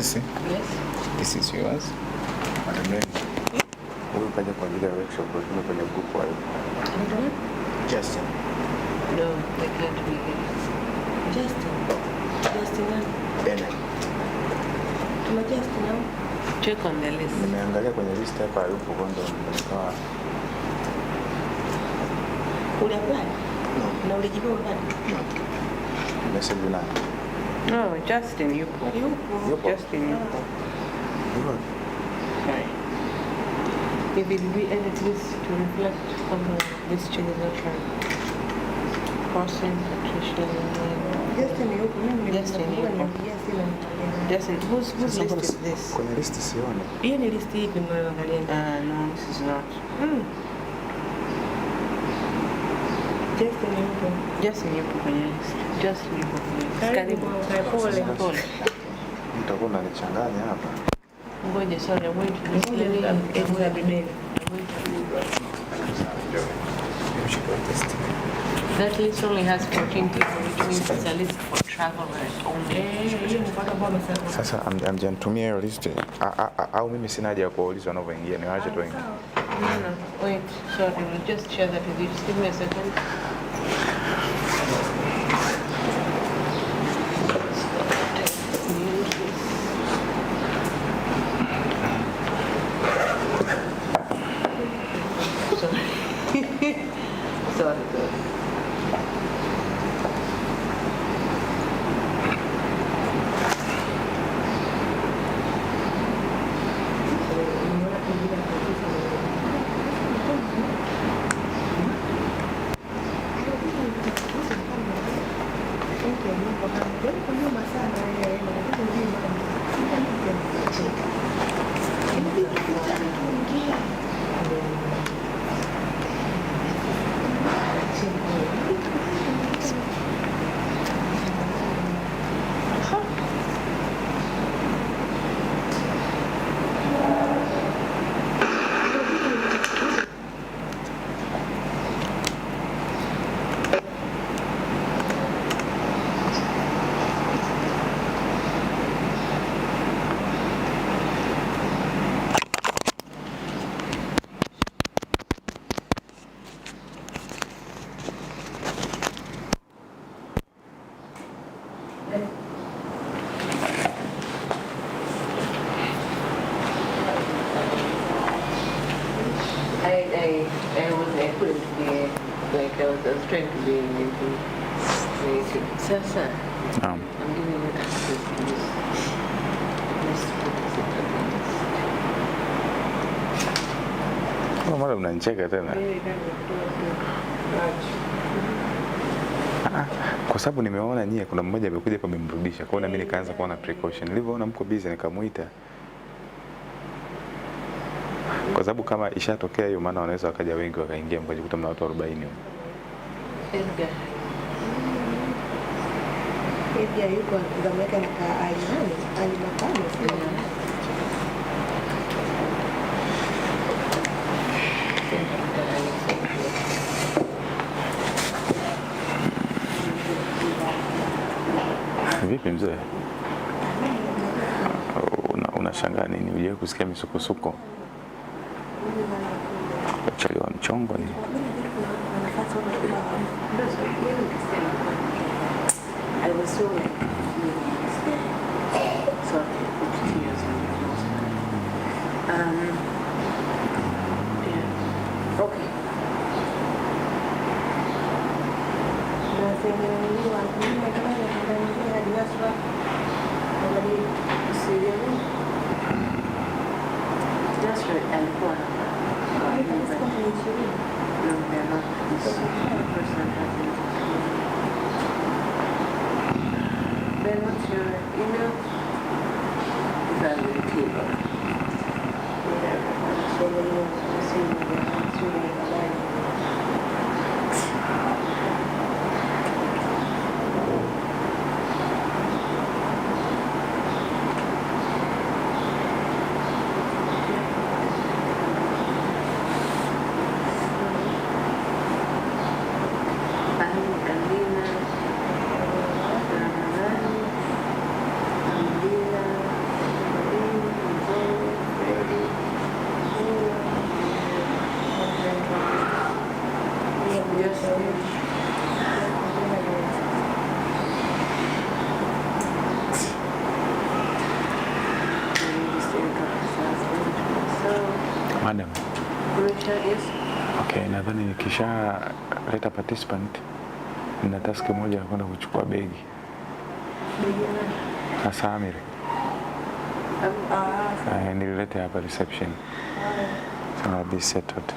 Sisi? Yes. This is yours. Wewe kaja kwa ajili ya workshop lakini kwenye group wa Justin. No, they can't be here. Justin. Justin nani? Bennett. Tuna Justin au? Check on the list. nimeangalia kwenye list hapa yupo kondo nikawa Uliapply? No. Na ulijibiwa bado? No. message nani? No, Justin yupo. Yupo? Justin yupo. Yupo? Sorry. If it be edit this to reflect on this change of person, Patricia, Justin yupo. Mimi Justin yupo. nimempigia simu nimeangalia. Justin, whose list is this? Kwenye list sioni. Hiyo ni list ipi mnayoangalia? No, this is not. Justin yupo. Justin yupo kwenye list. Justin yupo kwenye list. Karibu. Pole. Pole. Mtakuwa mnanichanganya hapa. Ngoja, sorry, I'm going to list. Let me every day. That list only has 14 people, which means it's a list for travelers only. Hiyo ni mpaka ambao wamesema. Sasa amjanitumia hiyo list au mimi sina haja ya kuwauliza wanavyoingia niwaache tu wengi. No, wait, sorry, we'll just share that with you. Just give me a second. Sorry. I couldn't be, like I was trying to be creative. Sasa, I'm giving you access to this. Mbona mnanicheka tena? Kwa sababu nimeona nyie kuna mmoja amekuja hapa amemrudisha. Kwa hiyo na mimi nikaanza kuona precaution. Nilivyoona mko busy nikamuita. Kwa sababu kama ishatokea hiyo maana wanaweza wakaja wengi wakaingia mkajikuta mna watu 40 huko. Edgar. Edgar yuko zameka nika alimapana sio? Vipi mzee? Unashangaa nini? Unajua kusikia misukosuko? Chaliwa mchongo ni. I was so like, sorry, 50 years old. Yeah. Okay. That's right, alikuwa hapa. No, they're not. This person has it. Then what's your email? Is that the table? Madam. Yes. Okay, nadhani nikisha leta participant nina task moja ya kwenda kuchukua begi. Begi nani? Hasa Amiri. Nililete hapa reception. So I'll be settled.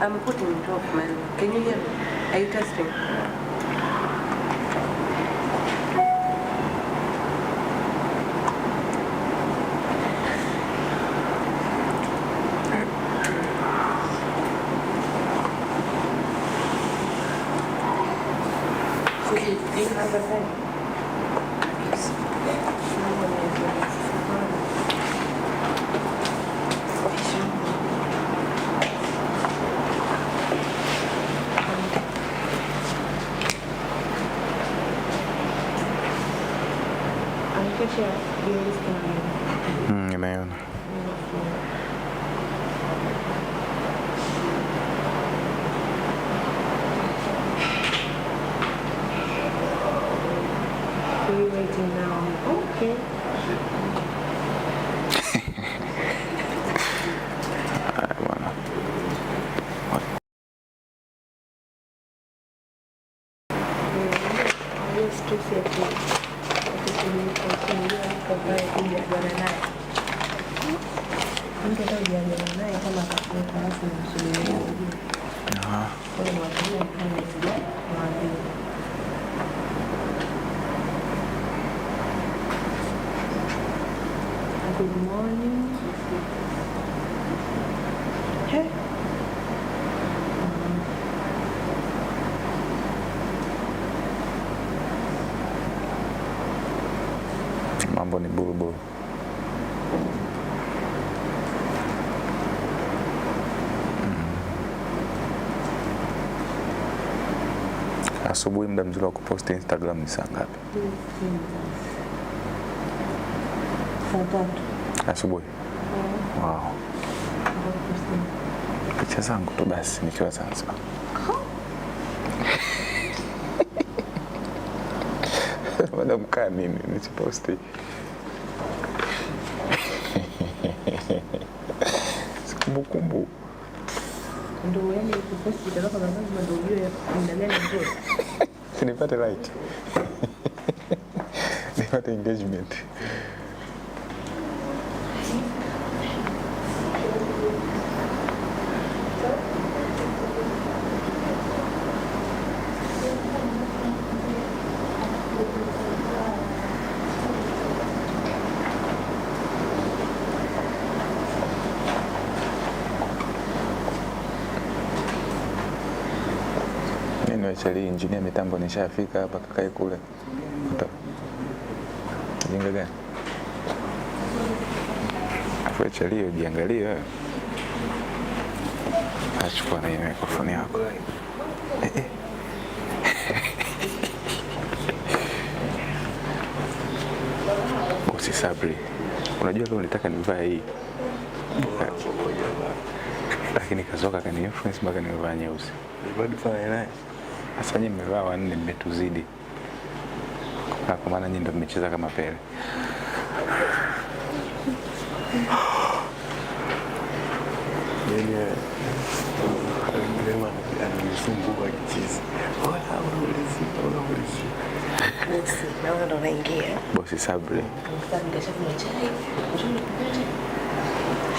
I'm putting it off, man. Can you hear me? Are you testing? Do you have a pen? Nimeona. We're waiting now. Okay. Good morning. Hey. Mambo ni bulbul. Asubuhi muda mzuri wa kuposti Instagram ni saa ngapi? Saa 3. Asubuhi. Wow. Picha zangu tu basi nikiwa Zanzibar. Madam kaa nini nisiposti? Kumbukumbu. Ndio yani kuposti itawapa lazima ndio ujue endelea na njoo. Nipate like. Nipate engagement. Chali engineer mitambo nishafika hapa kakae kule. Jinga gani? Afu chali ujiangalie wewe. Achukua na ile mikrofoni yako. Bosi Sabri. Unajua leo nilitaka nivae hii. Lakini kazoka kani influence mpaka nimevaa nyeusi. Bado fanya naye. Sasa nyinyi mmevaa wanne mmetuzidi. Kwa maana nyinyi ndio mmecheza kama Pele. Yeye alikuwa ananisumbua kichizi. Wala unaulizi. Naona ndo naingia. Bosi Sabri. Ningeshafanya chai.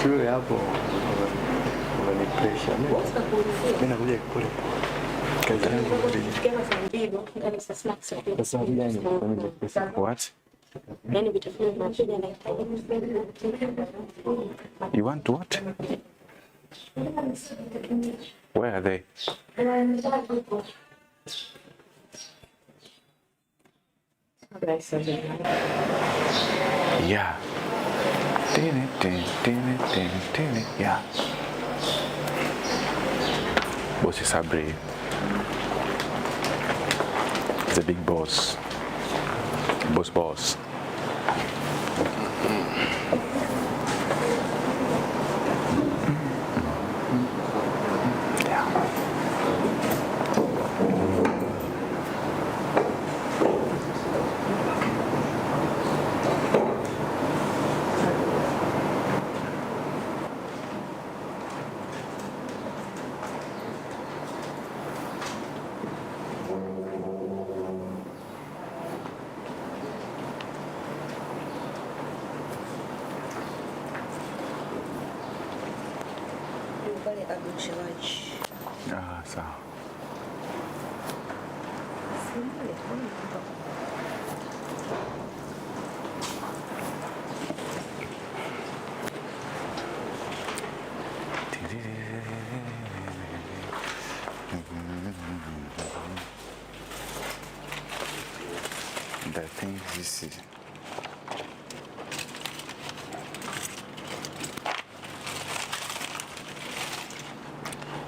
Shule hapo unani pressure. Mimi nakuja kule. What? You want what? Where are they? Yeah. Yeah. Bosi Sabri. The big boss. Boss. Sawa. And I think this is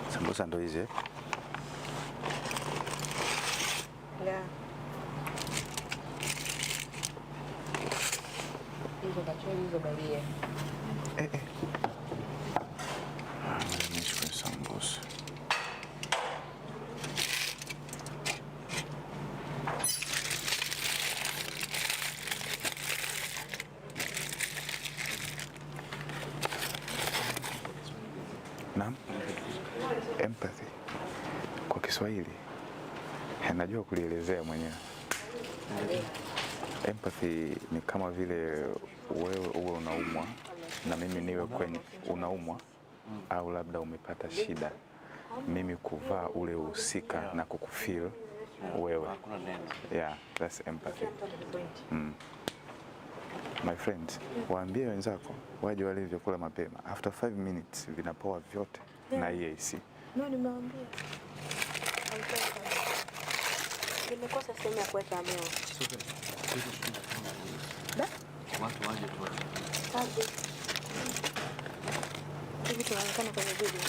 sambusa ndo hizi. Yeah. Hizo kachori hizo balia. Nichukue sambusa. Naam. Empathy kwa Kiswahili najua kulielezea mwenyewe. Empathy ni kama vile wewe uwe unaumwa na mimi niwe kwenye unaumwa, au labda umepata shida, mimi kuvaa ule uhusika na kukufeel wewe. Yeah, that's empathy. My friends, waambie wenzako waje wale vyakula mapema. After 5 minutes vinapoa vyote na EAC. No, nimeambia. Nimekosa sehemu ya kuweka meo. Watu waje tu. Aje. Hivi tunaonekana kwenye video.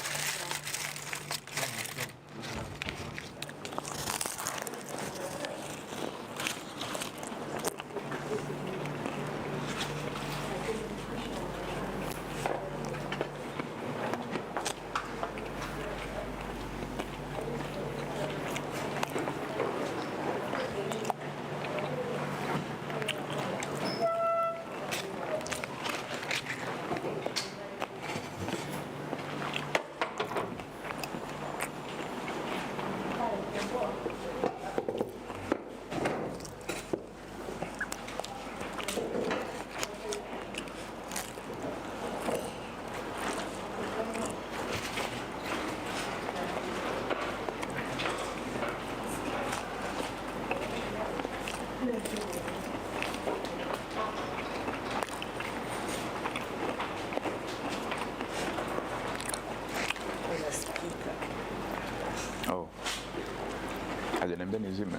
Oh. Hajaniambia nizime.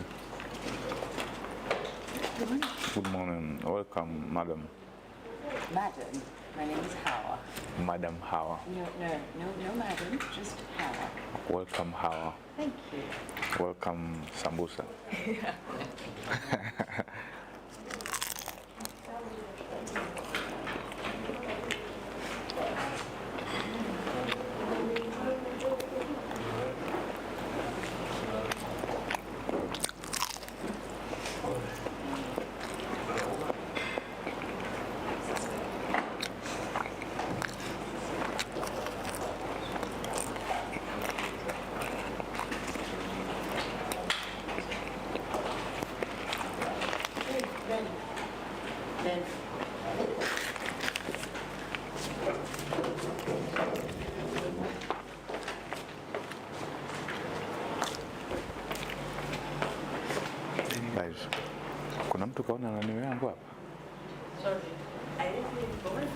Good morning. Welcome, madam. Madam, my name is Hawa. Madam Hawa. No, madam, just Hawa. Welcome, Hawa. Thank you. Welcome, sambusa. Then Guys, kuna mtu kaona nani yangu hapa? sorry. I didn't mean to go in.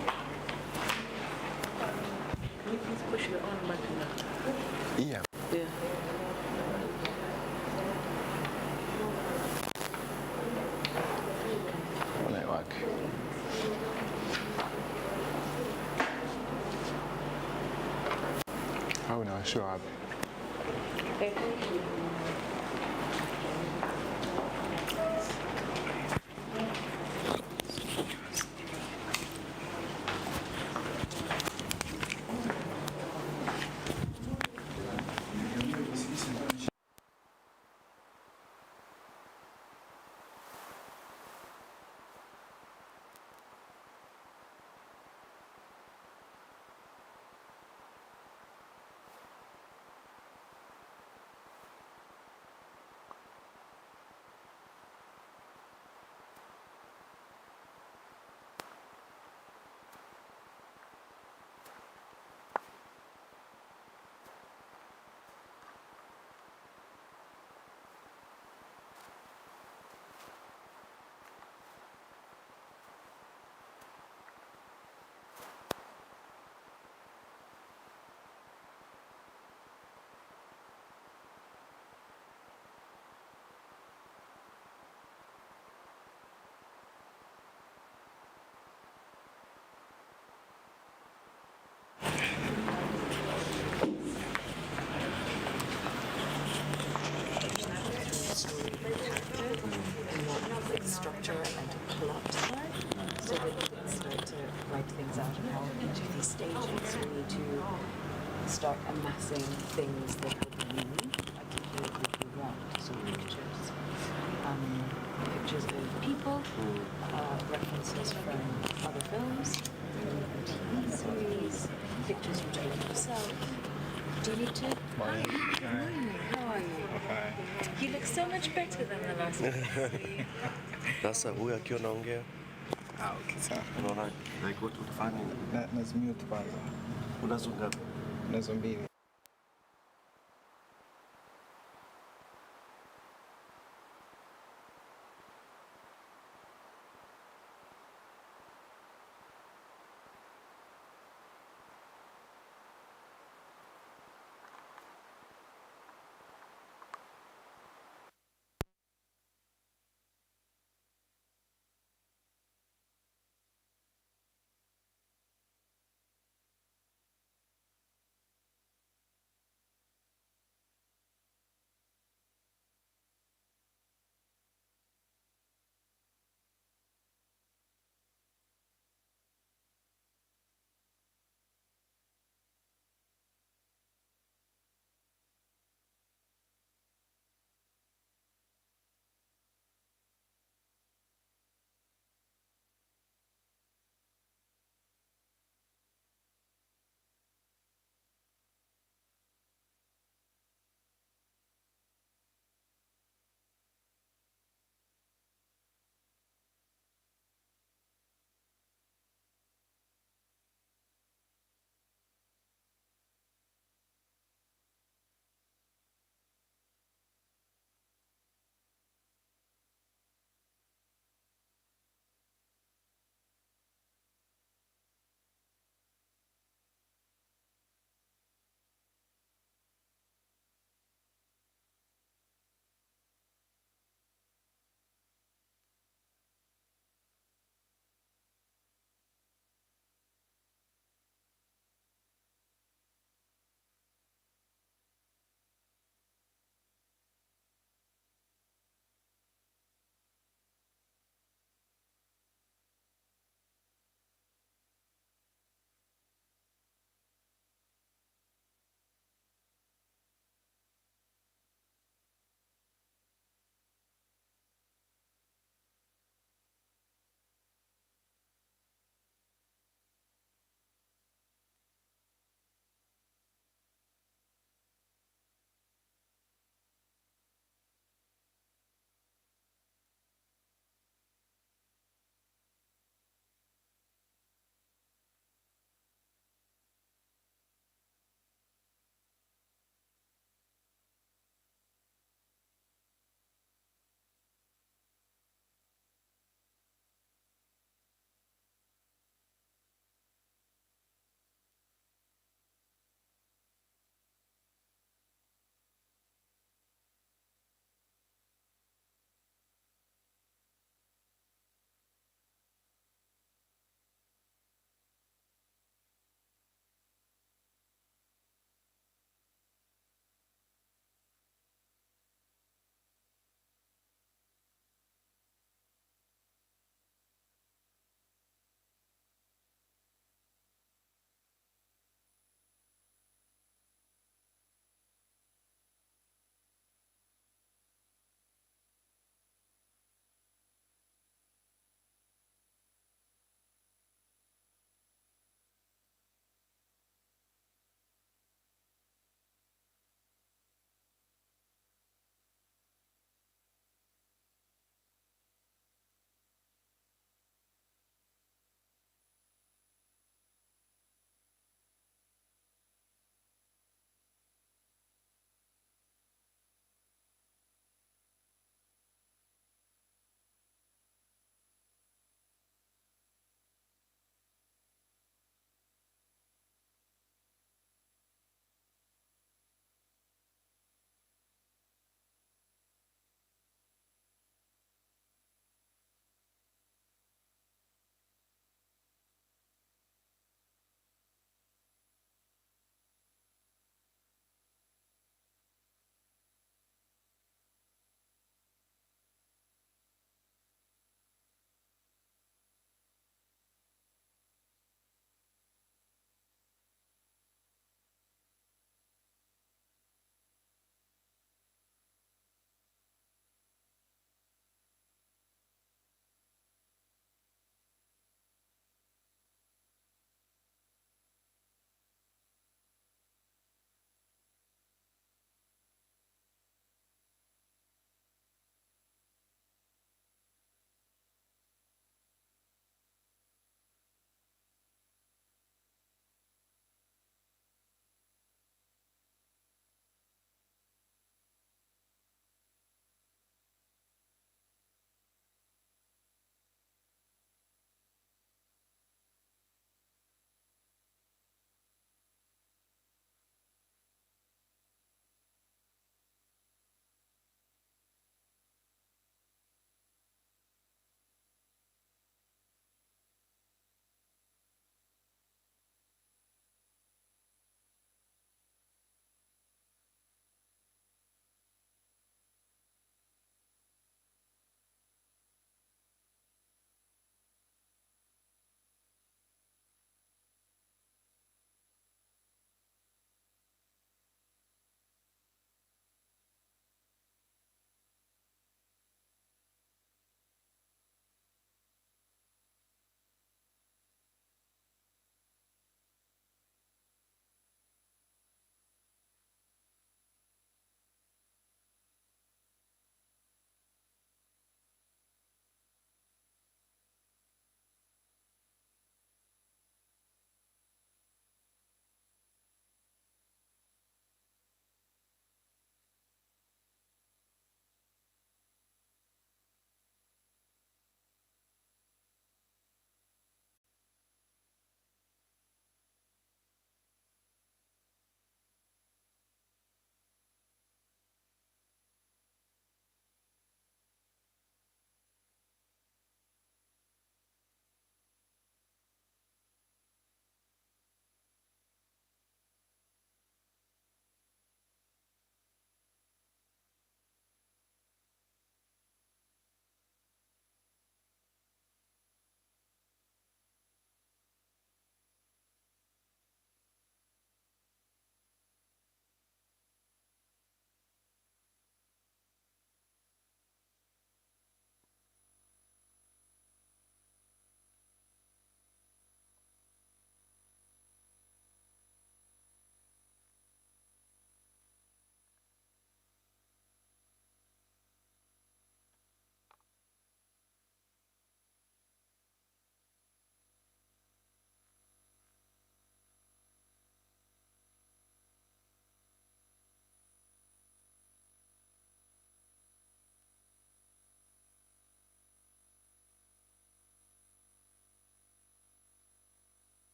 Can you please push your on button now? Yeah. Yeah. Wale wake. Au nawashia wapi? Okay. imagine how each of these stages we need to start amassing things that would mean, like if you want some pictures of people, references from other films, from TV series, pictures you take of yourself. Do you need to? Hi. How are you? Hi. You look so much better than the last time I saw you. Sasa huyu akiwa naongea Okay, sawa. unaona like what utafanya? Nazimute kwanza. Unazo ngapi? Nazo mbili.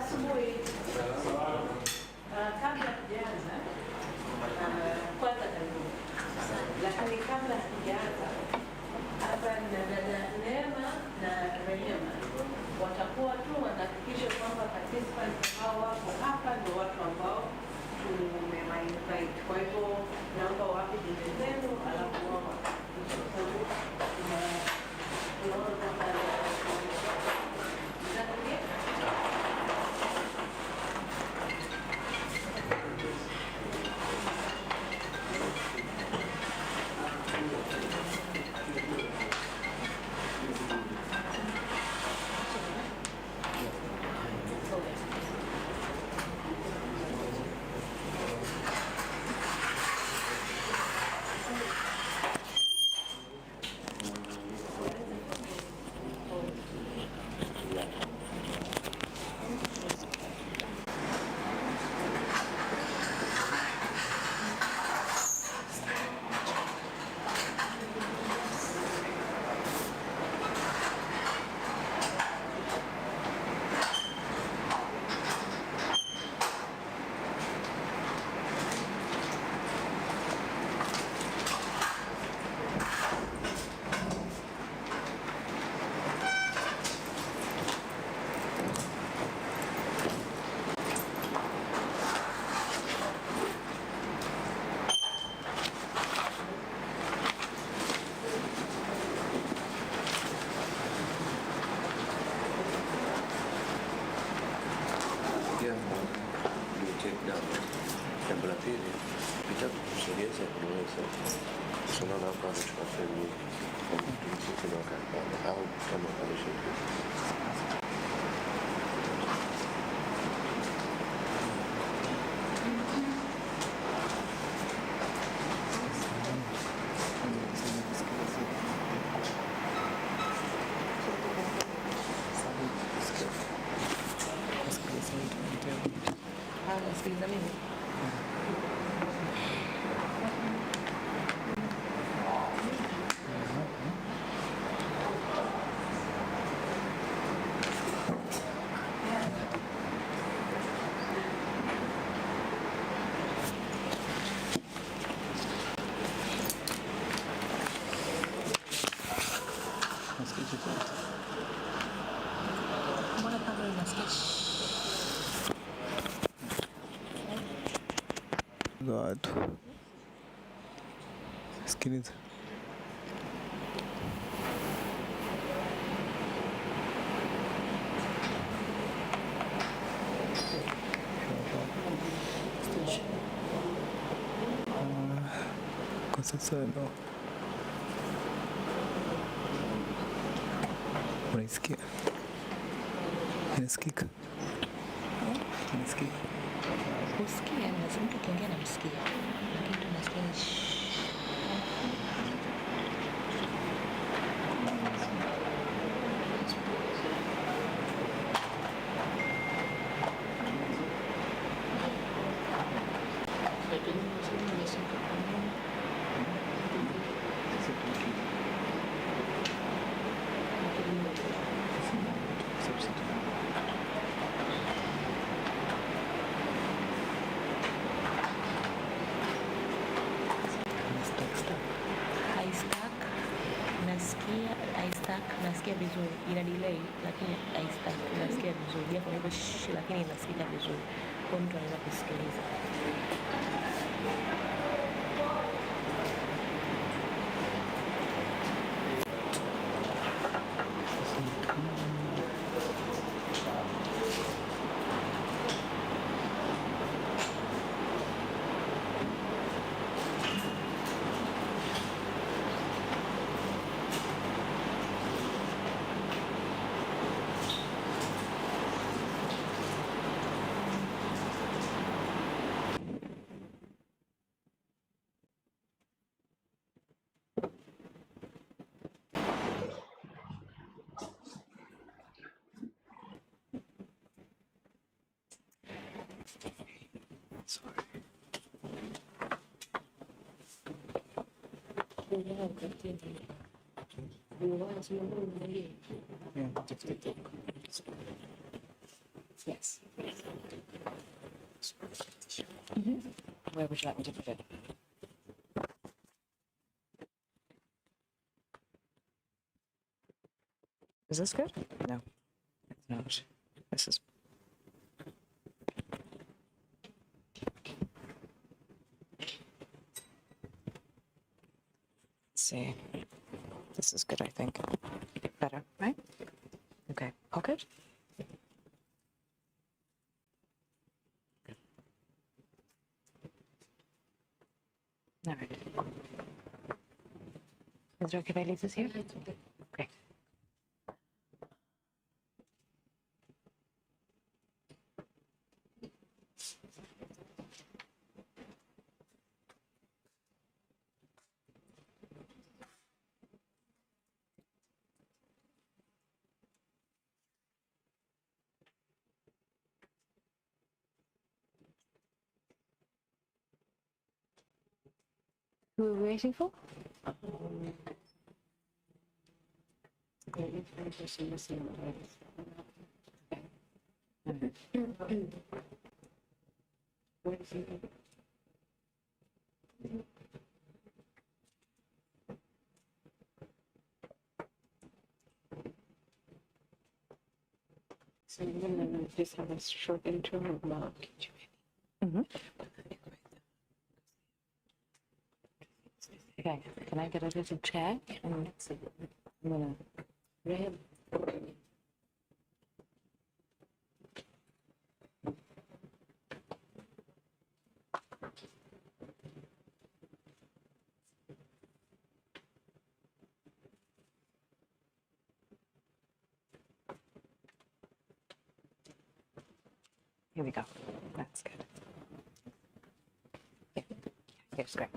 asubuhi. Kabla tujaanza, kwanza karibu. Lakini kabla tujaanza, hapa na dada Neema na Rehema watakuwa tu wanahakikisha kwamba participants ambao wako hapa ndio watu ambao tumema-invite. Kwa hivyo naomba wape jina zenu, alafu wao jambo la pili, nataka kusogeza uwezo. Tunaona hapa anachukua sehemu au kama washiriki. Sikiliza mimi. Mbona kama unasikia watu sikiliza. Kwa sasa no. Unaisikia? Inasikika? Inasikika? usikia? Lazima mtu akiongea namsikia, lakini tunasikia nasikia vizuri, ina delay lakini nasikia vizuri, japo hivyo lakini inasikika vizuri, kwa mtu anaweza kusikiliza. Yes. Where would you like me to put it? Is this good? No, it's not. This is. Let's see. This is good, I think. Better, right? Okay, pocket. All right. Is it okay if I leave this here? Okay. Who are we waiting for? So you're gonna just have a short intro about Kijiweni. Okay, can I get a little chair? And I'm gonna grab. Here we go. That's good. Yeah, here's great.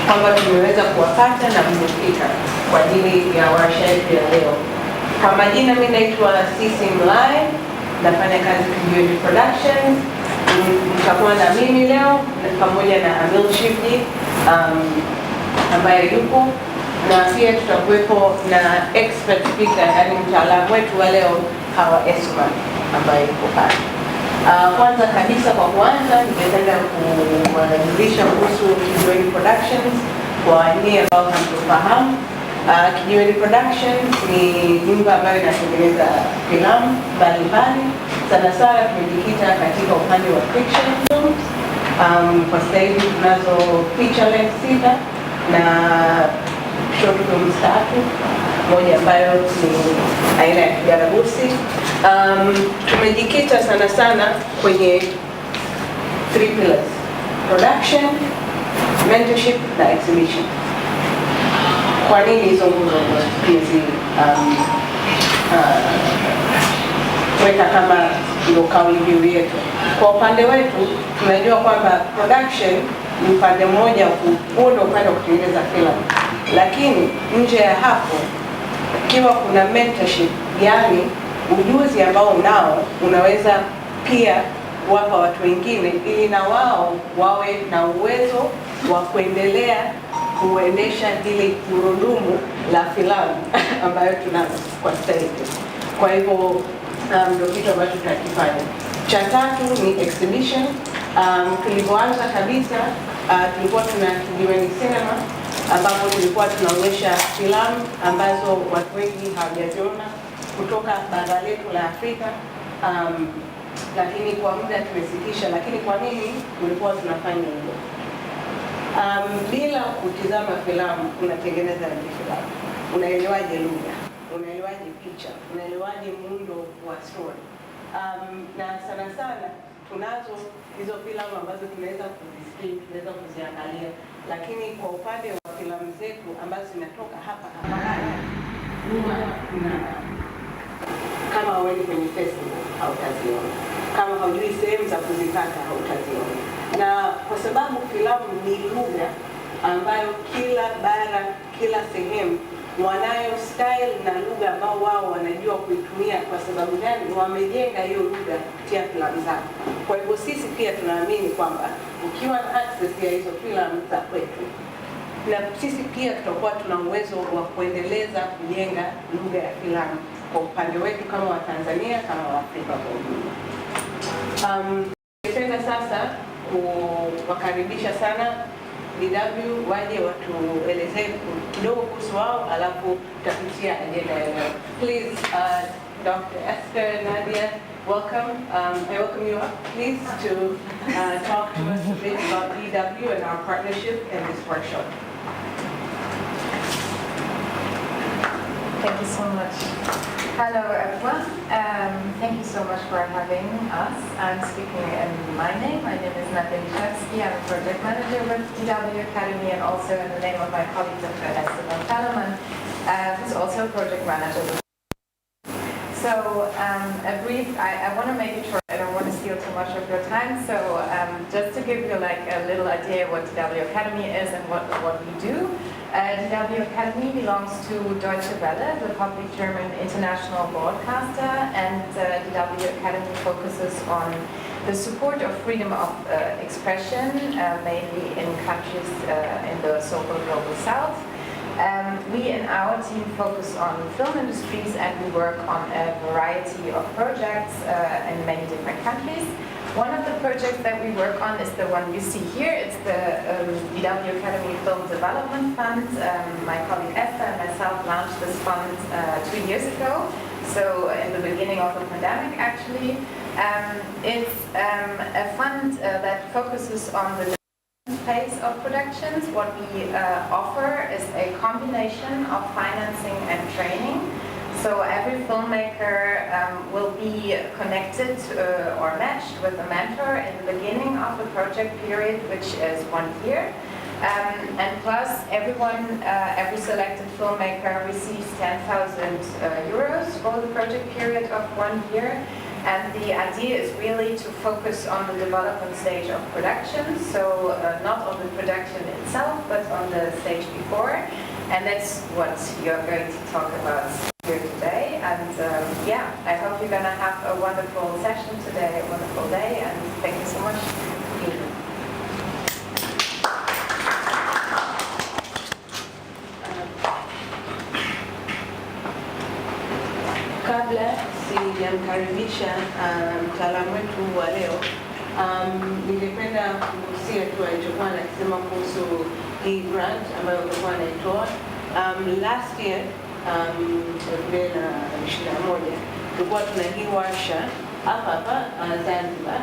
Kwamba tumeweza kuwapata na mmefika kwa ajili ya warsha yetu ya leo. Kwa majina, mimi naitwa Sisi Mlai, nafanya kazi Kijiweni Productions. Mtakuwa na mimi leo pamoja na Amil Shifji ambaye yupo, na pia tutakuwepo na expert speaker, yani mtaalamu wetu wa leo Hawa Esma ambaye yupo pale. Kwanza kabisa, kwa kwanza ningependa kuwajulisha kuhusu Kijiweni Productions kwa nyinyi ambao hamfahamu. Kijiweni Productions ni nyumba ambayo inatengeneza filamu mbalimbali. Sana sana tumejikita katika upande wa fiction films. Kwa sasa hivi tunazo feature length 6 na short films 3, moja ambayo ni aina ya kigarabusi. Tumejikita sana sana kwenye three pillars: production, mentorship na exhibition. Kwa nini hizo nguzo hizi weka kama ndio kauli mbiu yetu? Kwa upande wetu tunajua kwamba production ni upande mmoja, huo ndio upande wa kutengeneza filamu, lakini nje ya hapo ikiwa kuna mentorship, yani ujuzi ambao unao unaweza pia kuwapa watu wengine ili na wao wawe na uwezo wa kuendelea kuendesha ile gurudumu la filamu ambayo tunayo kwa sasa hivi. Kwa hivyo ndio kitu ambacho tutakifanya. Cha tatu ni exhibition. Tulipoanza kabisa tulikuwa tuna Kijiweni Cinema ambapo tulikuwa tunaonyesha filamu ambazo watu wengi hawajaziona kutoka bara letu la Afrika, lakini kwa muda tumesitisha. Lakini kwa nini tulikuwa tunafanya hivyo? Bila kutizama filamu unatengeneza filamu, unaelewaje lugha, unaelewaje picha, unaelewaje muundo wa story? Na sana sana tunazo hizo filamu ambazo tunaweza kuzisikia, tunaweza kuziangalia, lakini kwa upande wa filamu zetu ambazo zinatoka hapa nyuma, kama wewe kwenye festival hautaziona, kama haujui sehemu za kuzipata hautaziona. Na kwa sababu filamu ni lugha ambayo kila bara, kila sehemu wanayo style na lugha ambao wao wanajua kuitumia. Kwa sababu gani? Wamejenga hiyo lugha kupitia filamu zao. Kwa hivyo sisi pia tunaamini kwamba ukiwa na access ya hizo filamu za kwetu, na sisi pia tutakuwa tuna uwezo wa kuendeleza kujenga lugha ya filamu kwa upande wetu kama wa Tanzania, kama wa Afrika kwa ujumla. Ningependa sasa kuwakaribisha sana DW waje watuelezee kidogo kuhusu wao, alafu tutapitia agenda ya leo. Please, Dr. Esther Nadia, welcome. I welcome you up, please, to talk to us a bit about DW and our partnership in this workshop. Thank you so much. Hello everyone. Thank you so much for having us. I'm speaking in my name. My name is Nadia. I'm a project manager with DW Akademie, and also in the name of my colleague Dr. Esther, who's also a project manager. So I want to make it short. I don't want to steal too much of your time. So just to give you like a little idea what DW Akademie is and what we do. DW Akademie belongs to Deutsche Welle, the public German international broadcaster, and DW Akademie focuses on the support of freedom of expression, mainly in countries in the so-called global south. We in our team focus on film industries, and we work on a variety of projects in many different countries. One of the projects that we work on is the one you see here. It's the DW Akademie Film Development Fund. My colleague Esther and myself launched this fund 2 years ago, so in the beginning of the pandemic actually. It's a fund that focuses on the phase of productions. What we offer is a combination of financing and training. So every filmmaker will be connected or matched with a mentor in the beginning of the project period, which is 1 year. And plus every selected filmmaker receives 10,000 euros for the project period of 1 year. And the idea is really to focus on the development stage of production, so not on the production itself, but on the stage before. And that's what you're going to talk about here today. And yeah, I hope you're going to have a wonderful session today, a wonderful day, and thank you so much for being here. Kabla sijamkaribisha mtaalamu wetu wa leo, ningependa kugusia tu alichokuwa anasema kuhusu hii grant ambayo alikuwa anaitoa. Last year 2021 tulikuwa tuna hii warsha hapa Zanzibar,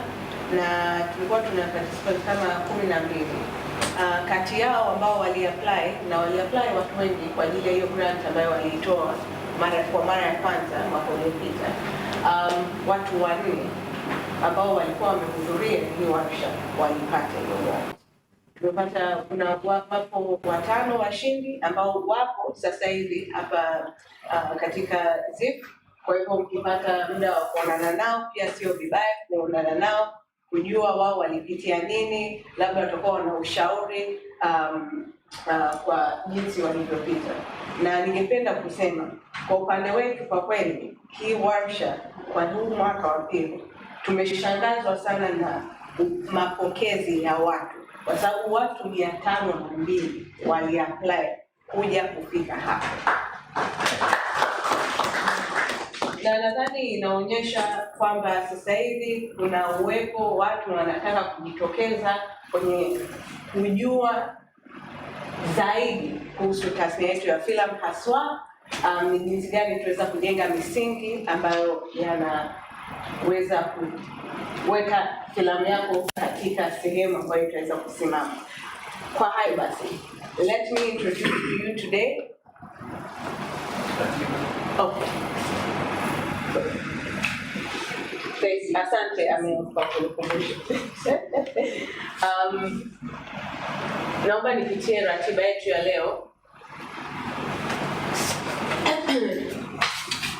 na tulikuwa tuna participants kama 12. Kati yao ambao waliapply, na waliapply watu wengi kwa ajili ya hiyo grant ambayo waliitoa kwa mara ya kwanza mwaka uliopita, watu 4 ambao walikuwa wamehudhuria hii warsha walipata hiyo. Tumepata wapo 5 washindi ambao wapo sasa hivi hapa katika ZIP. Kwa hivyo mkipata muda wa kuonana nao pia sio vibaya kuonana nao, kujua wao walipitia nini, labda watakuwa wana ushauri kwa jinsi walivyopita. Na ningependa kusema kwa upande wetu, kwa kweli hii warsha kwa huu mwaka wa pili tumeshangazwa sana na mapokezi ya watu, kwa sababu watu 502 waliapply kuja kufika hapa, na nadhani inaonyesha kwamba sasa hivi kuna uwepo watu wanataka kujitokeza kwenye kujua zaidi kuhusu tasnia yetu ya filamu, haswa ni jinsi gani tunaweza kujenga misingi ambayo yanaweza kuweka filamu yako katika sehemu ambayo itaweza kusimama. Kwa hayo basi, let me introduce to you today. Okay. Asante kwa kunikumbusha. Naomba nipitie ratiba yetu ya leo.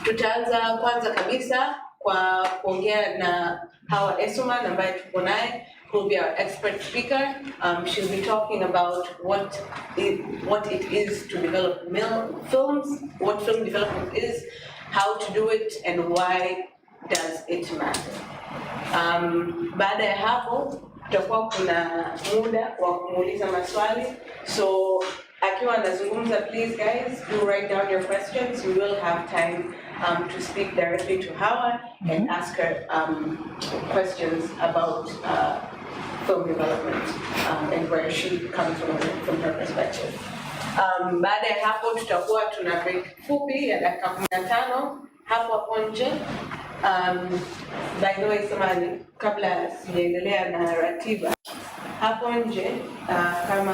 Tutaanza kwanza kabisa kwa kuongea na Hawa Essuman ambaye tuko naye, who will be our expert speaker. She'll be talking about what it is to develop films, what film development is, how to do it, and why does it matter. Baada ya hapo tutakuwa kuna muda wa kumuuliza maswali, so akiwa anazungumza, please guys do write down your questions. We will have time to speak directly to Hawa and ask her questions about film development and where she comes from her perspective. Baada ya hapo tutakuwa tuna break fupi ya dakika 15 hapo nje. By the way, samani, kabla sijaendelea na ratiba, hapo nje kama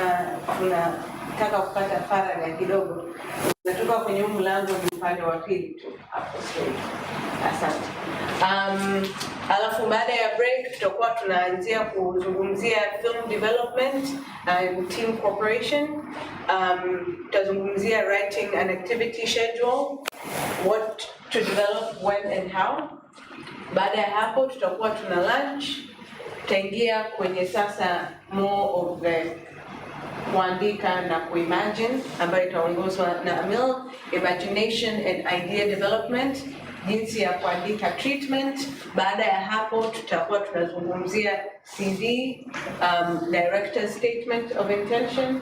tunataka kupata faragha kidogo, tunatoka kwenye mlango ni upande wa pili tu hapo straight. Asante. Alafu baada ya break tutakuwa tunaanzia kuzungumzia film development and team cooperation. Tutazungumzia writing an activity schedule, what to develop, when and how. Baada ya hapo tutakuwa tuna lunch, tutaingia kwenye sasa more of the kuandika na kuimagine, ambayo itaongozwa na Amil, imagination and idea development, jinsi ya kuandika treatment. Baada ya hapo tutakuwa tunazungumzia CV, director's statement of intention.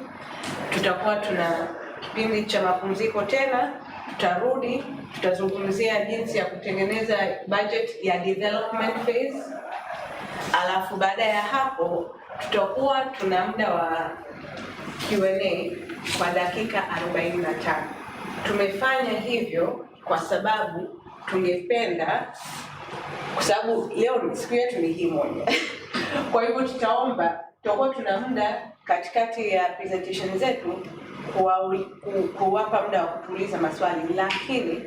Tutakuwa tuna kipindi cha mapumziko tena, tutarudi, tutazungumzia jinsi ya kutengeneza budget ya development phase. Alafu baada ya hapo tutakuwa tuna muda wa Q&A kwa dakika 45. Tumefanya hivyo kwa sababu tungependa, kwa sababu leo siku yetu ni hii moja. Kwa hivyo tutakuwa tuna muda katikati ya presentation zetu kuwapa muda wa kutuliza maswali, lakini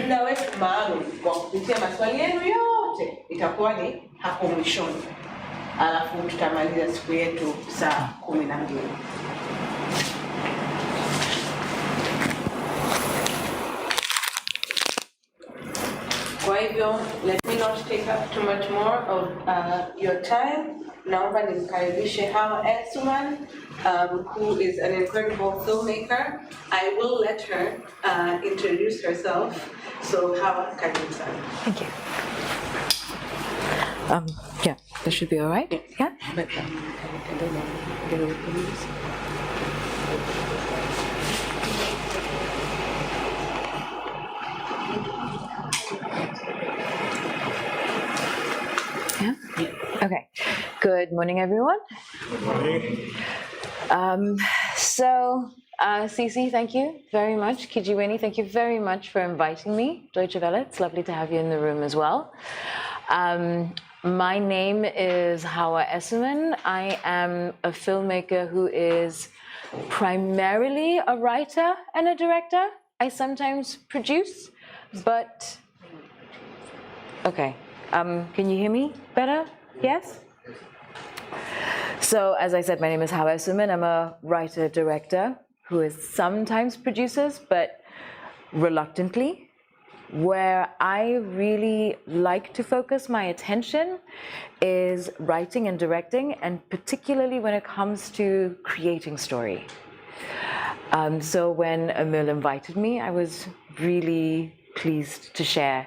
muda wetu maalum kwa kupitia maswali yenu yote itakuwa ni hapo mwishoni. Alafu tutamaliza siku yetu saa 12. Kwa hivyo, let me not take up too much more of your time. Naomba nimkaribishe Hawa Essuman, who is an incredible filmmaker. I will let her introduce herself. So Hawa, karibu sana. Thank you. Yeah, that should be all right. Yeah. Yeah. Okay. Good morning, everyone. Good morning. Cece, thank you very much. Kijiweni, thank you very much for inviting me. Deutsche Welle, it's lovely to have you in the room as well. My name is Hawa Essuman. I am a filmmaker who is primarily a writer and a director. I sometimes produce, but okay. Can you hear me better? Yes? So, as I said, my name is HATUA YA. I'm a writer-director who is sometimes produces, but reluctantly. Where I really like to focus my attention is writing and directing, and particularly when it comes to creating story. So when Emil invited me, I was really pleased to share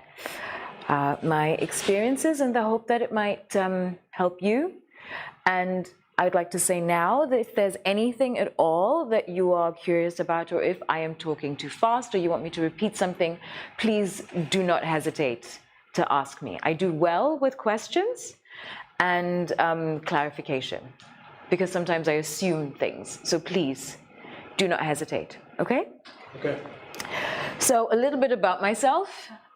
my experiences in the hope that it might help you. And I'd like to say now that if there's anything at all that you are curious about, or if I am talking too fast or you want me to repeat something, please do not hesitate to ask me. I do well with questions and clarification, because sometimes I assume things. So please do not hesitate, okay? Okay. So a little bit about myself.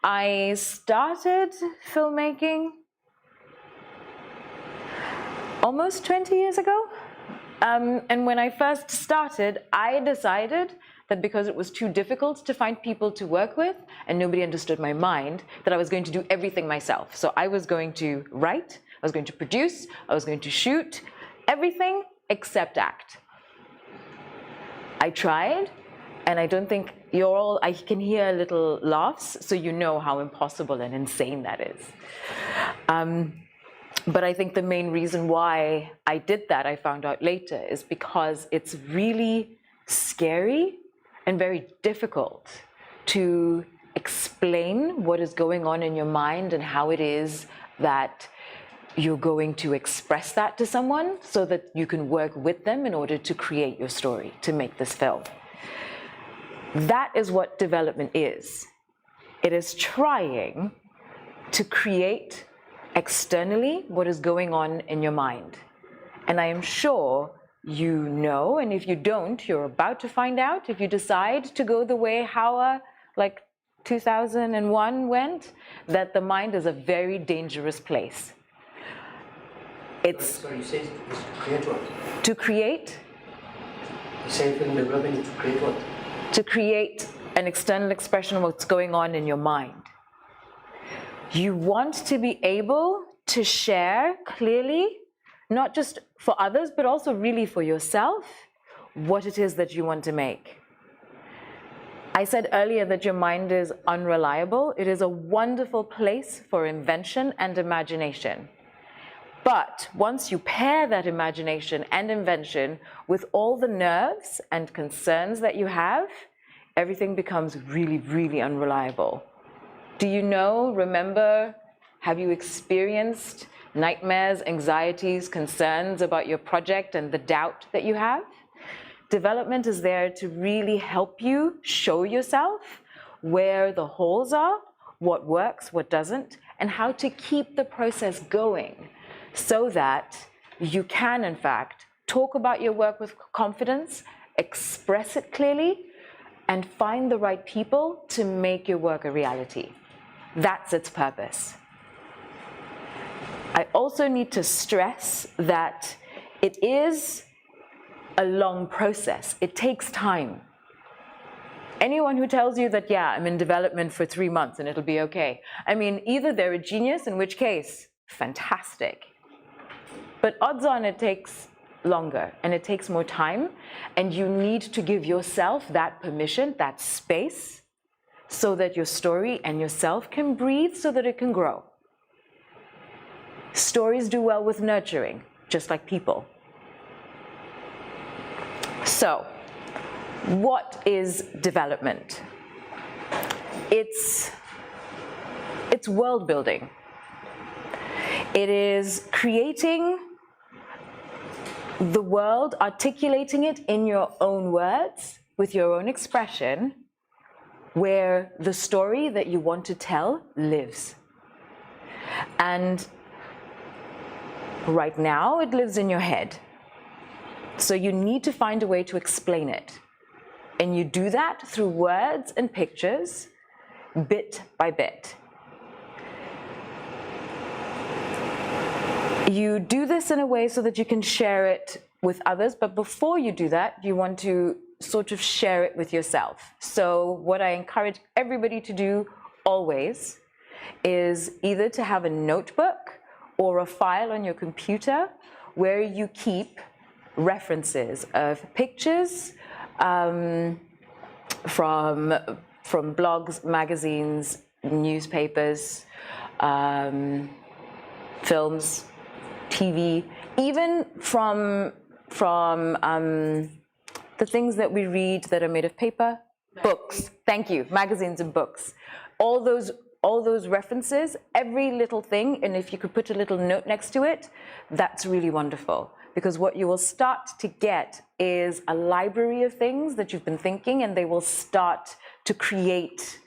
I started filmmaking almost 20 years ago. And when I first started, I decided that because it was too difficult to find people to work with and nobody understood my mind, that I was going to do everything myself. So I was going to write, I was going to produce, I was going to shoot, everything except act. I tried, and I don't think you're all, I can hear little laughs, so you know how impossible and insane that is. But I think the main reason why I did that, I found out later, is because it's really scary and very difficult to explain what is going on in your mind and how it is that you're going to express that to someone so that you can work with them in order to create your story, to make this film. That is what development is. It is trying to create externally what is going on in your mind. And I am sure you know, and if you don't, you're about to find out if you decide to go the way HATUA, like 2001 went, that the mind is a very dangerous place. It's sorry, you say to create what? to create. You say film development to create what? To create an external expression of what's going on in your mind. You want to be able to share clearly, not just for others, but also really for yourself, what it is that you want to make. I said earlier that your mind is unreliable. It is a wonderful place for invention and imagination. But once you pair that imagination and invention with all the nerves and concerns that you have, everything becomes really, really unreliable. Do you know, remember, have you experienced nightmares, anxieties, concerns about your project and the doubt that you have? Development is there to really help you show yourself where the holes are, what works, what doesn't, and how to keep the process going so that you can, in fact, talk about your work with confidence, express it clearly, and find the right people to make your work a reality. That's its purpose. I also need to stress that it is a long process. It takes time. Anyone who tells you that, yeah, I'm in development for 3 months and it'll be okay, I mean, either they're a genius, in which case, fantastic. But odds on it takes longer and it takes more time, and you need to give yourself that permission, that space, so that your story and yourself can breathe, so that it can grow. Stories do well with nurturing, just like people. So, what is development? It's world building. It is creating the world, articulating it in your own words, with your own expression, where the story that you want to tell lives. And right now, it lives in your head. So you need to find a way to explain it. And you do that through words and pictures, bit by bit. You do this in a way so that you can share it with others, but before you do that, you want to sort of share it with yourself. So what I encourage everybody to do always is either to have a notebook or a file on your computer where you keep references of pictures from blogs, magazines, newspapers, films, TV, even from the things that we read that are made of paper, books. Thank you, magazines and books. All those references, every little thing, and if you could put a little note next to it, that's really wonderful. Because what you will start to get is a library of things that you've been thinking, and they will start to create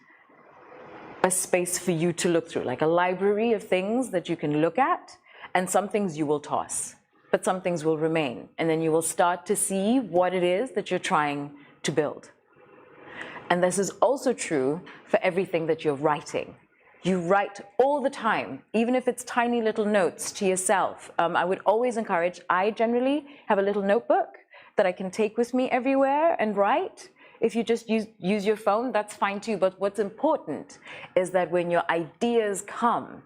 a space for you to look through, like a library of things that you can look at, and some things you will toss, but some things will remain. And then you will start to see what it is that you're trying to build. And this is also true for everything that you're writing. You write all the time, even if it's tiny little notes to yourself. I would always encourage, I generally have a little notebook that I can take with me everywhere and write. If you just use your phone, that's fine too. But what's important is that when your ideas come,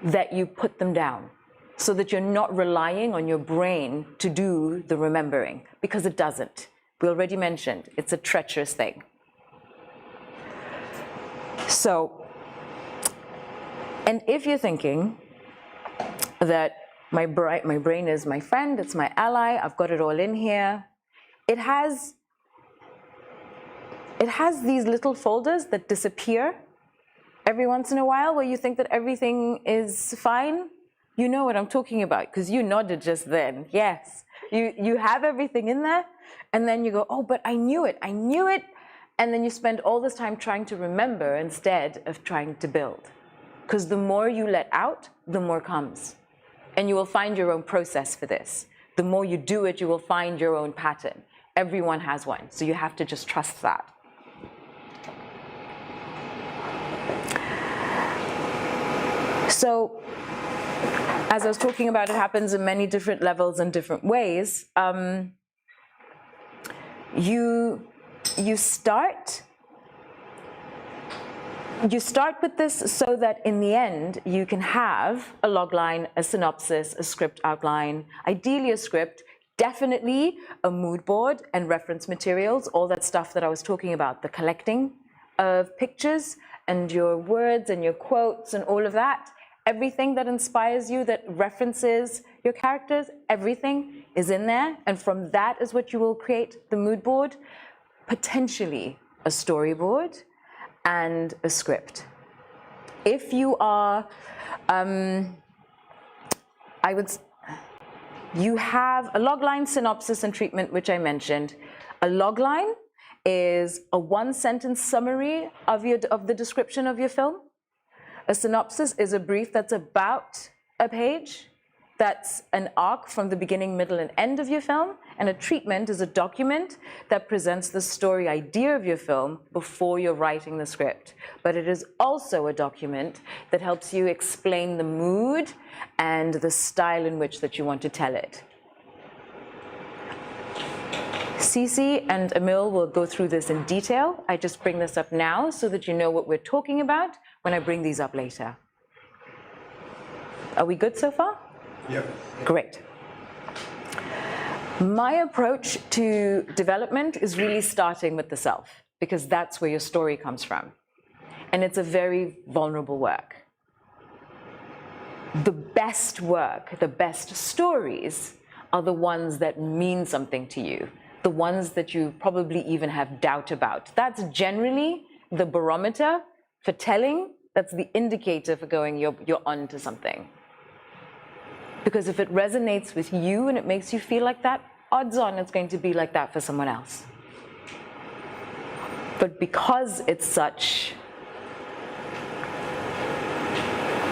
that you put them down so that you're not relying on your brain to do the remembering, because it doesn't. We already mentioned, it's a treacherous thing. So, and if you're thinking that my brain is my friend, it's my ally, I've got it all in here, it has these little folders that disappear every once in a while where you think that everything is fine. You know what I'm talking about because you nodded just then. Yes, you have everything in there, and then you go, oh, but I knew it, and then you spend all this time trying to remember instead of trying to build. Because the more you let out, the more comes. And you will find your own process for this. The more you do it, you will find your own pattern. Everyone has one, so you have to just trust that. So, as I was talking about, it happens in many different levels and different ways. You start with this so that in the end you can have a logline, a synopsis, a script outline, ideally a script, definitely a mood board and reference materials, all that stuff that I was talking about, the collecting of pictures and your words and your quotes and all of that. Everything that inspires you, that references your characters, everything is in there. And from that is what you will create the mood board, potentially a storyboard and a script. If you are, you have a logline, synopsis, and treatment, which I mentioned. A logline is a one-sentence summary of the description of your film. A synopsis is a brief that's about a page. That's an arc from the beginning, middle, and end of your film. And a treatment is a document that presents the story idea of your film before you're writing the script. But it is also a document that helps you explain the mood and the style in which that you want to tell it. Cece and Emil will go through this in detail. I just bring this up now so that you know what we're talking about when I bring these up later. Are we good so far? Yep. Great. My approach to development is really starting with the self, because that's where your story comes from. And it's a very vulnerable work. The best work, the best stories are the ones that mean something to you, the ones that you probably even have doubt about. That's generally the barometer for telling, that's the indicator for going, you're on to something. Because if it resonates with you and it makes you feel like that, odds on it's going to be like that for someone else. But because it's such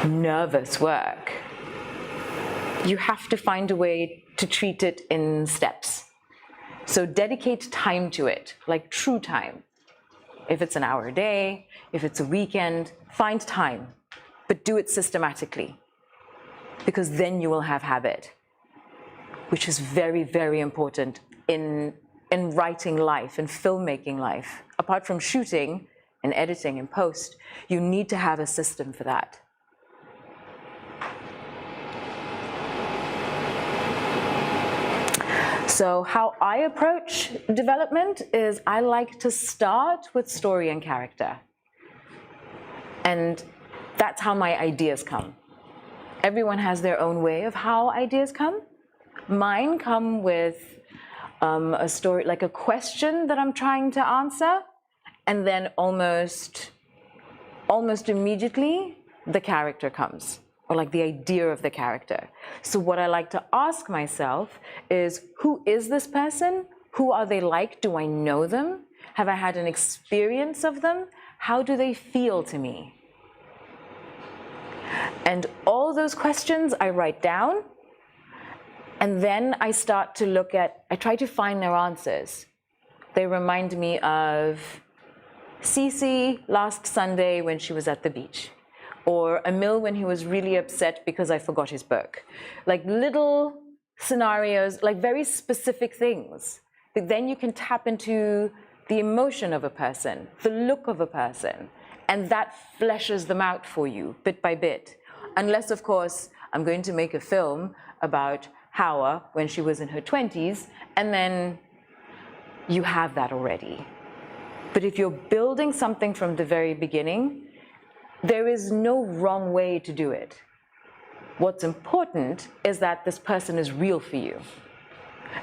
nervous work, you have to find a way to treat it in steps. So dedicate time to it, like true time. If it's an hour a day, if it's a weekend, find time, but do it systematically. Because then you will have habit, which is very, very important in writing life, in filmmaking life. Apart from shooting in editing, in post, you need to have a system for that. So how I approach development is I like to start with story and character. And that's how my ideas come. Everyone has their own way of how ideas come. Mine come with a story, like a question that I'm trying to answer, and then almost immediately the character comes, or like the idea of the character. So what I like to ask myself is, who is this person? Who are they like? Do I know them? Have I had an experience of them? How do they feel to me? And all those questions I write down, and then I start to look at, I try to find their answers. They remind me of Cece last Sunday when she was at the beach, or Emil when he was really upset because I forgot his book. Like little scenarios, like very specific things. But then you can tap into the emotion of a person, the look of a person, and that fleshes them out for you bit by bit. Unless, of course, I'm going to make a film about Hawa when she was in her 20s, and then you have that already. But if you're building something from the very beginning, there is no wrong way to do it. What's important is that this person is real for you.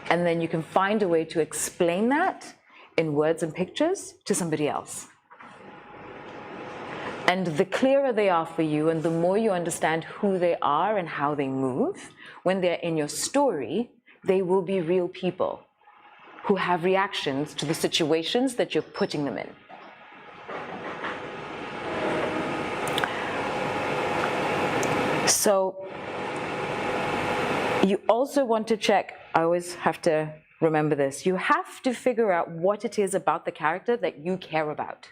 And then you can find a way to explain that in words and pictures to somebody else. And the clearer they are for you, and the more you understand who they are and how they move, when they're in your story, they will be real people who have reactions to the situations that you're putting them in. So you also want to check, I always have to remember this, you have to figure out what it is about the character that you care about.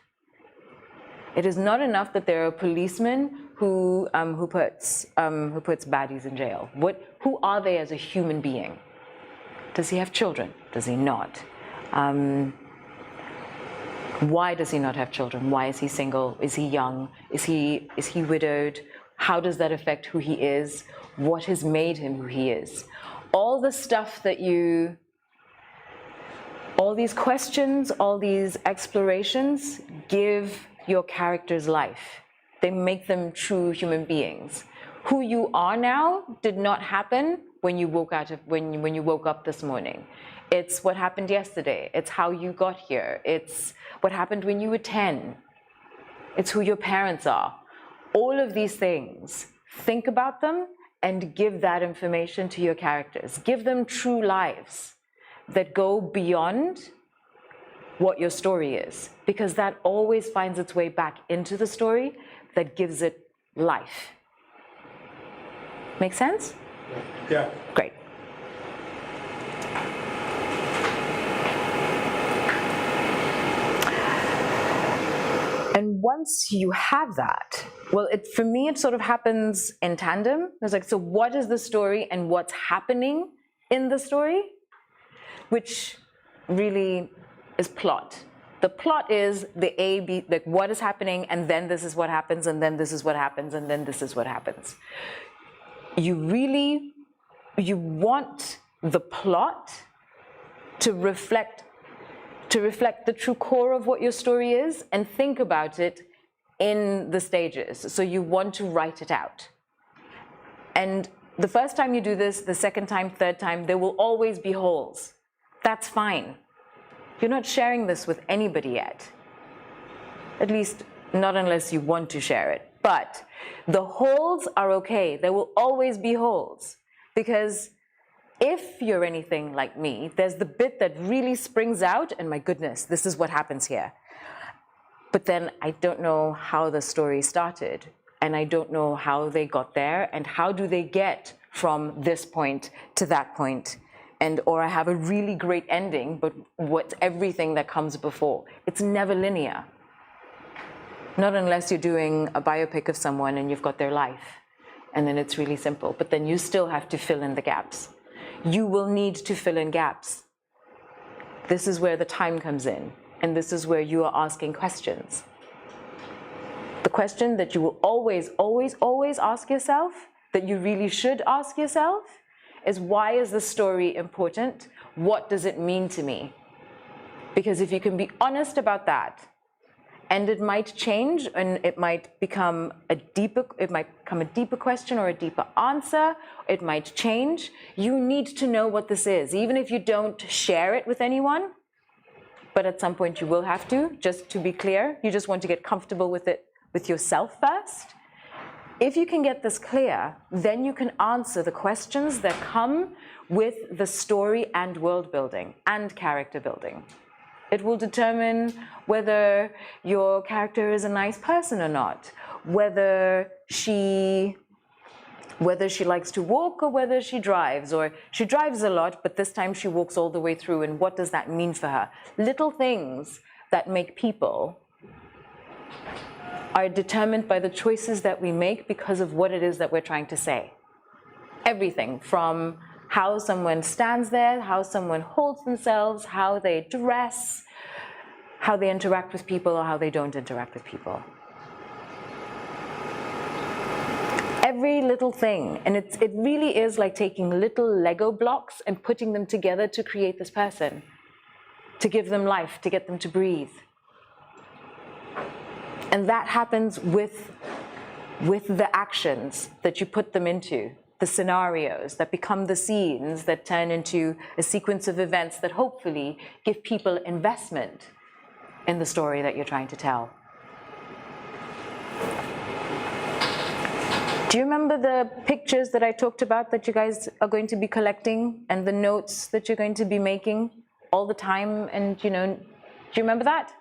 It is not enough that there are policemen who puts baddies in jail. Who are they as a human being? Does he have children? Does he not? Why does he not have children? Why is he single? Is he young? Is he widowed? How does that affect who he is? What has made him who he is? All the stuff that all these questions, all these explorations give your character's life. They make them true human beings. Who you are now did not happen when you woke up this morning. It's what happened yesterday. It's how you got here. It's what happened when you were 10. It's who your parents are. All of these things, think about them and give that information to your characters. Give them true lives that go beyond what your story is, because that always finds its way back into the story that gives it life. Make sense? Yeah. Great. And once you have that, well, for me, it sort of happens in tandem. It's like, so what is the story and what's happening in the story? Which really is plot. The plot is the A, B, like what is happening, and then this is what happens, and then this is what happens, and then this is what happens. You want the plot to reflect the true core of what your story is, and think about it in the stages. So you want to write it out. And the first time you do this, the second time, third time, there will always be holes. That's fine. You're not sharing this with anybody yet. At least not unless you want to share it. But the holes are okay. There will always be holes. Because if you're anything like me, there's the bit that really springs out, and my goodness, this is what happens here. But then I don't know how the story started, and I don't know how they got there, and how do they get from this point to that point. Or I have a really great ending, but what's everything that comes before? It's never linear. Not unless you're doing a biopic of someone and you've got their life, and then it's really simple. But then you still have to fill in the gaps. You will need to fill in gaps. This is where the time comes in, and this is where you are asking questions. question that you will always, always, always ask yourself, that you really should ask yourself, is why is this story important? What does it mean to me? Because if you can be honest about that, and it might change, and it might become a deeper question or a deeper answer, it might change. You need to know what this is, even if you don't share it with anyone, but at some point you will have to, just to be clear. You just want to get comfortable with it, with yourself first. If you can get this clear, then you can answer the questions that come with the story and world building and character building. It will determine whether your character is a nice person or not, whether she likes to walk or whether she drives, or she drives a lot, but this time she walks all the way through, and what does that mean for her? Little things that make people are determined by the choices that we make because of what it is that we're trying to say. Everything from how someone stands there, how someone holds themselves, how they dress, how they interact with people or how they don't interact with people. Every little thing, and it really is like taking little Lego blocks and putting them together to create this person, to give them life, to get them to breathe. And that happens with the actions that you put them into, the scenarios that become the scenes that turn into a sequence of events that hopefully give people investment in the story that you're trying to tell. Do you remember the pictures that I talked about that you guys are going to be collecting, and the notes that you're going to be making all the time? And do you remember that?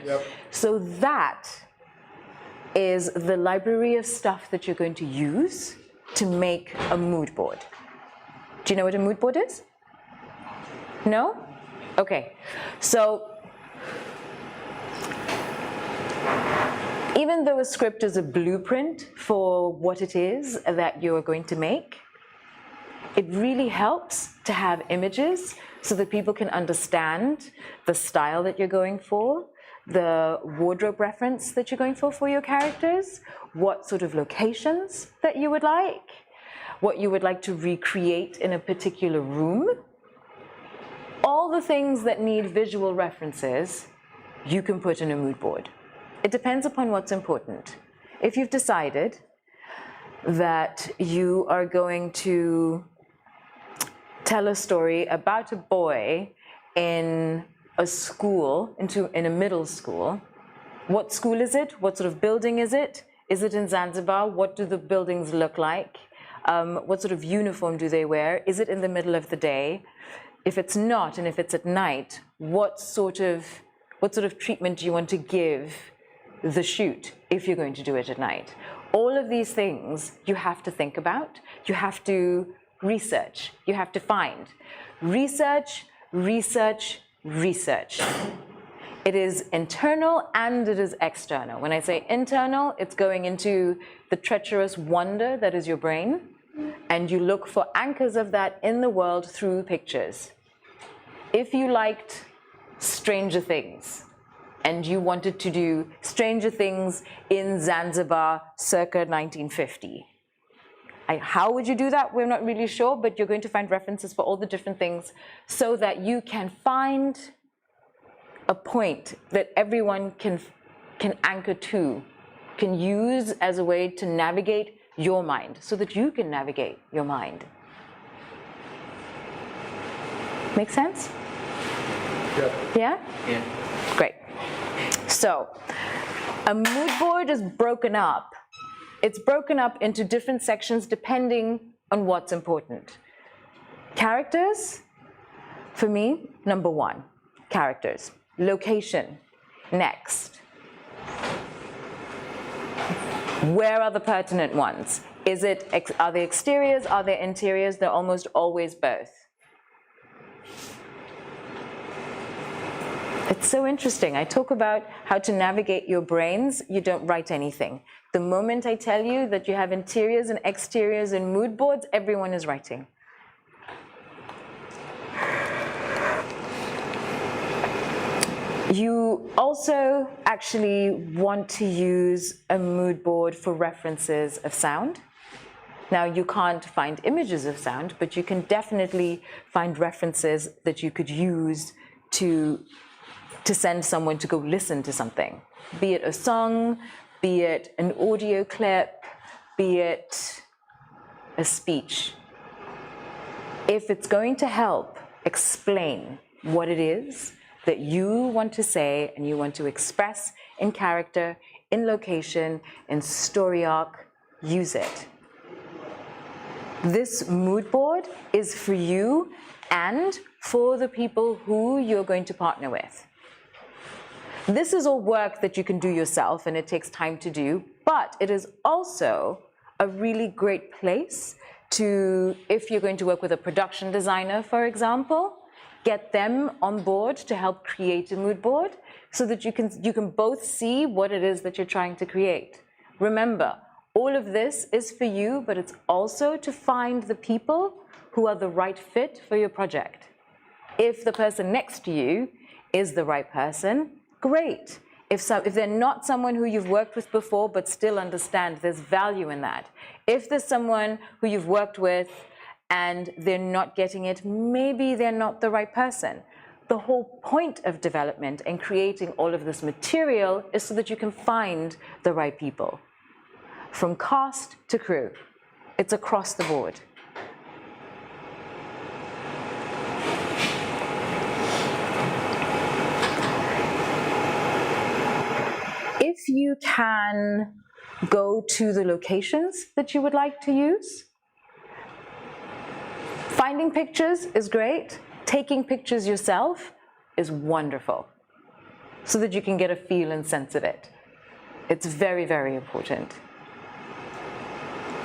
Yep. So that is the library of stuff that you're going to use to make a mood board. Do you know what a mood board is? No? Okay. So even though a script is a blueprint for what it is that you're going to make, it really helps to have images so that people can understand the style that you're going for, the wardrobe reference that you're going for your characters, what sort of locations that you would like, what you would like to recreate in a particular room. All the things that need visual references, you can put in a mood board. It depends upon what's important. If you've decided that you are going to tell a story about a boy in a school, in a middle school, what school is it? What sort of building is it? Is it in Zanzibar? What do the buildings look like? What sort of uniform do they wear? Is it in the middle of the day? If it's not, and if it's at night, what sort of treatment do you want to give the shoot if you're going to do it at night? All of these things you have to think about. You have to research. You have to find. Research, research, research. It is internal and it is external. When I say internal, it's going into the treacherous wonder that is your brain, and you look for anchors of that in the world through pictures. If you liked Stranger Things, and you wanted to do Stranger Things in Zanzibar circa 1950. How would you do that? We're not really sure, but you're going to find references for all the different things so that you can find a point that everyone can anchor to, can use as a way to navigate your mind, so that you can navigate your mind. Make sense? Yeah? Yeah. Great. So, a mood board is broken up. It's broken up into different sections depending on what's important. Characters, for me, number one, characters. Location, next. Where are the pertinent ones? Are they exteriors, are they interiors? They're almost always both. It's so interesting. I talk about how to navigate your brains. You don't write anything. The moment I tell you that you have interiors and exteriors and mood boards, everyone is writing. You also actually want to use a mood board for references of sound. Now, you can't find images of sound, but you can definitely find references that you could use to send someone to go listen to something, be it a song, be it an audio clip, be it a speech. If it's going to help explain what it is that you want to say and you want to express in character, in location, in story arc, use it. This mood board is for you and for the people who you're going to partner with. This is all work that you can do yourself and it takes time to do, but it is also a really great place to, if you're going to work with a production designer, for example, get them on board to help create a mood board so that you can both see what it is that you're trying to create. Remember, all of this is for you, but it's also to find the people who are the right fit for your project. If the person next to you is the right person, great. If they're not someone who you've worked with before, but still understand there's value in that. If there's someone who you've worked with and they're not getting it, maybe they're not the right person. The whole point of development and creating all of this material is so that you can find the right people. From cast to crew, it's across the board. If you can go to the locations that you would like to use, finding pictures is great. Taking pictures yourself is wonderful, so that you can get a feel and sense of it. It's very, very important,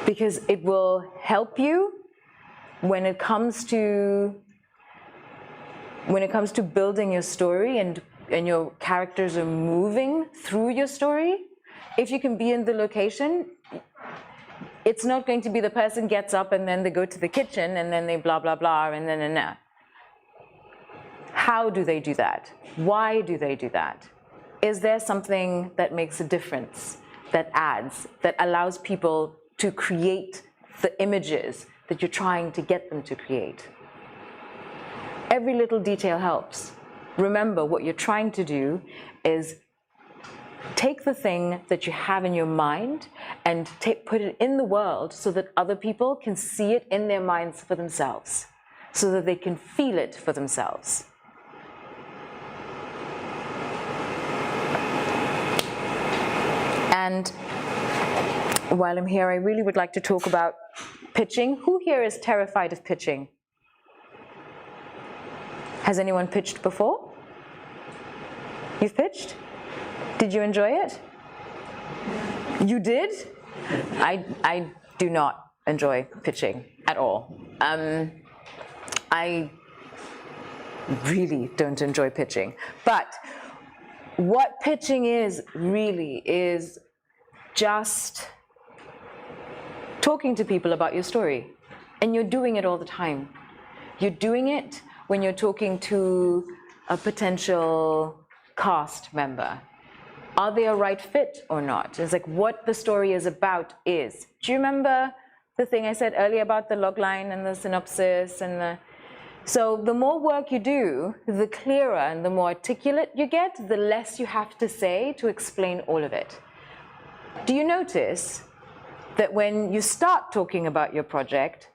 because it will help you when it comes to building your story and your characters are moving through your story. If you can be in the location, it's not going to be the person gets up and then they go to the kitchen and then they blah, blah, blah, and then. How do they do that? Why do they do that? Is there something that makes a difference, that adds, that allows people to create the images that you're trying to get them to create? Every little detail helps. Remember, what you're trying to do is take the thing that you have in your mind and put it in the world so that other people can see it in their minds for themselves, so that they can feel it for themselves. And while I'm here, I really would like to talk about pitching. Who here is terrified of pitching? Has anyone pitched before? You've pitched? Did you enjoy it? You did? I do not enjoy pitching at all. I really don't enjoy pitching. But what pitching is really is just talking to people about your story. And you're doing it all the time. You're doing it when you're talking to a potential cast member. Are they a right fit or not? It's like what the story is about is. Do you remember the thing I said earlier about the logline and the synopsis and the... So the more work you do, the clearer and the more articulate you get, the less you have to say to explain all of it. Do you notice that when you start talking about your project,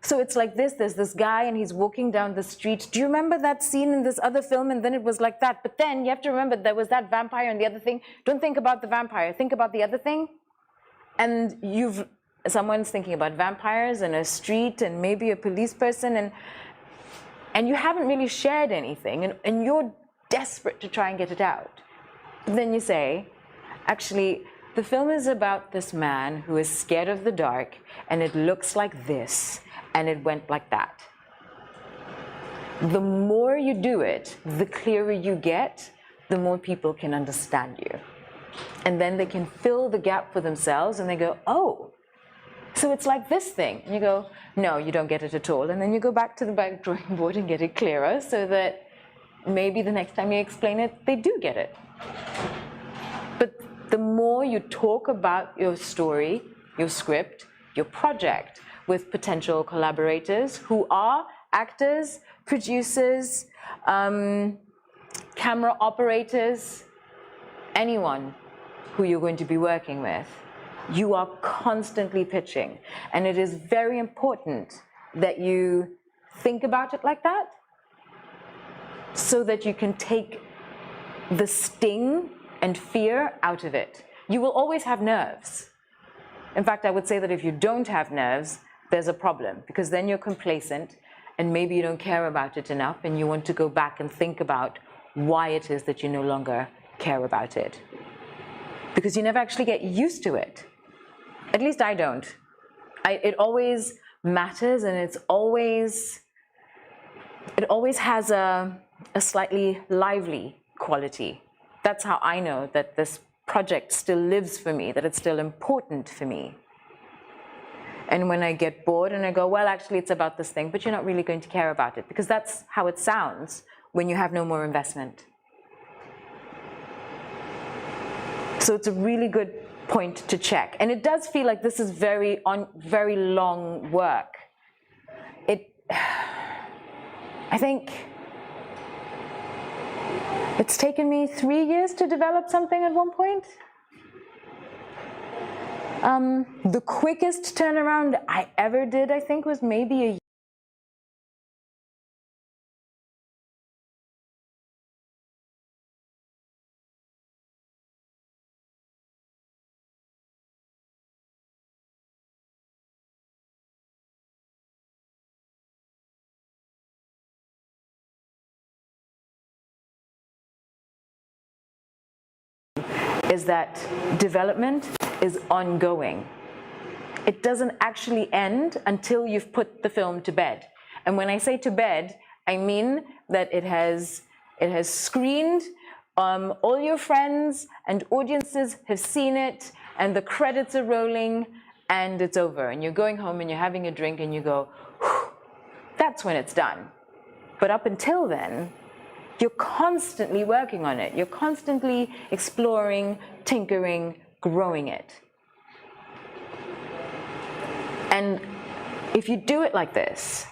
so it's like this, there's this guy and he's walking down the street. Do you remember that scene in this other film? And then it was like that. But then you have to remember there was that vampire and the other thing. Don't think about the vampire, think about the other thing. And someone's thinking about vampires and a street and maybe a police person and you haven't really shared anything and you're desperate to try and get it out. But then you say, actually, the film is about this man who is scared of the dark, and it looks like this, and it went like that. The more you do it, the clearer you get, the more people can understand you. And then they can fill the gap for themselves, and they go, oh, so it's like this thing. And you go, no, you don't get it at all. And then you go back to the back drawing board and get it clearer so that maybe the next time you explain it, they do get it. But the more you talk about your story, your script, your project with potential collaborators who are actors, producers, camera operators, anyone who you're going to be working with, you are constantly pitching. And it is very important that you think about it like that so that you can take the sting and fear out of it. You will always have nerves. In fact, I would say that if you don't have nerves, there's a problem, because then you're complacent and maybe you don't care about it enough and you want to go back and think about why it is that you no longer care about it. Because you never actually get used to it. At least I don't. It always matters, and it always has a slightly lively quality. That's how I know that this project still lives for me, that it's still important for me. And when I get bored and I go, well, actually it's about this thing, but you're not really going to care about it, because that's how it sounds when you have no more investment. So it's a really good point to check. And it does feel like this is very long work. I think it's taken me 3 years to develop something at one point. The quickest turnaround I ever did, I think, was maybe a year. Is that development is ongoing. It doesn't actually end until you've put the film to bed. And when I say to bed, I mean that it has screened, all your friends and audiences have seen it, and the credits are rolling, and it's over. And you're going home and you're having a drink and you go, whew, that's when it's done. But up until then, you're constantly working on it. You're constantly exploring, tinkering, growing it. And if you do it like this,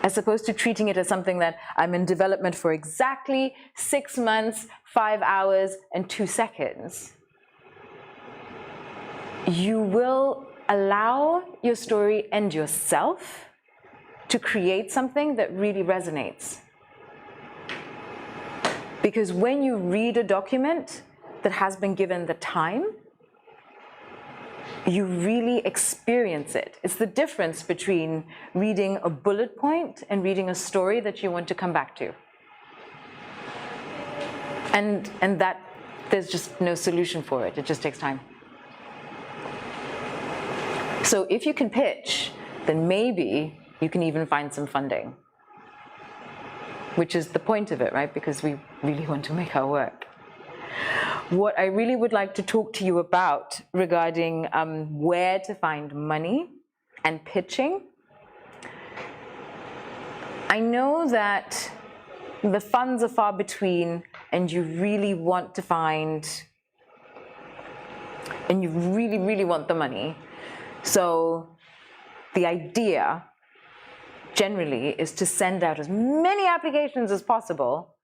as opposed to treating it as something that I'm in development for exactly 6 months, 5 hours, and 2 seconds, you will allow your story and yourself to create something that really resonates. Because when you read a document that has been given the time, you really experience it. It's the difference between reading a bullet point and reading a story that you want to come back to. And that there's just no solution for it. It just takes time. So if you can pitch, then maybe you can even find some funding, which is the point of it, right? Because we really want to make our work. What I really would like to talk to you about regarding where to find money and pitching. I know that the funds are far between, and you really want to find, and you really, really want the money. So the idea generally is to send out as many applications as possible,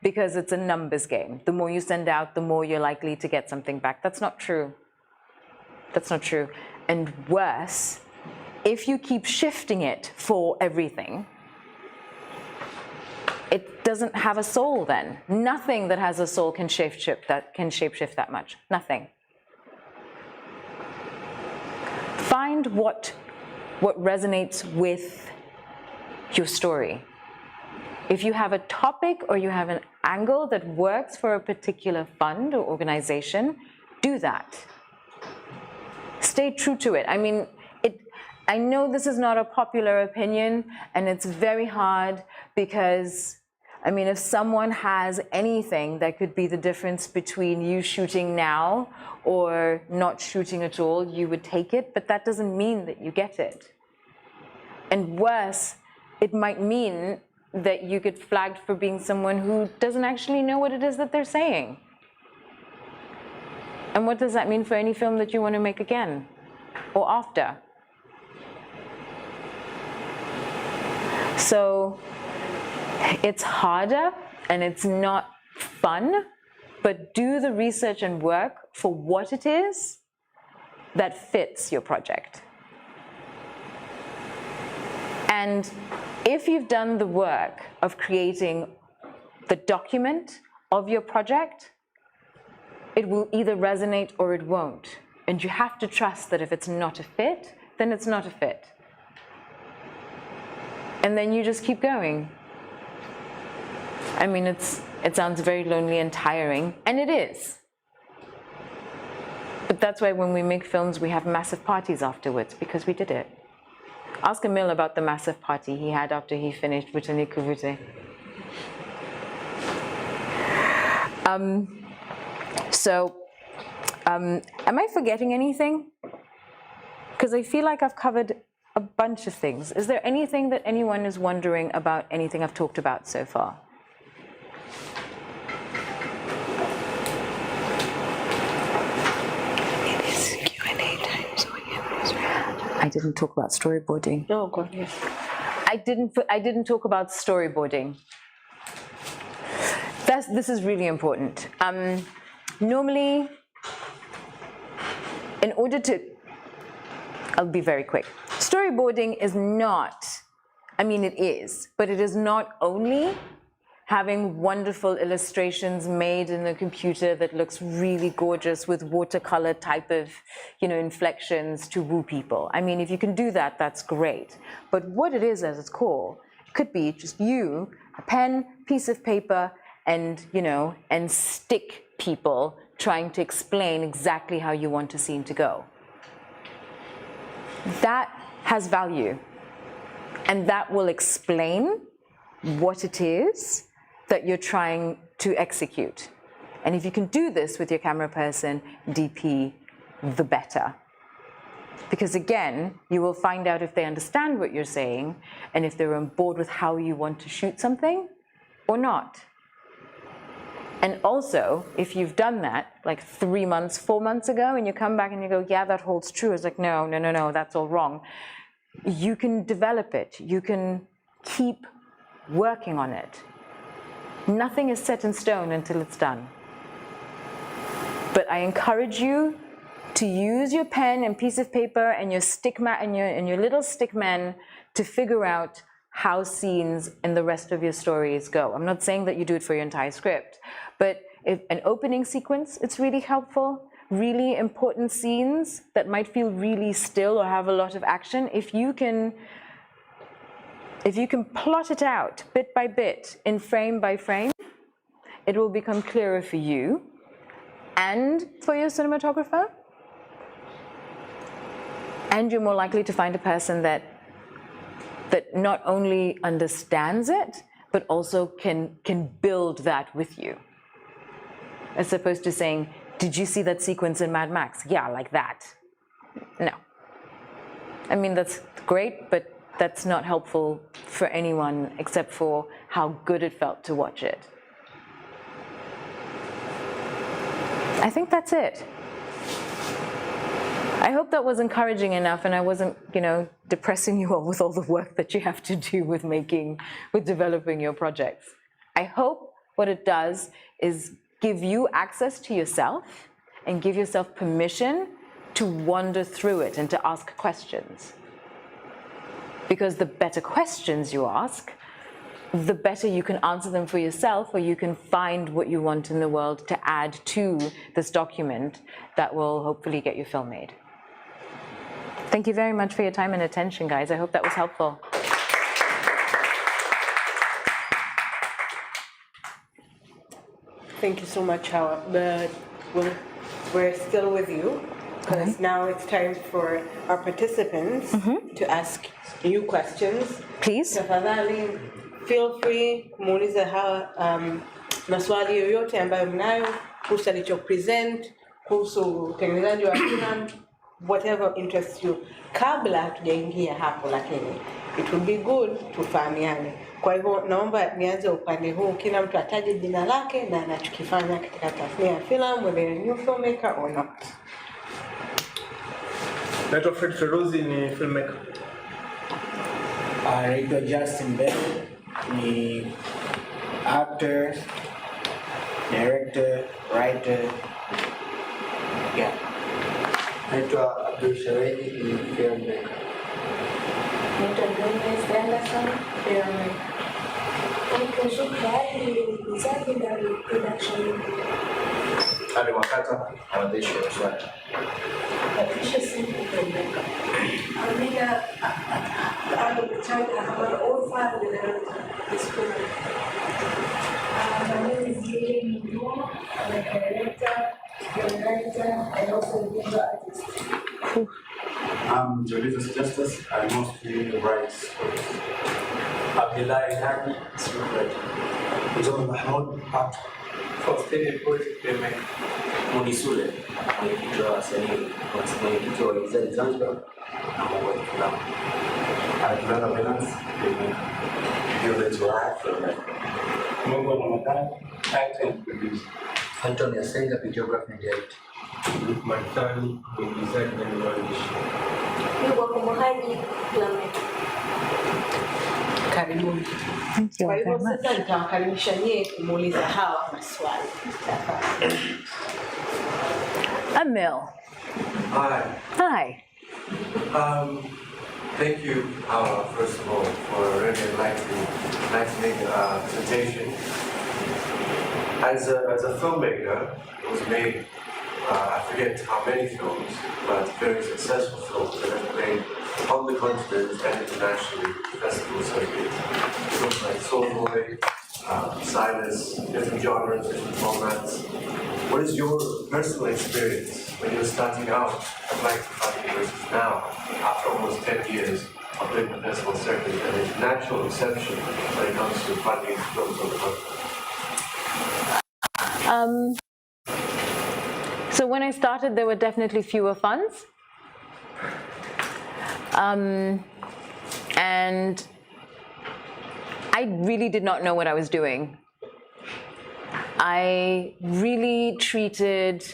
because it's a numbers game. The more you send out, the more you're likely to get something back. That's not true. That's not true. And worse, if you keep shifting it for everything, it doesn't have a soul then. Nothing that has a soul can shapeshift that much. Nothing. Find what resonates with your story. If you have a topic or you have an angle that works for a particular fund or organization, do that. Stay true to it. I mean, I know this is not a popular opinion, and it's very hard because, I mean, if someone has anything that could be the difference between you shooting now or not shooting at all, you would take it, but that doesn't mean that you get it. And worse, it might mean that you get flagged for being someone who doesn't actually know what it is that they're saying. And what does that mean for any film that you want to make again or after? So it's harder and it's not fun, but do the research and work for what it is that fits your project. And if you've done the work of creating the document of your project, it will either resonate or it won't. And you have to trust that if it's not a fit, then it's not a fit. And then you just keep going. I mean, it sounds very lonely and tiring, and it is. But that's why when we make films, we have massive parties afterwards, because we did it. Ask Emil about the massive party he had after he finished Vutani Kuvute. Am I forgetting anything? Because I feel like I've covered a bunch of things. Is there anything that anyone is wondering about anything I've talked about so far? It is Q&A time, so we can raise your hand. I didn't talk about storyboarding. Oh, God, yes. I didn't talk about storyboarding. This is really important. Normally, in order to, I'll be very quick. Storyboarding is not, I mean it is, but it is not only having wonderful illustrations made in the computer that looks really gorgeous with watercolor type of, inflections to woo people. I mean, if you can do that, that's great. But what it is at its core, it could be just you, a pen, piece of paper, and, and stick people trying to explain exactly how you want a scene to go. That has value, and that will explain what it is that you're trying to execute. And if you can do this with your camera person, DP, the better. Because again, you will find out if they understand what you're saying and if they're on board with how you want to shoot something or not. And also, if you've done that like 3 months, 4 months ago, and you come back and you go, yeah, that holds true. It's like, no, that's all wrong. You can develop it. You can keep working on it. Nothing is set in stone until it's done. But I encourage you to use your pen and piece of paper and your stick and your little stick men to figure out how scenes and the rest of your stories go. I'm not saying that you do it for your entire script, but if an opening sequence, it's really helpful. Really important scenes that might feel really still or have a lot of action, if you can plot it out bit by bit, in frame by frame, it will become clearer for you and for your cinematographer. And you're more likely to find a person that not only understands it, but also can build that with you. As opposed to saying, did you see that sequence in Mad Max? Yeah, like that. No. I mean, that's great, but that's not helpful for anyone except for how good it felt to watch it. I think that's it. I hope that was encouraging enough and I wasn't, depressing you all with all the work that you have to do with developing your projects. I hope what it does is give you access to yourself and give yourself permission to wander through it and to ask questions. Because the better questions you ask, the better you can answer them for yourself, or you can find what you want in the world to add to this document that will hopefully get your film made. Thank you very much for your time and attention, guys. I hope that was helpful. Thank you so much, Hawa. But we're still with you, because now it's time for our participants to ask you questions. Please. Tafadhali, feel free kumuuliza Hawa maswali yoyote ambayo mnayo kuhusu alichopresent, kuhusu utengenezaji wa filamu, whatever interests you. Kabla tujaingia hapo, lakini it would be good tufahamiane. Kwa hivyo naomba nianze upande huu, kila mtu ataje jina lake na anachokifanya katika tasnia ya filamu, whether a new filmmaker or not. Naitwa Fred Feruzi, ni filmmaker. Naitwa Justin Bell, ni actor, director, writer. Yeah. Naitwa Abdul Shawedi, ni filmmaker. Naitwa Gomez Anderson, filmmaker. Naitwa Shukra, ni mwigizaji DW Production. Ali Wakata, mwandishi wa Warsha. Patricia Simple, filmmaker. Amina, I'm an old father in this film. My name is Kijiweni Productions. I'm a director, writer, and also a visual artist. I'm Jolitus Justice. I mostly write stories. Abdullahi Hadi, scriptwriter. John Mahmoud, actor. Faustini Poet, filmmaker. Munisule, mwenyekiti wa wasanii, mwenyekiti wa waigizaji Zanzibar na mwongozaji filamu. Alexander Venance, Violet wa filmmaker. Mungu Ramadhani, actor and producer. Anton Yasenga, videographer and director. Martani, mwigizaji na mwandishi. Yuko Kumuhaji, filmmaker. Karibuni. Kwa hivyo sasa nitawakaribisha nyie kumuuliza hawa maswali. Emil. Hi. Hi. Thank you, first of all, for a really enlightening presentation. As a filmmaker, it was made, I forget how many films, but very successful films that have played on the continent and internationally, festival circuits. Films like Soul Boy, Silas, different genres, different formats. What is your personal experience when you were starting out at Like Funding versus now, after almost 10 years of doing the festival circuit, and a natural exception when it comes to funding films on the continent? So when I started, there were definitely fewer funds. And I really did not know what I was doing. I really treated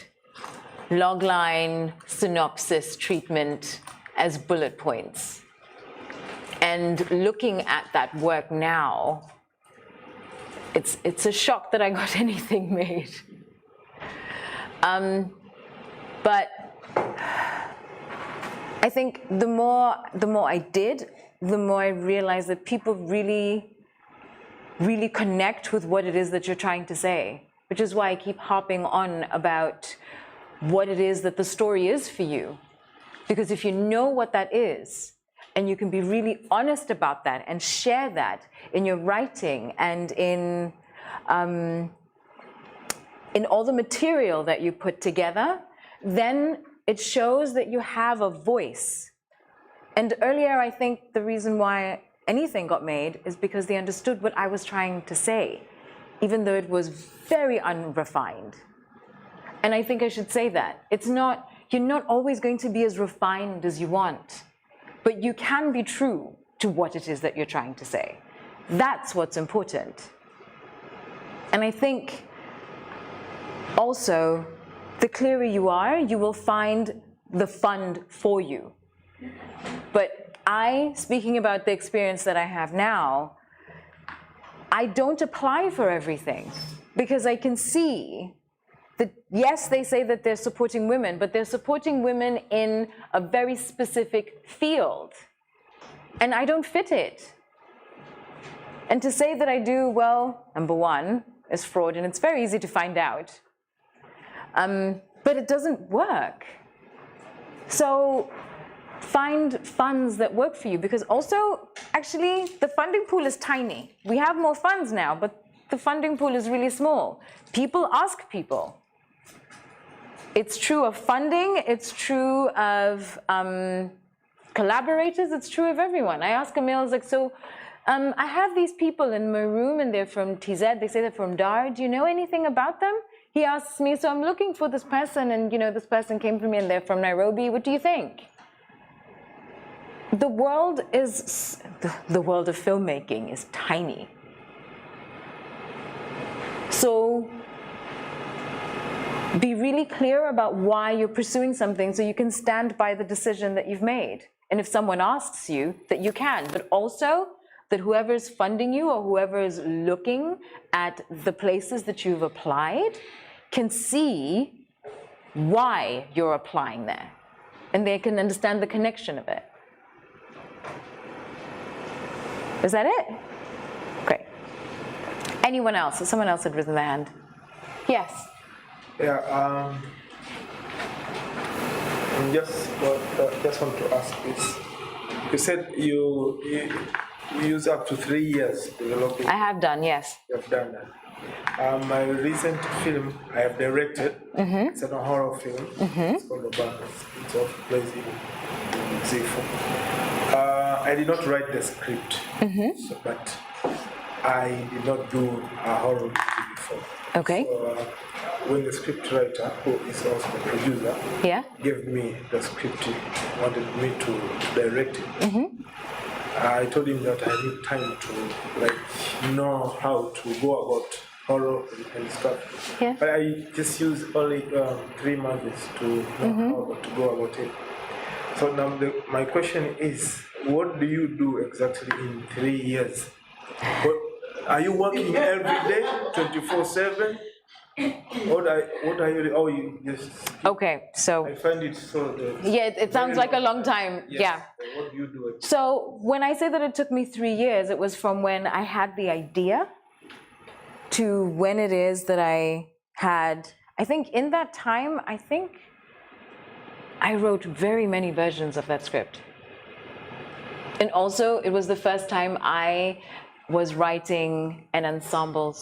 logline synopsis treatment as bullet points. And looking at that work now, it's a shock that I got anything made. But I think the more I did, the more I realized that people really connect with what it is that you're trying to say, which is why I keep harping on about what it is that the story is for you. Because if you know what that is, and you can be really honest about that and share that in your writing and in all the material that you put together, then it shows that you have a voice. And earlier, I think the reason why anything got made is because they understood what I was trying to say, even though it was very unrefined. And I think I should say that. You're not always going to be as refined as you want, but you can be true to what it is that you're trying to say. That's what's important. And I think also, the clearer you are, you will find the fund for you. But speaking about the experience that I have now, I don't apply for everything because I can see that, yes, they say that they're supporting women, but they're supporting women in a very specific field. And I don't fit it. And to say that I do, well, number one, is fraud, and it's very easy to find out. But it doesn't work. So find funds that work for you, because also, actually, the funding pool is tiny. We have more funds now, but the funding pool is really small. People ask people. It's true of funding, it's true of collaborators, it's true of everyone. I ask Emil, I was like, so I have these people in my room and they're from TZ, they say they're from DAR, do you know anything about them? He asks me, so I'm looking for this person and this person came to me and they're from Nairobi, what do you think? the world is, the world of filmmaking is tiny. So be really clear about why you're pursuing something so you can stand by the decision that you've made. And if someone asks you, that you can, but also that whoever is funding you or whoever is looking at the places that you've applied can see why you're applying there. And they can understand the connection of it. Is that it? Great. Anyone else? Someone else had risen their hand. Yes. Yeah, just want to ask this. You said you use up to 3 years developing. I have done, yes. You have done that. My recent film I have directed, it's a horror film. It's called Kabla. It's also plays in Zifu. I did not write the script, but I did not do a horror movie before. Okay. So, when the script writer, who is also the producer, gave me the script, he wanted me to direct it. I told him that I need time to know how to go about horror and stuff. Yeah. But I just used only 3 months to know how to go about it. So now my question is, what do you do exactly in 3 years? Are you working every day, 24/7? What are you? Oh, you just. Okay, so. I find it so. Yeah, it sounds like a long time. Yes. Yeah. What do you do? So when I say that it took me 3 years, it was from when I had the idea to when it is that I had. I think in that time, I wrote very many versions of that script. And also, it was the first time I was writing an ensemble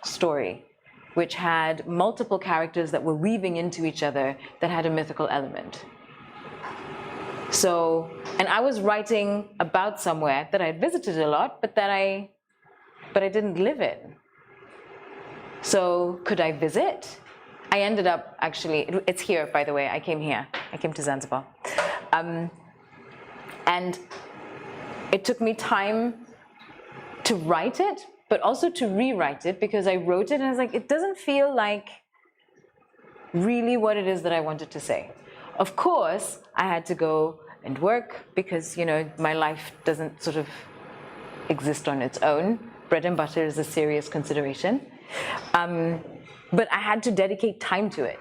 story, which had multiple characters that were weaving into each other that had a mythical element. So, and I was writing about somewhere that I had visited a lot, but I didn't live in. So could I visit? I ended up actually, it's here, by the way, I came here. I came to Zanzibar. And it took me time to write it, but also to rewrite it, because I wrote it and I was like, it doesn't feel like really what it is that I wanted to say. Of course, I had to go and work because, you know, my life doesn't sort of exist on its own. Bread and butter is a serious consideration. But I had to dedicate time to it.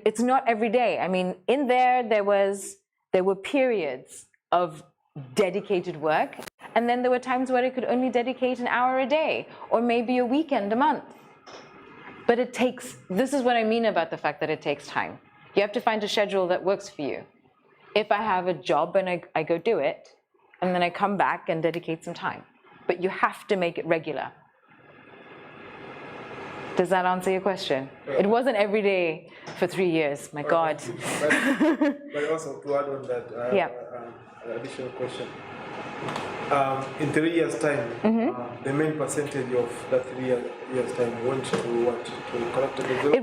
It's not every day. I mean, in there were periods of dedicated work, and then there were times where I could only dedicate an hour a day, or maybe a weekend a month. But it takes, this is what I mean about the fact that it takes time. You have to find a schedule that works for you. If I have a job and I go do it, and then I come back and dedicate some time. But you have to make it regular. Does that answer your question? It wasn't every day for 3 years, my God. But also to add on that, an additional question. In 3 years' time, the main percentage of that 3 years' time went to what? To character development?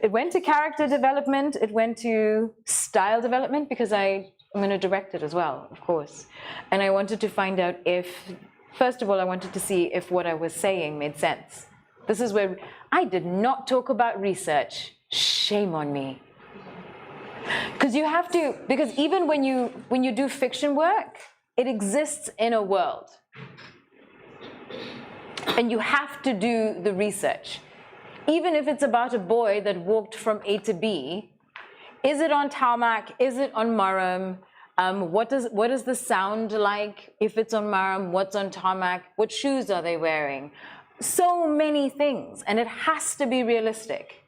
It went to character development. It went to style development, because I'm going to direct it as well, of course. And I wanted to find out if, first of all, I wanted to see if what I was saying made sense. This is where I did not talk about research. Shame on me. Because you have to, because even when you do fiction work, it exists in a world. And you have to do the research. Even if it's about a boy that walked from A to B, is it on tarmac? Is it on Maram? What is the sound like if it's on Maram? What's on tarmac? What shoes are they wearing? So many things, and it has to be realistic.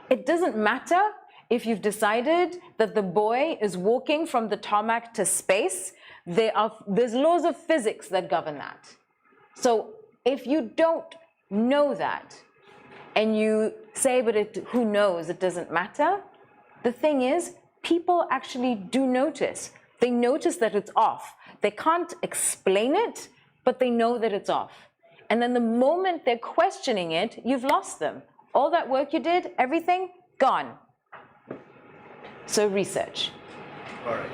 It doesn't matter if you've decided that the boy is walking from the tarmac to space. There's laws of physics that govern that. So if you don't know that, and you say, but who knows, it doesn't matter, the thing is, people actually do notice. They notice that it's off. They can't explain it, but they know that it's off. And then the moment they're questioning it, you've lost them. All that work you did, everything, gone. So research. All right.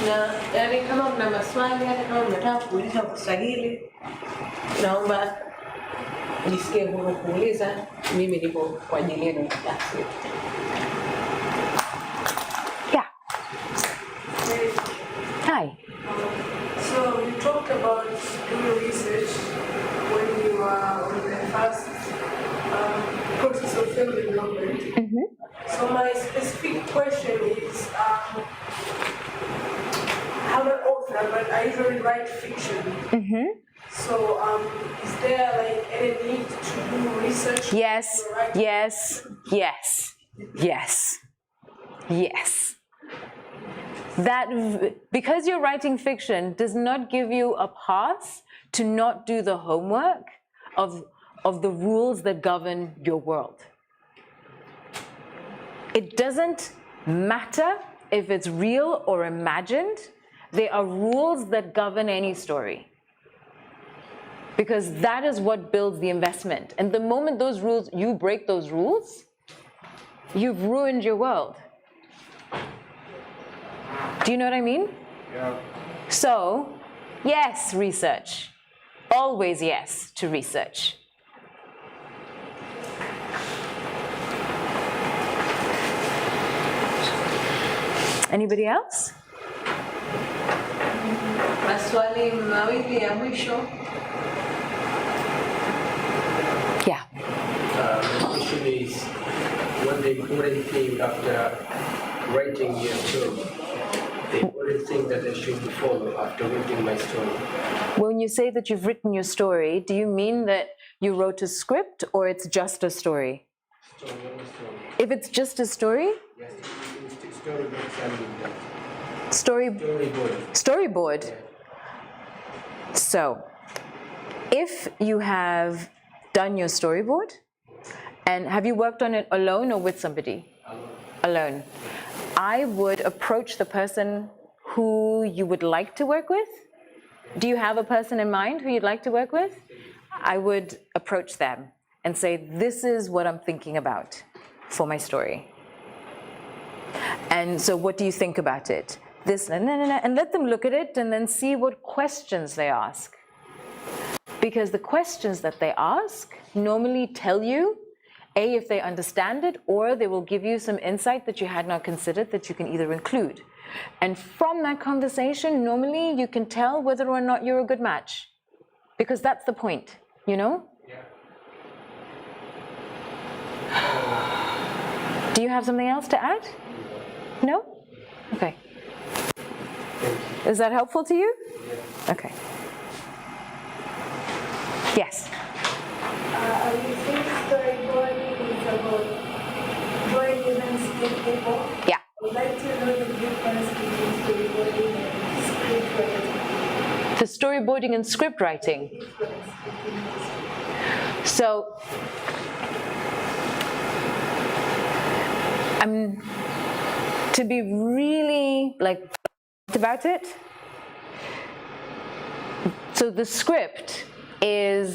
Na yani kama mna maswali, hata kama mnataka kuuliza kwa Kiswahili, naomba jisikie huru kuuliza. Mimi nipo kwa ajili yenu. Yeah. Hi. So you talked about doing research when you are on the first process of film development. So my specific question is, I'm an author, but I usually write fiction. So is there like any need to do research? Yes, yes, yes, yes, yes. That, because you're writing fiction, does not give you a pass to not do the homework of the rules that govern your world. It doesn't matter if it's real or imagined. There are rules that govern any story, because that is what builds the investment. And the moment those rules, you break those rules, you've ruined your world. Do you know what I mean? Yeah. So, yes, research. Always yes to research. Anybody else? Maswali mawili ya mwisho. Yeah. The question is, what do you think after writing your story? What do you think that I should follow after reading my story? When you say that you've written your story, do you mean that you wrote a script or it's just a story? Story. If it's just a story? Yes, storyboard. Storyboard. Yeah. So, if you have done your storyboard, and have you worked on it alone or with somebody? Alone. I would approach the person who you would like to work with. Do you have a person in mind who you'd like to work with? I would approach them and say, this is what I'm thinking about for my story. And so what do you think about it? This, and let them look at it and then see what questions they ask. Because the questions that they ask normally tell you, A, if they understand it, or they will give you some insight that you had not considered that you can either include. And from that conversation, normally you can tell whether or not you're a good match. Because that's the point, you know? Yeah. Do you have something else to add? No? Okay. Is that helpful to you? Yeah. Okay. Yes? You think storyboarding is about drawing events with people? Yeah. I would like to know the difference between storyboarding and script writing. The storyboarding and script writing. So, to be really about it. So the script you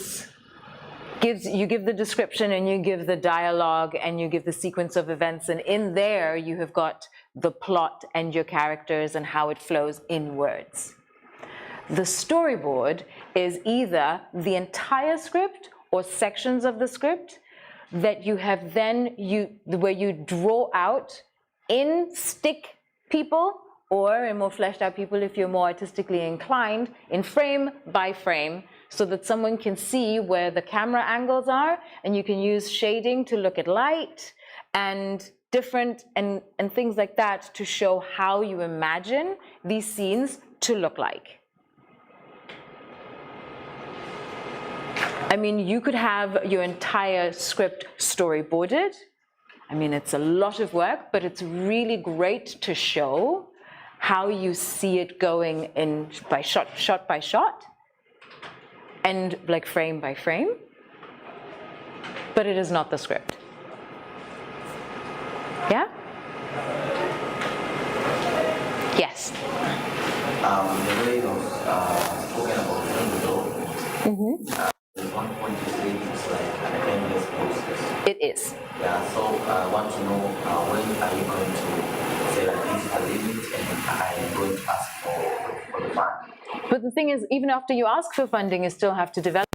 give the description and you give the dialogue and you give the sequence of events, and in there you have got the plot and your characters and how it flows in words. The storyboard is either the entire script or sections of the script that you have then where you draw out in stick people, or in more fleshed out people if you're more artistically inclined, in frame by frame, so that someone can see where the camera angles are, and you can use shading to look at light and different and things like that to show how you imagine these scenes to look like. I mean, you could have your entire script storyboarded. I mean, it's a lot of work, but it's really great to show how you see it going in by shot by shot, and like frame by frame, but it is not the script. Yeah? Yes? The way of spoken about film, at one point you say it's like an endless process. It is. Yeah, so I want to know when are you going to say like this is a limit and I am going to ask But the thing is, even after you ask for funding, you still have to develop.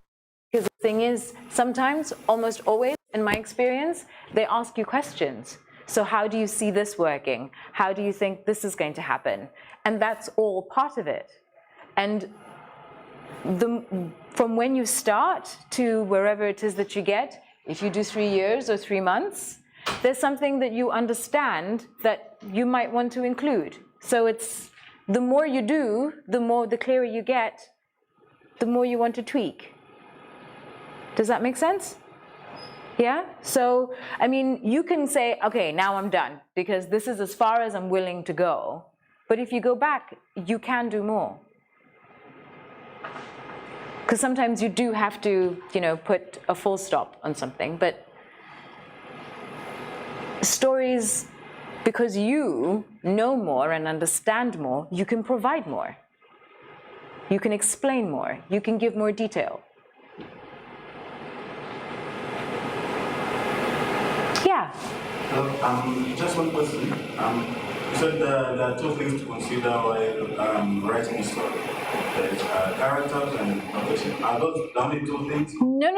Because the thing is, sometimes, almost always, in my experience, they ask you questions. So how do you see this working? How do you think this is going to happen? And that's all part of it. And from when you start to wherever it is that you get, if you do 3 years or 3 months, there's something that you understand that you might want to include. So it's the more you do, the clearer you get, the more you want to tweak. Does that make sense? Yeah? So, I mean, you can say, okay, now I'm done, because this is as far as I'm willing to go. But if you go back, you can do more. Because sometimes you do have to, you know, put a full stop on something. But stories, because you know more and understand more, you can provide more. You can explain more. You can give more detail. Yeah. Just one question. You said there are 2 things to consider while writing a story. There's characters and location. Are those the only 2 things? No.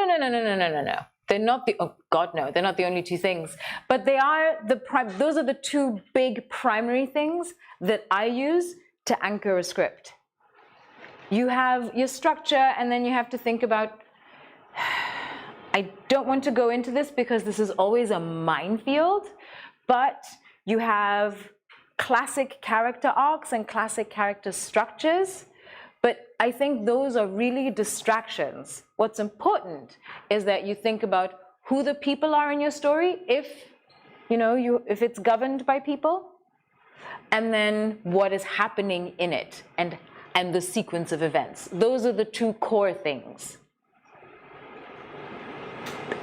They're not the, oh God, no, they're not the only 2 things. But they are those are the 2 big primary things that I use to anchor a script. You have your structure, and then you have to think about, I don't want to go into this because this is always a minefield, but you have classic character arcs and classic character structures, but I think those are really distractions. What's important is that you think about who the people are in your story, if if it's governed by people, and then what is happening in it, and the sequence of events. Those are the 2 core things.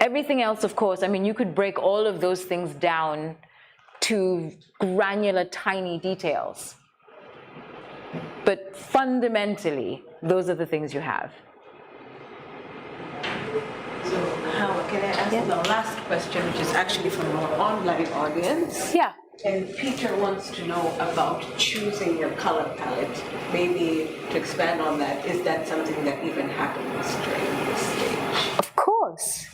Everything else, of course, I mean, you could break all of those things down to granular, tiny details. But fundamentally, those are the things you have. So, Howard, can I ask the last question, which is actually from our online audience? Yeah. And Peter wants to know about choosing your color palette. Maybe to expand on that, is that something that even happens during this stage? Of course.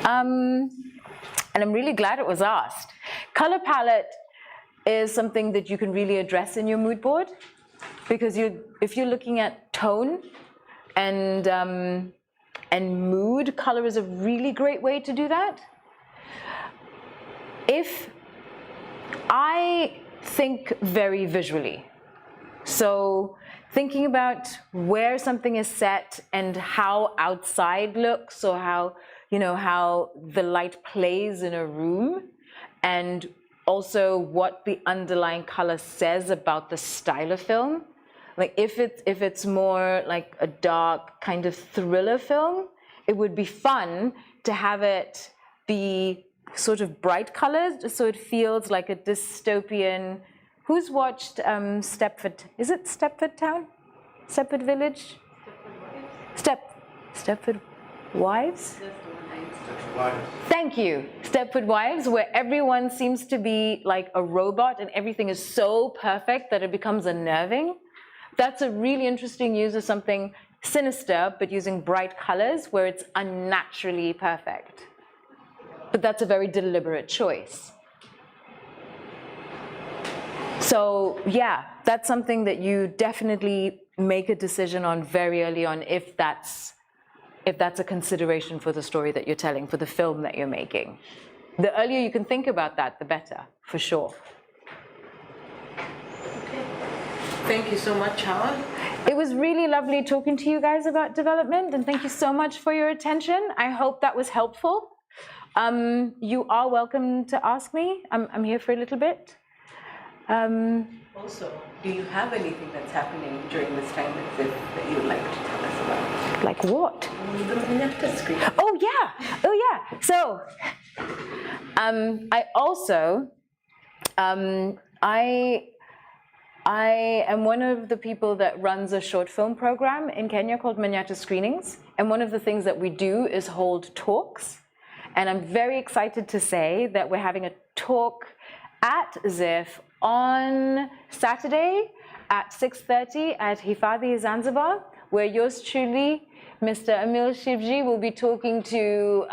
And I'm really glad it was asked. Color palette is something that you can really address in your mood board, because if you're looking at tone and mood, color is a really great way to do that. If I think very visually, so thinking about where something is set and how outside looks, or how the light plays in a room, and also what the underlying color says about the style of film. Like if it's more like a dark kind of thriller film, it would be fun to have it be sort of bright colors, so it feels like a dystopian. Who's watched Stepford? Is it Stepford Town? Stepford Village? Stepford Wives? Thank you. Stepford Wives, where everyone seems to be like a robot and everything is so perfect that it becomes unnerving. That's a really interesting use of something sinister, but using bright colors where it's unnaturally perfect. But that's a very deliberate choice. So yeah, that's something that you definitely make a decision on very early on, if that's a consideration for the story that you're telling, for the film that you're making. The earlier you can think about that, the better, for sure. Okay. Thank you so much, Howard. It was really lovely talking to you guys about development, and thank you so much for your attention. I hope that was helpful. You are welcome to ask me. I'm here for a little bit. Also, do you have anything that's happening during this time that you would like to tell us about? Like what? The screen. Oh yeah. So, I also, I am one of the people that runs a short film program in Kenya called Manyata Screenings, and one of the things that we do is hold talks. And I'm very excited to say that we're having a talk at ZIF on Saturday at 6:30 at Hivi, Zanzibar, where yours truly, Mr. Emil Shivji, will be talking to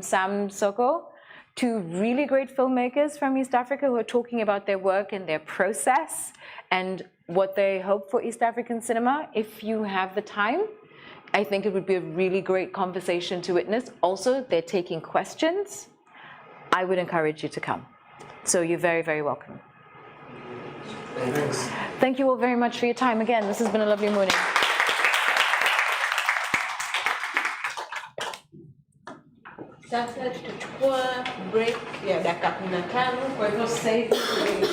Sam Soko, two really great filmmakers from East Africa who are talking about their work and their process and what they hope for East African cinema. If you have the time, I think it would be a really great conversation to witness. Also, they're taking questions. I would encourage you to come. So you're very, very welcome. Thanks. Thank you all very much for your time. Again, this has been a lovely morning. Sasa tutachukua break ya dakika 15. Kwa hivyo sasa hivi ni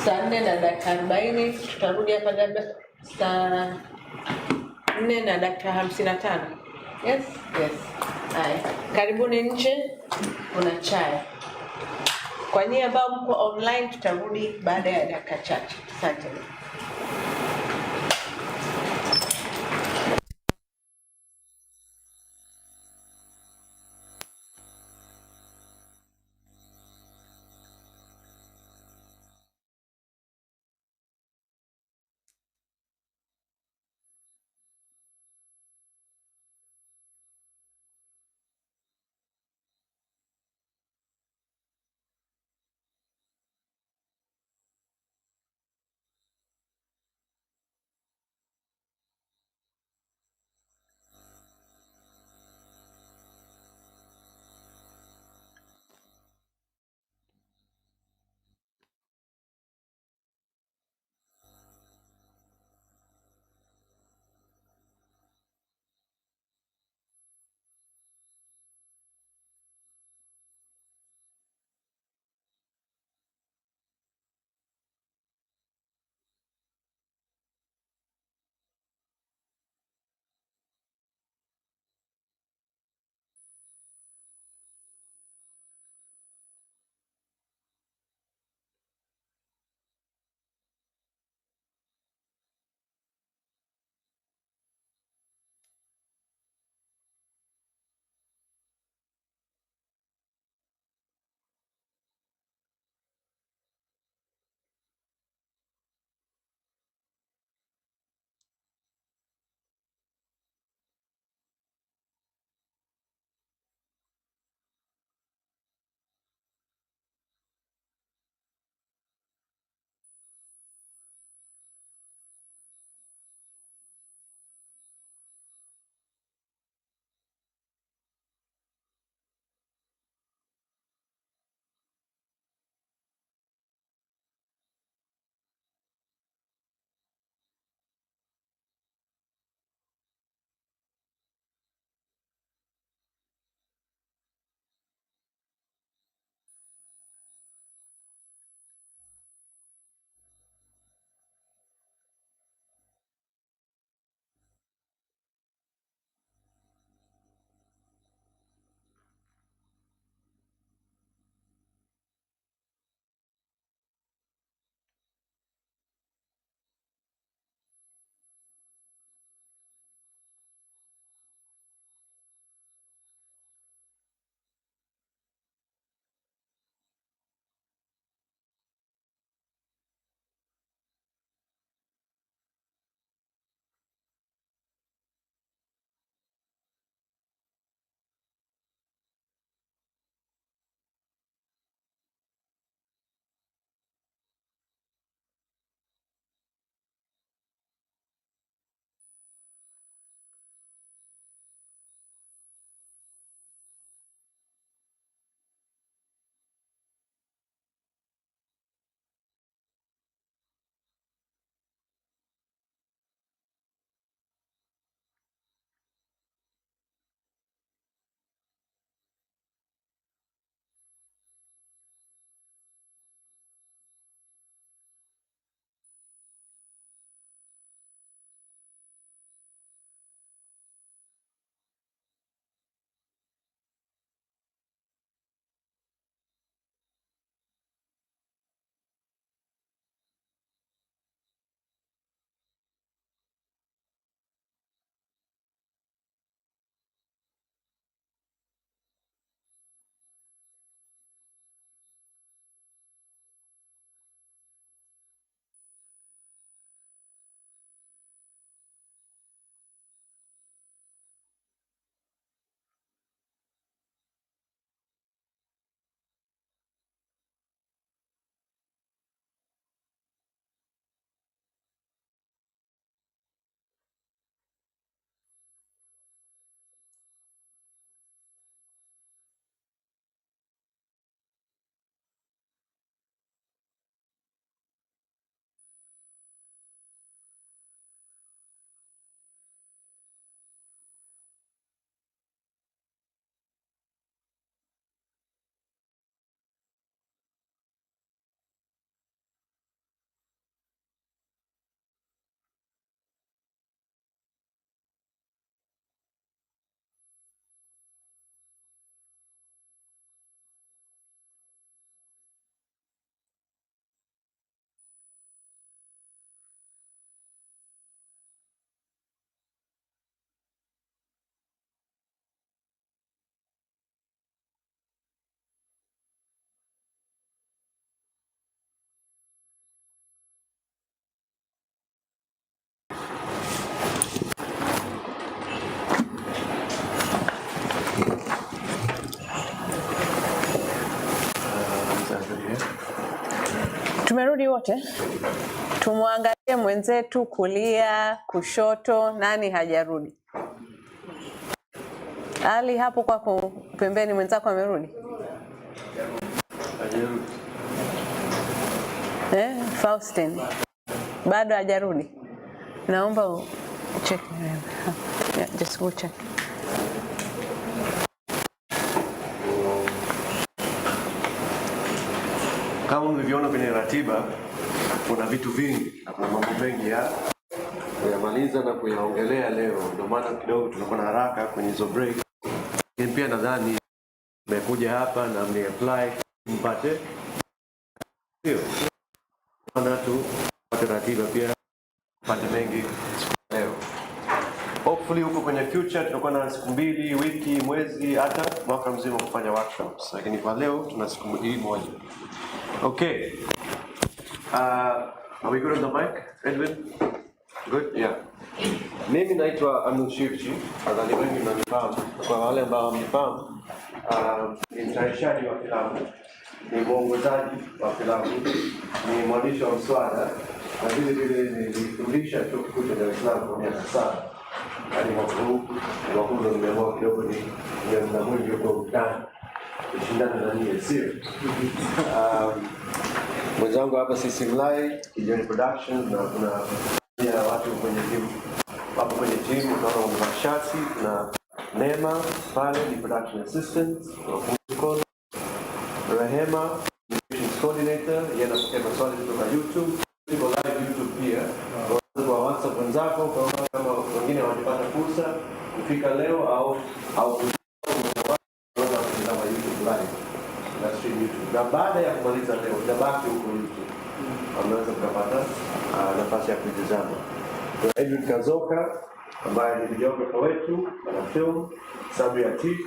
saa 4 na dakika 40. Tutarudi hapa labda saa 4 na dakika 55. Yes? Yes. Haya. Karibuni nje, kuna chai. Kwa nyinyi ambao mko online tutarudi baada ya dakika chache. Asante. Tumerudi wote. Tumwangalie mwenzetu kulia, kushoto, nani hajarudi? Ali hapo kwako pembeni, mwenzako amerudi? Hajarudi. Faustin bado hajarudi? Naomba check. Yeah, just go check. Kama mlivyoona kwenye ratiba, kuna vitu vingi na kuna mambo mengi ya kuyamaliza na kuyaongelea leo. Ndio maana kidogo tunakuwa na haraka kwenye hizo break. Lakini pia nadhani mmekuja hapa na mmeapply mpate sio? Maana tu pate ratiba pia pate mengi leo. Hopefully huko kwenye future tutakuwa na siku 2, wiki, mwezi, hata mwaka mzima kufanya workshops. Lakini kwa leo tuna siku hii moja. Okay. Are we good on the mic, Edwin? Good? Yeah. Mimi naitwa Anushirchi, nadhani wengi mnanifahamu. Kwa wale ambao hamnifahamu, ni mtayarishaji wa filamu, ni mwongozaji wa filamu, ni mwandishi wa mswada, na vile vile nilifundisha chuo kikuu cha Dar es Salaam kwa miaka 7. Hadi mwaka huu ndo nimeamua kidogo ni mna mwingi huko mtaani kushindana na nyie, sio? Mwenzangu hapa sisi Mlai, Kijiweni Productions, na kuna watu kwenye timu hapo kwenye timu, unaona Warsha na Neema pale ni production assistant, kuna Rehema coordinator, yeye anapokea maswali kutoka YouTube, tuko live YouTube pia. Kwa WhatsApp wenzako, kwa kama wengine hawajapata fursa kufika leo au kutazama YouTube live na stream YouTube. Na baada ya kumaliza leo, utabaki huko YouTube. Unaweza kupata nafasi ya kutazama. Kwa Edwin Kazoka ambaye ni videographer wetu, ana film, Sabri Atik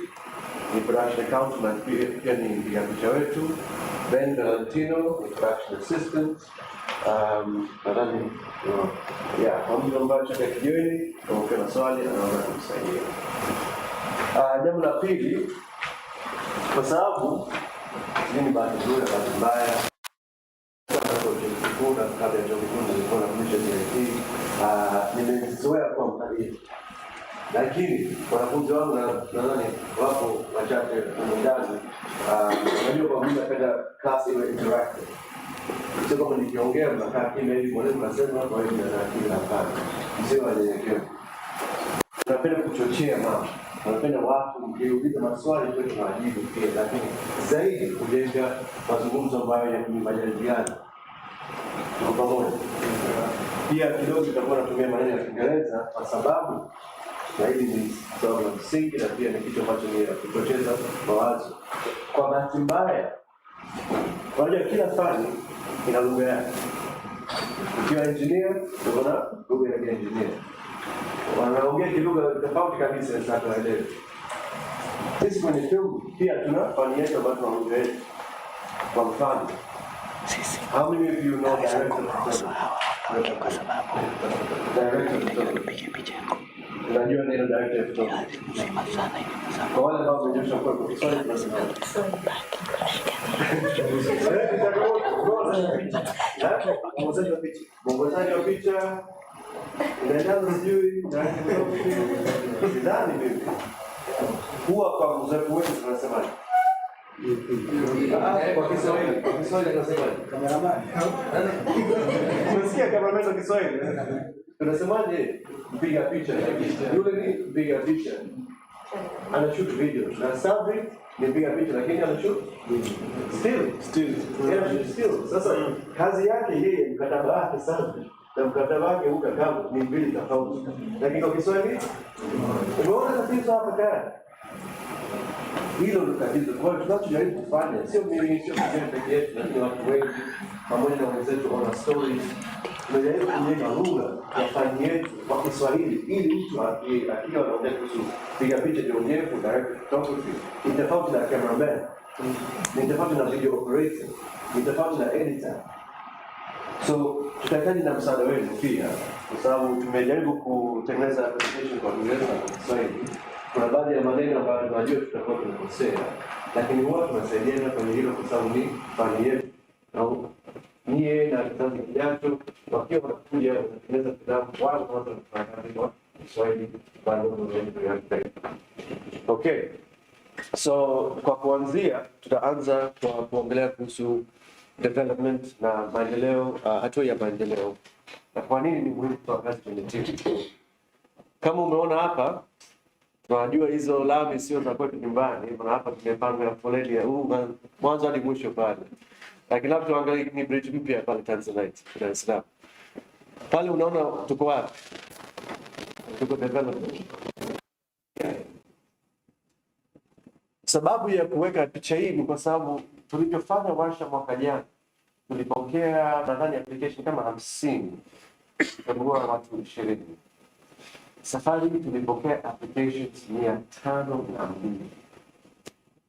ni production accountant, pia ni mpiga wetu. Ben Valentino ni production assistant. Nadhani kwa mtu ambaye cha Kijiweni, kama kuna swali anaomba kumsaidia. Jambo la pili, kwa sababu mimi bahati nzuri na bahati mbaya kuna kabla ya kujifunza nilikuwa nafundisha JIT, nimezoea kwa mtalii. Lakini wanafunzi wangu nadhani wapo wachache ndani, unajua kwa mimi napenda class iwe interactive. Sio kama nikiongea mnakaa kimya hivi mwalimu anasema kwa hiyo na kila hapana. Sio wanyenyekevu. Napenda kuchochea mambo. Napenda watu mkiuliza maswali tu tunajibu pia, lakini zaidi kujenga mazungumzo ambayo yanajadiliana kwa pamoja. Pia kidogo tutakuwa natumia maneno ya Kiingereza kwa sababu na hili ni sababu ya msingi na pia ni kitu ambacho ni kuchocheza mawazo. Kwa bahati mbaya, unajua kila fani ina lugha yake. Ukiwa engineer, unaona lugha ya engineer. Wanaongea lugha tofauti kabisa na tunaelewa. Sisi kwenye film pia tuna fani yetu ambayo tuna lugha yetu. Kwa mfano, how many of you know director of film? Unajua neno director of film? Kwa wale ambao wamejosha kwa Kiswahili tunasema mwongozaji wa picha, unaendana sijui sidhani mimi huwa kwa uzoefu wetu tunasemaje? Kwa Kiswahili tunasemaje? Kameramani. Umesikia kameramani kwa Kiswahili? Tunasemaje? Mpiga picha. Yule ni mpiga picha. Anashoot video. Na Sabri ni mpiga picha lakini anashoot still. Sasa kazi yake yeye mkataba wake Sabri na mkataba wake huko kama ni mbili tofauti. Lakini kwa Kiswahili umeona tatizo hapa tayari. Hilo ndio tatizo. Kwa hiyo tunachojaribu kufanya sio mimi sio pekee yetu, lakini watu wengi pamoja na wenzetu wana stories. Tunajaribu kujenga lugha ya fani yetu kwa Kiswahili ili mtu akiwa anaongea kuhusu piga picha jionyefu, direct photography, ni tofauti na cameraman, ni tofauti na video operator, ni tofauti na editor. So tutahitaji na msaada wenu pia, kwa sababu tumejaribu kutengeneza presentation kwa Kiingereza na Kiswahili. Kuna baadhi ya maneno ambayo tunajua tutakuwa tunakosea, lakini huwa tunasaidiana kwenye hilo kwa sababu ni fani yetu. nie na kizazi kijacho wakiwa wanakuja kutengeneza filamu wao kwanza wanafanya kwa Kiswahili bado ndio okay. So kwa kuanzia tutaanza kwa kuongelea kuhusu development na maendeleo, hatua ya maendeleo na kwa nini ni muhimu kwa kazi kwenye timu. Kama umeona hapa, tunajua hizo lami sio za kwetu nyumbani, maana hapa tumepanga foleni ya huu mwanzo hadi mwisho pale. Lakini labda tuangalie ni bridge mpya pale Tanzania, Dar es Salaam. Pale unaona tuko wapi? Tuko development. Sababu ya kuweka picha hii ni kwa sababu tulivyofanya warsha mwaka jana, tulipokea nadhani application kama 50, tukagua watu 20. Safari hii tulipokea applications 502.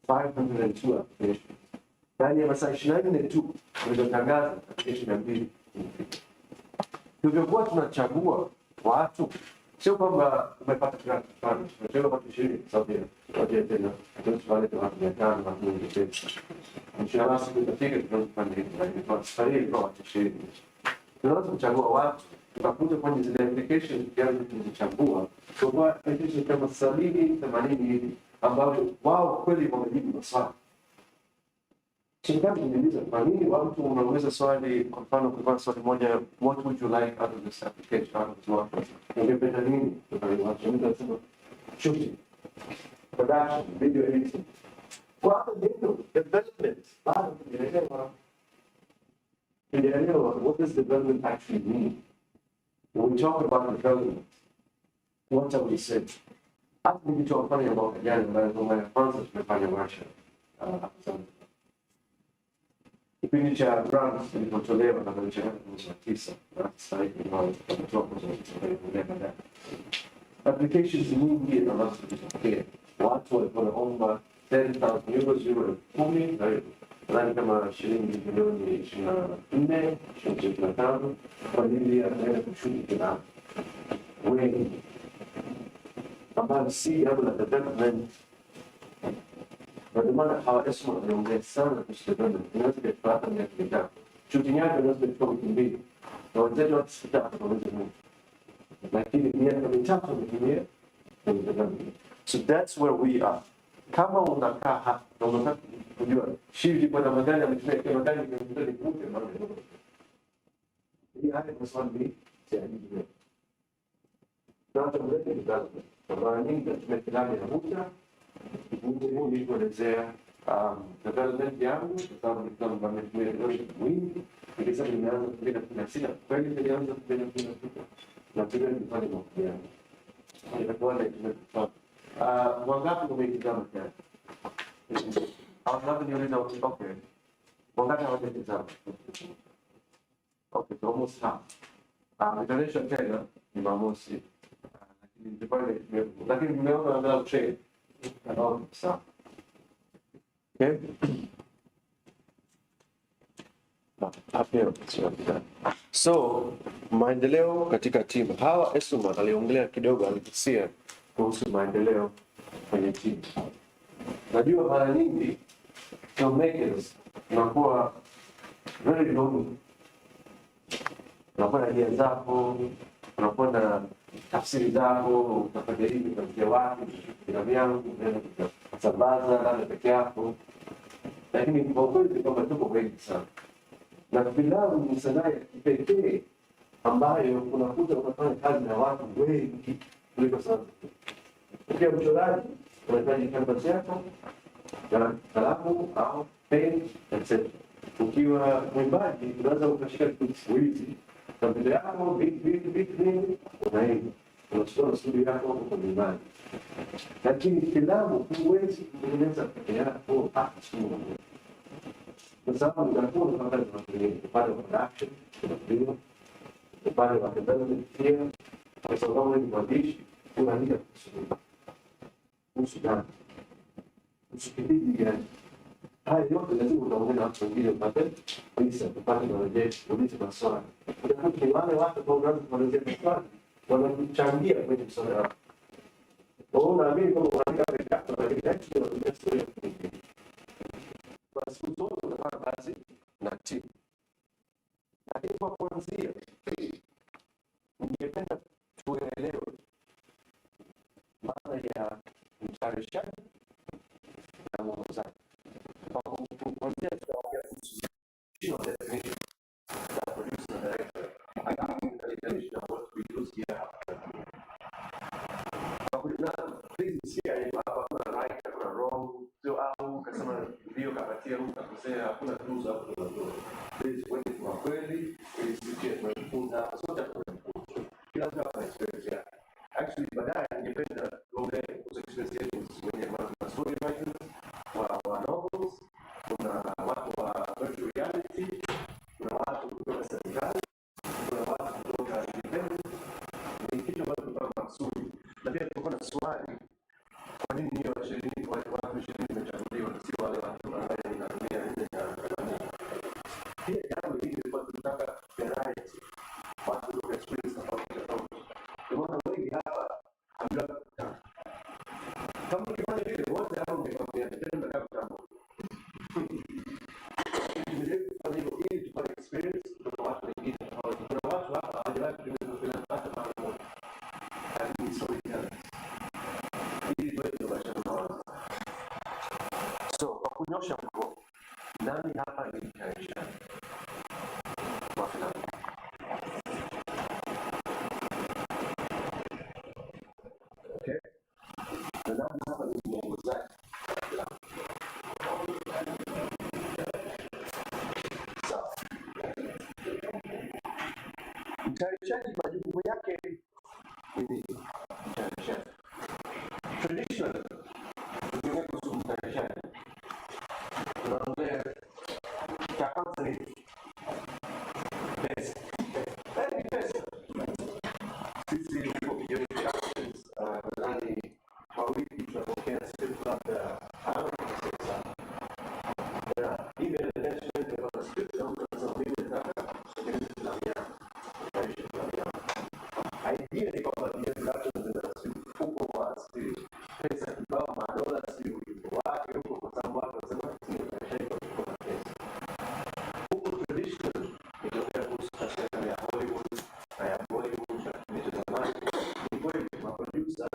502 applications. Ndani ya masaa 24 tu tulizotangaza application 2. Tulivyokuwa tunachagua watu, sio kwamba umepata kila kitu, tunachagua watu 20 sababu ya tena tunawaleta watu 500 watu wengine. Inshallah siku itafika tunafanya hivyo, lakini kwa safari hii kwa watu 20. Tunaweza kuchagua watu, tukakuja kwenye zile application yani tulizochagua, kwa application kama 70 80 hivi ambao wao kweli wamejibu maswali. Shirikati imeuliza kwa nini watu unauliza swali, kwa mfano kwa swali moja, what would you like out of this application, out of this work? Ungependa nini? Tunaiwacha mtu anasema shooting, production, video editing. Kwa ndio development, bado tunaelewa what does development actually mean. When we talk about development, what are we saying? Hata nilichofanya mwaka jana ndio mara ya kwanza tumefanya warsha. Kipindi cha grants kilipotolewa na mwezi wa 9 na sasa hivi tunatoa kwa applications nyingi ambazo zilitokea. Watu walikuwa wanaomba 10,000 euros, euro 10, na kama shilingi milioni 24, 25 kwa ajili ya kwenda kushuti filamu. Wengi ambao si jambo la development. Ndio maana hawawezi kuongea sana kuhusu development. Inaweza kupata miaka mitatu. Shooting yake inaweza kuchukua wiki mbili. Na wenzetu watasita kwa mwezi mmoja. Lakini miaka mitatu imetimia kwenye development. So that's where we are. Kama unakaa hapa na unataka kujua Hivi kwa namna gani ametumia kama gani kwenye kupe maana hii hali kwa sababu ni tayari. Sasa mbele ni development. Kwa nini tumefilamu ya muda? Huu ni kuelezea development yangu, kwa sababu ni kama tumetumia mwingi. Nikisema nimeanza kupiga 16, kweli nilianza kupiga 16. Na pia nilifanya mahojiano. Nilikuwa na kimetoka. Wangapi umeitazama tena? Labda niulize okay. Wangapi hawajatazama? Okay, almost half. Nitaonyesha tena Jumamosi. Lakini nimeona angalau trade. Sawa. Okay. So, maendeleo katika timu. Hawa Esuma aliongelea kidogo, aligusia kuhusu maendeleo kwenye timu. Najua mara nyingi filmmakers unakuwa very lonely. Unakuwa na idea zako, unakuwa na tafsiri zako, unafanya hivi, unafanya wapi, filamu yangu, unasambaza labda peke yako. Lakini kwa kweli kwamba tuko wengi sana. Na filamu ni sanaa ya kipekee ambayo unakuta unafanya kazi na watu wengi kuliko sana. Ukiwa mchoraji, unahitaji canvas yako, kalamu au pen, etc. Ukiwa mwimbaji, unaweza ukashika kitu kabla yako, vitu unaenda. Unachukua studio yako huko nyumbani. Lakini filamu huwezi kutengeneza peke yako sio. Kwa sababu unakuwa unafanya upande wa production, upande wa development pia, kwa sababu ni mwandishi, unaandika kuhusu gani? Kuhusu kipindi gani? Haya yote lazima unaongea na watu wengine upate pesa, upate marejesho, ulize maswali. Unakuta ni wale watu ambao wanaanza kuelezea maswali, wanachangia kwenye mswada wako. Unaamini kwamba unaandika peke yako, unaandika extra na unaandika story nyingine. Kwa siku zote unafanya kazi na timu. Lakini kwa kuanzia, ningependa tuelewe maana ya mtayarishaji na mwongozaji. Kwa kuanzia tutaongea kuhusu definition of producer and director. I think the definition of what we use here. Please share hapa kuna right, kuna wrong, sio au kasema ndio kapatia huko kakosea, hakuna tuzo hapo tunatoa. Please wewe kwa kweli, please share tunajifunza sote tunajifunza. Kila mtu ana experience yake. Actually baadaye ningependa tuongee kuhusu experience yetu wenye ma story writers wa novels, kuna watu wa virtual reality, kuna watu kutoka serikali, kuna watu kutoka independent. Ni kitu ambacho tunataka kusudi. Na pia tuko na swali, kwa nini hiyo washiriki watu 20 wamechaguliwa na sio wale watu ambao wanatumia nje ya Tanzania? Pia jambo hili ni kwa tunataka variety, watu wa experience tofauti. Tunaona wengi hapa ambao kama kifanya vile wote hao wamekuambia tena kama kama tunajaribu kufanya hivyo ili tupate experience kwa watu wengine. Kuna watu hapa hawajawahi kutumia hata mara moja. Lakini storytelling ili tuweze kuwashauri. So kwa kunyosha mkono, nani hapa ni mtayarishaji wa filamu? Okay. Na nani hapa ni mwongozaji wa filamu? Sawa. Mtayarishaji majukumu yake ni nini? Mtayarishaji traditional kuhusu mtayarishaji tunaongea cha kwanza ni pesa. Pesa. Sisi kwa Kijiweni Productions nadhani kwa wiki tunapokea script labda 5 6 sana. Na email management ya script au kama mimi nataka kutengeneza filamu yangu. Idea ni kwamba DW Productions mfuko wa pesa kibao madola sio wake huko kwa sababu watu wanasema ni mtayarishaji kwa pesa. Huko traditional ndio kuhusu tasnia ya Hollywood na ya Bollywood na zamani. Ni kweli kwa producer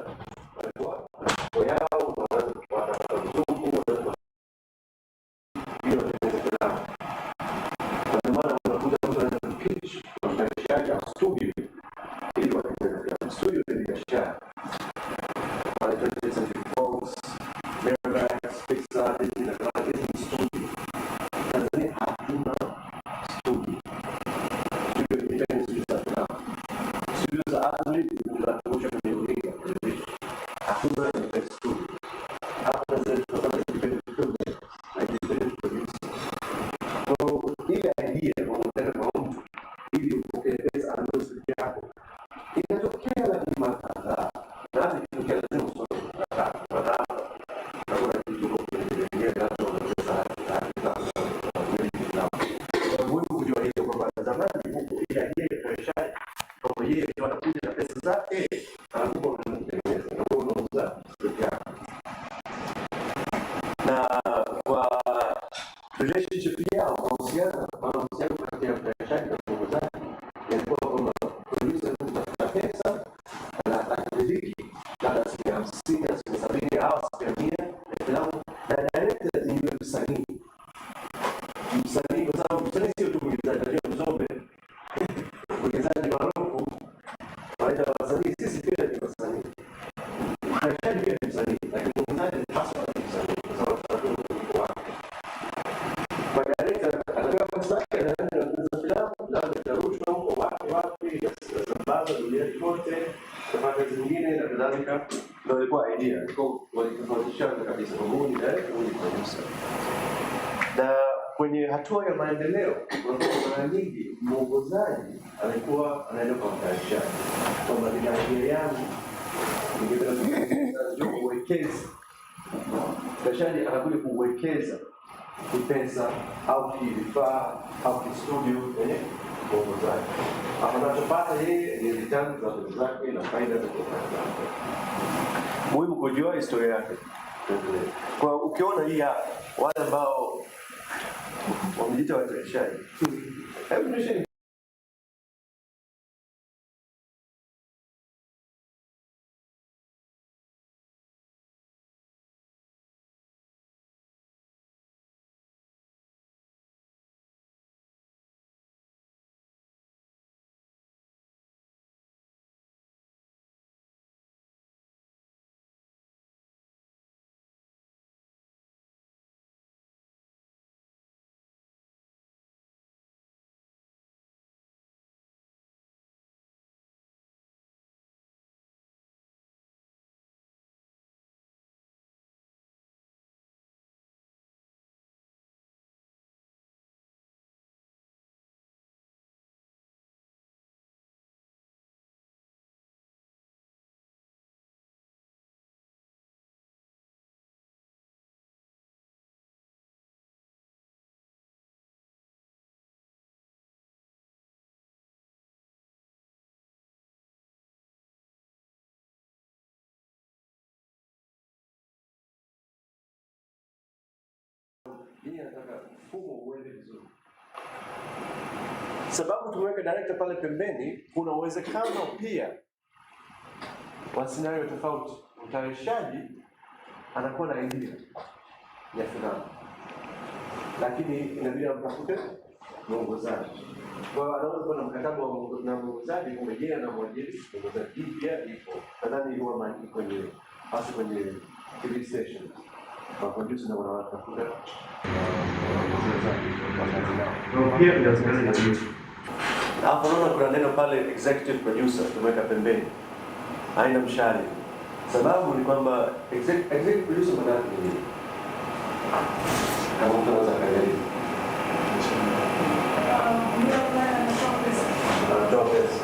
walikuwa kwa yao wana ruzuku hiyo ni filamu. Kwa maana unakuja mtu ana pitch kwa mtayarishaji au studio ili watengeneze filamu. Studio ni biashara. Relationship yao mahusiano kati ya mtayarishaji na mwongozaji yalikuwa kwamba producer anatafuta pesa na anaridhiki labda 50, 70 au 100 ya filamu na director ni yule msanii. Msanii kwa sababu msanii sio tu mwigizaji, ndio mzombe. Mwigizaji maarufu wanaita wasanii, sisi pia ni wasanii. Mtayarishaji pia ni msanii, lakini mwongozaji hasa ni msanii kwa sababu tunatoa wake. Zingine na kadhalika ndio ilikuwa idea. Kwa walitofautishana kabisa kwa huu ni direct, huu ni producer. Na kwenye hatua ya maendeleo mara nyingi mwongozaji alikuwa anaenda kwa mtayarishaji. Kwamba nina idea yangu ningependa kuwekeza. Mtayarishaji anakuja kuwekeza pesa au vifaa au studio kwenye mwongozaji. Anachopata yeye ni return za pesa zake na faida za kazi zake. Muhimu kujua historia yake. Kwa ukiona hii hapa wale ambao wamejiita watayarishaji. Hebu nataka mfumo uende vizuri. Sababu tumeweka director pale pembeni, kuna uwezekano pia wa scenario tofauti. Mtayarishaji anakuwa na idea ya filamu, lakini inabidi amtafute mwongozaji. Kwa hiyo anaweza kuwa na mkataba na mwongozaji kumejea na mwajiri mwongozaji pia ipo. Nadhani huwa maji kwenye hasa kwenye TV station. Kwa producer na wanatafuta pia inawezekana na YouTube. Hapo naona kuna neno pale executive producer tumeweka pembeni. Haina mshale. Sababu ni kwamba executive producer maana yake ni nini? Kama mtu anaweza kaangalia. Anatoa pesa.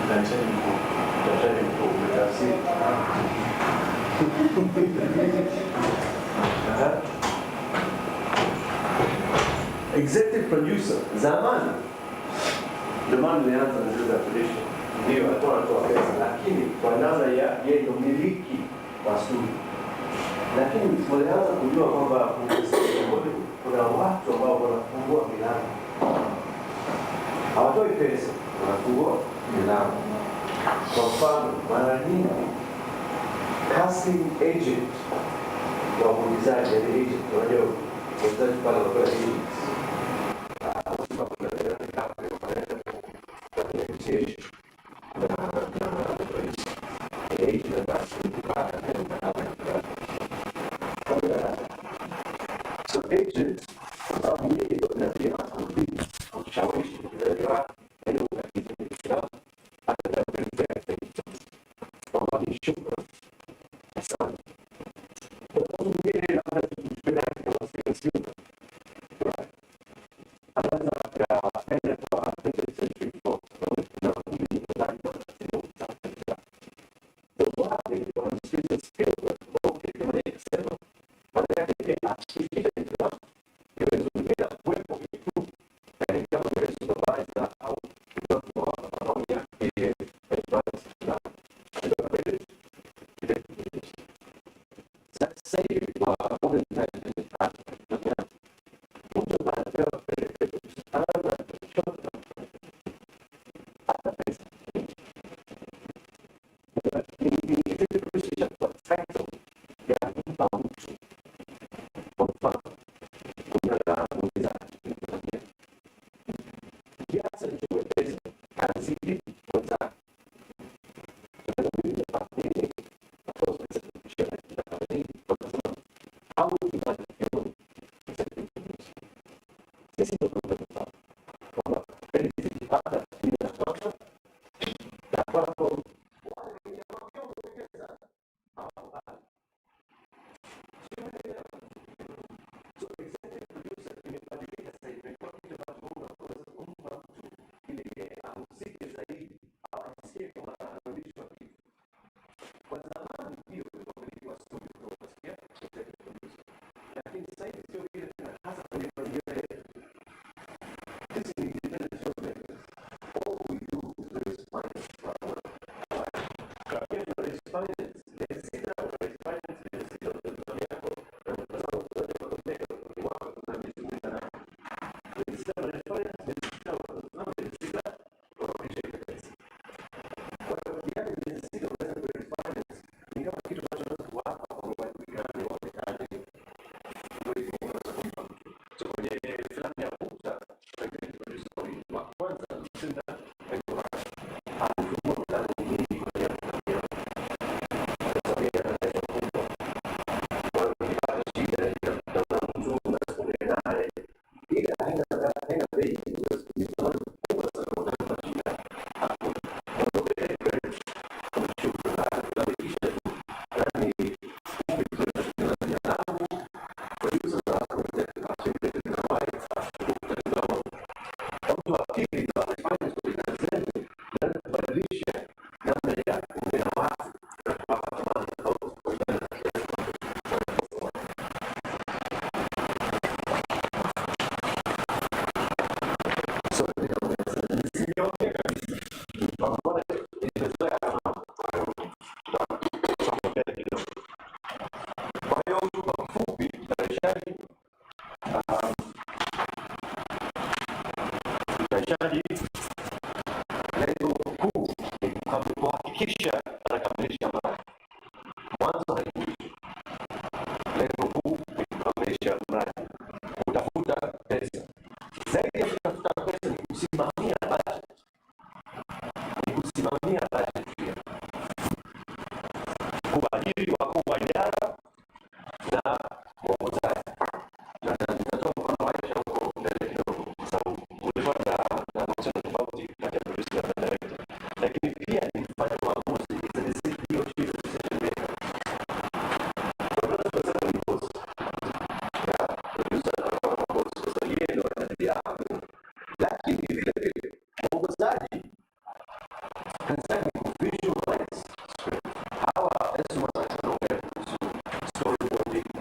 Mtanishaji mkuu. Mtanishaji mkuu. Mtafsiri. Executive producer zamani ndio maana nilianza na zile definition, ndio alikuwa anatoa pesa, lakini kwa namna ya yeye ndio mmiliki wa studio. Lakini tulianza kujua kwamba kuna watu ambao wanafungua milango, hawatoi pesa, wanafungua milango. Kwa mfano, mara nyingi casting agent wa uigizaji, yani agent, unajua uigizaji pale wanapewa agent. So agents kisha anakamilisha mradi. Mwanzo haikuishi. Lengo kuu ni kukamilisha mradi, kutafuta pesa. Zaidi ya kutafuta pesa ni kusimamia budget. Ni kusimamia budget pia. Kuajiri wakuu wa idara na mwongozaji. Na nitatoa mfano wa Warsha huko mbele kidogo, kwa sababu kulikuwa na mahusiano tofauti kati ya producer na director. Lakini pia ni mfano wa maamuzi, hiyo shida zisitendeka. Lakini vile vile mwongozaji kanisani visualize hawa storyboarding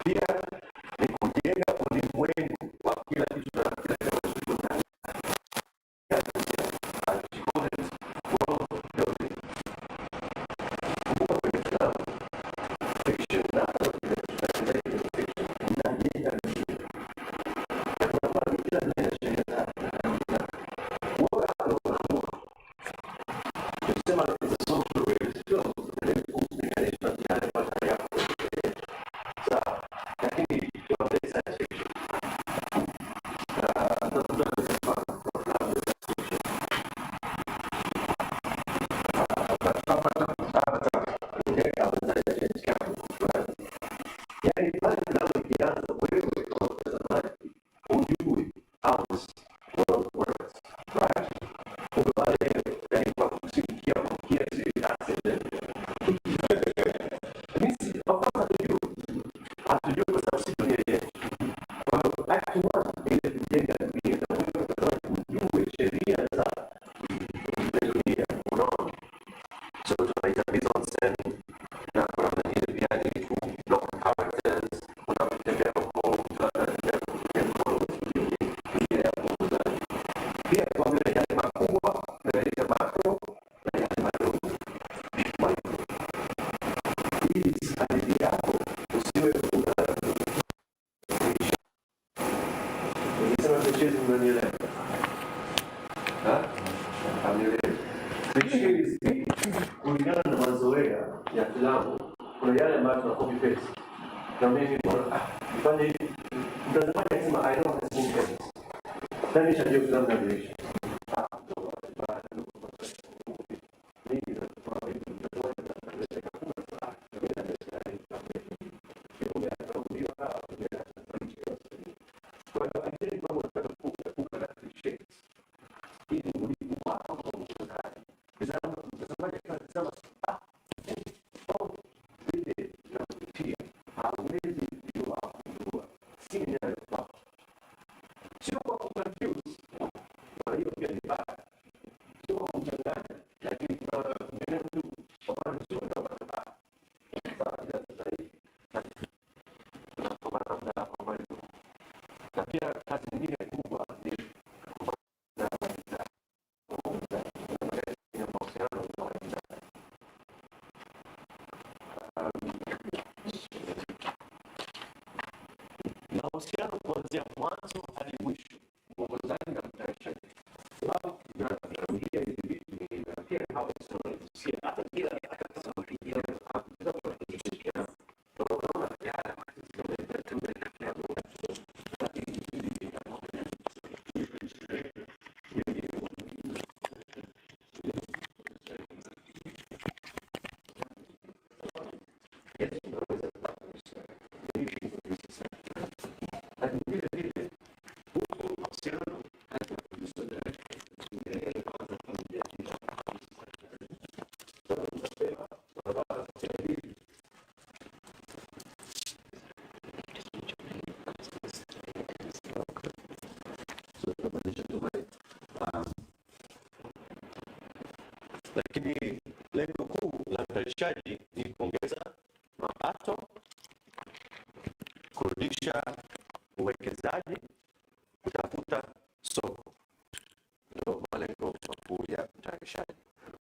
pia ni kujenga ulimwengu wa kila kitu kulingana na mazoea ya filamu. Kuna yale ambayo tuna copy paste. Na mimi nifanye hivi, mtazamaji akisema I know this movie. Nani nishajua filamu na dirisha. Mahusiano kuanzia mwanzo hadi mwisho, mwongozaji na mtayarishaji. Sababu tunarudia hizi vitu ni pia hapo sio hata kila akasafiri ya lakini lengo kuu la mtayarishaji ni kuongeza mapato, kurudisha uwekezaji, kutafuta soko.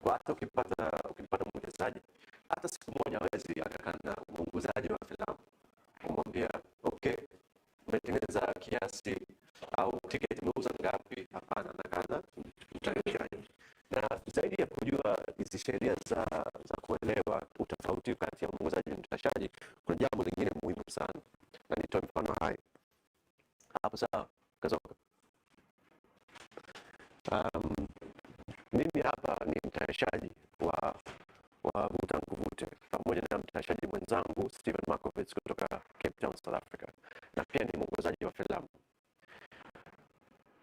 Kwa hata ukipata mwekezaji, hata siku moja hawezi akakaa na mwongozaji wa filamu kumwambia okay, umetengeneza kiasi au tiketi imeuza ngapi? Hapana, nakaza mtayarishaji. Na zaidi ya kujua hizi sheria za kuelewa utofauti kati ya mwongozaji na mtayarishaji, kuna jambo lingine muhimu sana, na nitoe mfano hai hapo. Sawa, kazoka. Mimi hapa ni mtayarishaji wa Vuta Nikuvute pamoja na mtayarishaji mwenzangu Steven Markovitz kutoka Cape Town, South Africa, na pia ni mwongozaji wa filamu.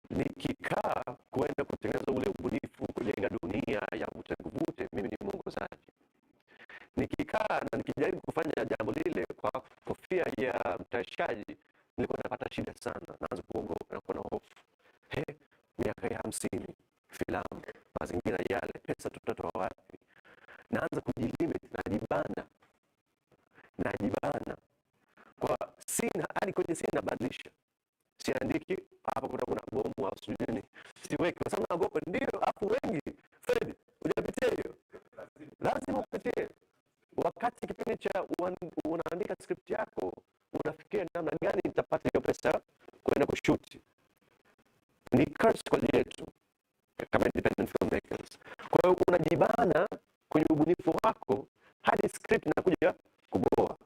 Nikikaa kuenda kutengeneza ule ubunifu kujenga dunia ya Vuta Nikuvute, mimi ni mwongozaji. Nikikaa na nikijaribu kufanya jambo lile kwa kofia ya mtayarishaji, nilikuwa napata shida sana, naanza kuogopa na kuwa na hofu. Miaka ya 50, filamu, mazingira yale, pesa tutatoa wapi? Naanza kujilimit, najibana. Kwa sina, hadi kwenye sina nabadilisha. Siandiki, hapa kuna bomu au sujuni. Siweki, kwa sababu naogopa. Ndio, hapo wengi. Fred, hujapitia hiyo? Lazima upitie. Wakati kipindi cha unaandika script yako, unafikiria namna gani nitapata hiyo pesa kwenda kushuti. Ni curse kwa yetu kama independent filmmakers. Kwa hiyo unajibana kwenye ubunifu wako hadi script inakuja kuboa,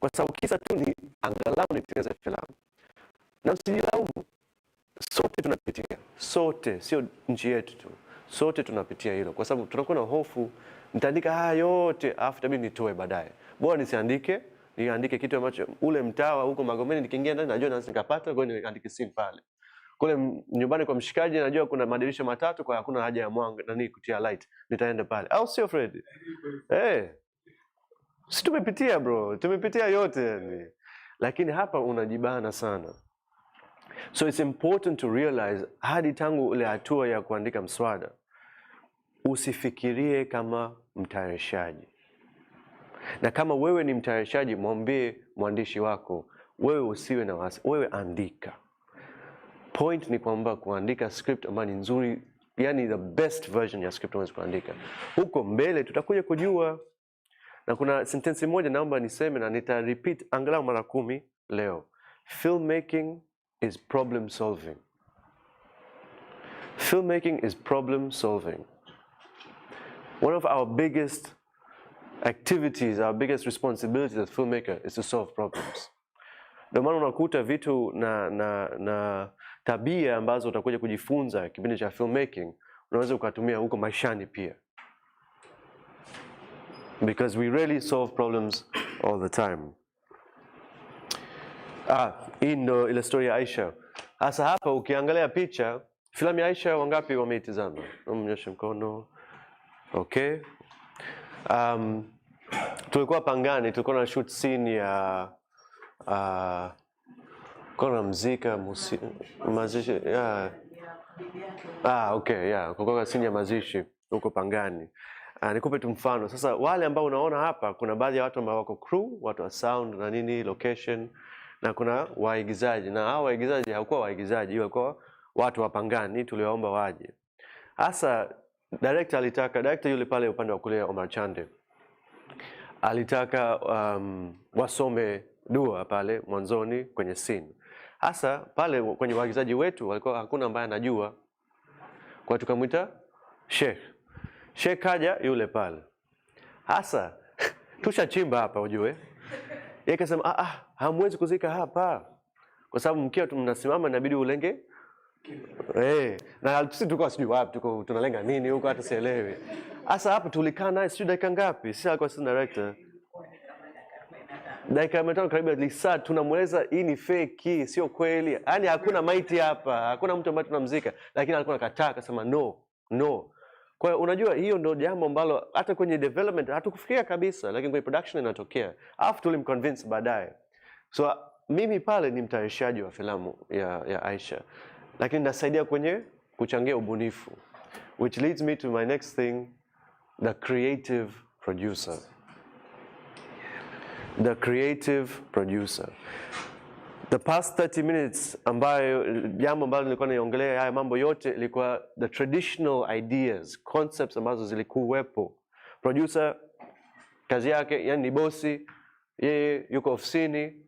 kwa sababu kisa tu ni angalau nitengeneze filamu. Na usijilaumu, sote tunapitia, sote, sio nchi yetu tu, sote tunapitia hilo, kwa sababu tunakuwa na hofu, nitaandika haya yote afu tabii nitoe baadaye. Bora niandike kitu ambacho ule mtawa huko Magomeni nikiingia ndani najua naweza nikapata, kwa hiyo niandike scene pale. Kule nyumbani kwa mshikaji najua kuna madirisha matatu, kwa hakuna haja ya mwanga nani kutia light, nitaenda pale. Au sio Fred? Si tumepitia bro, tumepitia yote yani. Lakini hapa unajibana sana. So it's important to realize hadi tangu ile hatua ya kuandika mswada, usifikirie kama mtayarishaji. Na kama wewe ni mtayarishaji, mwambie mwandishi wako, wewe usiwe na wasi, wewe andika. Point ni kwamba kuandika script ambayo ni nzuri, yani the best version ya script unaweza kuandika. Huko mbele tutakuja kujua. Na kuna sentence moja naomba niseme na nita repeat angalau mara 10 leo. Filmmaking is problem solving. Filmmaking is problem solving. One of our biggest activities, our biggest responsibilities as filmmaker is to solve problems. Ndio maana unakuta vitu na tabia ambazo utakuja kujifunza kipindi cha filmmaking, unaweza ukatumia huko maishani pia. Because we really solve problems all the time. Hii ndo ile story ya Aisha. Hasa hapa ukiangalia picha, filamu ya Aisha wangapi wameitazama? Mnyoshe mkono. Okay. Tulikuwa Pangani, tulikuwa na shoot scene ya kuna mzika mazishi okay, kwa scene ya mazishi huko Pangani. Nikupe tu mfano. Sasa wale ambao unaona hapa, kuna baadhi ya watu ambao wako crew, watu wa sound na nini, location, na kuna waigizaji. Na hao waigizaji hawakuwa waigizaji, walikuwa watu wa Pangani tuliwaomba waje. Hasa director yule pale upande wa kulia, Omar Chande, alitaka wasome dua pale mwanzoni kwenye scene. Hasa pale kwenye waigizaji wetu walikuwa hakuna ambaye anajua, kwa tukamwita Sheikh kaja yule pale. Hasa tushachimba hapa ujue. Yeye akasema hamwezi kuzika hapa, kwa sababu mkiwa mnasimama inabidi ulenge. Na sisi tulikuwa sijui wapi tunalenga nini huko, hata sielewi. Hasa hapa tulikaa naye sijui dakika ngapi, sisi alikuwa assistant director. Dakika 5 karibu saa tunamweleza hii ni fake, sio kweli. Yaani hakuna maiti hapa, hakuna mtu ambaye tunamzika, lakini alikuwa anakataa, akasema no. Kwa hiyo unajua hiyo ndio jambo ambalo hata kwenye development hatukufikiria kabisa, lakini kwenye production inatokea. Alafu tulimconvince baadaye. So mimi pale ni mtayarishaji wa filamu ya Aisha, lakini nasaidia kwenye kuchangia ubunifu, which leads me to my next thing, the creative producer. The creative producer. The past 30 minutes ambayo jambo ambalo nilikuwa naiongelea haya mambo yote ilikuwa the traditional ideas, concepts ambazo zilikuwepo. Producer kazi yake yani ni bosi, yeye yuko ofisini,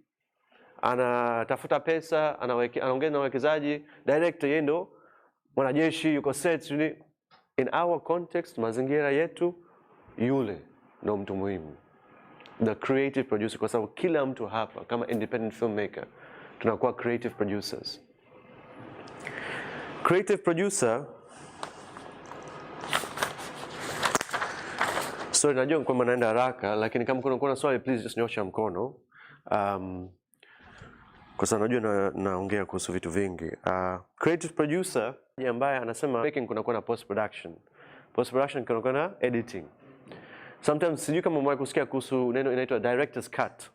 anatafuta pesa, anaongea na wawekezaji. Director yeye ndo mwanajeshi, yuko set. In our context, mazingira yetu, yule ndo mtu muhimu, the creative producer, kwa sababu kila mtu hapa kama independent filmmaker tunakuwa creative producers. Creative producer, sorry najua kwamba naenda haraka, lakini kama kuna swali please just nyosha mkono. Kwa sababu najua naongea kuhusu vitu vingi. Creative producer ambaye anasema making kunakuwa na post production. Post production kunakuwa na editing. Sometimes sijui kama mwae kusikia kuhusu neno inaitwa director's cut.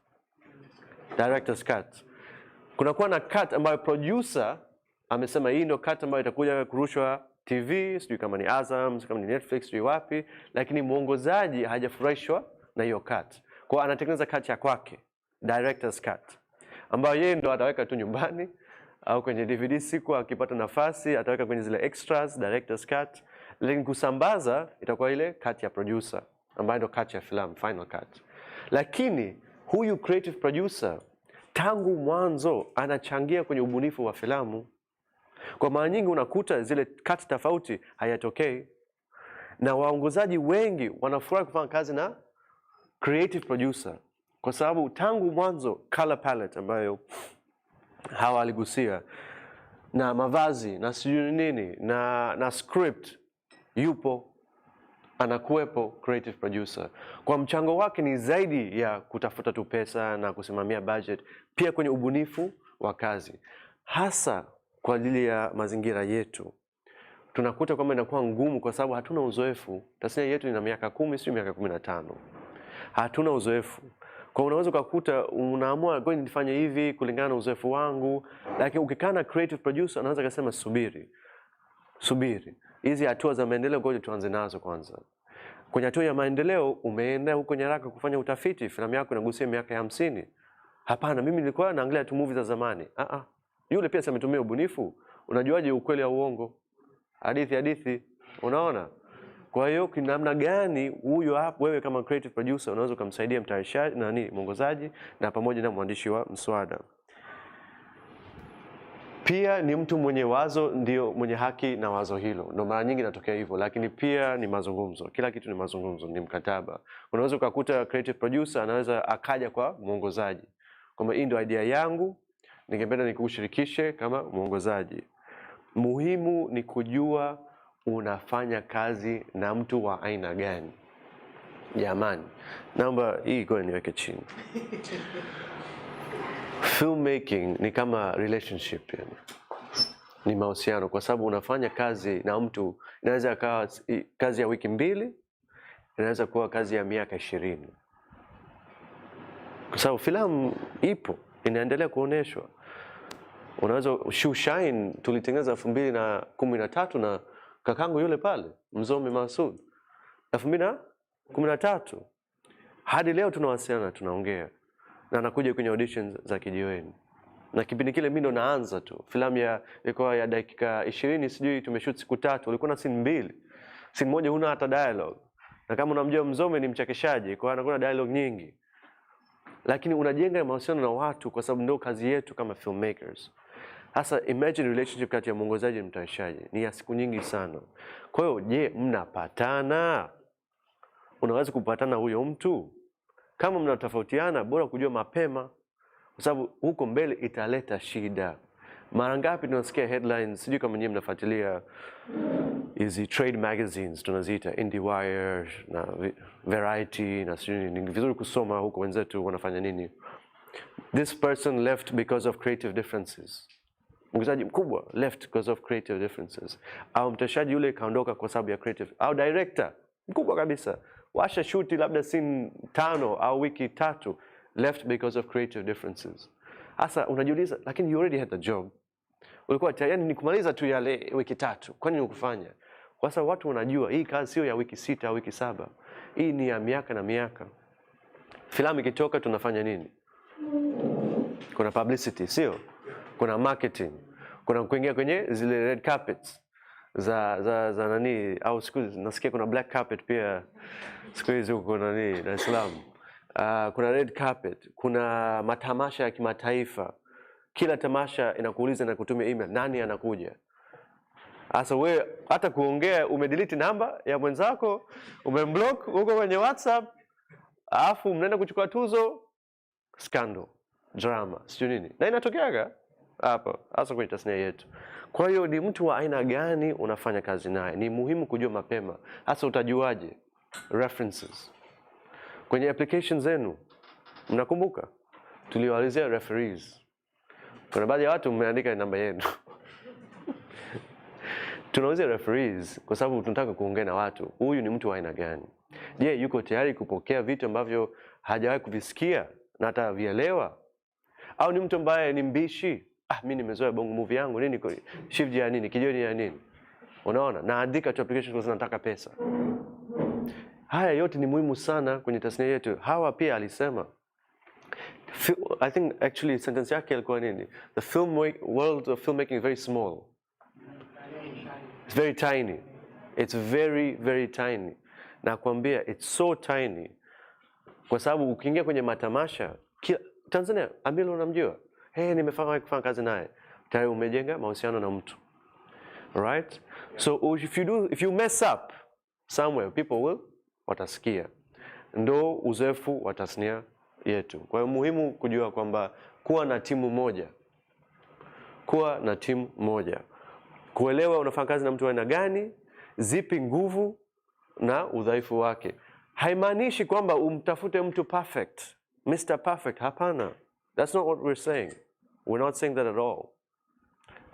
Director's cut. Kunakuwa na cut ambayo producer amesema hii ndio cut ambayo itakuja kurushwa TV, sijui kama ni Azam, kama ni Netflix, sijui wapi, lakini mwongozaji hajafurahishwa na hiyo cut. Kwa anatengeneza cut ya kwake, director's cut, ambayo yeye ndo ataweka tu nyumbani au kwenye DVD siku akipata nafasi ataweka kwenye zile extras, director's cut, lakini kusambaza itakuwa ile cut ya producer ambayo ndo cut ya filamu, final cut. Lakini huyu creative producer tangu mwanzo anachangia kwenye ubunifu wa filamu. Kwa mara nyingi unakuta zile cut tofauti hayatokei, na waongozaji wengi wanafurahi kufanya kazi na creative producer kwa sababu tangu mwanzo color palette ambayo hawa aligusia, na mavazi na sijui nini na script, yupo anakuwepo creative producer. Kwa mchango wake ni zaidi ya kutafuta tu pesa na kusimamia budget, pia kwenye ubunifu wa kazi, hasa kwa ajili ya mazingira yetu. Tunakuta kwamba inakuwa ngumu kwa sababu hatuna uzoefu. Tasnia yetu ina miaka 10 sio miaka 15. Hatuna uzoefu. Kwa unaweza kukuta unaamua ngoja nifanye hivi kulingana na uzoefu wangu, lakini ukikaa na creative producer anaweza kusema subiri. Hizi hatua za maendeleo ngoja tuanze nazo kwanza. Kwenye hatua ya maendeleo umeenda huko nyaraka kufanya utafiti, filamu yako inagusia miaka ya 50. Hapana, mimi nilikuwa naangalia tu movie za zamani. Yule pia ametumia ubunifu. Unajuaje ukweli au uongo? Hadithi. Unaona? Kwa hiyo namna gani huyo hapo wewe kama creative producer unaweza kumsaidia mtayarishaji na mwongozaji na pamoja na mwandishi wa mswada. Pia ni mtu mwenye wazo ndio mwenye haki na wazo hilo. Ndio mara nyingi inatokea hivyo, lakini pia ni mazungumzo. Kila kitu ni mazungumzo, ni mkataba. Unaweza kukuta creative producer anaweza akaja kwa mwongozaji kwamba hii ndio idea yangu, ningependa nikushirikishe kama mwongozaji. Muhimu ni kujua unafanya kazi na mtu wa aina gani. Jamani, naomba hii kwa niweke chini. Filmmaking ni kama relationship yani. Ni mahusiano kwa sababu unafanya kazi na mtu, inaweza kuwa kazi ya wiki 2, inaweza kuwa kazi ya miaka 20. Kwa sababu filamu ipo, inaendelea kuoneshwa. Unaweza Shine tulitengeneza 2013 na kakangu yule pale, Mzome Masud. 2013. Hadi leo tunawasiliana, tunaongea. Na anakuja kwenye auditions za Kijiweni. Na kipindi kile mimi ndo naanza tu. Filamu ilikuwa ya dakika 20, sijui tumeshoot siku 3, ulikuwa na scene 2. Scene moja huna hata dialogue. Na kama unamjua Mzome ni mchekeshaji, kwa hiyo anakuwa na dialogue nyingi. Lakini unajenga mahusiano na watu kwa sababu ndio kazi yetu kama filmmakers. Hasa imagine relationship kati ya mwongozaji na mtayarishaji ni ya siku nyingi sana. Kwa hiyo je, mnapatana? Unaweza kupatana huyo mtu? Kama mnatofautiana, bora kujua mapema kwa sababu huko mbele italeta shida. Mara ngapi tunasikia headlines, sijui kama nyinyi mnafuatilia hizi trade magazines tunaziita IndieWire na Variety na sijui, ni vizuri kusoma huko wenzetu wanafanya nini. This person left because of creative differences. Mwigizaji mkubwa left because of creative differences. Au mtayarishaji yule kaondoka kwa sababu ya creative. Au director mkubwa kabisa, Warsha shoot labda scene 5 au wiki 3, left because of creative differences. Asa unajiuliza, lakini you already had the job. Ulikuwa tayari ni kumaliza tu yale wiki 3. Kwa nini ukufanya? Kwa sababu watu wanajua hii kazi sio ya wiki 6 au wiki 7. Hii ni ya miaka na miaka. Filamu ikitoka tunafanya nini? kuna publicity, sio? Kuna marketing, kuna kuingia kwenye zile red carpets za nani, au siku nasikia kuna black carpet pia siku hizi huko nani Dar es Salaam. Kuna red carpet, kuna matamasha ya kimataifa. Kila tamasha inakuuliza na kutumia email, nani anakuja? Sasa wewe hata kuongea umedelete namba ya mwenzako, umemblock huko kwenye WhatsApp, alafu mnaenda kuchukua tuzo, scandal, drama, sio nini. Na inatokeaga hapa hasa kwenye tasnia yetu. Kwa hiyo ni mtu wa aina gani unafanya kazi naye? Ni muhimu kujua mapema. Hasa utajuaje? References. Kwenye application zenu, mnakumbuka? Tuliwaulizia referees. Kuna baadhi ya watu mmeandika namba yenu. Tunaulizia referees kwa sababu tunataka kuongea na watu. Huyu ni mtu wa aina gani? Je, yuko tayari kupokea vitu ambavyo hajawahi kuvisikia na atavielewa? Au ni mtu ambaye ni mbishi? Mimi nimezoea bongo movie yangu, nini shift ya nini, Kijiweni ya nini? Unaona? Naandika tu application kwa sababu nataka pesa. Haya yote ni muhimu sana kwenye tasnia yetu. Hawa pia alisema, I think actually sentence yake ilikuwa nini? The world of filmmaking is very small. It's very tiny. It's very, very tiny. Na kuambia, it's so tiny. Kwa sababu ukiingia kwenye matamasha, Tanzania, Amilo unamjua? Nimefanya kazi naye. Tayari umejenga mahusiano na mtu. Right? So if you mess up somewhere, people watasikia. Ndo uzoefu wa tasnia yetu. Kwa hiyo muhimu kujua kwamba kuwa na timu moja. Kuwa na timu moja. Kuelewa unafanya kazi na mtu wa aina gani, zipi nguvu na udhaifu wake. Haimaanishi kwamba umtafute mtu perfect, Mr. Perfect, hapana. That's not what we're saying. We're not saying that at all.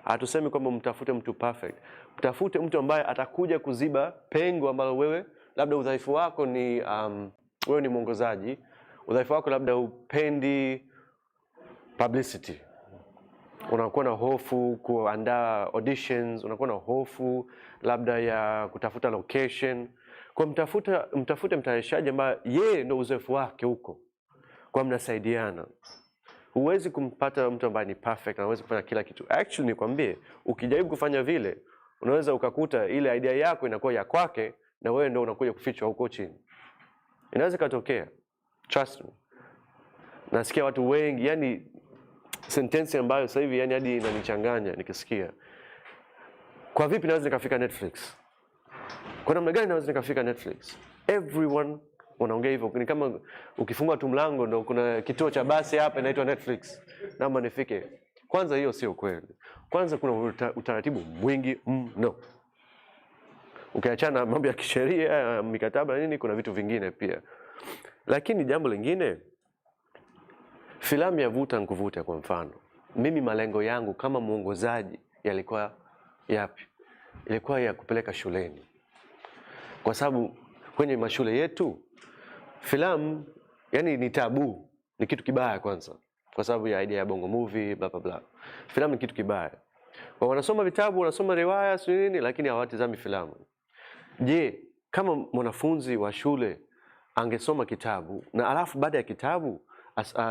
Hatusemi kwamba mtafute mtu perfect. Mtafute mtu ambaye atakuja kuziba pengo ambalo wewe, labda udhaifu wako ni wewe ni mwongozaji, udhaifu wako labda upendi publicity. Unakuwa na hofu kuandaa auditions, unakuwa na hofu labda ya kutafuta location. Kwa mtafute mtayarishaji ambaye yeye ndio uzoefu wake huko. Kwa mnasaidiana. Huwezi kumpata mtu ambaye ni perfect na huwezi kufanya kila kitu. Actually nikwambie, ukijaribu kufanya vile, unaweza ukakuta ile idea yako inakuwa ya kwake na wewe ndio unakuja kufichwa huko chini. Inaweza katokea. Trust me. Nasikia watu wengi, yani sentence ambayo sasa hivi yani hadi inanichanganya nikisikia. Kwa vipi naweza nikafika Netflix? Kwa namna gani naweza nikafika Netflix? Everyone wanaongea hivyo. Ni kama ukifungua tu mlango ndio kuna kituo cha basi hapa inaitwa Netflix. Naomba nifike. Kwanza hiyo sio kweli. Kwanza kuna utaratibu mwingi mno. Ukiachana mambo ya kisheria, mikataba na nini, kuna vitu vingine pia. Lakini jambo lingine, filamu ya vuta nikuvuta kwa mfano. Mimi malengo yangu kama mwongozaji yalikuwa yapi? Ilikuwa ya kupeleka shuleni. Kwa sababu kwenye mashule yetu filamu yani ni tabu, ni kitu kibaya kwanza. Kwa sababu ya idea ya bongo movie bla bla bla. Filamu ni kitu kibaya. Kwa wanasoma vitabu, wanasoma riwaya sio nini, lakini hawatazami filamu. Je, kama mwanafunzi wa shule angesoma kitabu na alafu baada ya kitabu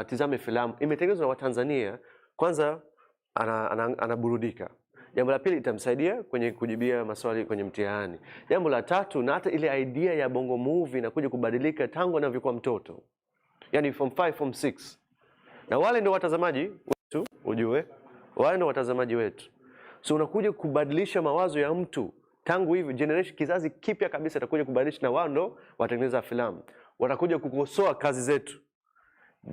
tizame filamu imetengenezwa na Watanzania, kwanza anaburudika. Jambo la pili itamsaidia kwenye kujibia maswali kwenye mtihani. Jambo la tatu, na hata ile idea ya bongo movie inakuja kubadilika tangu anavyokuwa mtoto. Yaani form 5, form 6. Na wale ndio watazamaji wetu, ujue. Wale ndio watazamaji wetu. So unakuja kubadilisha mawazo ya mtu. Tangu hivi generation kizazi kipya kabisa itakuja kubadilisha, na wao ndio watengeneza filamu. Watakuja kukosoa kazi zetu.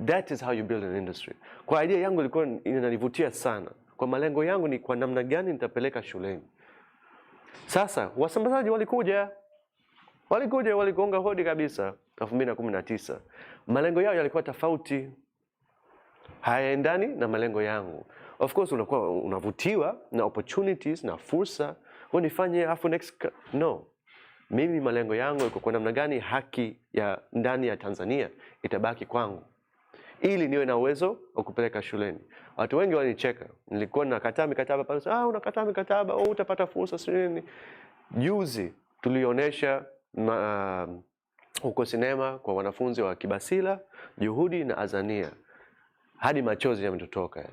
That is how you build an industry. Kwa idea yangu ilikuwa inanivutia sana. Kwa malengo yangu ni kwa namna gani nitapeleka shuleni. Sasa wasambazaji waligonga hodi kabisa 2019. Malengo yao yalikuwa tofauti. Hayaendani na malengo yangu. Of course unakuwa unavutiwa na opportunities na fursa, unifanye afu next no. Mimi malengo yangu iko kwa namna gani haki ya ndani ya Tanzania itabaki kwangu, ili niwe na uwezo wa kupeleka shuleni. Watu wengi wanicheka. Nilikuwa nakataa mikataba pale, unakataa mikataba, utapata fursa sio. Juzi tulionyesha huko sinema kwa wanafunzi wa Kibasila, Juhudi na Azania. hadi machozi yametotoka.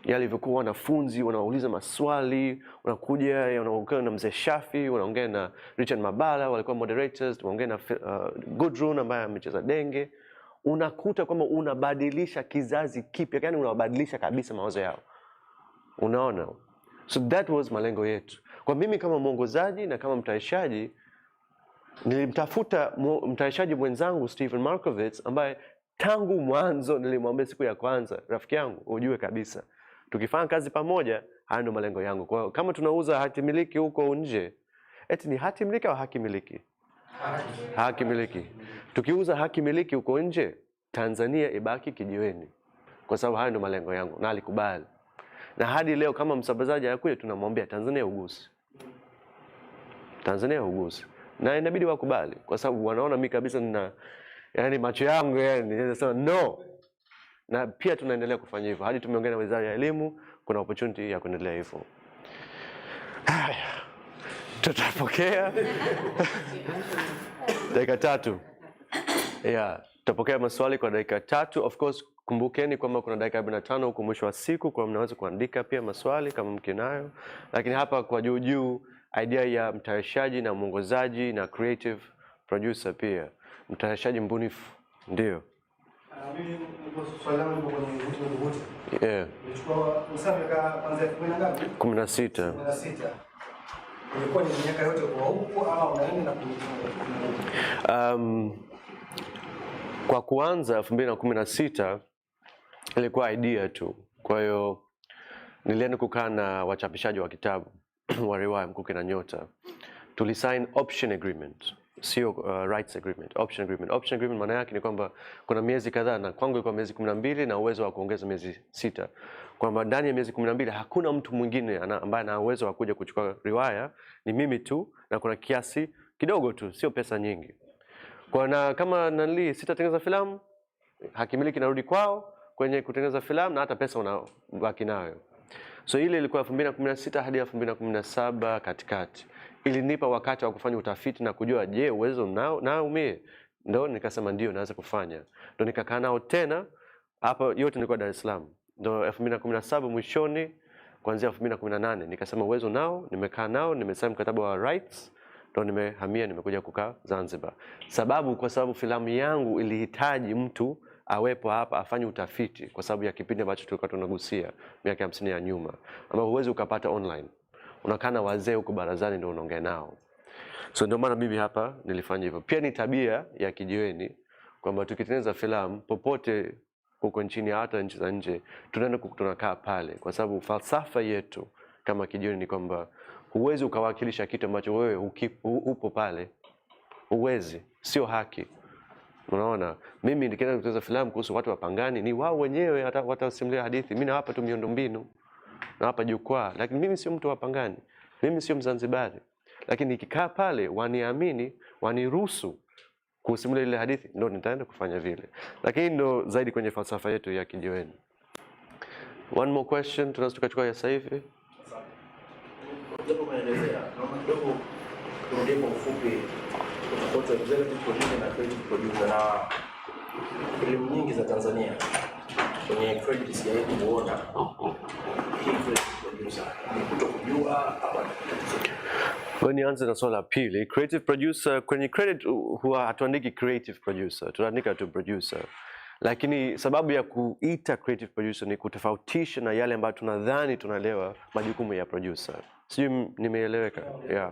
Yalivyokuwa wanafunzi wanauliza maswali, unakuja unaongea na mzee Shafi, unaongea na Richard Mabala, walikuwa moderators, unaongea na Gudrun ambaye amecheza denge, unakuta kwamba unabadilisha kizazi kipya, yani unabadilisha kabisa mawazo yao. Unaona? So that was malengo yetu. Kwa mimi kama mwongozaji na kama mtayarishaji, nilimtafuta mtayarishaji mwenzangu Stephen Markovitz ambaye tangu mwanzo nilimwambia siku ya kwanza, rafiki yangu, ujue kabisa tukifanya kazi pamoja, haya ndio malengo yangu. Kwa kama tunauza hati miliki huko nje, eti ni hati miliki au haki miliki? Haki miliki. Tukiuza haki miliki huko nje, Tanzania ibaki Kijiweni. Kwa sababu haya ndio malengo yangu, na alikubali. Na hadi leo kama msambazaji anakuja tunamwambia Tanzania ugusi. Tanzania ugusi. Na inabidi wakubali kwa sababu wanaona mimi kabisa nina yani macho yangu yani ninasema no. Na pia tunaendelea kufanya hivyo. Hadi tumeongea na Wizara ya Elimu, kuna opportunity ya kuendelea hivyo. Haya. Tutapokea dakika 3. Yeah, tutapokea maswali kwa dakika 3. Of course, kumbukeni kwamba kuna dakika 45 huko mwisho wa siku, kwa mnaweza kuandika pia maswali kama mkinayo. Lakini hapa kwa juu idea ya mtayarishaji na mwongozaji na creative producer pia. Mtayarishaji mbunifu, ndio. Mimi swali langu liko kwenye vuti. Yeah. Nilichukua msamiaka kwanza 10 ngapi? 16. 16. Ulikuwa ni miaka yote kwa huko ama unaenda na kwa kuanza 2016 ilikuwa idea tu. Kwa hiyo nilienda kukaa na wachapishaji wa kitabu wa riwaya Mkuki na Nyota. Tulisign option agreement, sio rights agreement, option agreement. Option agreement maana yake ni kwamba kuna miezi kadhaa, na kwangu ilikuwa miezi 12 na uwezo wa kuongeza miezi 6. Kwamba ndani ya miezi 12 hakuna mtu mwingine ambaye ana uwezo wa kuja kuchukua riwaya, ni mimi tu, na kuna kiasi kidogo tu, sio pesa nyingi. Kwa na kama sitatengeneza filamu, hakimiliki narudi kwao kwenye kutengeneza filamu na hata pesa unabaki nayo. So ile ilikuwa 2016 hadi 2017 katikati. Ilinipa wakati wa kufanya utafiti na kujua je, uwezo nao mie. Ndio nikasema ndio naweza kufanya. Ndio nikakaa nao tena hapa, yote nilikuwa Dar es Salaam. Ndio 2017 mwishoni kuanzia 2018 nikasema uwezo nao, nimekaa nao, nimesaini mkataba wa rights. Ndio nimehamia, nimekuja kukaa Zanzibar. Kwa sababu filamu yangu ilihitaji mtu awepo hapa afanye utafiti kwa sababu ya kipindi ambacho tulikuwa tunagusia miaka 50 ya nyuma, ambao huwezi ukapata online. Unakaa na wazee huko barazani ndio unaongea nao. So ndio maana mimi hapa nilifanya hivyo. Pia ni tabia ya Kijiweni kwamba tukitengeneza filamu popote huko nchini, hata nchi za nje, tunaenda tunakaa pale kwa sababu falsafa yetu kama Kijiweni ni kwamba huwezi ukawakilisha kitu ambacho wewe upo pale. Huwezi, sio haki. Unaona, mimi nikienda kutengeneza filamu kuhusu watu wa Pangani, ni wao wenyewe watasimulia hadithi. Mimi nawapa tu miundombinu, nawapa jukwaa, lakini mimi sio mtu wa Pangani. Mimi sio Mzanzibari. Lakini nikikaa pale waniamini, waniruhusu kusimulia ile hadithi, ndio nitaenda kufanya vile. Lakini ndio zaidi kwenye falsafa yetu ya Kijiweni. One more question, tunaweza tukachukua ya sasa hivi. Japo maelezea, naomba kidogo turudie kwa ufupi tofauti ya executive producer na creative producer na filamu nyingi za Tanzania. Kwenye credits ya hivi kuona hii creative producer ni kutokujua au Kwa nianze na swala la pili, creative producer, kwenye credit huwa hatuandiki creative producer, tunaandika tu producer. Lakini sababu ya kuita creative producer ni kutofautisha na yale ambayo tunadhani tunaelewa majukumu ya producer. Sijui nimeeleweka? Yeah.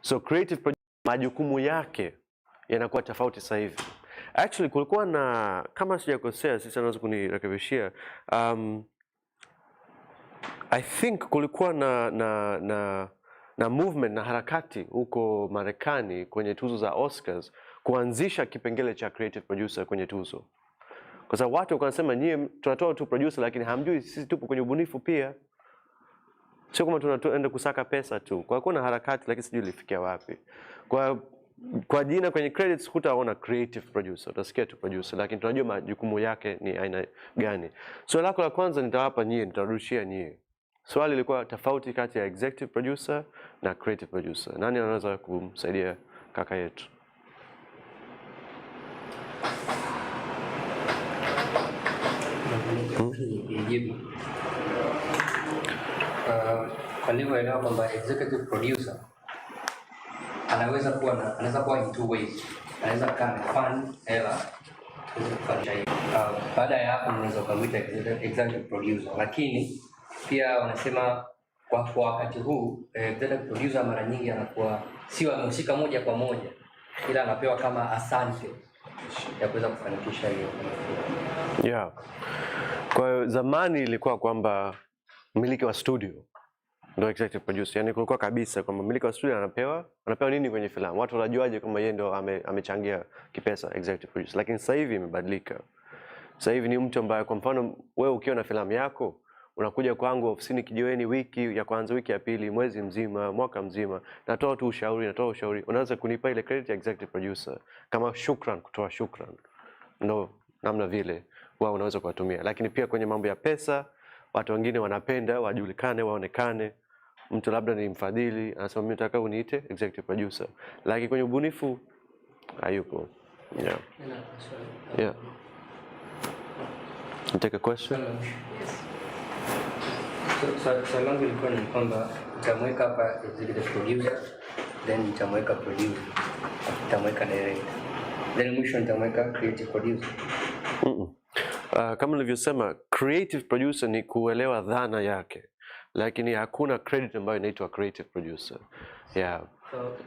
So creative producer majukumu yake yanakuwa tofauti sasa hivi. Actually kulikuwa na, kama sijakosea, sisi anaweza kunirekebishia, I think kulikuwa na movement na harakati huko Marekani kwenye tuzo za Oscars kuanzisha kipengele cha creative producer kwenye tuzo. Kwa sababu watu wanasema nyie tunatoa tu producer lakini hamjui sisi tupo kwenye ubunifu pia. Sio kama tunaenda kusaka pesa tu. Kwa kuna harakati lakini sijui ilifikia wapi. Kwa jina kwenye credits hutaona creative producer, utasikia tu producer, lakini tunajua majukumu yake ni aina gani. Swali lako la kwanza nitawapa nyie, nitarushia nyie. Swali lilikuwa tofauti kati ya executive producer na creative producer. Nani anaweza kumsaidia kaka yetu? nijibu. Kwa nilivyoelewa kwamba executive producer anaweza kuwa in two ways. Anaweza kama fund hela kufanya hiyo. Baada ya hapo unaweza kumwita executive producer, lakini pia wanasema kwa wakati huu executive producer mara nyingi anakuwa sio anahusika moja kwa moja, ila anapewa kama asante ya kuweza kufanikisha hiyo. Yeah. Kwa hiyo zamani ilikuwa kwamba mmiliki wa studio ndio executive producer. Yaani kulikuwa kabisa kwamba mmiliki wa studio anapewa nini kwenye filamu. Watu wanajuaje kama yeye ndio amechangia kipesa executive producer. Lakini sasa hivi imebadilika. Sasa hivi ni mtu ambaye kwa mfano wewe ukiona filamu yako unakuja kwangu ofisini Kijiweni wiki ya kwanza, wiki ya pili, mwezi mzima, mwaka mzima, natoa ushauri, unaweza kunipa ile credit ya executive producer kama shukran, kutoa shukran. No, namna vile wao unaweza kuwatumia. Lakini pia kwenye mambo ya pesa, watu wengine wanapenda wajulikane, waonekane. Mtu labda ni mfadhili, anasema mimi nataka uniite executive producer. Lakini kwenye ubunifu hayupo. Yeah. Yeah. You take a question? So langu ilikuwa ni kwamba nitamweka hapa executive producer, then nitamweka producer, nitamweka director, then mwisho nitamweka creative producer. Kama nilivyosema, creative producer ni kuelewa dhana yake, lakini hakuna credit ambayo inaitwa creative producer. Yeah. So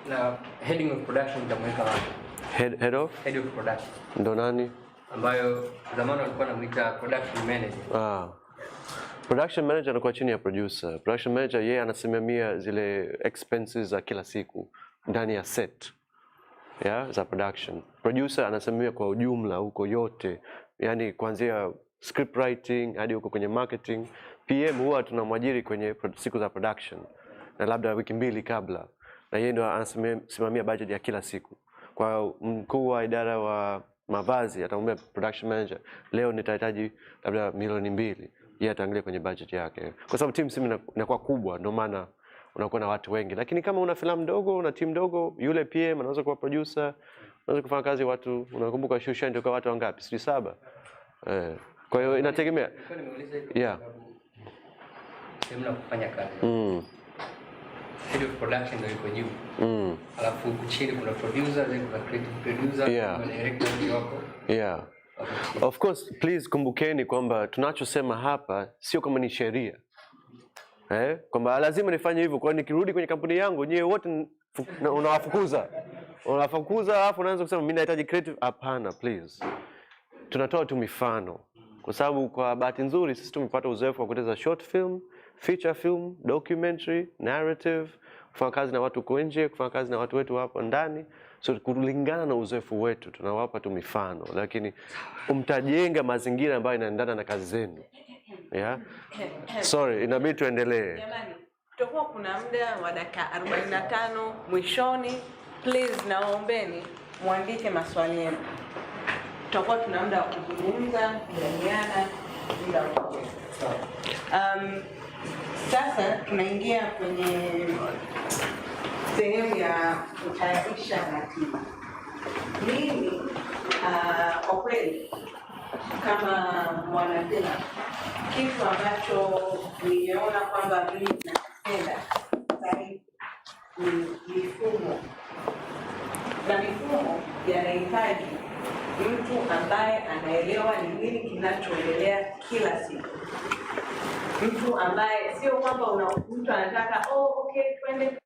na heading of production nitamweka wapi? Head of production. Ndo nani? Ambayo zamani walikuwa wanamuita production manager. Production manager anakuwa chini ya producer. Production manager yeye anasimamia zile expenses za kila siku ndani ya set za production. Producer anasimamia kwa ujumla huko yote, yani kuanzia script writing hadi huko kwenye marketing. PM huwa tunamwajiri kwenye siku za production na labda wiki mbili kabla, na yeye ndo anasimamia budget ya kila siku. Kwa mkuu wa idara wa mavazi atamwambia production manager, leo nitahitaji labda milioni 2. Yeye ataangalia kwenye budget yake. Kwa sababu team simu inakuwa kubwa, ndio maana unakuwa na watu wengi. Lakini kama una filamu ndogo, una team ndogo, yule PM anaweza kuwa producer, anaweza kufanya kazi watu, unakumbuka Shusha ndio kwa watu wangapi? 7. Kwa hiyo inategemea. Yeah. Sehemu ya kufanya kazi. Head of production ndio yuko juu. Alafu chini kuna producer, then kuna creative producer, kuna director wako. Yeah. Of course, please kumbukeni kwamba tunachosema hapa sio kama ni sheria. Kwamba lazima nifanye hivyo, kwa nikirudi kwenye kampuni yangu nyewe wote unawafukuza. Unawafukuza alafu unaanza kusema mimi nahitaji creative. Hapana, please. Tunatoa tu mifano. Kwa sababu kwa bahati nzuri sisi tumepata uzoefu wa kutengeneza short film, feature film, documentary, narrative, kufanya kazi na watu huko nje, kufanya kazi na watu wetu hapo ndani. So kulingana na uzoefu wetu tunawapa tu mifano, lakini mtajenga mazingira ambayo yanaendana na kazi zenu. Yeah? Sorry, inabidi tuendelee. Jamani, tutakuwa kuna muda wa dakika 45 mwishoni. Please naombeni muandike maswali yenu. Tutakuwa tuna muda wa kuzungumza, kujadiliana, muda wa sasa tunaingia kwenye sehemu ya kutayarisha ratiba. Mimi kwa kweli kama mwanadada, kitu ambacho nimeona kwamba mimi napenda zaidi ni mifumo, na mifumo yanahitaji mtu ambaye anaelewa ni nini kinachoendelea kila siku. Mtu ambaye sio kwamba mtu anataka okay twende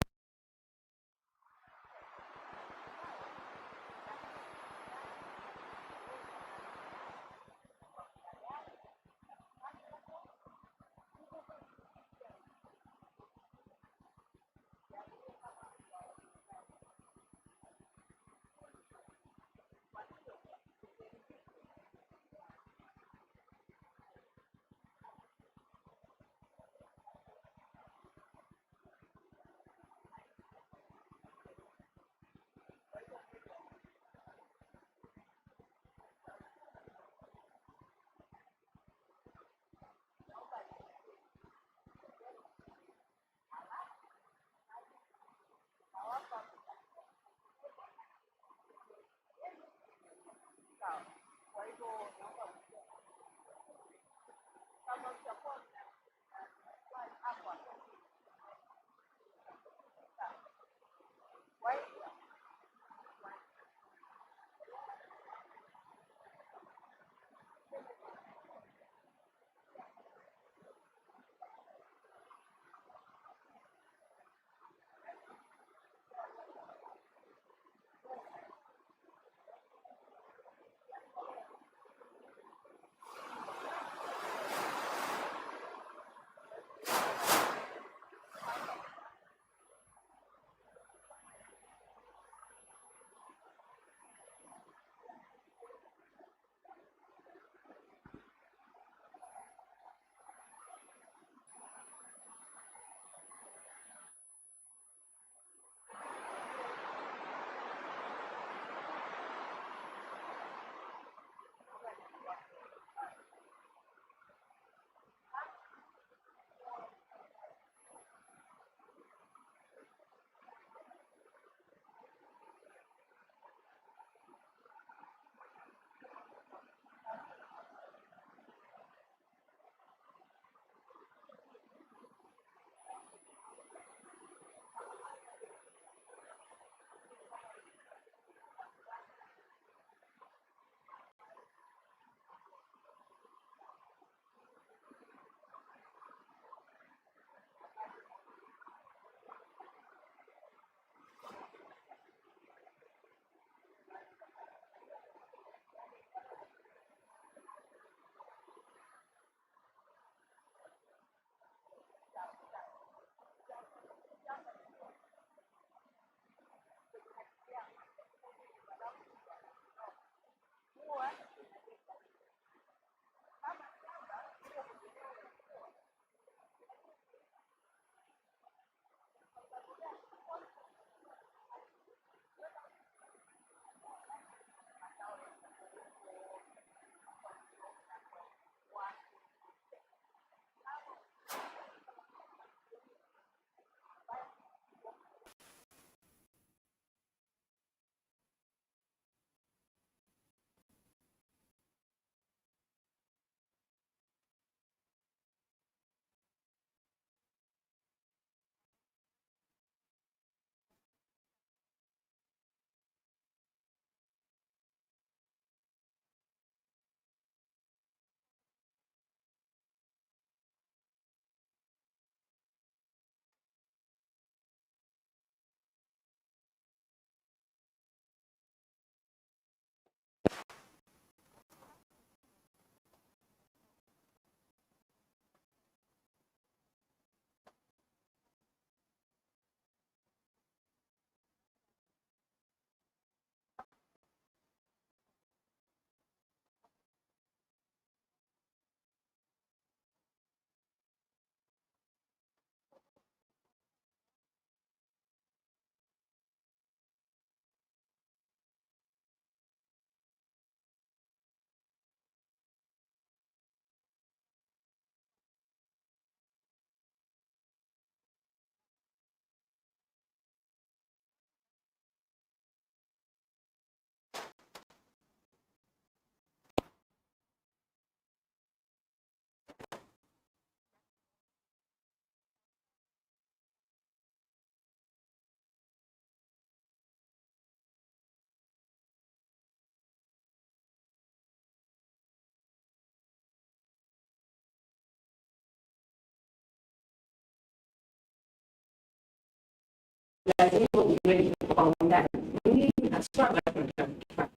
lazima ujue kwa undani nini haswa ambacho tunataka kukifanya.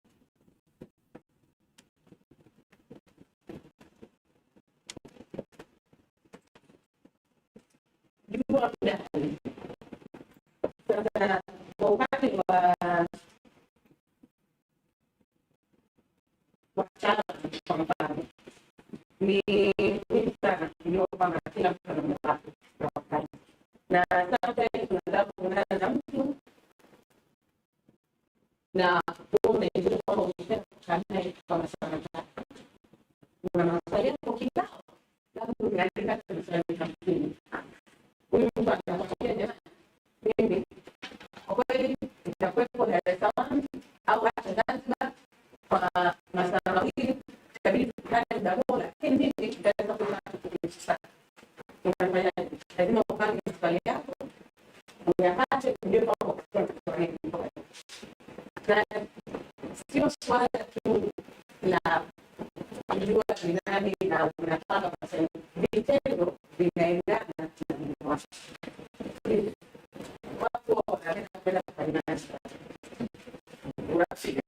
Jua mdahili. Sasa kwa upande wa wataalamu kwa mfano, ni muhimu sana kujua kwamba kila mtu ana muda wake na wakati. Na sasa tunataka kuungana na mtu na kuona hizo kwamba unataka kufanya kama sana. Una maswali yako kibao, labda umeandika maswali kamili. Huyu mtu anakuambia jamani, mimi kwa kweli nitakuwepo Dar es Salaam au hata Zanzibar kwa masaa mawili, itabidi tukutane muda bora, lakini mimi nitaweza kupata kitu sana. Unafanya lazima upange maswali yako, uyapate, ujue kwamba kufanya nini. Na sio swala tu la kujua ni nani na unataka kufanya, vitendo vinaendana na Warsha. Watu wanataka kwenda kufanya urafiki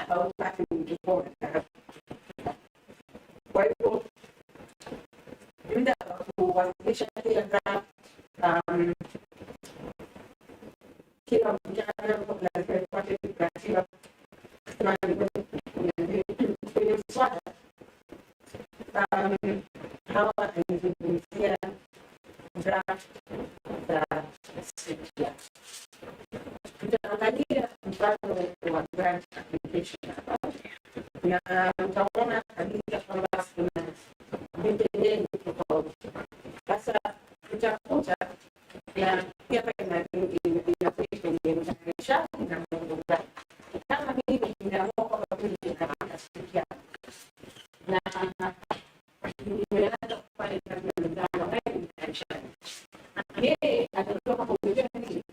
au pati mjukuu. Kwa hivyo muda wa kuwasilisha kila draft, kila mjadala lazima tupate ratiba kwenye mswada. Hawa alizungumzia draft za sekta. Tutaangalia mfano wa grant application na utaona kabisa kwamba kuna vipengele tofauti. Sasa tutakuta na pia inakuja kwenye mtayarishaji na mwongozaji. Kama mimi ninaamua kwamba mimi nitasikia na nimeanza kufanya kazi na mzao ambaye ni mtayarishaji, yeye atatoka kwa kujua nini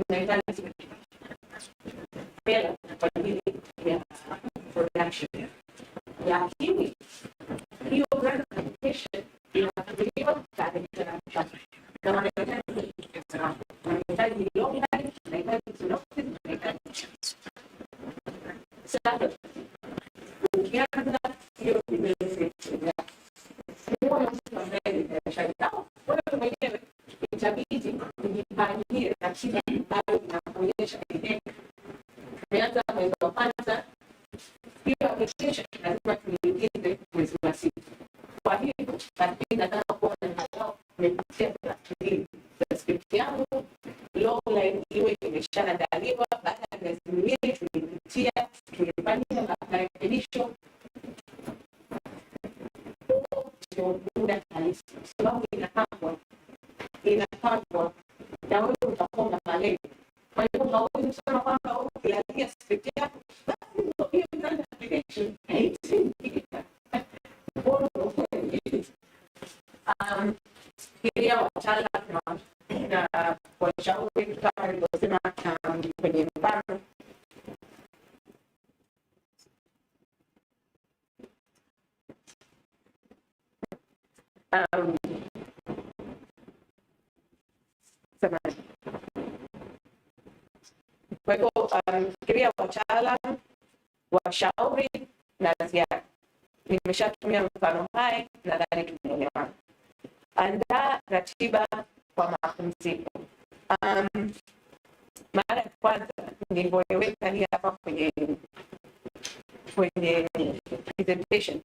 tunahitaji hela kwa ajili ya production. Lakini hiyo grant application inafuatiliwa katika mchakato. Kama unahitaji login, unahitaji synopsis, unahitaji sasa ukianza hiyo kwa mtu ambaye ni biashara, wewe mwenyewe itabidi ujipangie ratiba ambayo inakuonyesha tumeanza mwezi wa kwanza, hiyo application lazima tuiingize mwezi wa sita. Kwa hivyo nataka kuona angalau nimepitia ratiba za script yangu, logline iwe imeshaandaliwa. Baada ya miezi miwili tulipitia, tulifanya marekebisho. Muda halisi, sababu inapangwa na wewe utakuwa na malengo. Kwa hivyo hauwezi kusema kwamba ukilalia script yako basi hiyo grant application haitafika. Fikiria wataalamu na washauri kama nilivyosema kwenye mfano. Kwa hivyo fikiria wataalamu, washauri na ziada. Nimeshatumia mfano hai, nadhani tumeelewana. Andaa ratiba kwa mapumziko. Mara ya kwanza nilivyoweka hii hapa kwenye presentation,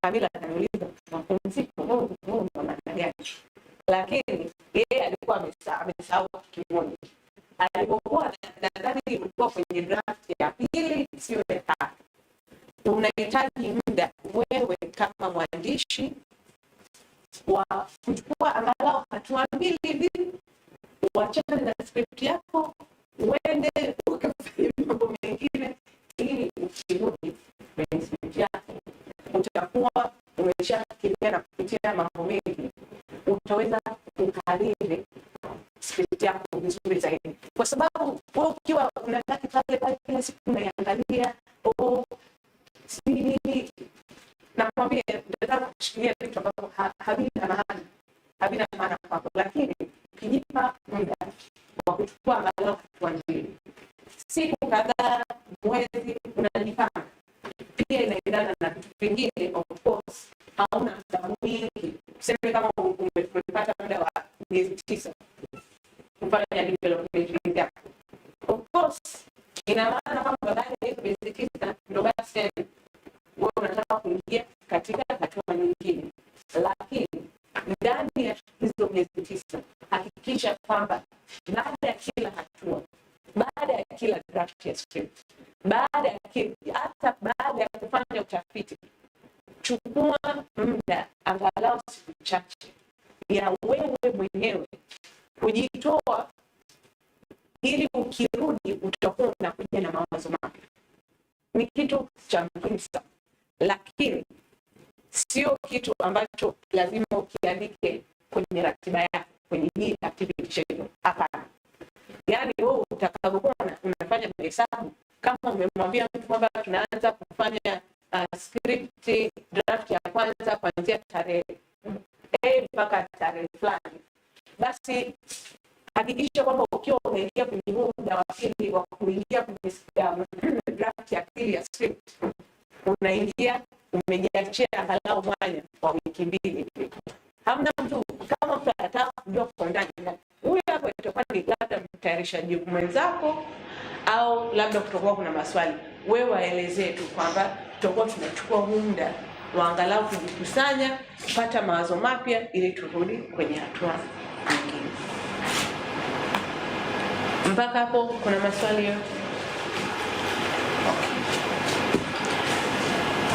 Amila ananiuliza mapumziko maana gani? Lakini yeye alikuwa amesahau kimoja. Alipokuwa nadhani ilikuwa kwenye draft ya pili sio ya tatu. Unahitaji muda wewe kama mwandishi wa kuchukua angalau hatua mbili hivi, uachane na script yako, uende ukafanya mambo mengine, ili ukirudi kwenye script yako utakuwa umeshafikiria na kupitia mambo mengi, utaweza kukariri script yako vizuri zaidi. Kwa sababu wewe ukiwa unataka pale kila siku unaangalia sisi nakwambia nataka kushikilia vitu ambavyo havina maana kwako, lakini ukijipa muda wa kuchukua angalau hatua mbili, siku kadhaa, mwezi, unajipanga. Pia inaendana na vitu vingine, of course, hauna muda mwingi. Tuseme kama umepata muda wa miezi 9 kufanya development yako. Of course, ina maana kwamba baada ya miezi 9 ndio basi wewe unataka kuingia katika hatua nyingine. Lakini ndani ya hizo miezi 9 hakikisha kwamba baada ya kila hatua, baada ya kila draft ya script, hata baada ya kufanya utafiti, chukua muda angalau siku chache ya wewe mwenyewe kujitoa, ili ukirudi utakuwa unakuja na mawazo mapya. Ni kitu cha muhimu sana, lakini sio kitu ambacho lazima ukiandike kwenye ratiba yako kwenye hii activity schedule. Hapana. Yaani wewe utakapokuwa unafanya hesabu, kama umemwambia mtu kwamba tunaanza kufanya script draft ya kwanza kuanzia tarehe A mpaka tarehe fulani, basi hakikisha kwamba ukiwa unaingia kwenye muda wa pili wa kuingia kwenye draft ya pili ya script, unaingia umejiachia angalau mwanya wa wiki 2. Hamna mtu kama mtu anataka kujua kwa ndani, huyu hapo itakuwa ni labda mtayarishaji mwenzako, au labda kutokuwa kuna maswali, wewe waelezee tu kwamba tutakuwa tunachukua muda wa angalau kujikusanya, kupata mawazo mapya ili turudi kwenye hatua nyingine. Mpaka hapo kuna maswali yote?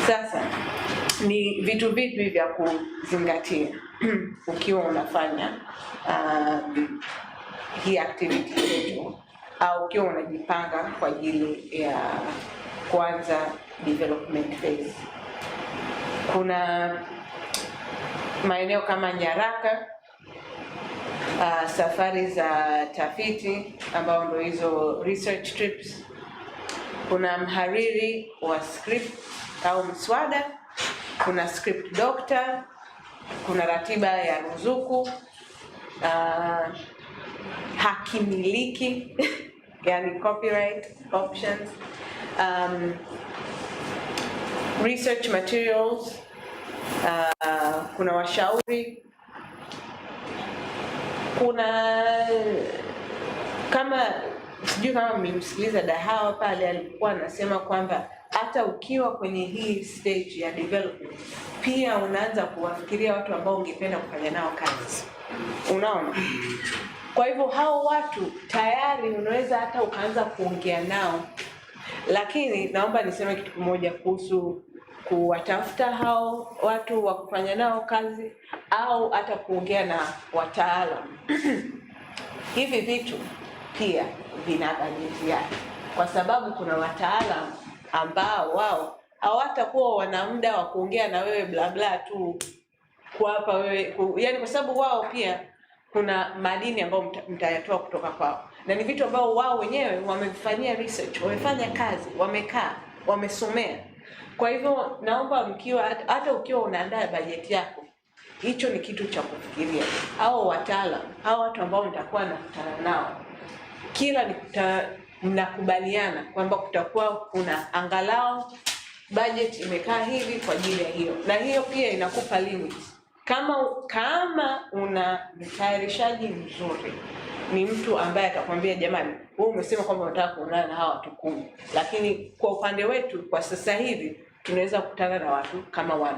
Sasa ni vitu vipi vya kuzingatia ukiwa unafanya hii activity yetu, au ukiwa unajipanga kwa ajili ya kuanza development phase? Kuna maeneo kama nyaraka, safari za tafiti ambao ndio hizo research trips. Kuna mhariri wa script au mswada, kuna script doctor, kuna ratiba ya ruzuku, hakimiliki yani copyright options, research materials, kuna washauri, kuna kama sijui kama mlimsikiliza Dahawa pale alikuwa anasema kwamba hata ukiwa kwenye hii stage ya development pia unaanza kuwafikiria watu ambao ungependa kufanya nao kazi. Unaona? Kwa hivyo hao watu tayari unaweza hata ukaanza kuongea nao. Lakini naomba niseme kitu kimoja kuhusu kuwatafuta hao watu wa kufanya nao kazi au hata kuongea na wataalamu. Hivi vitu pia vina bajeti yake, kwa sababu kuna wataalamu ambao wao hawatakuwa wana muda wa kuongea na wewe bla bla tu kuapa wewe yani, kwa sababu wao pia kuna madini ambayo mtayatoa kutoka kwao, na ni vitu ambao wao wenyewe wamefanyia research, wamefanya kazi, wamekaa, wamesomea. Kwa hivyo naomba mkiwa hata ukiwa unaandaa bajeti yako, hicho ni kitu cha kufikiria. Hao wataalamu, hao watu ambao mtakuwa nakutana nao, kila mnakubaliana kwamba kutakuwa kuna angalau budget imekaa hivi kwa ajili ya hiyo, na hiyo pia inakupa limit. Kama una mtayarishaji mzuri, ni mtu ambaye atakwambia jamani, wewe umesema kwamba unataka kuonana na hawa watu 10, lakini kwa upande wetu kwa sasa hivi tunaweza kukutana na watu kama 1.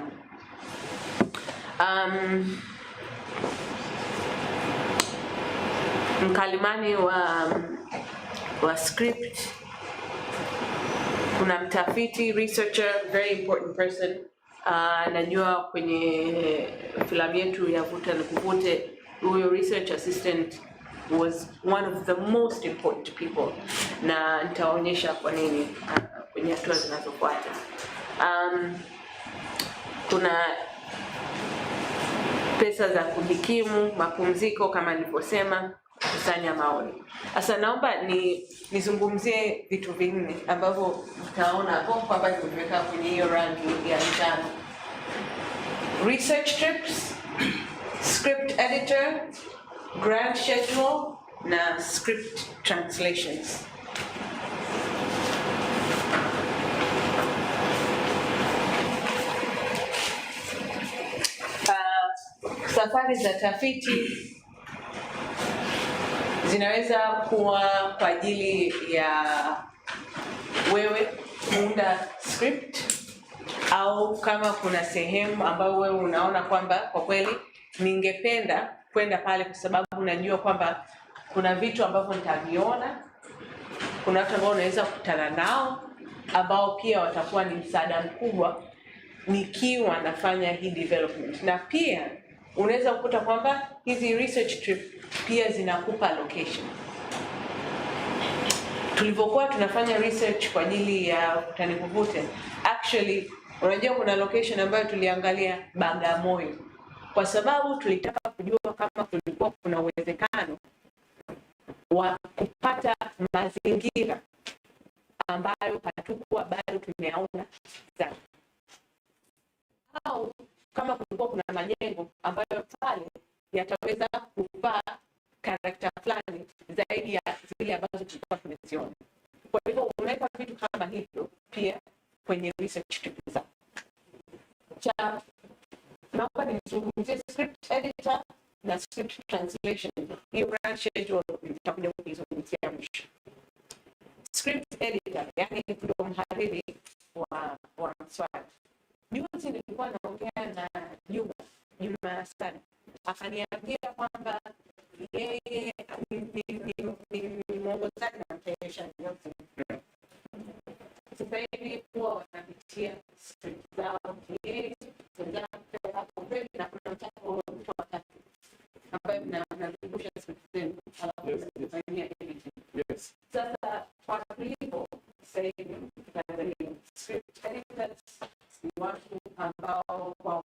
Mkalimani wa script, kuna mtafiti, researcher, very important person. Najua kwenye filamu yetu ya Vuta na Kuvute, huyo research assistant was one of the most important people, na nitaonyesha kwa nini kwenye hatua zinazofuata. Kuna pesa za kujikimu, mapumziko kama nilivyosema, kusanya maoni. Sasa naomba nizungumzie vitu 4 ambavyo mtaona hapo kwamba nimeweka kwenye hiyo rangi ya njano. Research trips, script editor, grant schedule na script translations. Safari za tafiti zinaweza kuwa kwa ajili ya wewe kuunda script, au kama kuna sehemu ambayo wewe unaona kwamba kwa kweli ningependa kwenda pale kwa sababu unajua kwamba kuna vitu ambavyo nitaviona, kuna watu ambao unaweza kukutana nao ambao pia watakuwa ni msaada mkubwa nikiwa nafanya hii development. Na pia unaweza kukuta kwamba hizi research trip pia zinakupa location. Tulivyokuwa tunafanya research kwa ajili ya Kutanivuvute, actually unajua kuna location ambayo tuliangalia Bagamoyo, kwa sababu tulitaka kujua kama kulikuwa kuna uwezekano wa kupata mazingira ambayo hatukuwa bado tumeona sana, au kama kulikuwa kuna majengo ambayo pale yataweza kuvaa karakta fulani zaidi ya zile ambazo tulikuwa tumeziona. Kwa hivyo unaweka vitu kama hivyo pia kwenye research trip zako. Naomba nizungumzie script editor na script translation. Hiyo grant schedule nitakuja kuizungumzia mwisho. Script editor, yani ndio mhariri wa mswada. Juzi nilikuwa naongea na Juma sana, akaniambia kwamba yeye ni mwongozaji na mtayarishaji. Sasa hivi huwa wanapitia script zao na kuna mchakato wa wakati ambayo mnazungusha script zenu alafu mnafanyia editing. Sasa kwa hivyo sasa hivi script editors ni watu ambao kwa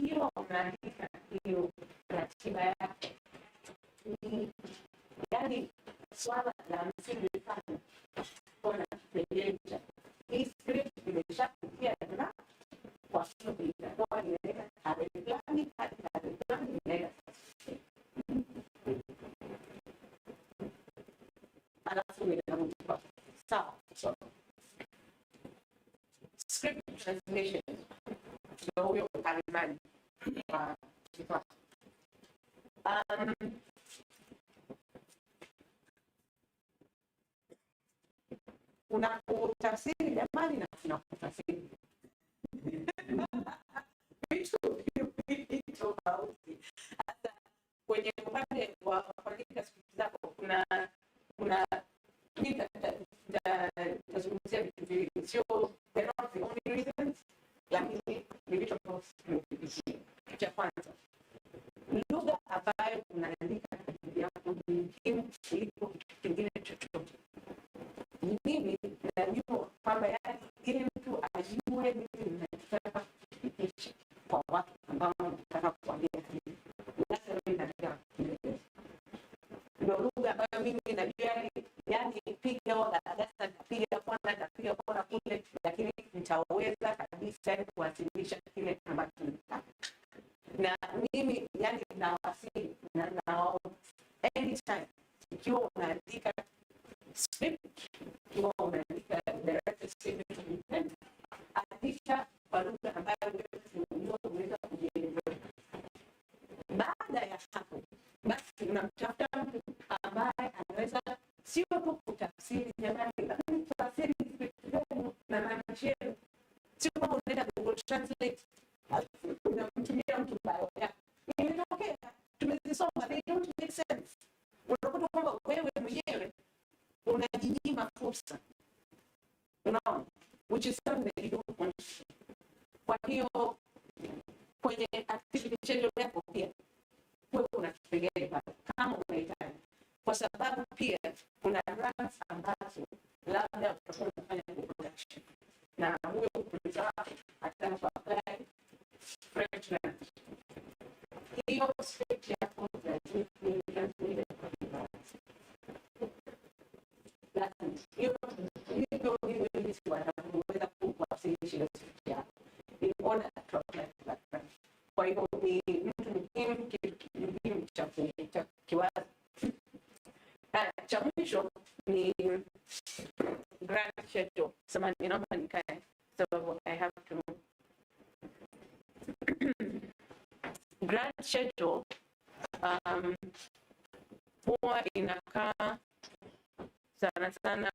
hiyo unaandika hiyo ratiba yake, yani swala la msingi sana kwa kipengele cha hii script imeshafikia na kwa sababu itakuwa inaweka tarehe fulani hadi tarehe fulani inaweka alafu inarudi kwa sawa. So script translation ndio huyo kalimani wa kifaa. Unapotafsiri jamani, na unapotafsiri vitu tofauti. Hata kwenye upande wa kuandika script zako kuna tazungumzia vitu viwili, sio the only reasons, lakini ni vitu ambavyo tumepitia. Cha kwanza, lugha ambayo unaandika yako ni muhimu kuliko kitu kingine chochote. Mimi najua kwamba ili mtu ajue mimi nataka kufikisha kwa watu ambao nataka kuambia hivi, lazima nitaandika Kiingereza. Ndio lugha ambayo mimi najua, yani piga wala darasa nitapiga kona kule, lakini nitaweza kabisa kuwasilisha kile ambacho nataka. Na mimi yani nawasili na anytime ikiwa unaandika script, ikiwa unaandika director statement, andika kwa lugha ambayo unaweza kujieleza. Baada ya hapo basi unamtafuta mtu ambaye anaweza sio tu kutafsiri jamani, lakini tafsiri na maandishi yenu, sio kama unaenda Google Translate unamtumia mtu bio yako. Imetokea tumezisoma, they don't make sense. Unakuta kwamba wewe mwenyewe unajinyima fursa, unaona, which is something that you schedule yako pia wewe kuna kipengele pale kama unahitaji, kwa sababu pia kuna grants ambazo labda utakuwa unafanya production na huyo producer ataka kuapply French grant. Hiyo script yako lazima iwe wanaweza kuwasilisha script yako in order to apply for that grant. Kwa hivyo ni mtu muhimu, kitu muhimu cha kiwazi. Cha mwisho ni grant schedule. Samahani, naomba nikae sababu I have to. Grant schedule huwa inakaa sana sana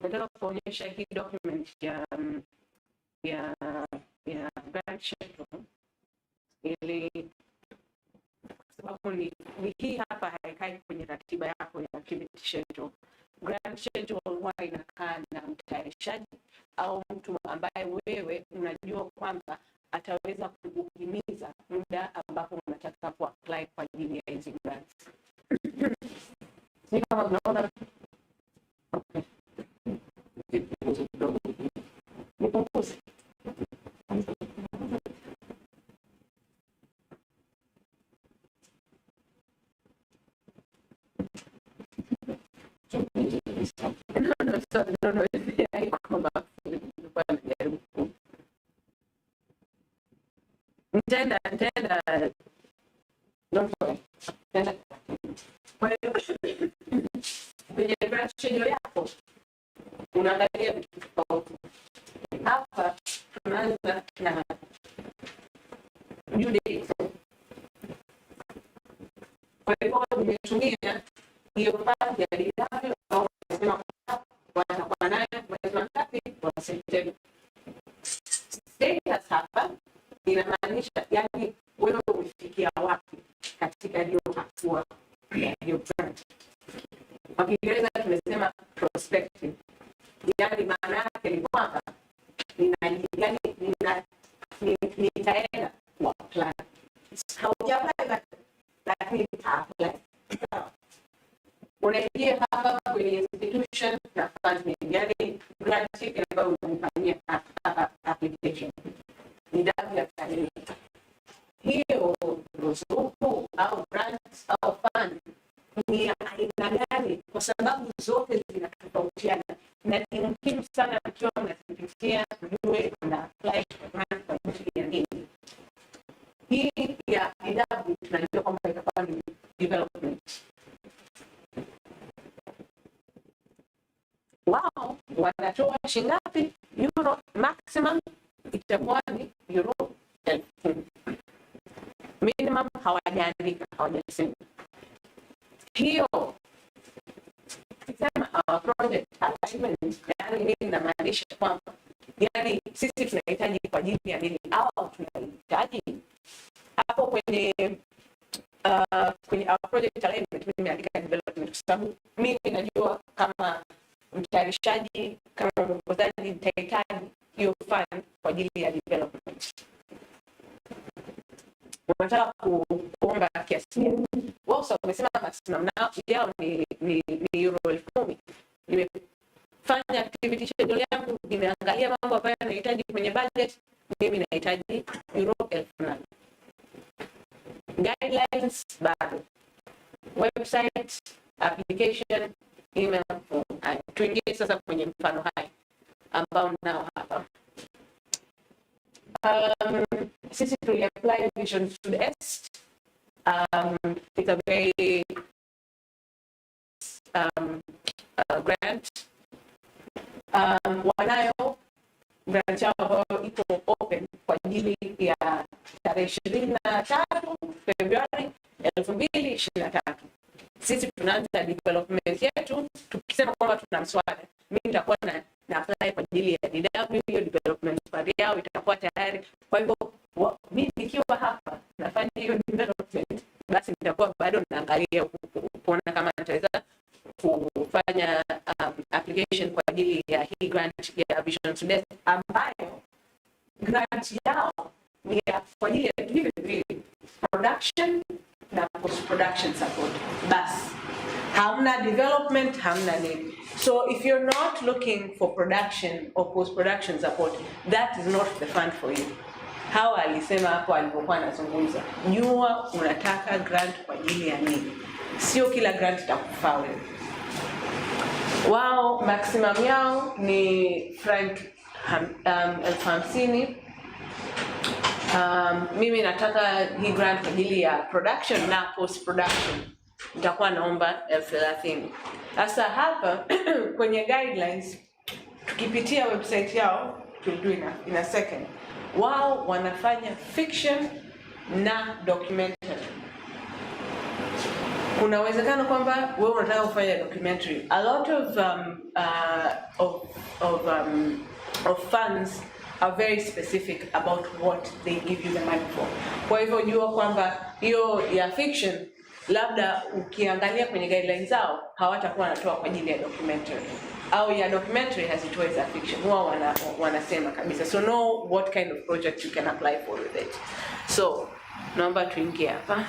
nataka kuonyesha hii document ya grant schedule ili sababu ni hii hapa haikai kwenye ratiba yako ya activity schedule. Grant schedule huwa inakaa na mtayarishaji au mtu ambaye wewe unajua kwamba ataweza kukuhimiza muda ambapo unataka kuapply kwa ajili ya hizi grants. Ni kama unaona nipunguze. No, haiko mafundi. Nitaenda. Don't worry. Kwa hiyo kwenye grant schedule yako unaangalia vitu tofauti. Hapa tunaanza na due date. Kwa hivyo tumetumia hiyo baadhi ya DW au tunasema watakuwa nayo mwezi wa ngapi wa Septemba. Status hapa inamaanisha yani wewe umefikia wapi katika hiyo hatua ya hiyo grant. Kwa Kiingereza tunasema prospective. Yani maana yake ni kwamba nitaenda kuapply. Haujapply lakini nitaapply. Unaingia hapa kwenye institution na funding, yani grant ambayo unafanyia application. Ni DW Akademie. Hiyo ruzuku au grants au fund ni aina gani? Kwa sababu zote zinatofautiana na ni muhimu sana ukiwa unafikiria mjue na apply grant kwa ajili ya nini. Hii ya DW tunajua kwamba itakuwa ni development. Wao wanatoa shingapi? Euro maximum itakuwa ni euro 10,000. Minimum hawajaandika, hawajasema. Hiyo sema project alignment, yani nini inamaanisha kwamba yani sisi tunahitaji kwa ajili ya nini au tunahitaji hapo kwenye project alignment mimi nimeandika development kwa sababu mimi najua kama mtayarishaji kama mwongozaji nitahitaji hiyo fund kwa ajili ya development. Wanataka kuomba kiasi. Wao wamesema maximum yao ni euro 10,000. Nimefanya activity schedule yangu, nimeangalia mambo ambayo nahitaji kwenye budget, mimi nahitaji euro 8,000. Guidelines bado. Website, application, email form. Tuingie sasa kwenye mfano hai ambao nao hapa. Sisi tuli apply Vision to the Est. It's a very grant. Wanayo grant yao ambayo iko open kwa ajili ya tarehe 23 Februari 2023. Sisi tunaanza development yetu tukisema kwamba tuna mswada. Mimi nitakuwa na apply kwa ajili ya DW, hiyo development safari yao itakuwa tayari. Kwa hivyo mimi nikiwa hapa nafanya hiyo development, basi nitakuwa bado naangalia kuona kama nitaweza kufanya application kwa ajili ya hii grant ya Vision Sudan, ambayo grant yao ni kwa ajili ya vile production na post production support. Basi hamna development, hamna nini. So if you're not looking for production or post production support, that is not the fund for you. Hawa alisema hapo alipokuwa anazungumza, jua unataka grant kwa ajili ya nini. Sio kila grant itakufaa wewe. Wao maximum yao ni franc 50,000. Mimi nataka hii grant kwa ajili ya production na post production, nitakuwa naomba 30,000. Sasa hapa kwenye guidelines tukipitia website yao, we'll do in a second. Wao wanafanya fiction na documentary. Kuna uwezekano kwamba wewe unataka kufanya documentary. A lot of funds are very specific about what they give you the money for. Kwa hivyo jua kwamba hiyo ya fiction, labda ukiangalia kwenye guidelines zao hawatakuwa wanatoa kwa ajili ya documentary, au ya documentary hazitoi za fiction. Huwa wanasema kabisa, so know what kind of project you can apply for with it. So naomba tuingie hapa.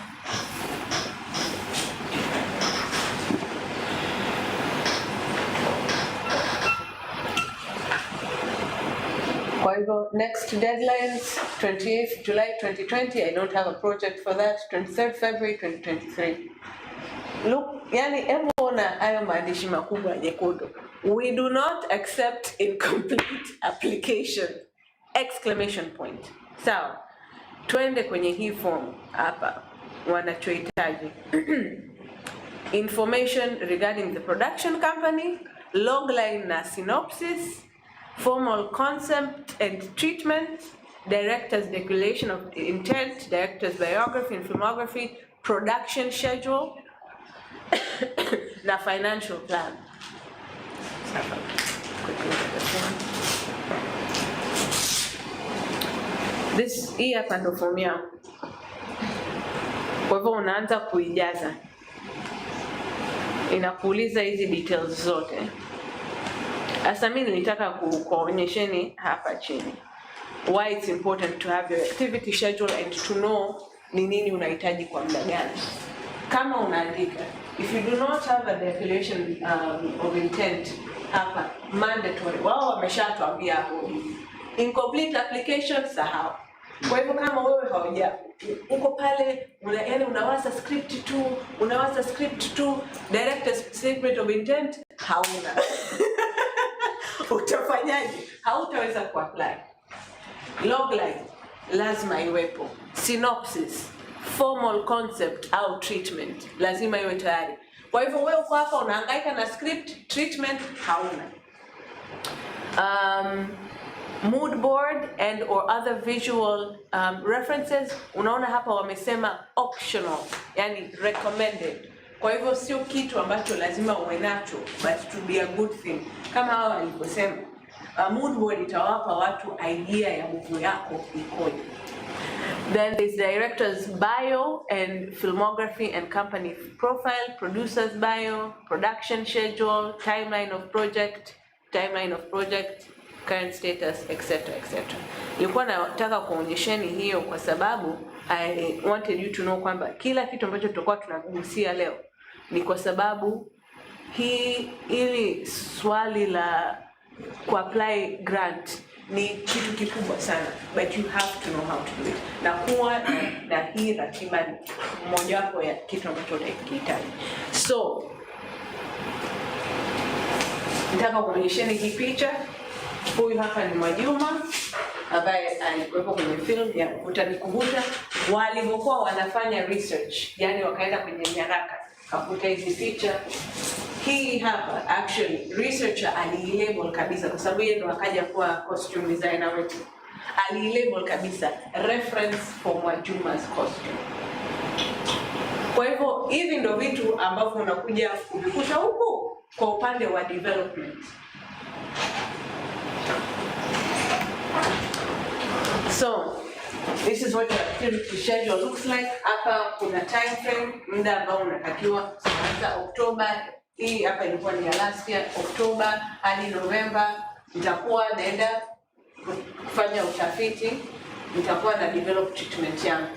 Kwa hivyo next deadlines 28th July 2020. I don't have a project for that. 23rd February 2023. Look, yani emona hayo maandishi makubwa nyekundu. We do not accept incomplete application! Exclamation point. Sawa. Twende kwenye hii form hapa wanachohitaji. Information regarding the production company, logline na synopsis, formal concept and treatment, director's declaration of intent, director's biography and filmography, production schedule, na financial plan. This hii hapa ndo form yao. Kwa hivyo unaanza kuijaza. Inakuuliza hizi details zote. Asa mimi nilitaka kuonyesheni hapa chini why it's important to have your activity schedule and to know ni nini unahitaji kwa muda gani. Kama unaandika, if you do not have a declaration of intent hapa mandatory, wao wameshatuambia hapo incomplete application sahau. Kwa hivyo kama wewe hauja uko pale yani unawaza script tu, director's statement of intent hauna. Utafanyaje? Hautaweza kuapply. Logline lazima iwepo, synopsis, formal concept au treatment lazima iwe tayari. Kwa hivyo wewe uko hapa unahangaika na script, treatment hauna. Mood board and or other visual references, unaona hapa wamesema optional, yani recommended. Kwa hivyo sio kitu ambacho lazima uwe nacho, but to be a good thing. Kama hao walivyosema, mood board itawapa watu idea ya movie yako ikoje. Then there's director's bio and filmography and company profile, producer's bio, production schedule, timeline of project, current status, etc. Nilikuwa nataka kuonyesheni hiyo kwa sababu I wanted you to know kwamba kila kitu ambacho tutakuwa tunagusia leo ni kwa sababu ili swali la kuapply grant ni kitu kikubwa sana, but you have to know how to do it. Na kuwa na hii ratiba moja wapo ya kitu ambacho utakihitaji. So nataka kuonyesheni hii picha. Huyu hapa ni Mwajuma ambaye alikuwepo kwenye film ya Utanikubuta, walivyokuwa wanafanya research, yani wakaenda kwenye nyaraka kakuta hizi picha. Hii hapa actually researcher alilabel kabisa, kwa sababu yeye ndo akaja kuwa costume designer wetu. Alilabel kabisa reference for Mwajuma's costume. Kwa hivyo hivi ndo vitu ambavyo unakuja kuvikuta huku kwa upande wa development. So this is what your activity schedule looks like. Hapa kuna time frame, muda ambao unatakiwa kuanza Oktoba. Hii hapa ilikuwa ni last year, Oktoba hadi Novemba. Nitakuwa naenda kufanya utafiti, nitakuwa na develop treatment yangu.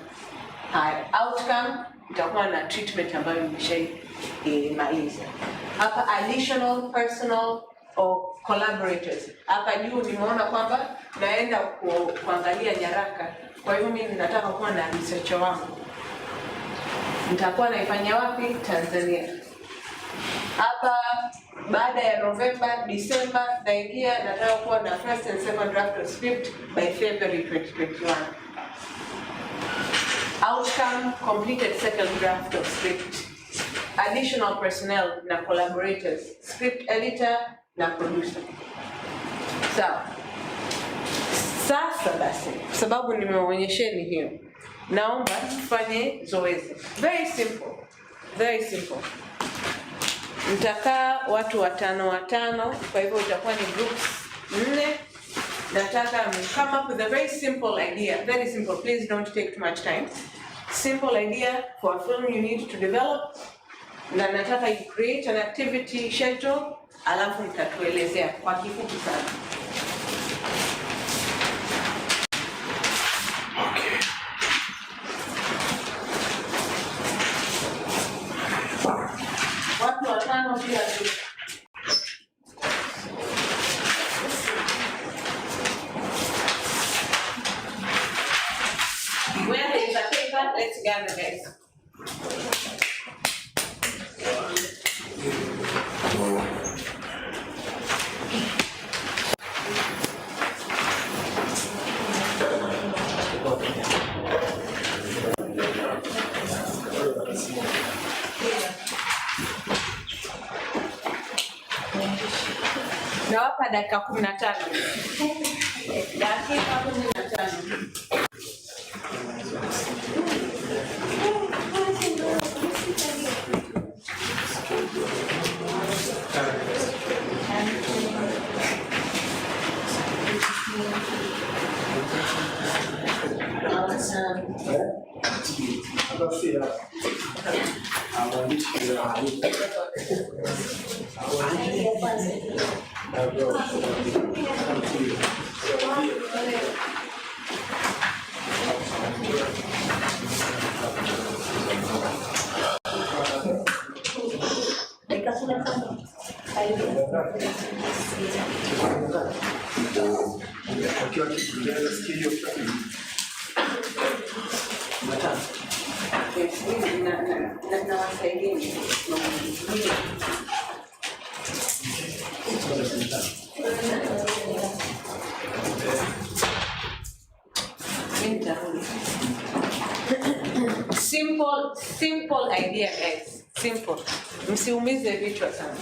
Haya, outcome nitakuwa na treatment ambayo nimeshaimaliza. Hapa additional personal or collaborators. Hapa juu nimeona kwamba naenda kuangalia nyaraka. Kwa hiyo mimi nataka kuwa na researcher wangu. Nitakuwa naifanya wapi? Tanzania. Hapa baada ya November, December, naingia nataka kuwa na first and second draft of script by February 2021. Outcome, completed second draft of script. Additional personnel na collaborators, script editor na producer. Sawa. Sasa basi, sababu nimeonyesheni hiyo, naomba tufanye zoezi. Very simple. Very simple. Mtakaa watu watano, kwa hivyo itakuwa ni groups 4. Nataka come up with a very simple idea. Very simple. Please don't take too much time. Simple idea for a film you need to develop. Na nataka you create an activity schedule, alafu mtatuelezea kwa kifupi sana. Okay. Watu watano bila tu. Where there is a paper, let's gather guys. Nawapa dakika 15. Dakika 15. Simple idea guys. Simple. Msiumize vichwa sana.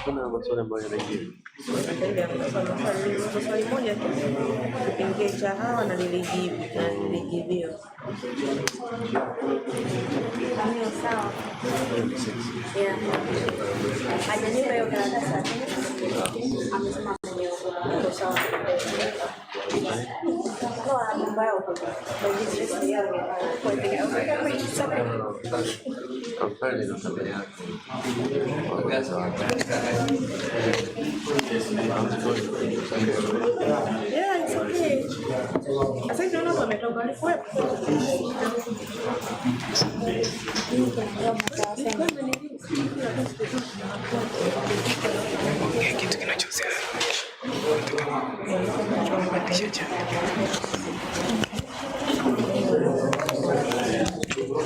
Kuna maswali ambayo yanaingia. Swali moja tu, kipengele cha hawa na nilijibiwa. Ndio sawa. Hajanipa hiyo karatasi. Amesema it's okay. I think you're not going to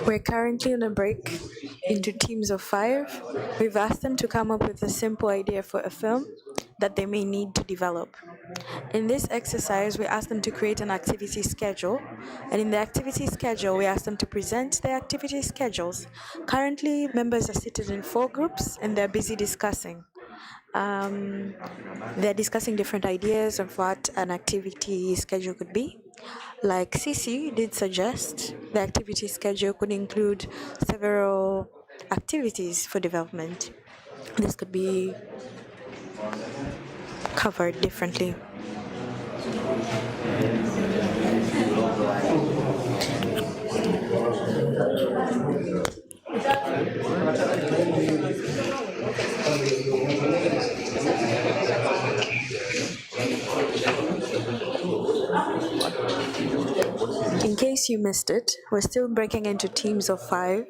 We're currently on a break into teams of 5. We've asked them to come up with a simple idea for a film that they may need to develop. In this exercise, we ask them to create an activity schedule, and in the activity schedule, we ask them to present their activity schedules. Currently, members are seated in 4 groups, and they're busy discussing. They're discussing different ideas of what an activity schedule could be. Like Sisi did suggest, the activity schedule could include several activities for development. This could be covered differently. In case you missed it, we're still breaking into teams of 5.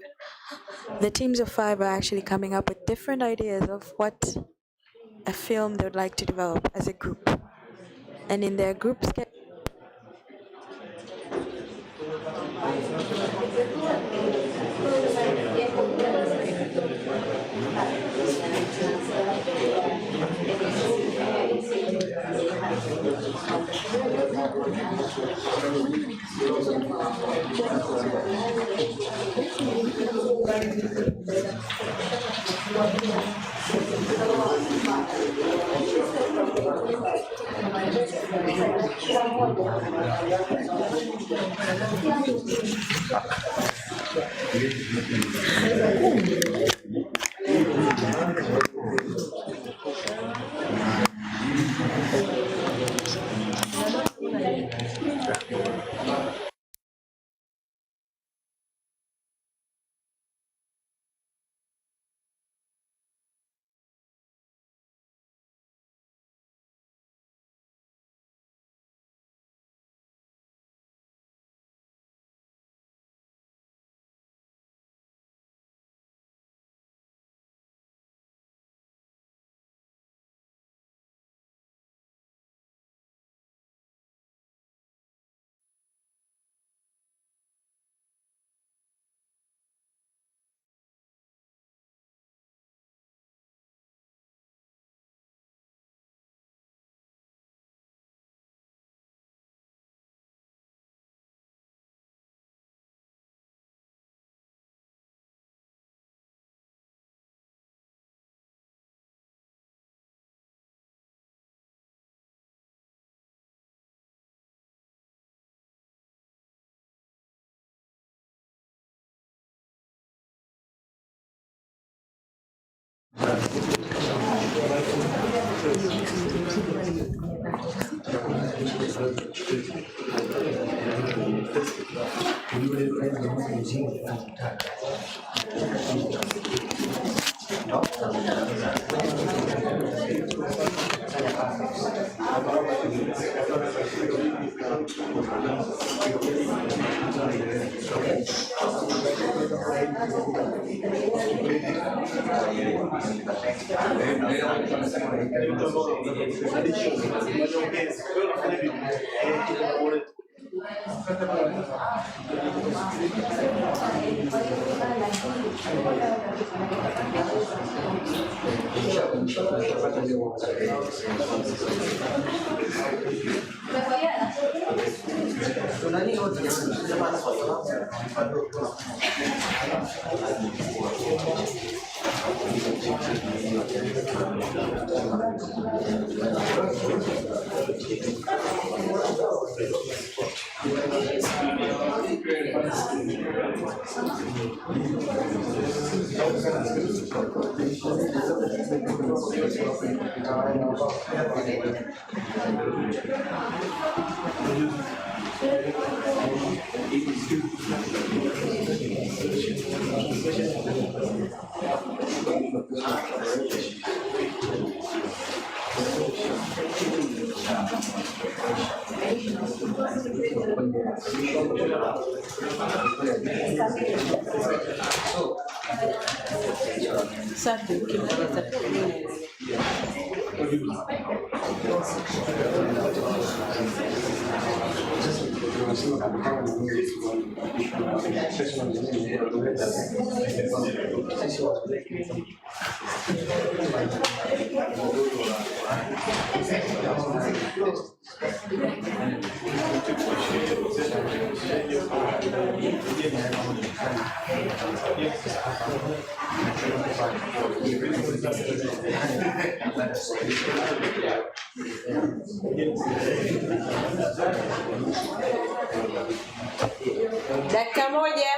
The teams of 5 are actually coming up with different ideas of what a film they would like to develop as a group. And in their group schedule, Dakika moja.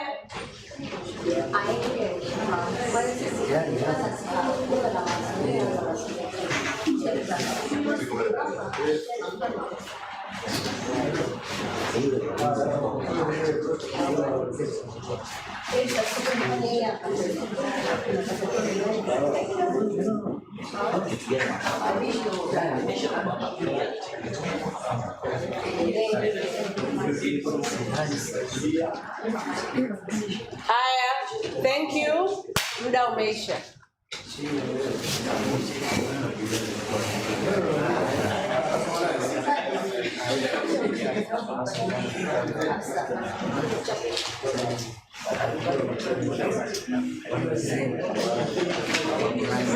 Haya, thank you. Muda umeisha.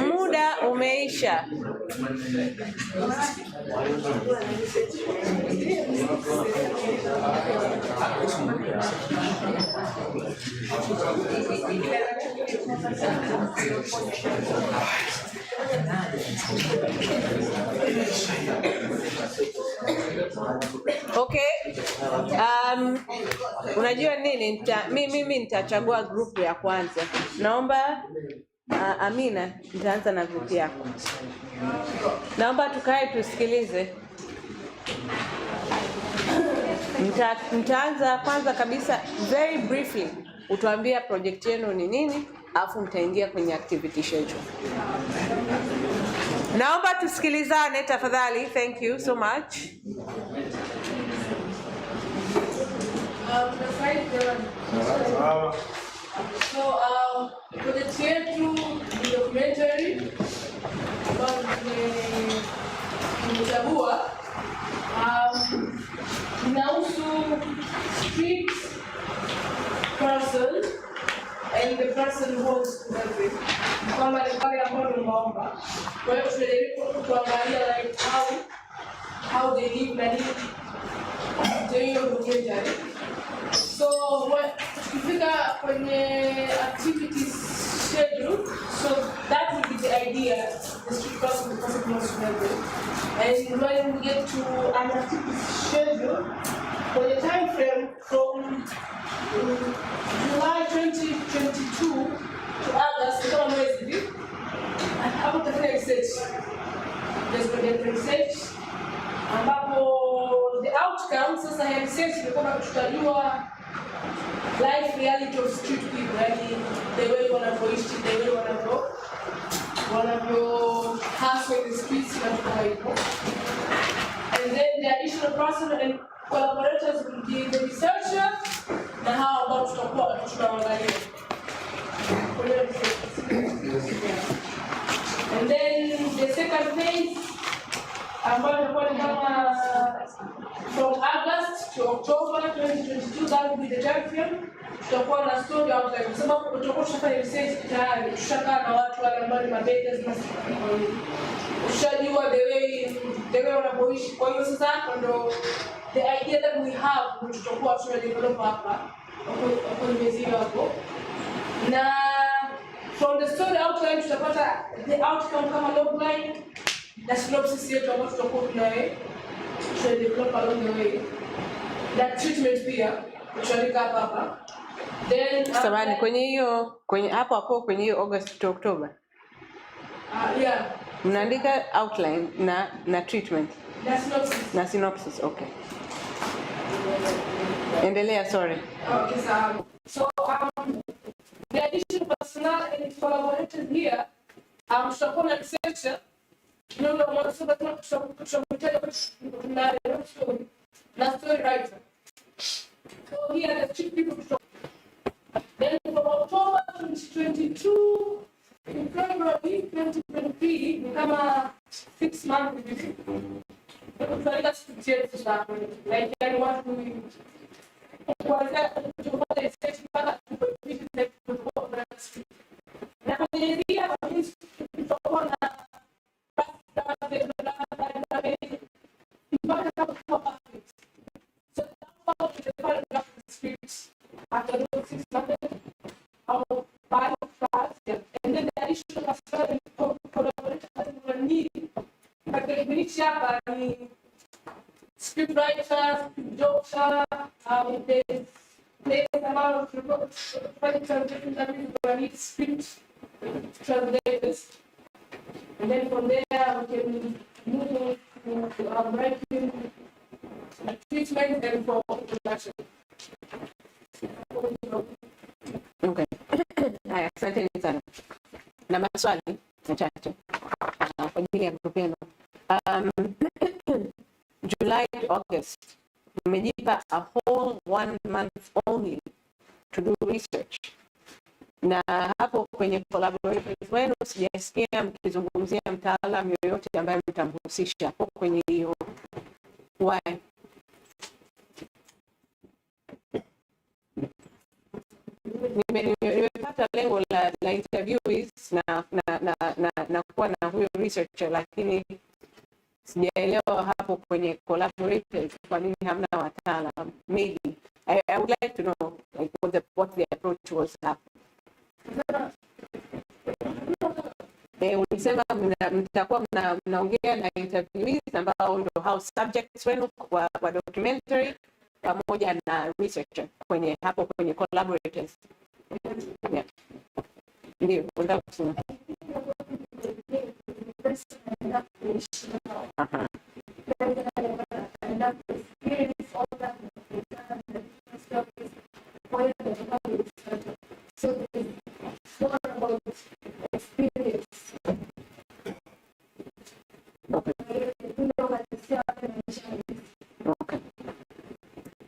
Muda umeisha. Okay. Unajua nini? Mimi nitachagua grupu ya kwanza. Naomba Amina, nitaanza na grupu yako. Naomba tukae tusikilize. Mtaanza kwanza kabisa very briefly. Utuambia project yenu ni nini, alafu mtaingia kwenye activity schedule. Naomba tusikilizane tafadhali. Thank you so much. So, project yetu ni documentary ambayo tumechagua. Inahusu street person and the person who wants to help it. Kwamba ni pale ambapo tunaomba. Kwa hiyo tunajaribu kuangalia like how they live na nini. Ndio documentary. So tukifika kwenye activities schedule, so that will be the idea, the street person, the person wants to help it. And when we get to an activity schedule, for the time frame from July 2022 to August, kama mwezi hivi, hapo tutafanya research. There's going to be research, ambapo the outcome sasa ya research ni kwamba tutajua life reality of street people, yani the way wanavyoishi, the way wanavyo hustle in the streets na kwa hivyo. And then the additional person and collaborators will be the researcher na hao ambao tutakuwa tunaangalia. And then the second phase ambayo itakuwa ni kama from August to October 2022, that will be the time frame. Tutakuwa na story outline, kwa sababu tutakuwa tunafanya research tayari, tushakaa na watu wale ambao ni mabega zima ushajua the way wanapoishi. Kwa hiyo sasa hapo ndo the idea that we have tutakuwa tunadevelop hapa kwa mwezi hapo. Na from the story outline tutapata the outcome kama logline na synopsis yetu ambayo tutakuwa tunadevelop along the way. That treatment pia Tunaandika hapa. Then samani kwenye hapo kwenye hiyo August to October. Yeah. Mnaandika outline na treatment. Na synopsis, okay. Endelea, sorry. Okay, so the additional personnel and collaborators here, tutakuwa na researcher, na story writer. So here are the two people. Then from October 2022 in February 2023, we come 6 months. Like anyone who was that after those 6 months, our 5 class, and then the additional collaborators were needed. But the initial script writer, doctor, there's amount of writing we need script translators. And then from there we can move to writing treatment and for production. Okay. Haya, asante sana. Na maswali machache kwa ajili ya grupu yenu. July to August, mmejipa a whole 1 month only to do research. Na hapo kwenye collaborators wenu sijasikia mkizungumzia mtaalamu yoyote ambaye mtamhusisha hapo kwenye hiyo. Why? Nimepata lengo la interviewees na kuwa na huyo researcher, lakini sijaelewa hapo kwenye collaborators kwa nini hamna wataalamu. Maybe I would like to know like what the approach was hapo. Ulisema mtakuwa mnaongea na interviewees ambao ndio house subjects wenu wa documentary pamoja na researcher kwenye hapo kwenye collaborators. Yeah. Ndio, unataka kusema.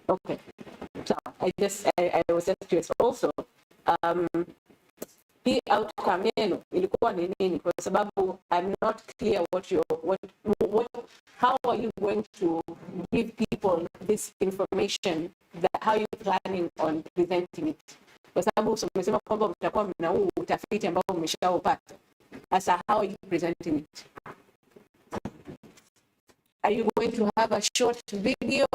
Okay. So I was just curious also. Hii outcome yenu ilikuwa ni nini? Kwa sababu I'm not clear how are you going to give people this information, how are you planning on presenting it? Kwa sababu umesema kwamba mtakuwa mna huu utafiti ambao umeshaupata. Sasa how are you presenting it? Are you going to have a short video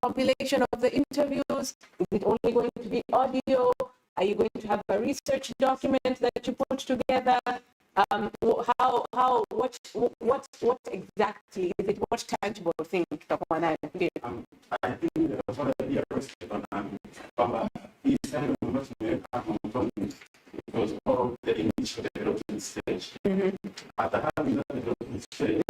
compilation of the interviews? Is it only going to be audio? Are you going to have a research document that you put together? What exactly is it? What tangible thing tutakuwa nayo? I think for the question kwamba hii sana ambayo tumeweka mwanzoni because of the initial development stage. At the development stage,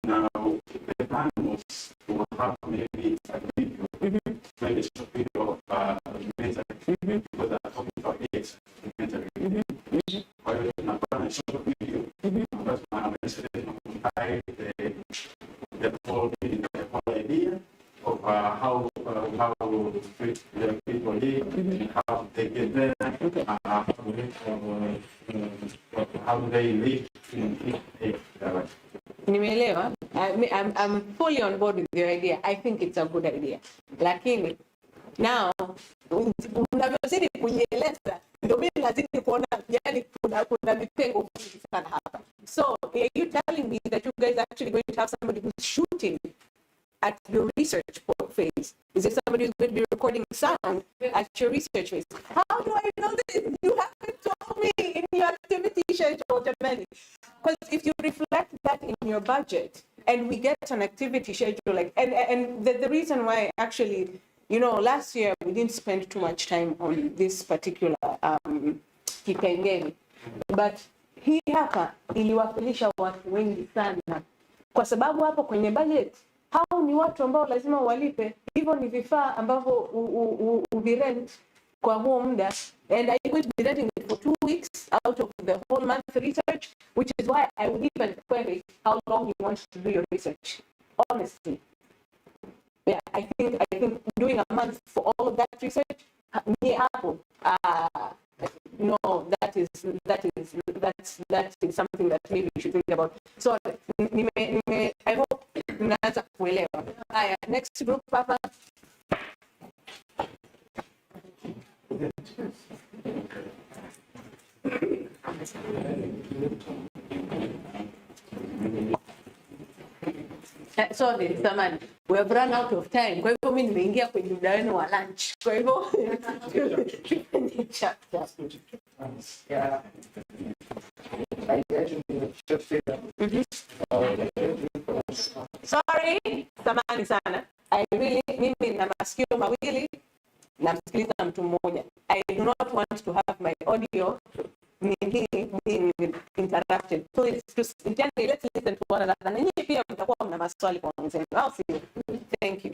now the plan was to have maybe a video, maybe a short video of documentary, because that's what we thought is documentary. Kwa hiyo tunakuwa na short video, ambazo tunaonyesha the whole idea of how the people live and how they get there, how they live in it. Nimeelewa. I'm fully on board with your idea. I think it's a good idea. Lakini now unavyozidi kujieleza ndio mimi lazidi kuona yani kuna vipengo vingi sana hapa. So are you telling me that you guys are actually going to have somebody who's shooting at your research phase? Is there somebody who's going to be recording sound at your research phase? How do I know this? You haven't told me in your activity schedule, Jamani. Because if you reflect that in your budget and we get an activity schedule, like, and the reason why actually you know, last year we didn't spend too much time on this particular kipengele, but hii hapa iliwakilisha watu wengi sana, kwa sababu hapo kwenye budget hao ni watu ambao lazima walipe, hivyo ni vifaa ambavyo uvirent kwa huo muda, and I would be renting it for 2 weeks out of the whole month research, which is why I would even query how long you want to do your research, honestly. Yeah, I think doing a month for all of that research, no, that is something that maybe you should think about. So I hope mnaanza kuelewa. Haya, next group papa. Sorry, Samani, we have run out of time. Kwa hivyo mimi nimeingia kwenye muda wenu wa lunch. Kwa hivyo yeah. Sorry, samahani sana. Mimi na masikio mawili na msikiliza mtu mmoja. I do not want to have my audio being interrupted. So let's listen to one another. Na nyinyi pia mtakuwa mna maswali kwa wenzenu. I'll see you. Thank you.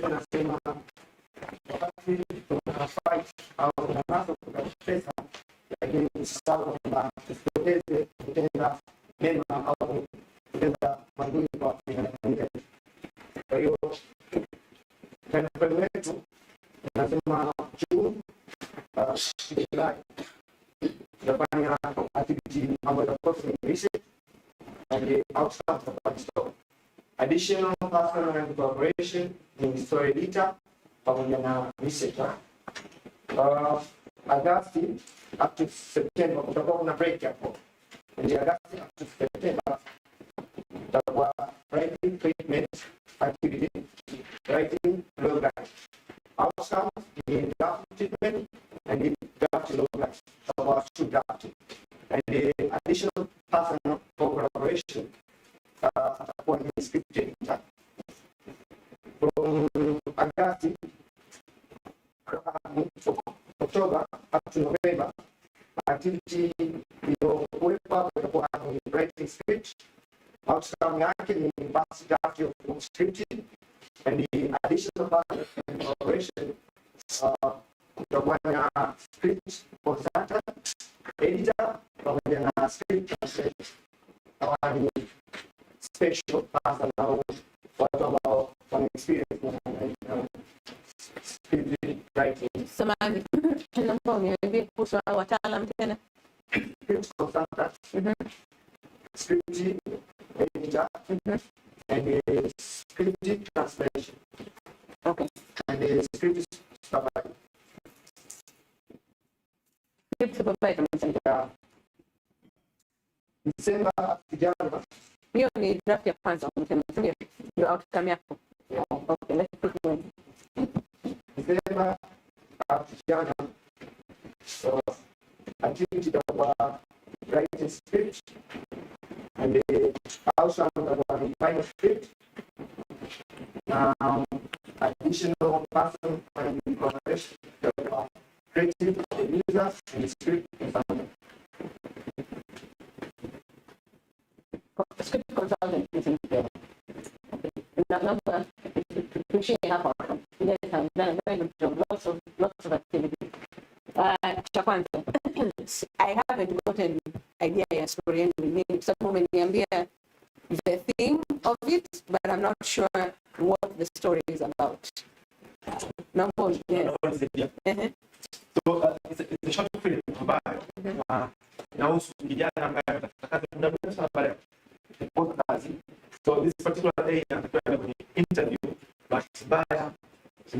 Nasema wakati tunafanya au tunapaswa kupesa, lakini sababu kwamba tusipoteze kutenda mema au kutenda mazuri kwa familia. Kwa hiyo kwa wetu nasema Juni July tunafanya activity ambayo tunafundisha and outside of store. Additional personal and collaboration in story editor, pamoja na researcher. August up to September, kutakuwa kuna break hapo. Ndio August up to September, kutakuwa writing treatment activity, writing logos. Outcomes in draft treatment and in draft logos. So two draft. And the additional personal collaboration. Atakuwa ni scripted from August October up to November. Activity iliyowekwa itakuwa ni writing script. Outcome yake ni basi draft of script and the additional collaboration kutakuwa na script consultant, editor pamoja na script translator. Awali special person au watu ambao wana experience na script writing. Samahani, naomba uniambie kuhusu wataalamu tena. Script consultant, script editor, and script translation. Okay. And script supervisor. Script supervisor. December January. Hiyo ni draft ya kwanza mtendea. Ndio outcome yako. Okay, let's put it in. December January. So activity of writing script and the outcome of the final script. Additional person and collaboration of creative users and script development. Script consultant is in there. Number to hapa. You guys have done a very good job. Lots of activity. Cha kwanza, I haven't gotten idea ya story yenu ni nini. Sababu umeniambia the theme of it, but I'm not sure what the story is about. Number So it's a short film ambayo inahusu kijana ambaye anatafuta kazi muda mrefu sana baada ya kupata kazi. So this particular day anatakwenda kwenye interview, but mbaya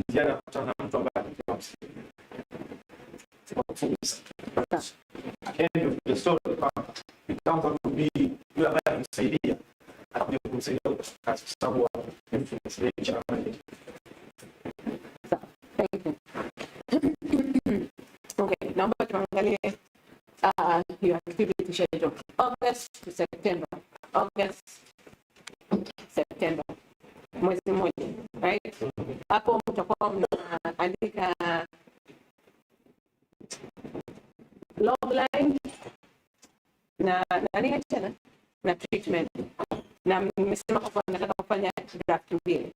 kijana anakutana na mtu ambaye anataka kumsaidia. At the end of the story, it comes out to be yule ambaye anamsaidia anakuja kumsaidia kwa kazi kwa sababu influence nature. Okay, naomba tuangalie your activity schedule. August to September. August, September. mwezi mmoja, right? Hapo mtakuwa mnaandika logline na nini tena na treatment, na nimesema kwamba nataka kufanya draft mbili.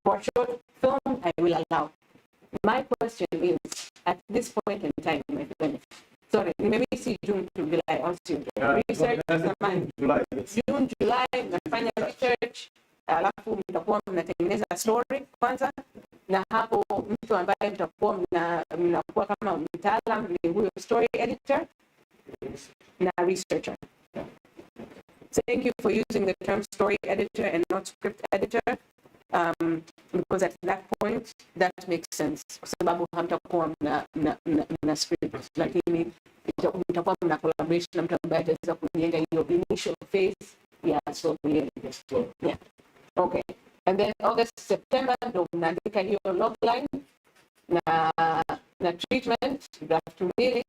For short film, I will allow. My question is, at this point in time, my friend, sorry, maybe see June to July also. Research June, July, nafanya research, alafu mtakuwa mnatengeneza story kwanza, na hapo mtu ambaye mtakuwa mnakuwa kama mtaalamu ni huyo story editor na researcher. Thank you for using the term story editor and not script editor. Because at that point that makes sense, kwa sababu hamtakuwa mna script, lakini mtakuwa mna collaboration na mtu ambaye ataweza kujenga hiyo initial phase ya story. Yeah. Okay. And then August, September ndo mnaandika hiyo logline na treatment draft mbili.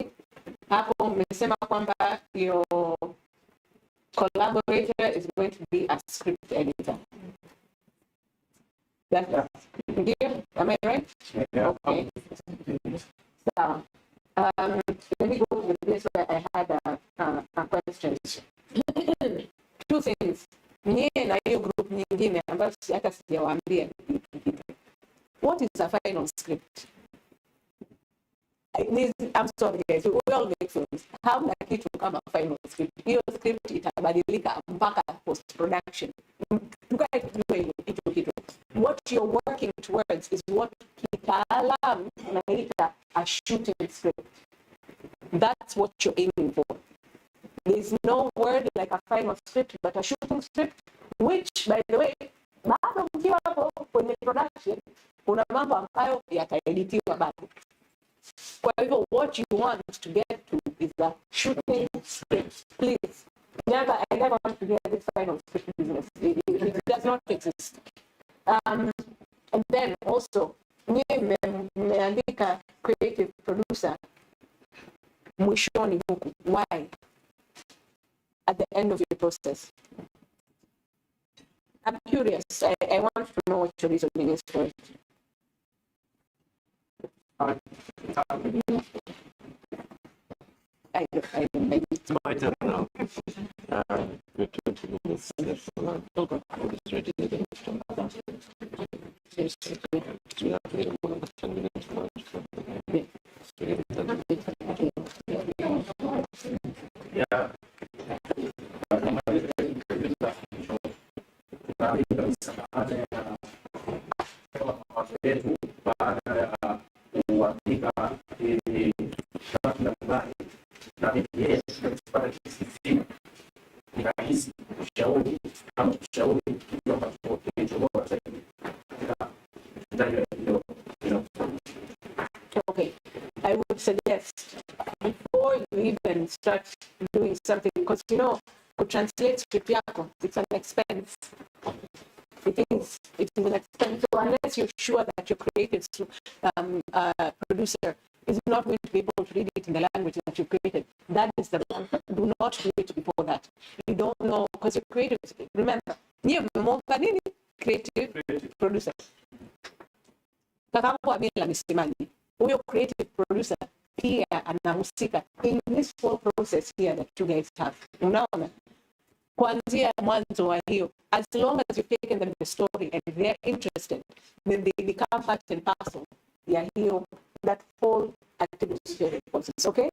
Hapo mmesema kwamba your collaborator is going to be a script editor. That's clear? Am I right? Yeah. Okay. So, let me go with this where I had a question. Two things. Nyie na hiyo group nyingine ambayo hata sijawaambia. What is a final script? I'm sorry guys, we all make films. Hamna kitu kama final script. Hiyo script itabadilika mpaka post production. Tukae tujue hiyo kitu. What you're working towards is what kitaalam unaita a shooting script. That's what you're aiming for. There's no word like a final script, but a shooting script, which, by the way, bado mkiwa hapo kwenye production, kuna mambo ambayo yataeditiwa bado. Kwa hivyo, what you want to get to is a shooting script. Please, I never want to get this final script business. It does not exist. And then also, mmeandika creative producer mwishoni huku. Why? At the end of your process. I'm curious. I want to know what your reasoning is for it. It's my turn now. We're 20 minutes left. We have to get more than 10 minutes for yeah. Okay, I would suggest before you even start doing something, because you know, to translate script yako, it's an expense. It is an expense. So unless you're sure that your creative producer is not going to be able to read it in the language that you created, that is the plan. Do not do it before that. You don't know, because your creative, remember, creative producer. Kakapo Abila msemaji, huyo creative producer pia anahusika in this whole process here that you guys have. Unaona? Kuanzia mwanzo wa hiyo, as long as you've taken them the story and they're interested, then they become part and parcel ya hiyo, that whole activity process. Okay?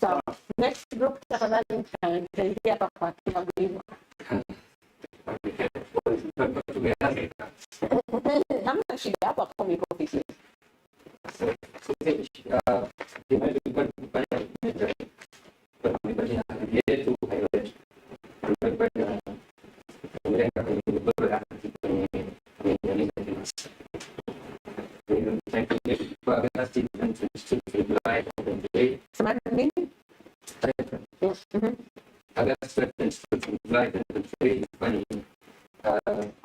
So, next group tafadhali nitaingia hapa kwa kimaguliwa. Hamna shida hapa kwa microphone.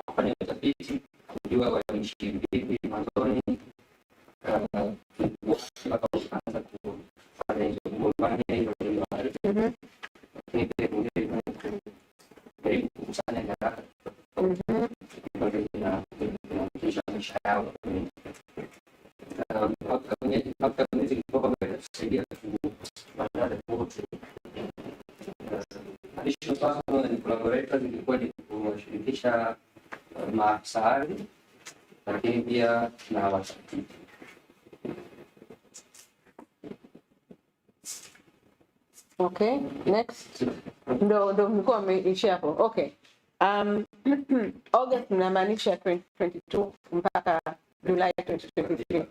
Kufanya utafiti, kujua waishi vipi mwanzoni, mpaka ukaanza kufanya hizo kufanya hizo lakini pia kujaribu kukusanya nyaraka maisha yao. Maktaba hizi kidogo kusaidia badala wote. Additional personnel and collaborators ilikuwa ni kuwashirikisha maafisa ardhi, lakini pia na watafiti. Okay, next. Ndo mlikuwa mmeishia hapo. Okay. August mnamaanisha 2022 mpaka July 2023.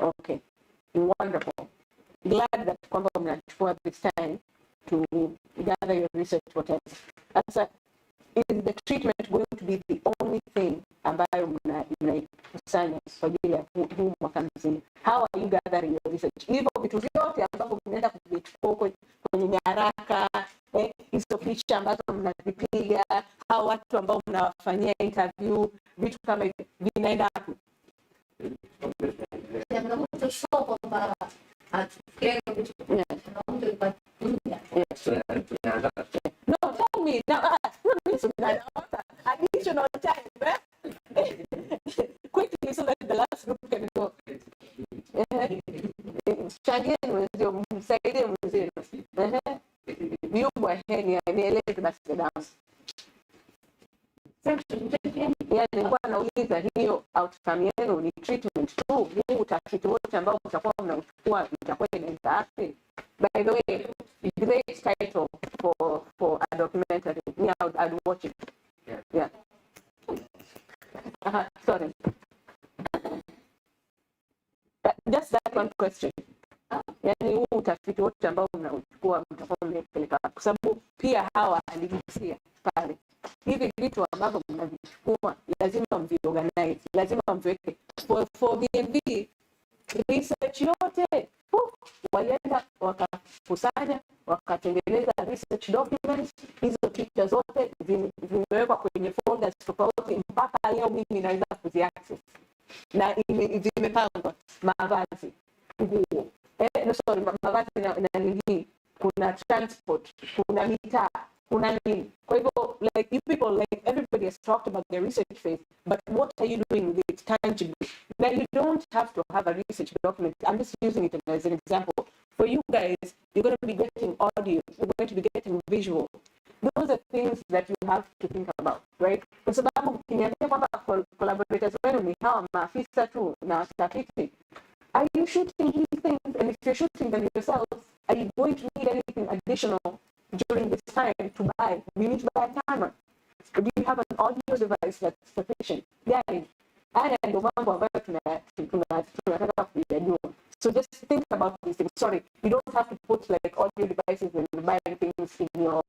Okay. Wonderful. Glad that kwamba mnachukua this time to gather your research, whatever. Sasa, is the treatment going to be the only thing ambayo mnaikusanya kwa ajili ya huu mwaka mzima? How are you gathering your research? Hivyo vitu vyote ambavyo mnaenda kuvichukua kwenye nyaraka, hizo picha ambazo mnazipiga, hao watu ambao mnawafanyia interview, vitu kama hivi vinaenda wapi? Changamoto sio kwamba no, tell me now. Additional time, quickly, so that the last group can go. Changieni mwenzio, msaidie mwenzio. Vyumba heni nieleze basi dance. Yani nilikuwa nauliza hiyo outcome yenu ni treatment tu, huu utafiti wote ambao mtakuwa mnauchukua itakuwa inaenda wapi? By the way, great title for a documentary. Me, I'd watch it. Yeah. Sorry. Just that one question. Yani huu utafiti wote ambao mnauchukua mtakuwa mmepeleka, kwa sababu pia hawa aligusia pale. Hivi vitu ambavyo mnavichukua lazima mviorganize, lazima mviweke for BMV research yote. Walienda wakakusanya, wakatengeneza research documents, hizo picha zote zimewekwa kwenye folders tofauti, mpaka leo mimi naweza kuziaccess. Na zimepangwa mavazi, nguo, sorry, mavazi na nini, kuna transport, kuna mitaa, kuna nini. Kwa hivyo, like you people, like everybody has talked about the research phase, but what are you doing with it tangibly? Now you don't have to have a research document. I'm just using it as an example. For you guys, you're going to be getting audio, you're going to be getting visual. Those are things that you have to think about, right? Kwa sababu ukiniambia kwamba collaborators wenu ni hawa maafisa tu na watafiti, are you shooting these things? And if you're shooting them yourselves, are you going to need anything additional during this time to buy? Do you need to buy a camera? Or do you have an audio device that's sufficient? Yeah. Ndio mambo ambayo tunataka kujadili. So just think about these things. Sorry, you don't have to put like audio devices and buying things in your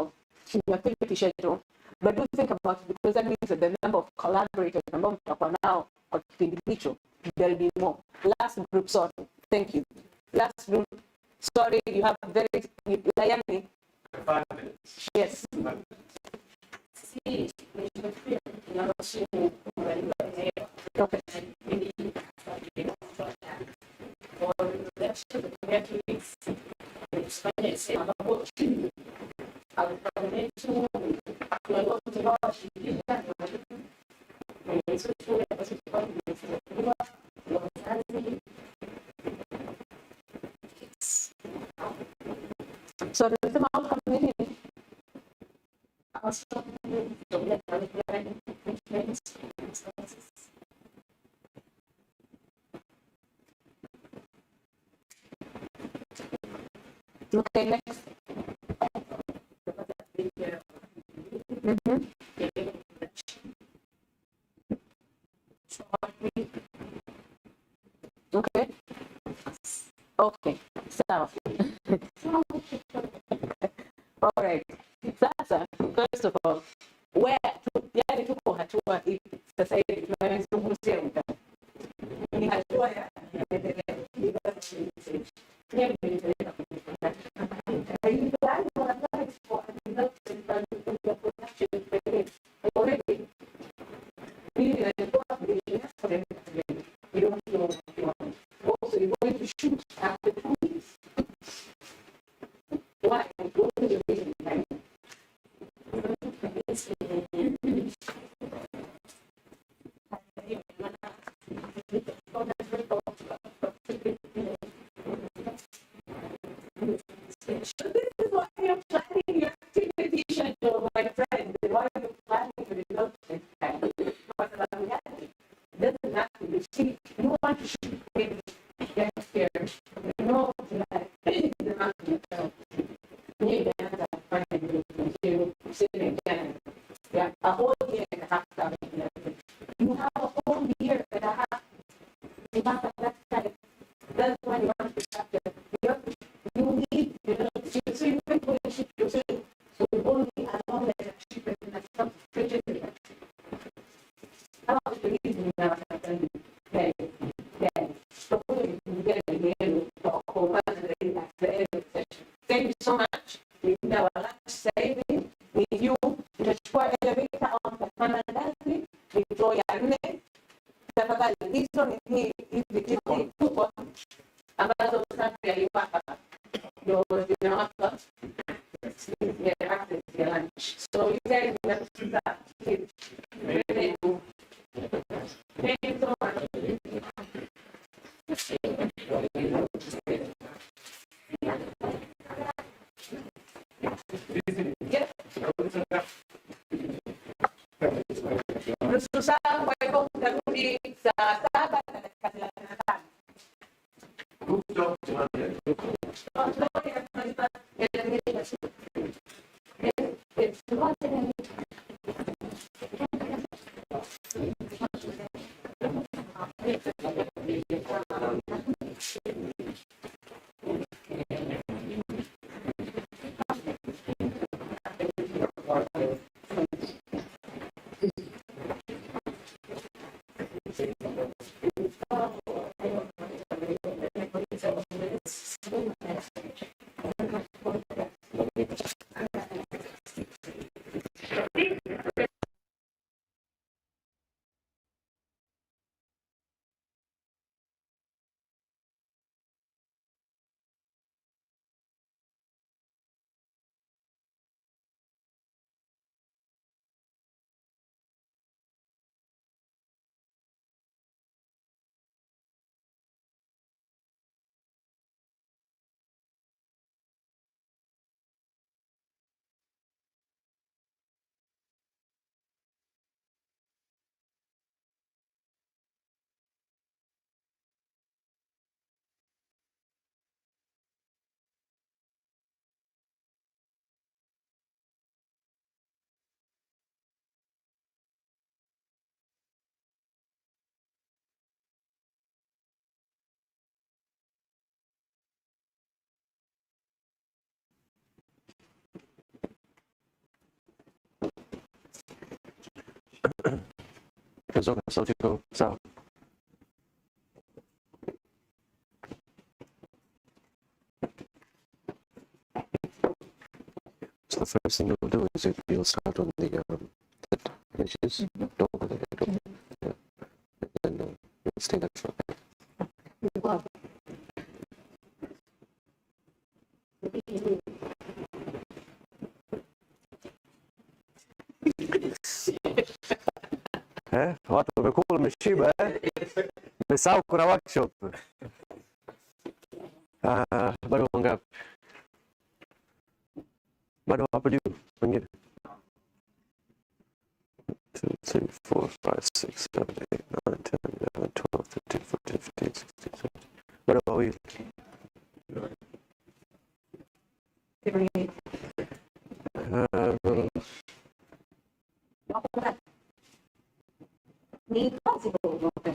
activity schedule, but do think about it, because that means that the number of collaborators ambao mtakuwa nao kwa kipindi hicho, there'll be more. Last group, sorry. Thank you. Last group, sorry, you have very, Layani. 5 minutes. Yes. So the outcome nini? Okay, next. Okay. Okay. So, all right. Sasa, first of all, yani tuko hatua ipi sasa hivi tunazungumzia ni hatua ya maendeleo. Also, you're going to shoot after 2 weeks. Why? What is the reason behind it? you see, you want to shoot with get scared. You know, like, the mountain yourself. Maybe another friend you sitting again. Yeah, a whole year and a half. You have a whole year and a half. That's when you want to capture. You need, so you can put a ship to say, so you only allow that ship and that's not frigid. How about the reason now? Okay. So you get a year to hold thank you so much. We know a lot to say. We you tutachukua elevator on the mandati Victoria 4 tafadhali hizo ni hivi kubwa ambazo sasa yaliwapa ndio zinawapa ya lunch. So you guys have to do that. Really do. Thank you so much. Nusu saa kwa hivyo utarudi saa 7 na dakika 35. Kutoka sauti iko sawa. So the first thing you'll do is you'll start on the images, don't go there, yeah. And then you'll stay there for a bit. Wow. Watu wamekula wameshiba Nimesahau kuna workshop. Bado wangapi? Bado hapo juu wengine. 2, 3, 4, 5, 6, 7, 8, 9, 10, 11, 12, 13, 14, 15, 16, 17. Bado wawili.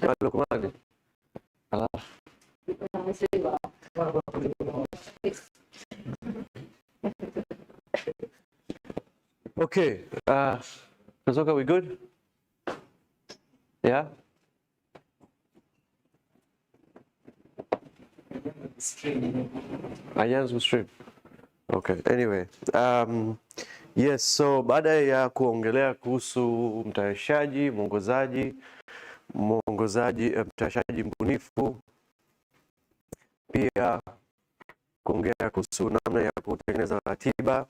Bado kumali. Okay, Kazoka, we good? Yeah? Ayanzu stream. Okay, anyway. Yes, so baada ya kuongelea kuhusu mtayarishaji, mtayarishaji mbunifu, pia kuongea kuhusu namna ya kutengeneza ratiba.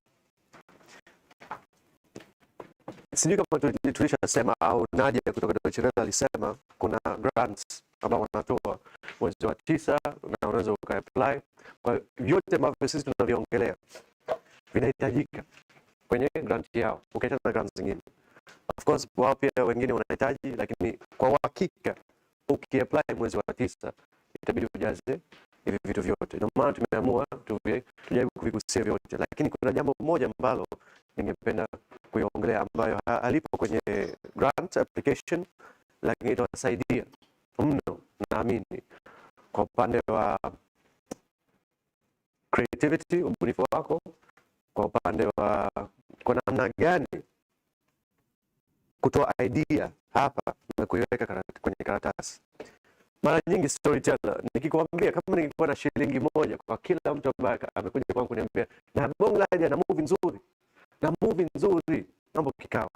Sijui kama tulishasema au Nadia kutoka DW alisema kuna grants ambao wanatoa mwezi wa 9 na unaweza uka-apply. Kwa vyote ambavyo sisi tunaviongelea vinahitajika kwenye grant yao, ukiacha na grants zingine. Of course, wao pia wengine wanahitaji, lakini kwa uhakika ukiapply mwezi wa 9 itabidi ujaze hivi vitu vyote. Ndio maana tumeamua tujaribu kuvigusia vyote, lakini kuna jambo moja ambalo ningependa kuiongelea ambayo halipo kwenye grant application, lakini itawasaidia mno, naamini, kwa upande wa creativity, ubunifu wako, kwa upande wa kwa namna gani kutoa idea hapa na kuiweka kwenye karatasi. Mara nyingi storyteller, nikikwambia kama ningekuwa na shilingi moja kwa kila mtu ambaye amekuja kwangu kuniambia na bonga idea na movie nzuri, mambo kikao,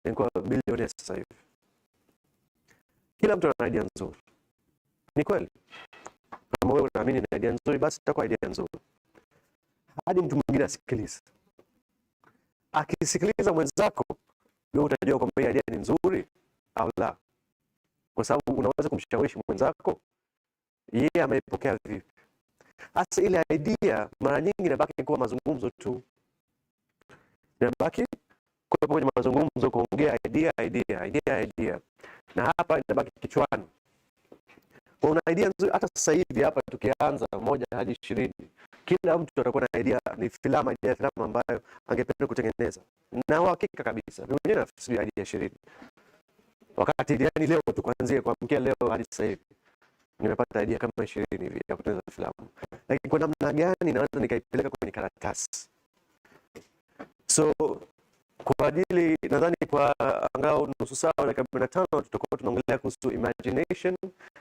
ningekuwa bilionea sasa hivi. Kila mtu ana idea nzuri. Ni kweli. Kama wewe unaamini na idea nzuri, basi itakuwa idea nzuri. Hadi mtu mwingine asikilize. Akisikiliza mwenzako, wewe utajua kwamba idea ni nzuri au la. Kwa sababu unaweza kumshawishi mwenzako yeye ameipokea vipi. Hasa ile idea mara nyingi inabaki kuwa mazungumzo tu. Inabaki kwa kwenye mazungumzo, kuongea idea. Na hapa inabaki kichwani. Una idea nzuri, hata sasa hivi hapa tukianza 1 hadi 20, kila mtu atakuwa na idea, ni filamu ambayo angependa kutengeneza. Na uhakika kabisa, mimi mwenyewe nafikiria idea 20. Wakati yani leo tu kuanzia kuamkia leo hadi sasa hivi nimepata idea kama 20 hivi ya kutengeneza filamu. Lakini kwa namna gani naweza nikaipeleka kwenye karatasi? So kwa ajili nadhani kwa angalau nusu saa na 15 tutakuwa tunaongelea kuhusu imagination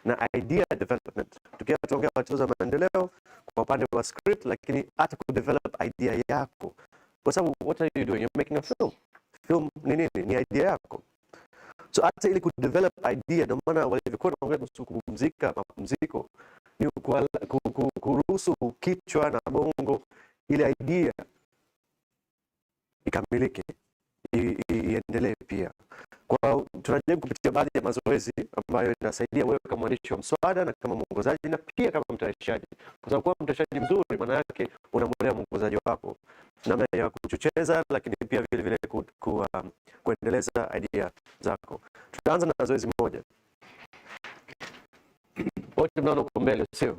na idea development. Tukiwa tunaongea HATUA za maendeleo kwa upande wa script, lakini hata ku develop idea yako. Kwa sababu what are you doing? You're making a film. Film ni nini? Ni idea yako. So hata ili ku develop idea, ndio maana walivyokuwa wanaongea kuhusu mapumziko, ni kuruhusu kichwa na bongo ile idea ikamilike, iendelee pia. Kwa tunajaribu kupitia baadhi ya mazoezi ambayo inasaidia wewe kama mwandishi wa mswada na kama mwongozaji na pia kama mtayarishaji. Kwa sababu kwa mtayarishaji mzuri, maana yake unamwelea mwongozaji wako namna ya kuchocheza, lakini pia vile vile kuendeleza idea zako. Tutaanza na zoezi moja. Wote mnaona uko mbele, sio?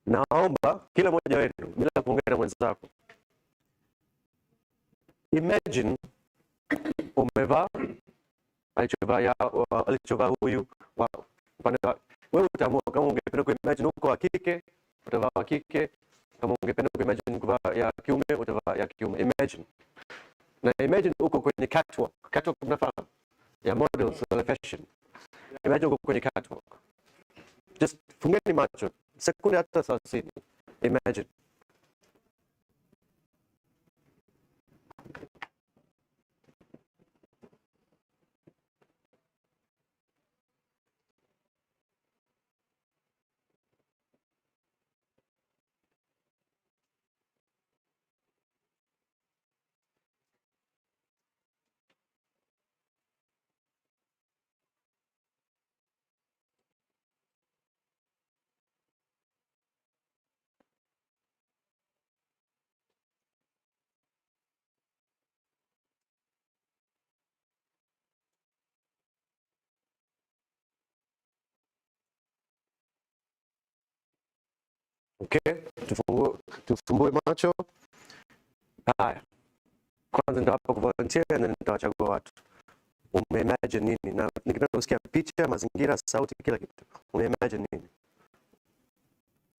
Naomba kila mmoja wenu bila kuongea na mwenzako, imagine umevaa alichovaa huyu upande wa wewe. Utaamua kama ungependa kuimagine uko wa kike, utavaa wa kike. Kama ungependa kuimagine kuvaa ya kiume, utavaa ya kiume. Imagine. Na imagine uko kwenye catwalk. Catwalk mnafahamu? Ya models wa fashion. Imagine uko kwenye catwalk. Just fungeni macho. Sekunde hata 30. Imagine. Okay, tufumbue macho. Haya. Kwanza nitawapa kuvolunteer na nitawachagua watu. Umeimagine nini? Na nikitaka kusikia picha, mazingira, sauti, kila kitu. Umeimagine nini?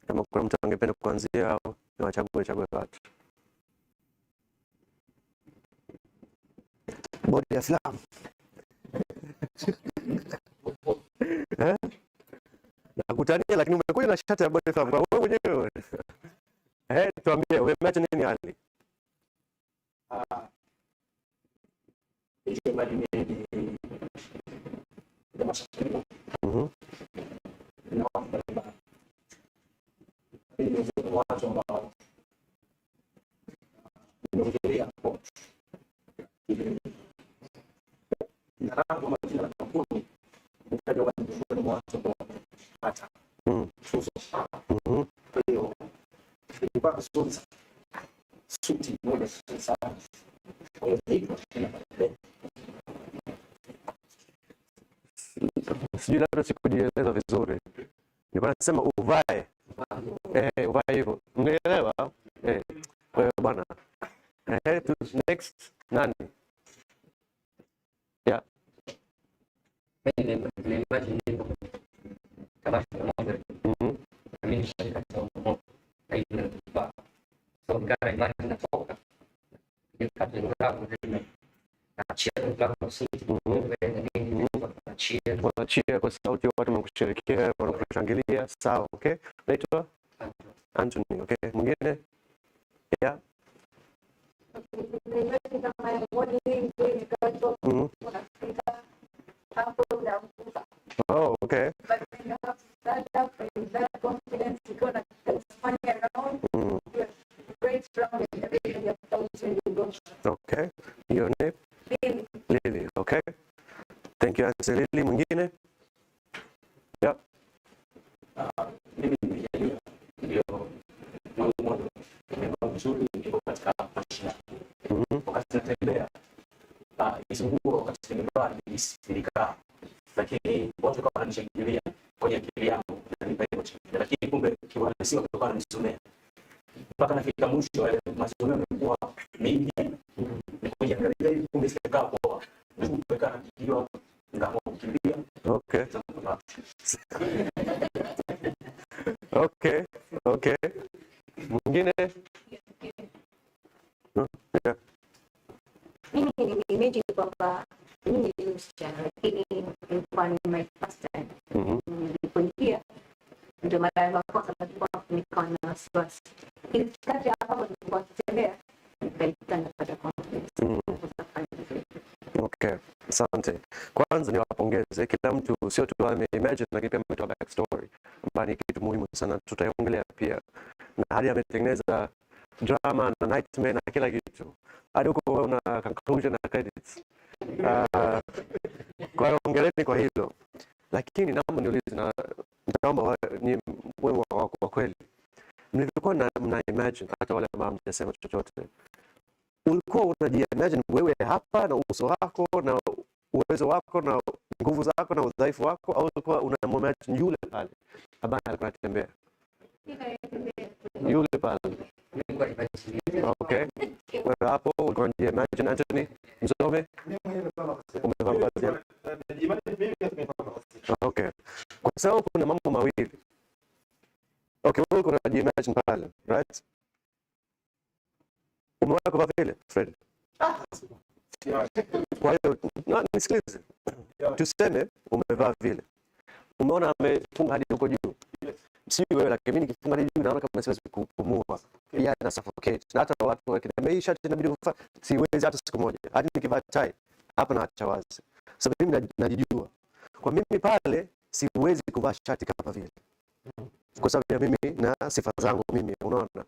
Kama kuna mtu angependa kuanzia au niwachague watu. Bodi ya filamu. Nakutania, lakini umekuja na shati ya bodi ya filamu. Kwa wewe mwenyewe. Tuambie, umeimagine nini hali? Watu ambao wanaongelea kwa jina langu ama jina la kampuni, nitajua ni watu ambao hata tuzo. Kwa hiyo nilikuwa kusoma suti moja sana. Kwa hiyo hivyo Sijui labda sikujieleza vizuri. Nilikuwa nasema uvae. Uvae hivyo. Ungeelewa? Kwa hiyo bwana. Next nani? Yeah. Wanachia kwa sauti, watu wanakusherehekea, wanakushangilia. Sawa, okay. Naitwa Anthony, okay. Mwingine? Yeah. Oh, okay. But when you have to stand up with that confidence, you're gonna spin around. You're great strong and everything you're told when you go. Okay. Your name? Lily. Lily, okay. Thank you, Ansel. Lily, mwingine? Yeah. Mimi nimejaliwa ndio mmoja nimekuwa mzuri niko katika Warsha. Wakati natembea hizo nguo wakati nimevaa nilikaa, lakini watu kwa wananishangilia kwenye akili yangu na nipa lakini kumbe kiuhalisia walikuwa wananisomea mpaka nafika mwisho wa masomo yamekuwa mengi. Nikuangalia hivi kumbe sikakaa poa, nikuweka kioo ngamo kukimbia. Okay. Okay. Okay. Mwingine? Yeah. Mimi nimeimagine kwamba mimi ni msichana lakini ilikuwa ni my first time. Nilipoingia ndio mara ya kwanza nilikuwa na wasiwasi. Katikati hapo nilikuwa nikitembea nikaikuta napata confidence. Okay, asante. Kwanza niwapongeze kila mtu, sio tu ameimagine lakini pia ametoa backstory ambayo ni kitu muhimu sana, tutaiongelea pia. Na hadi ametengeneza drama na nightmare na kila kitu. Hadi huko una conclusion na credits. Kwa hiyo ongeleni kwa hilo. Lakini naomba niulize na naomba ni wewe wako kwa kweli. Mlivyokuwa mna imagine hata wale ambao mtasema chochote. Ulikuwa unajiimagine wewe hapa na uso wako na uwezo wako na nguvu zako na udhaifu wako, au ulikuwa unamwimagine yule pale ambaye alikuwa anatembea? Yule pale. Okay. Wewe hapo ulikuwa unajiimagine Anthony Msome? Umevaa vazi. Okay. Kwa sababu kuna mambo mawili. Okay, wewe ulikuwa unajiimagine pale, right? Umewahi kuvaa vile, Fred? Kwa hiyo, nisikilize. Tuseme umevaa vile. Umeona amefunga hadi huko juu. Si wewe, lakini mimi nikifunga hadi juu naona kama siwezi kupumua. Pia na suffocate. Na hata watu wakiniambia hii shati inabidi kuvaa, siwezi hata siku moja. Hadi nikivaa tie, hapa naacha wazi. Sababu mimi najijua. Kwa mimi pale siwezi kuvaa shati kama vile. Kwa sababu ya mimi na sifa zangu mimi, unaona.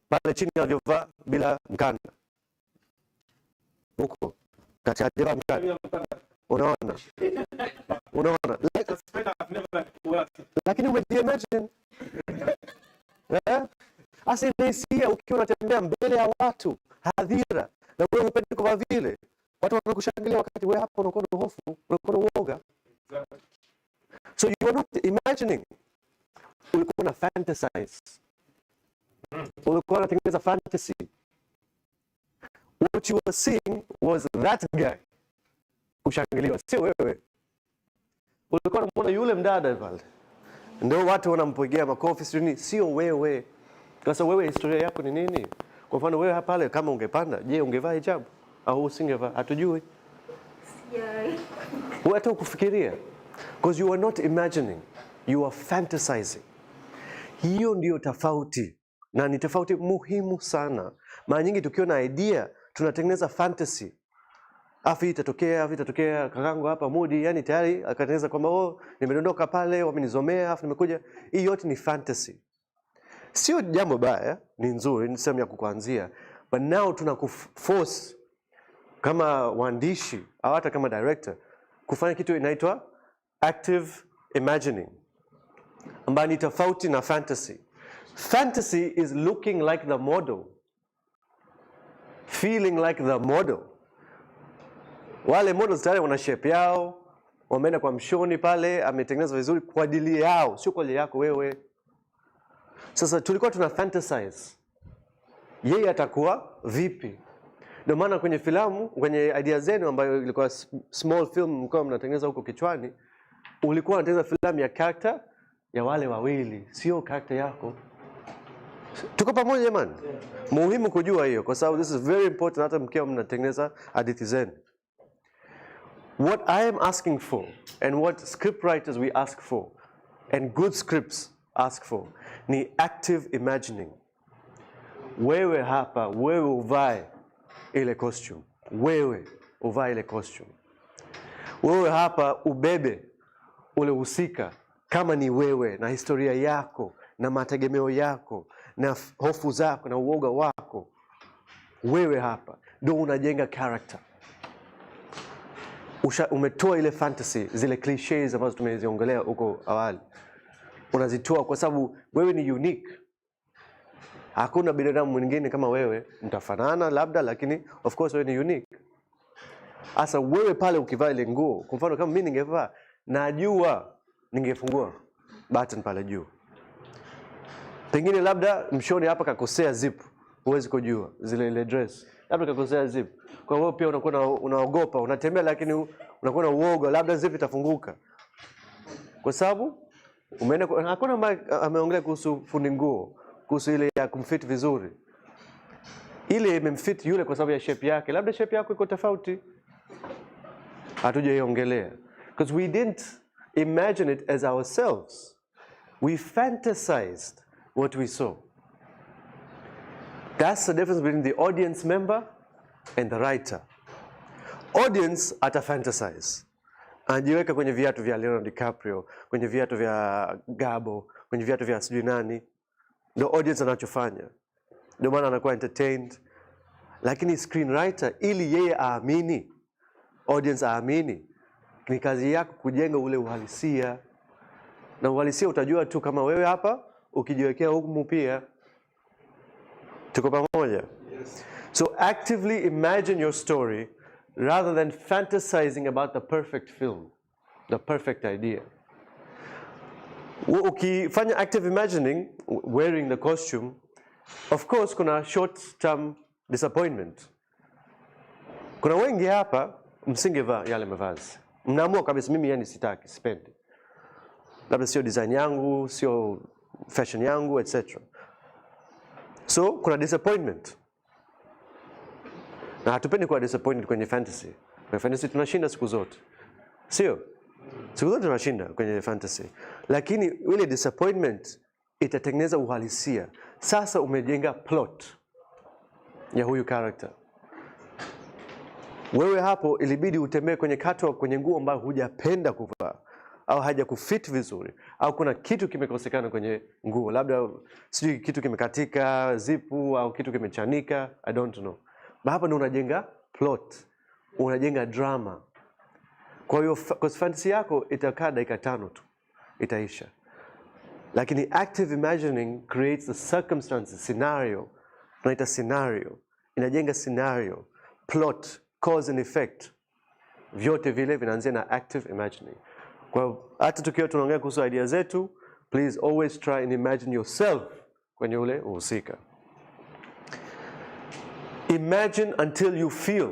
Pale chini alivyovaa bila mkanda. Huko kati ya mkanda. Unaona? Unaona? Lakini umejiimagine. Asinaisia ukiwa unatembea mbele ya watu, hadhira, na wewe unapenda kuvaa vile. Watu wanakushangilia wakati wewe hapo unakuwa na hofu, unakuwa na uoga. So you are not imagining. Ulikuwa una fantasize. Ulikuwa unatengeneza fantasy. What you were seeing was that guy kushangiliwa, sio wewe. Ulikuwa unamuona yule mdada pale, ndio watu wanampigia makofi, sio wewe. Sasa wewe historia yako ni nini? Kwa mfano wewe pale kama ungepanda, je, ungevaa hijabu au usingevaa? Hatujui. Hata kufikiria, because you are not imagining, you are fantasizing. Hiyo ndio tofauti, na ni tofauti muhimu sana. Mara nyingi tukiwa na idea tunatengeneza fantasy. Afu itatokea kakangu hapa Mudi, yani tayari akatengeneza kwamba nimedondoka pale, wamenizomea, afu nimekuja. Hii yote ni fantasy. Sio jambo baya, ni nzuri, ni sehemu ya kuanzia. But now tunakuforce kama waandishi au hata kama director kufanya kitu inaitwa active imagining, ambayo ni tofauti na fantasy. Fantasy is looking like the model, feeling like the model. Wale models tayari wana shape yao, wameenda kwa mshoni pale, ametengeneza vizuri kwa ajili yao, sio kwa ajili yako wewe. Sasa tulikuwa tuna fantasize yeye atakuwa vipi. Ndio maana kwenye filamu, kwenye idea zenu ambayo ilikuwa small film mko mnatengeneza huko kichwani, ulikuwa unatengeneza filamu ya character ya wale wawili, sio character yako. Tuko pamoja jamani? Muhimu kujua hiyo kwa sababu this is very important hata mkiwa mnatengeneza hadithi zenu. What I am asking for and what script writers we ask for and good scripts ask for ni active imagining. Wewe hapa, wewe uvae ile costume. Wewe uvae ile costume. Wewe hapa ubebe ule husika kama ni wewe na historia yako na mategemeo yako na hofu zako na uoga wako. Wewe hapa ndio unajenga character. Umetoa ile fantasy, zile clichés ambazo tumeziongelea huko awali. Unazitoa kwa sababu wewe ni unique. Hakuna binadamu mwingine kama wewe, mtafanana labda lakini of course wewe ni unique. Asa wewe pale ukivaa ile nguo, kwa mfano kama mimi ningevaa, najua ningefungua button pale juu. Pengine labda mshoni hapa kakosea zip, huwezi kujua zile ile dress. Labda kakosea zip. Kwa hiyo pia unakuwa unaogopa, unatembea lakini unakuwa na uoga labda zip itafunguka. Kwa sababu umeenda hakuna ameongelea kuhusu fundi nguo, kuhusu ile ya kumfit vizuri. Ile imemfit yule kwa sababu ya shape yake. Labda shape yako iko tofauti. Hatujaiongelea. Because we didn't imagine it as ourselves. We fantasized what we saw. That's the difference between the audience member and the writer. Audience atafantasize. Anajiweka kwenye viatu vya Leonardo DiCaprio, kwenye viatu vya Gabo, kwenye viatu vya sijui nani. Ndio audience anachofanya. Ndio maana anakuwa entertained. Lakini screenwriter ili yeye aamini, audience aamini, ni kazi yako kujenga ule uhalisia. Na uhalisia utajua tu kama wewe hapa ukijiwekea hukumu pia. Tuko pamoja? Yes. So actively imagine your story rather than fantasizing about the perfect film, the perfect idea. Ukifanya active imagining, wearing the costume, of course kuna short-term disappointment. Kuna wengi hapa msingevaa yale mavazi. Mnaamua kabisa mimi yani sitaki, sipendi. Labda sio design yangu, sio fashion yangu, etc. So kuna disappointment. Na hatupendi kuwa disappointed kwenye fantasy. Kwenye fantasy tunashinda siku zote. Sio? Siku zote tunashinda kwenye fantasy. Lakini ile disappointment itatengeneza uhalisia. Sasa umejenga plot ya huyu character. Wewe hapo ilibidi utembee kwenye catwalk kwenye nguo ambayo hujapenda kuvaa au haja kufit vizuri au kuna kitu kimekosekana kwenye nguo, labda sijui kitu kimekatika zipu au kitu kimechanika, I don't know. Hapa ndio unajenga plot, unajenga drama. Kwa hiyo fantasy yako itakaa dakika 5 tu, itaisha. Lakini active imagining creates the circumstances, scenario. Tunaita scenario, inajenga scenario, plot, cause and effect. Vyote vile vinaanzia na active imagining. Kwa hata tukiwa tunaongea kuhusu idea zetu, please always try and imagine yourself kwenye ule uhusika. Imagine until you feel.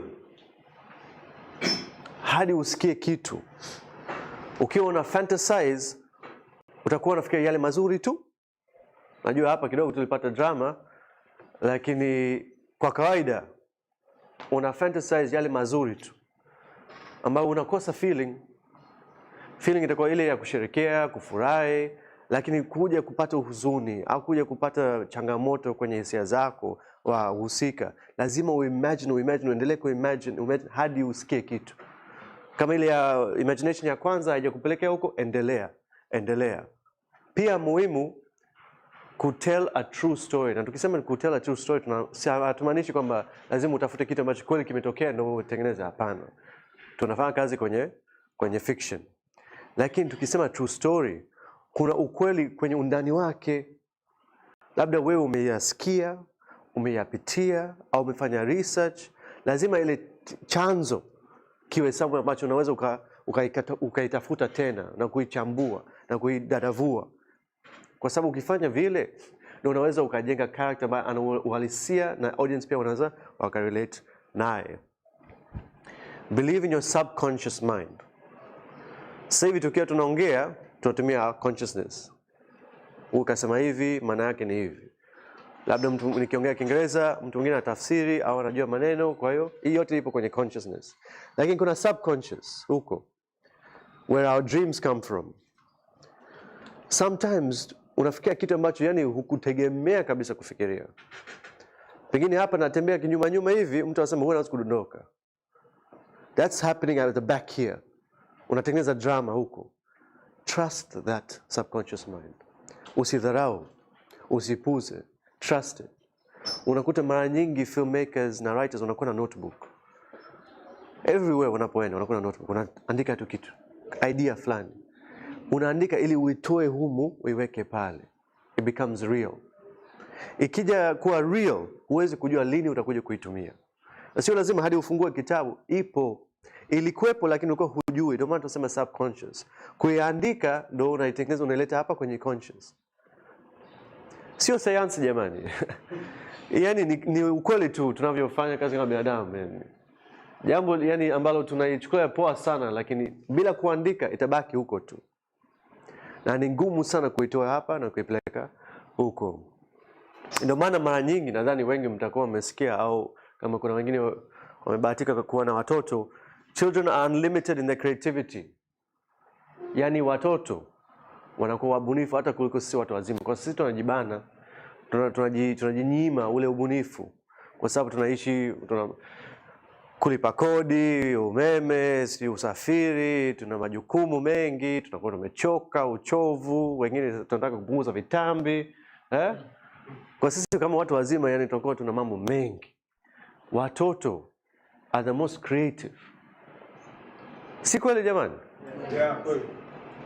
Hadi usikie kitu. Ukiwa una fantasize, utakuwa unafikiria yale mazuri tu. Najua hapa kidogo tulipata drama, lakini kwa kawaida una fantasize yale mazuri tu. Ambao unakosa feeling. Feeling itakuwa ile ya kusherekea, kufurahi, lakini kuja kupata huzuni au kuja kupata changamoto kwenye hisia zako wa uhusika, lazima uimagine, uendelee kuimagine hadi usikie kitu. Kama ile ya imagination ya kwanza haijakupelekea huko, endelea. Pia muhimu kutell a true story. Na tukisema kutell a true story, tunamaanishi kwamba lazima utafute kitu ambacho kweli kimetokea ndio utengeneze, hapana. Tunafanya kazi kwenye fiction. Lakini tukisema true story, kuna ukweli kwenye undani wake. Labda wewe umeyasikia, umeyapitia au umefanya research, lazima ile chanzo kiwe somewhere ambacho unaweza ukaitafuta tena na kuichambua na kuidadavua, kwa sababu ukifanya vile ndio unaweza ukajenga character ambayo ana uhalisia na audience pia wanaweza wakarelate naye. Believe in your subconscious mind. Sasa hivi tukiwa tunaongea tunatumia consciousness. Ukasema hivi maana yake ni hivi. Labda mtu nikiongea Kiingereza, mtu mwingine atafsiri au anajua maneno, kwa hiyo hii yote ipo kwenye consciousness. Lakini kuna subconscious huko, where our dreams come from. Sometimes unafikia kitu ambacho yani hukutegemea kabisa kufikiria. Pengine hapa natembea kinyuma nyuma hivi, mtu anasema huwa anaweza kudondoka. That's happening at the back here. Unatengeneza drama huko. Trust that subconscious mind. Usidharau, usipuze, trust it. Unakuta mara nyingi filmmakers na writers wanakuwa na notebook. Everywhere unapoenda unakuwa na notebook, unaandika tu kitu, idea fulani. Unaandika ili uitoe humu, uiweke pale. It becomes real. Ikija kuwa real, huwezi kujua lini utakuja kuitumia. Sio lazima hadi ufungue kitabu, ipo. Ilikuwepo lakini ulikuwa hujui, ndio maana tunasema subconscious. Kuiandika ndio unaitengeneza, unaileta hapa kwenye conscious. Sio sayansi jamani. Yani ni ukweli tu tunavyofanya kazi kama binadamu yani. Jambo yani ambalo tunaichukua poa sana, lakini bila kuandika itabaki huko tu. Na ni ngumu sana kuitoa hapa na kuipeleka huko. Ndio maana mara nyingi nadhani wengi mtakuwa mmesikia, au kama kuna wengine wamebahatika kuwa na watoto, children are unlimited in their creativity. Yani watoto wanakuwa wabunifu hata kuliko sisi watu wazima. Kwa sisi tunajibana, tunajinyima ule ubunifu. Kwa sababu tunaishi, kulipa kodi, umeme, usafiri, tuna majukumu mengi, tunakuwa tumechoka, uchovu, wengine tunataka kupunguza vitambi. Kwa sisi kama watu wazima yani tunakuwa tuna mambo mengi. Watoto are the most creative. Si kweli jamani? Yeah, kweli.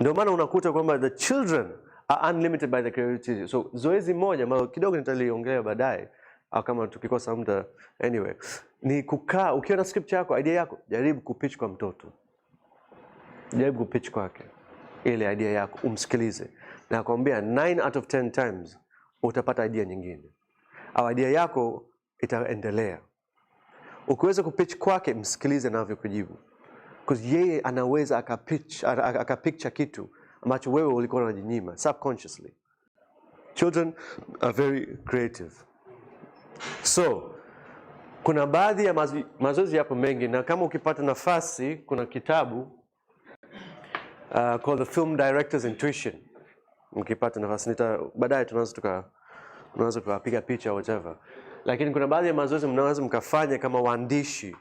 Ndio maana unakuta kwamba the children are unlimited by the creativity. So zoezi moja ambalo kidogo nitaliongelea baadaye au kama tukikosa muda anyway, ni kukaa ukiona script yako, idea yako, jaribu kupitch kwa mtoto. Jaribu kupitch kwake ile idea yako, umsikilize. Na nakwambia 9 out of 10 times utapata idea nyingine. Au idea yako itaendelea. Ukiweza kupitch kwake, msikilize na kujibu. Because yeye anaweza akapicture kitu ambacho wewe ulikuwa unajinyima subconsciously. Children are very creative. So, kuna baadhi ya mazoezi yapo mengi, na kama ukipata nafasi kuna kitabu called The Film Director's Intuition. Ukipata nafasi baadaye tunaweza kupiga picha whatever. Lakini kuna baadhi ya mazoezi mnaweza mkafanya kama waandishi.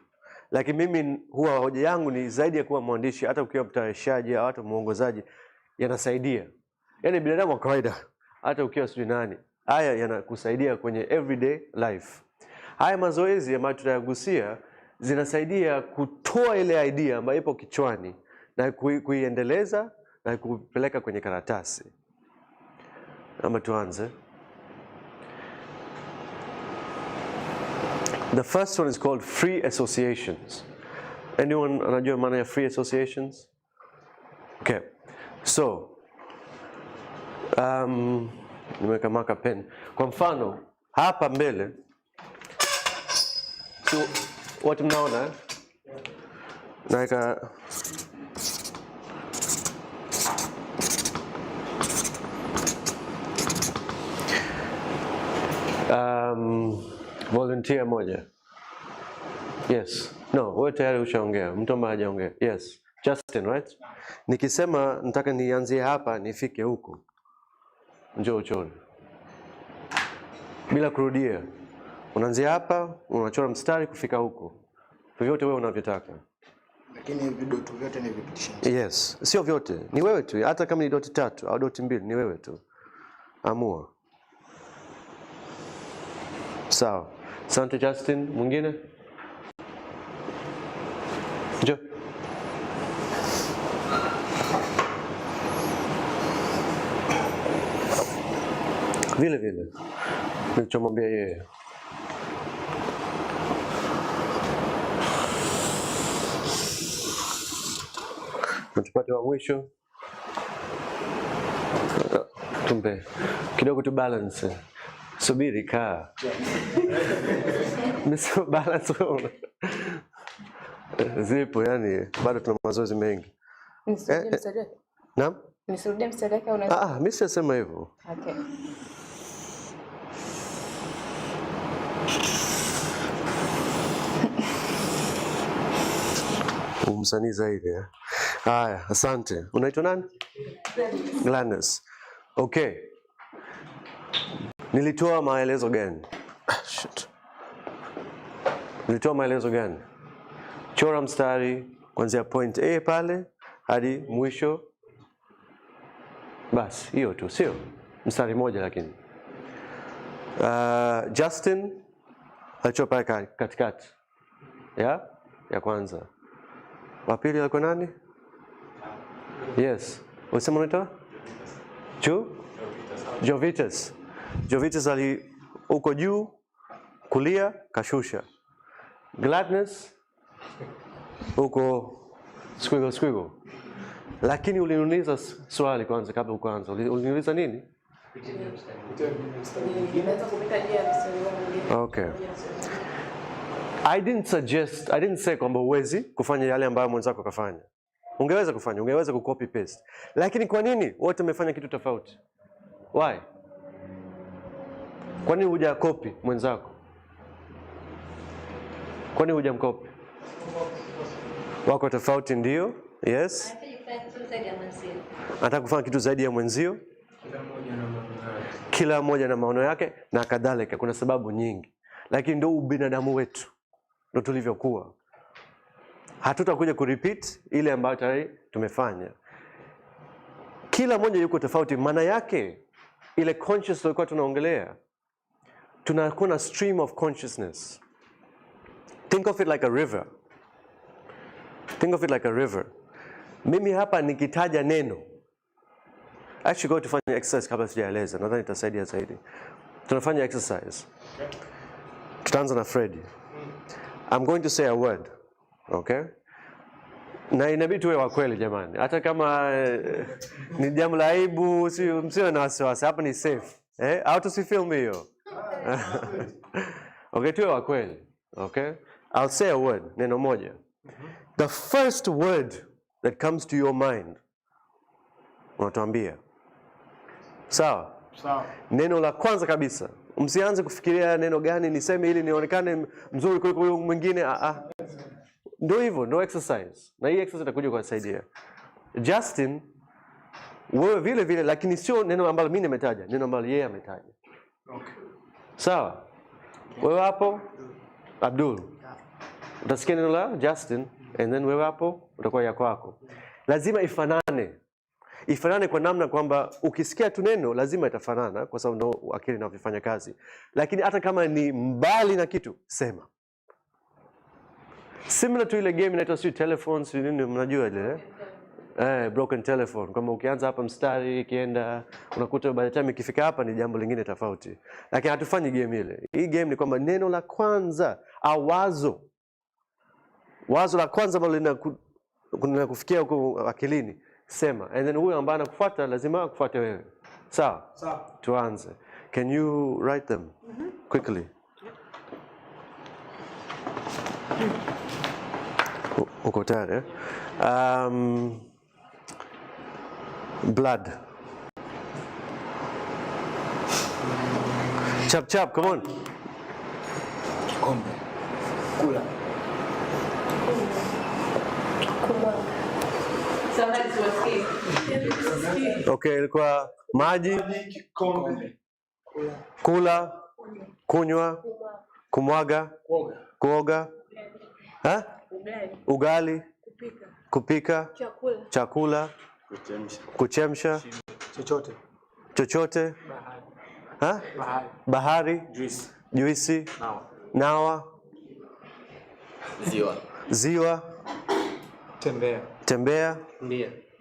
Lakini mimi huwa hoja yangu ni zaidi ya kuwa mwandishi, hata ukiwa mtayarishaji au hata muongozaji, yanasaidia. Yaani binadamu wa kawaida, hata ukiwa sijui nani, haya yanakusaidia kwenye everyday life. Haya mazoezi ambayo tutayagusia zinasaidia kutoa ile idea ambayo ipo kichwani na kuiendeleza na kupeleka kwenye karatasi. Ama tuanze. The first one is called free associations. Anyone anajua maana ya free associations? Okay. So, nimeweka marker pen. Kwa mfano, hapa mbele, so, watu mnaona, naweka volunteer moja. Yes. No, wewe tayari ushaongea. Mtu ambaye hajaongea. Yes. Justin, right? Nikisema nataka nianzie hapa nifike huko, njoo uchore. Bila kurudia. Unaanzia hapa, unachora mstari kufika huko. Vyote wewe unavyotaka. Lakini vidoto vyote ni vipitisha. Yes. Sio vyote. Ni wewe tu. Hata kama ni doti 3 au doti 2 ni wewe tu. Amua. Sawa. Asante Justin. Mwingine? Njoo. Vile vile. Nilichomwambia yeye. Tupate wa mwisho. Tumbe kidogo tu balance. Subiri kaa. Miso balance. Zipo yani bado tuna mazoezi mengi. Nisirudie mstari wake? Naam? Nisirudie mstari wake au unaweza? Mimi sisema hivyo. Okay. Msanii zaidi. Haya, asante. Unaitwa nani? Gladness. Okay. Nilitoa maelezo gani? Nilitoa maelezo gani? Chora mstari kuanzia point A pale hadi mwisho. Basi, hiyo tu, sio? Mstari moja lakini. Justin alichora pale katikati. Ya kwanza. Wa pili alikuwa nani? Yes. Unasema unaitwa? Jovitas. Jovitas ali uko juu kulia kashusha. Gladness uko squiggle. Lakini uliniuliza swali kwanza kabla ukaanza. Uliniuliza nini? Okay. I didn't say kwamba huwezi kufanya yale ambayo mwenzako kafanya. Ungeweza kufanya, ungeweza kucopy paste. Lakini kwa nini wote wamefanya kitu tofauti? Why? Kwa nini huja copy mwenzako? Kwa nini huja mcopy? Wako tofauti ndio? Yes. Anataka kufanya kitu zaidi ya mwenzio? Kila mmoja na maono yake na kadhalika. Kuna sababu nyingi. Lakini ndio ubinadamu wetu. Ndio tulivyokuwa. Hatutakuja kurepeat ile ambayo tayari tumefanya. Kila mmoja yuko tofauti. Maana yake ile conscious tulikuwa tunaongelea, tunakuwa na stream of consciousness. Think of it like a river. Think of it like a river. Mimi hapa nikitaja neno. Actually go tufanye exercise kabla sijaeleza. Nadhani itasaidia zaidi. Tunafanya exercise. Tutaanza na Freddy. I'm going to say a word. Okay? Na inabidi tuwe wa kweli jamani. Hata kama ni jambo la aibu, msiwe na wasiwasi. Hapa ni safe. Au tusifilm hiyo. Okay, tuwe wa kweli. Okay? I'll say a word, neno moja. The first word that comes to your mind, unatuambia. Sawa? Sawa. Neno la kwanza kabisa. Msianze kufikiria neno gani niseme ili nionekane mzuri kuliko yule mwingine. Ndio hivyo, ndio exercise. Na hii exercise itakuja kuwasaidia. Justin, wewe vile vile, lakini sio neno ambalo mimi nimetaja, neno ambalo yeye ametaja. Okay. Sawa? Wewe hapo, Abdul. Utasikia neno la Justin, and then wewe hapo utakuwa ya kwako. Lazima ifanane. Ifanane kwa namna kwamba ukisikia tu neno lazima itafanana kwa sababu ndio akili inavyofanya kazi. Lakini hata kama ni mbali na kitu, sema. Similar to ile game inaitwa telephones, nini mnajua ile? Broken telephone. Kama ukianza hapa mstari ikienda unakuta by the time ikifika hapa ni jambo lingine tofauti. Lakini hatufanyi game ile. Hii game ni kwamba neno la kwanza au wazo la kwanza ambalo linakufikia huko akilini, sema. And then huyo ambaye anakufuata lazima akufuate wewe. Sawa? Sawa. Tuanze. Can you write them quickly? Uko tayari? Blood. Chap, come on. Kikombe. Kula. Okay, ilikuwa maji, Kikombe. kula, kunywa, kumwaga, kuoga, ugali, kupika, chakula, kuchemsha, chochote, bahari, juisi, nawa, ziwa, tembea,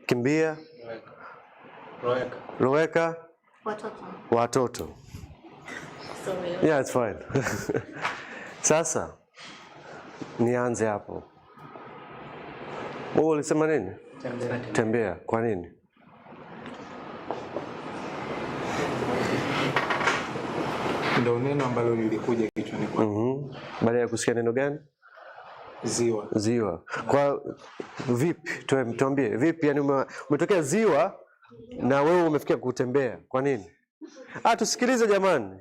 kimbia, roweka, watoto. Yeah, it's fine. Sasa nianze hapo. Wewe ulisema nini? Tembea. Kwa nini? Ndio neno ambalo lilikuja kichwani kwangu. Baada ya kusikia neno gani? Ziwa. Ziwa. Kwa vipi? Tuambie, vipi yani umetokea ziwa na wewe umefikia kutembea? Kwa nini? Tusikilize jamani.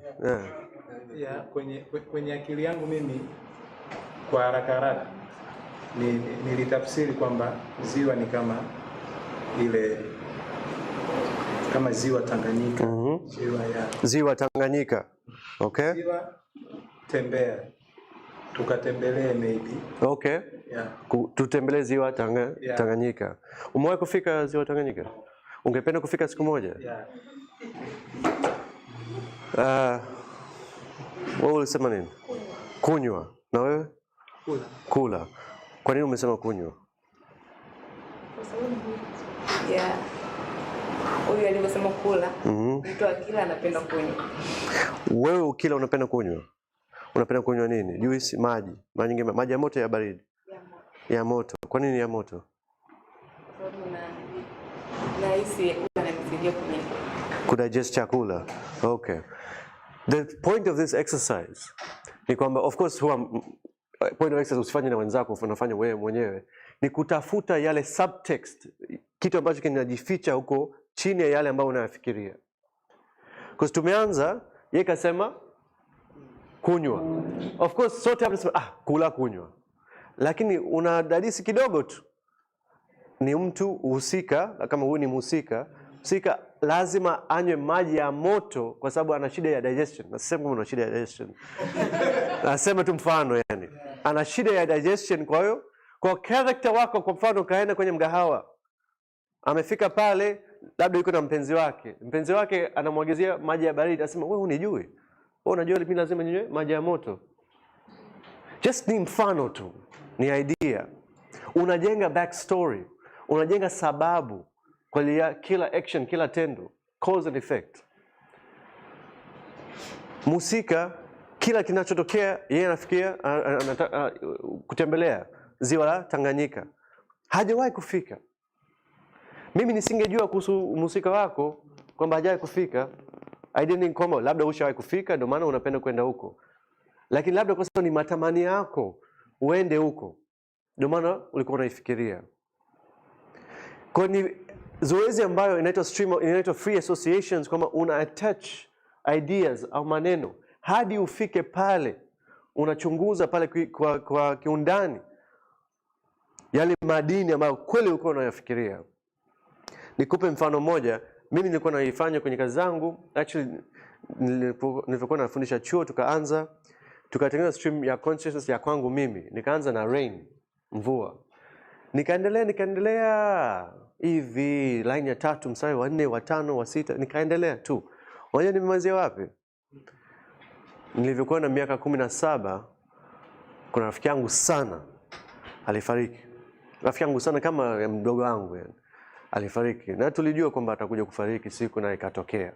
Kwenye akili yangu mimi kwa haraka nilitafsiri kwamba ziwa ni kama ziwa Tanganyika. Ziwa Tanganyika. Okay. Ziwa tembea. Tukatembelee maybe. Okay. Tutembelee ziwa Tanganyika. Umewahi kufika ziwa Tanganyika? Ungependa kufika siku moja? Wewe ulisema nini? Kunywa. Na wewe? Kula. Kwa nini umesema kunywa? Kwa sababu huyu alivyosema kula, mtu akila anapenda kunywa. Wewe ukila unapenda kunywa? Unapenda kunywa nini? Juice, maji. Maji ya moto ya baridi? Ya moto. Kwa nini ya moto? Kwa sababu nahisi unanisaidia kudigest chakula. Okay. The point of this exercise ni kwamba, of course, point of exercise usifanye na wenzako, unafanya wewe mwenyewe, ni kutafuta yale subtext, kitu ambacho kinajificha huko chini ya yale ambayo unayafikiria. Because tumeanza, yeye kasema kunywa. Of course, sote hapa tunasema kula, kunywa. Lakini unadadisi kidogo tu. Ni mtu husika, kama huyu ni mhusika, mhusika lazima anywe maji ya moto kwa sababu ana shida ya digestion. Nasema kama ana shida ya digestion. Nasema tu mfano yani. Ana shida ya digestion, kwa hiyo kwa character wako, kwa mfano kaenda kwenye mgahawa. Amefika pale, labda yuko na mpenzi wake. Mpenzi wake anamwagizia maji ya baridi, anasema wewe unijui? Wewe unajua mimi lazima ninywe maji ya moto. Just ni mfano tu, ni idea. Unajenga backstory, unajenga sababu kwa kila action, kila tendo, cause and effect. Musika, kila kinachotokea yeye anafikia kutembelea ziwa la Tanganyika. Hajawahi kufika. Mimi nisingejua kuhusu musika wako kwamba hajawahi kufika. I didn't come, labda ushawahi kufika ndio maana unapenda kwenda huko. Lakini labda kwa sababu ni matamani yako uende huko, ndio maana ulikuwa unaifikiria. Kwa ni zoezi ambayo inaitwa free associations, kwamba una attach ideas au maneno hadi ufike pale, unachunguza pale kwa kiundani yale madini ambayo kweli ulikuwa unayafikiria. Nikupe mfano mmoja. Mimi nilikuwa naifanya kwenye kazi zangu. Actually nilipokuwa nafundisha chuo, tukatengeneza stream ya consciousness ya kwangu mimi. Nikaanza na rain, mvua. Nikaendelea hivi line ya 3 mstari wa 4 wa 5 wa 6, nikaendelea tu. Unajua nimemalizia wapi? Nilivyokuwa na miaka 17, kuna rafiki yangu sana alifariki. Rafiki yangu sana kama mdogo wangu yani. Alifariki. Na tulijua kwamba atakuja kufariki siku, na ikatokea.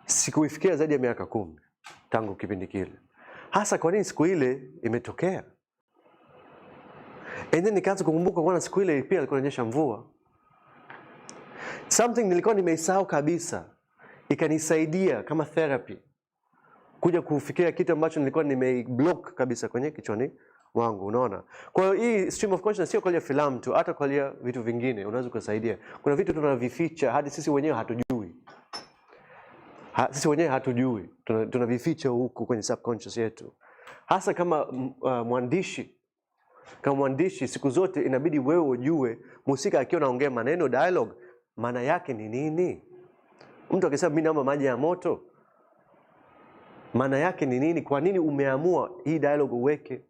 Sikuifikia zaidi ya miaka 10 tangu kipindi kile. Hasa kwa nini siku ile imetokea? And then nikaanza kukumbuka kwa siku ile pia ilikuwa inanyesha mvua. Something nilikuwa nimeisahau kabisa. Ikanisaidia kama therapy kuja kufikiria kitu ambacho nilikuwa nimeblock kabisa kwenye kichwani mwangu, unaona? Kwa hiyo hii stream of consciousness sio kwa filamu tu, hata kwa vitu vingine unaweza kusaidia. Kuna vitu tunavificha hadi sisi wenyewe hatujui. Sisi wenyewe hatujui. Tunavificha huku kwenye subconscious yetu. Hasa kama mwandishi. Kama mwandishi siku zote inabidi wewe ujue mhusika akiwa anaongea maneno dialogue, maana yake ni nini? Mtu akisema mimi naomba maji ya moto, maana yake ni nini? Kwa nini umeamua hii dialogue uweke?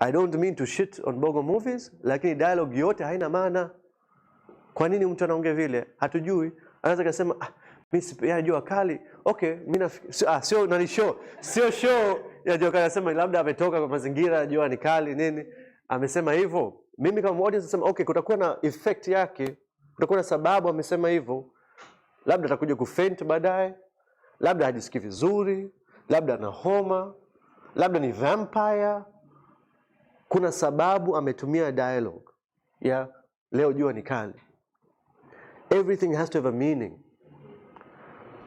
I don't mean to shit on Bongo movies, lakini dialogue yote haina maana. Kwa nini mtu anaongea vile? Hatujui. Anaweza kusema mimi ya jua kali. Okay, mimi sio nani show. Sio show ya jua kali, anasema labda ametoka kwa mazingira jua ni kali nini. Amesema hivyo. Mimi kama audience nasema okay, kutakuwa na effect yake. Kutakuwa na sababu amesema hivyo. Labda atakuja kufaint baadaye. Labda hajisikii vizuri, labda ana homa, labda ni vampire. Kuna sababu ametumia dialogue ya leo jua ni kali. Everything has to have a meaning.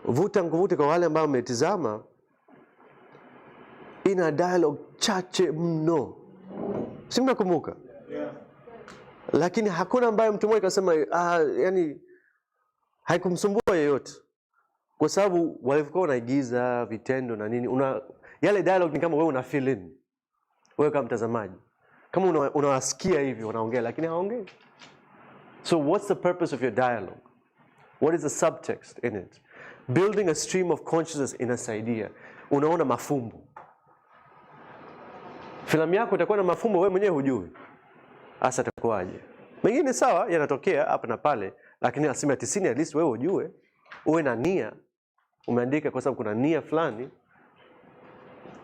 Vuta nkuvute kwa wale ambao mmetizama, ina dialogue chache mno. Si mnakumbuka? Lakini hakuna ambaye mtu mmoja akasema yani haikumsumbua yeyote. Kwa sababu walivyokuwa wanaigiza vitendo na nini, yale dialogue ni kama wewe una fill in. Wewe kama mtazamaji. Kama unawasikia hivi wanaongea lakini hawaongei. So what's the purpose of your dialogue? What is the subtext in it? Building a stream of consciousness inasaidia. Unaona mafumbo. Filamu yako itakuwa na mafumbo wewe mwenyewe hujui. Hasa itakuwaje? Mengine sawa yanatokea hapa na pale, lakini asilimia 90 at least wewe ujue. Uwe na nia. Umeandika kwa sababu kuna nia fulani.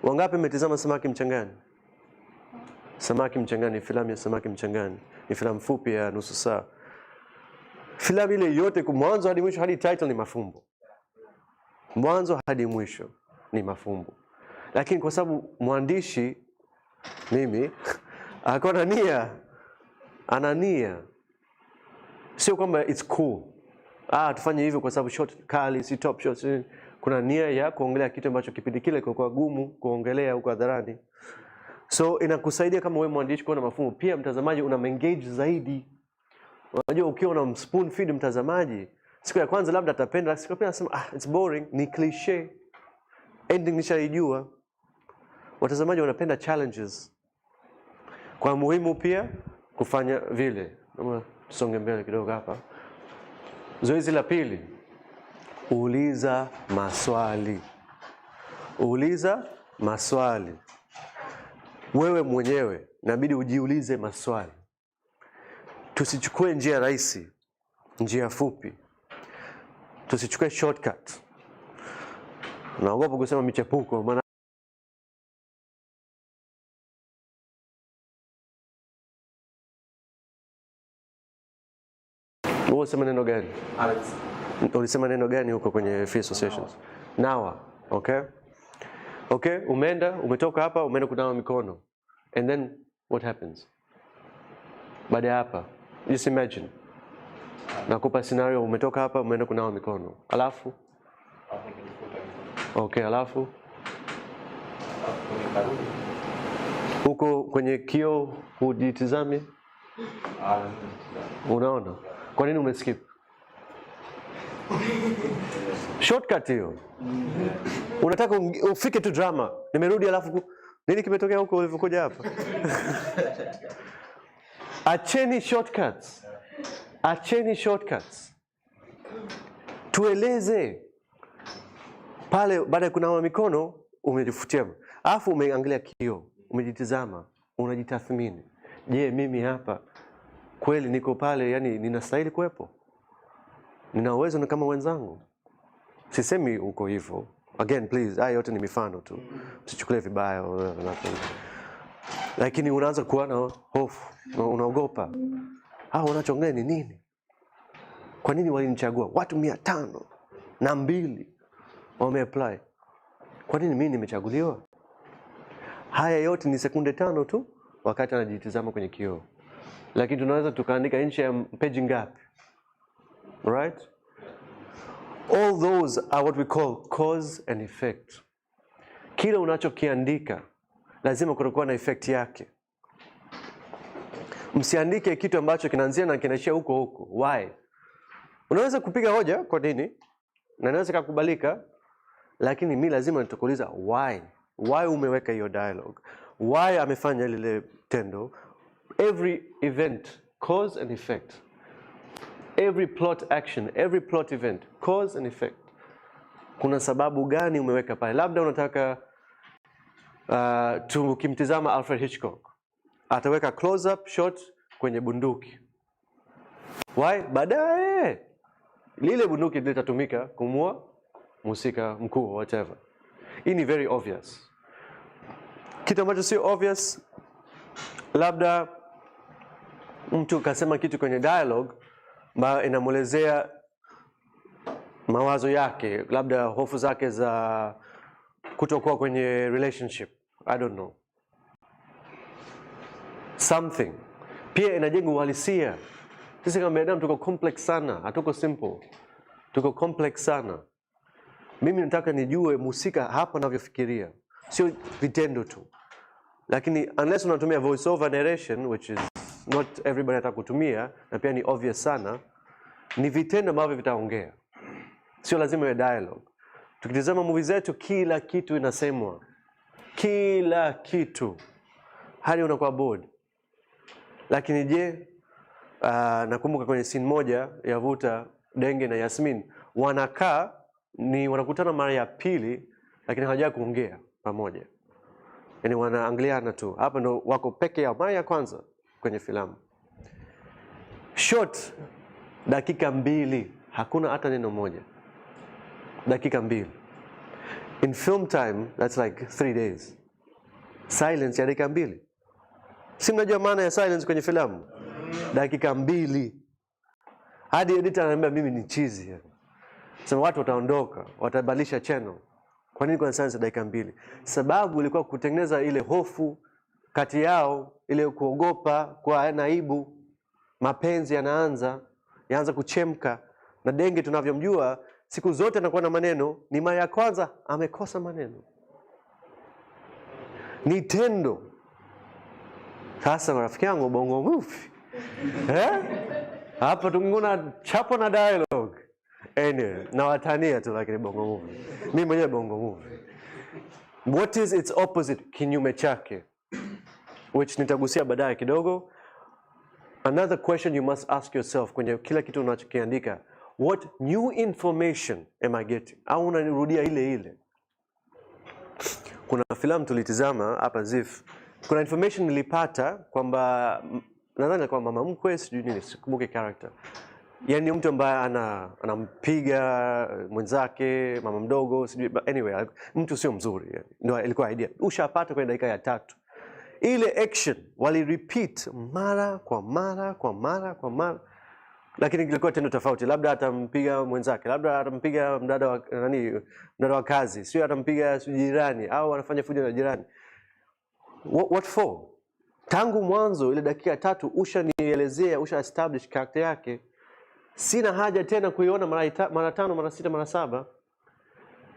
Wangapi mmetizama Samaki Mchangani? Samaki Mchangani, filamu ya Samaki Mchangani. Ni filamu fupi ya nusu saa. Filamu ile yote mwanzo hadi mwisho hadi title ni mafumbo. Mwanzo hadi mwisho ni mafumbo. Lakini kwa sababu mwandishi mimi ako na nia, ana nia. Sio kwamba it's cool. Tufanye hivyo kwa sababu shot kali, si top shots. Kuna nia ya kuongelea kitu ambacho kipindi kile kwa gumu kuongelea huko hadharani. So inakusaidia kama wewe mwandishi kuona mafumbo, pia mtazamaji una engage zaidi. Unajua ukiwa una spoon feed mtazamaji, siku ya kwanza labda atapenda, siku ya pili anasema it's boring, ni cliche. Ending nishaijua. Watazamaji wanapenda challenges. Kwa muhimu pia kufanya vile. Tusonge mbele kidogo hapa. Zoezi la pili. Uliza maswali. Uliza maswali. Wewe mwenyewe inabidi ujiulize maswali. Tusichukue njia rahisi, njia fupi. Tusichukue shortcut. Naogopa kusema michepuko maana ulisema neno gani? Alex. Ulisema neno gani huko kwenye free associations? Nawa. Okay? Okay, umetoka hapa, umeenda kunawa mikono. And then what happens? Baada ya hapa, just imagine. Nakupa scenario, umetoka hapa, umeenda kunawa mikono. Alafu? Okay, alafu? Huko kwenye kioo hujitizami? Unaona? Kwa nini umeskip? Shortcut hiyo. Unataka ufike tu drama. Nimerudi alafu nini kimetokea huko ulivyokuja hapa? Acheni shortcuts. Acheni shortcuts. Tueleze. Pale baada ya kunawa mikono umejifutia. Alafu umeangalia kioo, umejitizama, unajitathmini. Je, mimi hapa kweli niko pale, yani ninastahili kuwepo? Nina uwezo na kama wenzangu? Sisemi uko hivyo. Again, please, haya yote ni mifano tu. Usichukulie vibaya. Lakini unaanza kuwa na hofu, unaogopa. Wanachongea ni nini? Kwa nini walinichagua? Watu 502 wameapply. Kwa nini mimi nimechaguliwa? Haya yote ni sekunde 5 tu wakati anajitazama kwenye kioo. Lakini tunaweza tukaandika nje ya page ngapi? Right? All those are what we call cause and effect. Kila unachokiandika lazima kutakuwa na effect yake. Msiandike kitu ambacho kinaanzia na kinaishia huko huko. Why? Unaweza kupiga hoja kwa nini? Na inaweza kukubalika, lakini mimi lazima nitakuuliza why? Why umeweka hiyo dialogue? Why amefanya lile tendo? Every event, cause and effect. Every plot action, every plot event, cause and effect. Kuna sababu gani umeweka pale? Labda unataka tukimtizama Alfred Hitchcock, ataweka close up shot kwenye bunduki. Why? Baadaye lile bunduki litatumika kumua mhusika mkuu, whatever. Hii ni very obvious. Kitu ambacho sio obvious, labda mtu kasema kitu kwenye dialogue ambayo inamuelezea mawazo yake, labda hofu zake za kutokuwa kwenye relationship. I don't know. Something. Pia inajenga uhalisia. Sisi kama binadamu tuko complex sana, hatuko simple. Tuko complex sana. Mimi nataka nijue mhusika hapa anavyofikiria, sio vitendo tu. Lakini unless unatumia voice over narration, which is not everybody anataka kutumia, na pia ni obvious sana, ni vitendo ambavyo vitaongea. Sio lazima iwe dialogue. Tukitazama movie zetu, kila kitu inasemwa. Kila kitu. Hadi unakuwa bored. Lakini je, nakumbuka kwenye scene moja ya Vuta, Denge na Yasmin, wanakutana mara ya pili, lakini hawajawahi kuongea pamoja. Yani wanaangaliana tu. Hapa ndo wako peke yao mara ya kwanza kwenye filamu. Short, dakika 2, hakuna hata neno moja. Dakika 2. In film time, that's like 3 days. Silence ya dakika 2. Si mnajua maana ya silence kwenye filamu? Dakika 2. Hadi editor ananiambia mimi ni cheesy. Sema watu wataondoka, watabadilisha channel. Kwa nini kuna silence ya dakika 2? Sababu ilikuwa kutengeneza ile hofu kati yao, ile kuogopa, kwa naibu, mapenzi yanaanza kuchemka. Na Denge tunavyomjua, siku zote anakuwa na maneno, ni mara ya kwanza amekosa maneno. Ni tendo. Sasa marafiki yangu bongo movie. Hapa tunguna chapo na dialogue. Anyway, na watania tu lakini bongo movie. Mimi mwenyewe bongo movie. What is its opposite? Kinyume chake. Which nitagusia baadaye kidogo. Another question you must ask yourself kwenye kila kitu unachokiandika. What new information am I getting? Au unanirudia ile ile? Kuna filamu tulitizama hapa ZIF. Kuna information nilipata kwamba nadhani kwa mama mkwe sijui nini, sikumbuki character. Yaani mtu ambaye anampiga mwenzake, mama mdogo, sijui anyway, mtu sio mzuri yani. Ndio ilikuwa idea. Ushapata kwenye dakika ya 3. Ile action wali repeat mara kwa mara. Lakini ilikuwa tendo tofauti. Labda atampiga mwenzake, labda atampiga mdada wa kazi, sio atampiga jirani au anafanya fujo na jirani. What for? Tangu mwanzo ile dakika 3 ushanielezea, establish character yake. Sina haja tena kuiona mara 5, mara 6, mara 7.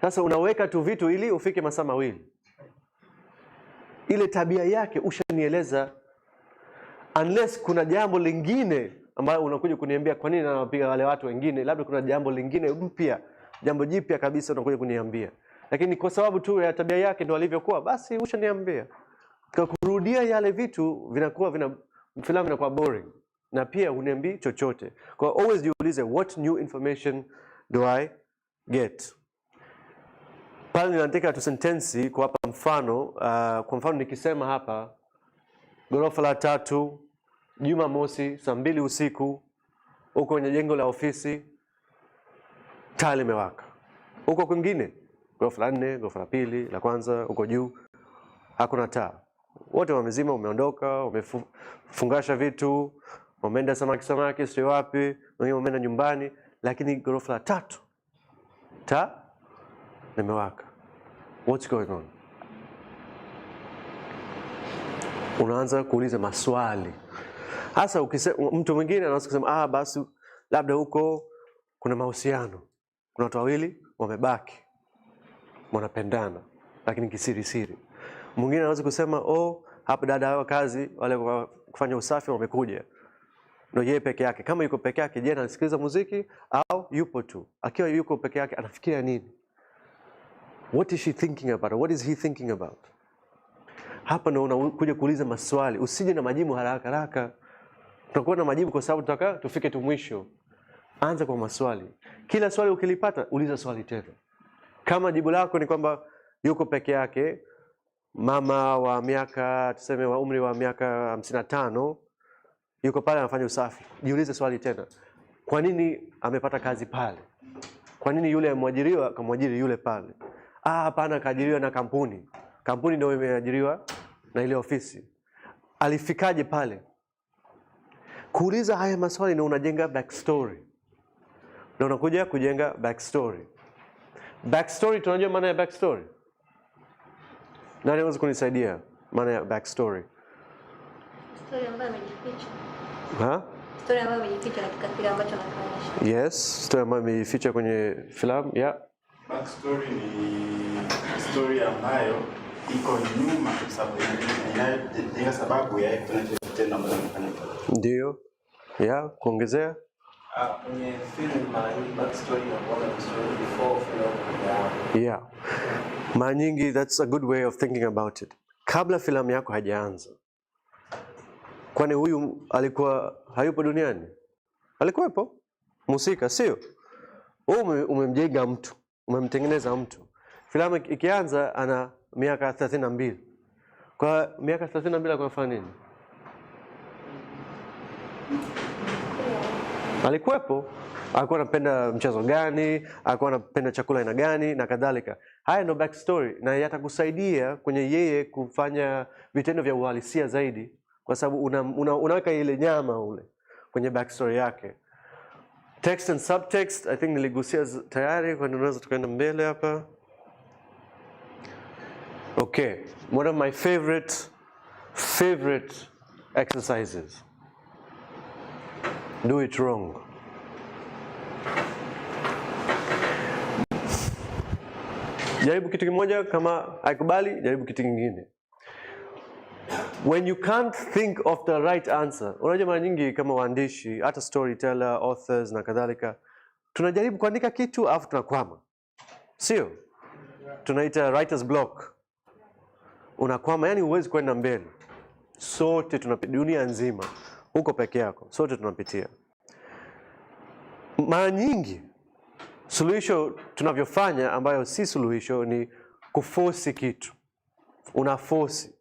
Sasa unaweka tu vitu ili ufike masaa 2. Ile tabia yake ushanieleza, unless kuna jambo lingine ambayo unakuja kuniambia kwa nini anawapiga wale watu wengine, labda kuna jambo lingine mpya, jambo jipya kabisa unakuja kuniambia. Lakini kwa sababu tu ya tabia yake ndio alivyokuwa, basi ushaniambia. Kwa kurudia yale vitu filamu inakuwa boring. Na pia uniambii chochote. Kwa always jiulize, what new information do I get? Pale ninaandika tu sentensi kwa hapa mfano, kwa mfano nikisema hapa ghorofa la 3, Jumamosi saa 2 usiku, uko kwenye jengo la ofisi, taa limewaka. Uko kwingine ghorofa la 4, ghorofa la 2, la kwanza, uko juu, hakuna taa. Wote wamezima, umeondoka, wamefungasha vitu, wameenda samaki sio wapi, wengine wameenda nyumbani, lakini ghorofa la 3 taa limewaka. What's going on? Unaanza kuuliza maswali. Hasa mtu mwingine anaweza kusema basi labda huko kuna mahusiano. Kuna watu wawili wamebaki, wanapendana lakini kisiri. Mwingine anaweza kusema hapa dada wa kazi wale kufanya usafi wamekuja. Ndio yeye peke yake. Kama yuko peke yake, je, anasikiliza muziki au yupo tu? Akiwa yuko peke yake anafikiria nini? What is she thinking about? What is he thinking about? Hapa ndio unakuja kuuliza maswali. Usije na majibu haraka. Tutakuwa na majibu kwa sababu tutaka tufike tu mwisho. Anza kwa maswali. Kila swali ukilipata, uliza swali tena. Kama jibu lako ni kwamba yuko peke yake, mama wa miaka, tuseme wa umri wa miaka 55, yuko pale anafanya usafi. Jiulize swali tena. Kwa nini amepata kazi pale? Kwa nini yule mwajiriwa kamwajiri yule pale? Hapana, kaajiriwa na kampuni. Kampuni ndio imeajiriwa na ile ofisi. Alifikaje pale? Kuuliza haya maswali ndio unajenga backstory. Ndio unakuja kujenga backstory. Backstory, tunajua maana ya backstory? Nani anaweza kunisaidia maana ya backstory? Story ambayo imejificha. Story ambayo imejificha katika kile ambacho anafanya. Yes, story ambayo imejificha kwenye filamu. Yeah. Backstory ni story ambayo iko nyuma kwa sababu ina sababu ya kitendo ambacho kinafanyika. Ndio. Yeah, kuongezea. Kwenye film mara nyingi backstory inakuwa ni story before film. Yeah. Mara nyingi that's a good way of thinking about it. Kabla filamu yako hajaanza. Kwani huyu alikuwa hayupo duniani? Alikuwepo? Musika, sio? Wewe umemjenga mtu, umemtengeneza mtu. Filamu ikianza ana miaka 32. Kwa miaka 32 alikuwa anafanya nini? Alikuwepo. Alikuwa anapenda mchezo gani, alikuwa anapenda chakula aina gani na kadhalika. Haya ndio backstory na yatakusaidia kwenye yeye kufanya vitendo vya uhalisia zaidi kwa sababu unaweka ile nyama ule kwenye backstory yake. Text and subtext, I think niligusia tayari, kwa tunaweza tukaenda mbele hapa. Okay, one of my favorite exercises. Do it wrong. Jaribu kitu kimoja, kama haikubali, jaribu kitu kingine. When you can't think of the right answer, unajua mara nyingi kama waandishi, hata storyteller, authors na kadhalika, tunajaribu kuandika kitu afu tunakwama. Sio? Tunaita writer's block. Unakwama, yani huwezi kwenda mbele. Sote tunapitia, dunia nzima, huko peke yako, sote tunapitia. Mara nyingi suluhisho tunavyofanya ambayo si suluhisho ni kuforce kitu. Unaforce.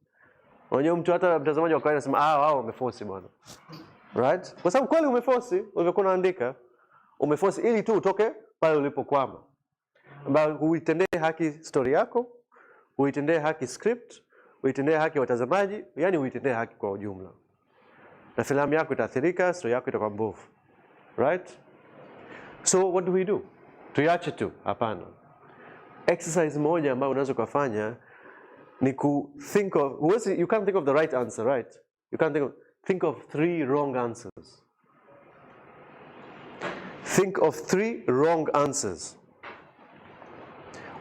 Unajua mtu hata mtazamaji wa kawaida anasema wao wameforce bwana. Right? Kwa sababu kweli umeforce, ulivyokuwa unaandika, umeforce ili tu utoke pale ulipokwama. Ambapo huitendee haki story yako, huitendee haki script, huitendee haki watazamaji, yani huitendee haki kwa ujumla. Na filamu yako itaathirika, story yako itakuwa mbovu. Right? So what do? Tuiache tu? Hapana. Exercise moja ambayo unaweza kufanya ni ku think of, you can't think of the right answer, right? You can't think of 3 wrong answers. Think of 3 wrong answers.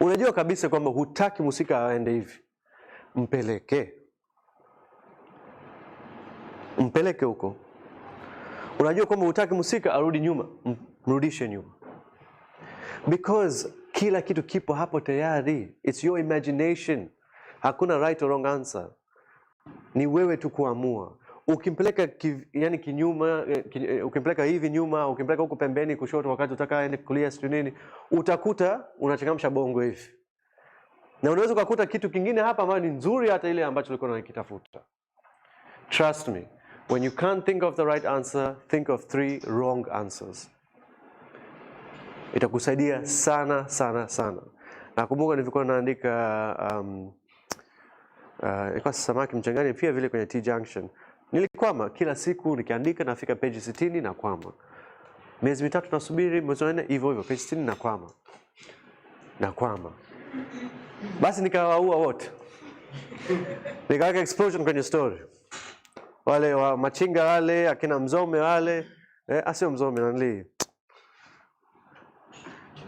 Unajua kabisa kwamba hutaki musika aende hivi. Mpeleke huko. Unajua kwamba hutaki musika arudi nyuma, mrudishe nyuma. Because kila kitu kipo hapo tayari. It's your imagination. Hakuna right or wrong answer. Ni wewe tu kuamua. Ukimpeleka yani kinyuma, ukimpeleka hivi nyuma, ukimpeleka huko pembeni kushoto wakati utaka aende kulia sio nini, utakuta unachangamsha bongo hivi. Na unaweza kukuta kitu kingine hapa ambacho ni nzuri hata ile ambacho ulikuwa unakitafuta. Trust me. When you can't think of the right answer, think of 3 wrong answers. Itakusaidia sana sana sana. Nakumbuka nilikuwa naandika ilikuwa samaki mchangani pia vile kwenye T Junction. Nilikwama kila siku nikiandika nafika page 60 na kwama. Miezi 3 nasubiri, mwezi wa 4 hivyo page 60 na kwama. Basi nikawaua wote. Nikaweka explosion kwenye story. Wale wa machinga wale, akina Mzome wale, asio Mzome nanili.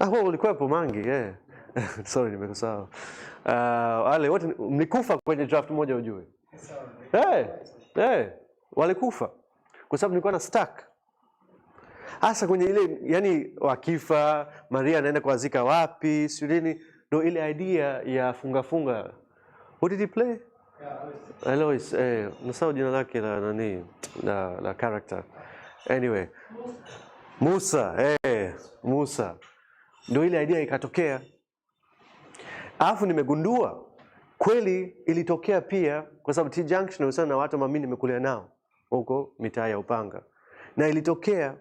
Wao ulikuwepo Mangi, sorry nimekusahau. Wale wote mlikufa kwenye draft moja ujue. Walikufa. Kwa sababu nilikuwa na stuck. Hasa kwenye ile yani wakifa, Maria anaenda kuwazika wapi, sio nini, ndio ile idea ya funga. What did he play? Alois, nasahau jina lake la nani, la character. Anyway, Musa. Ndio ile idea ikatokea. Alafu nimegundua kweli ilitokea pia kwa sababu T Junction usana na watu mimi nimekulia nao huko mitaa ya Upanga. Na ilitokea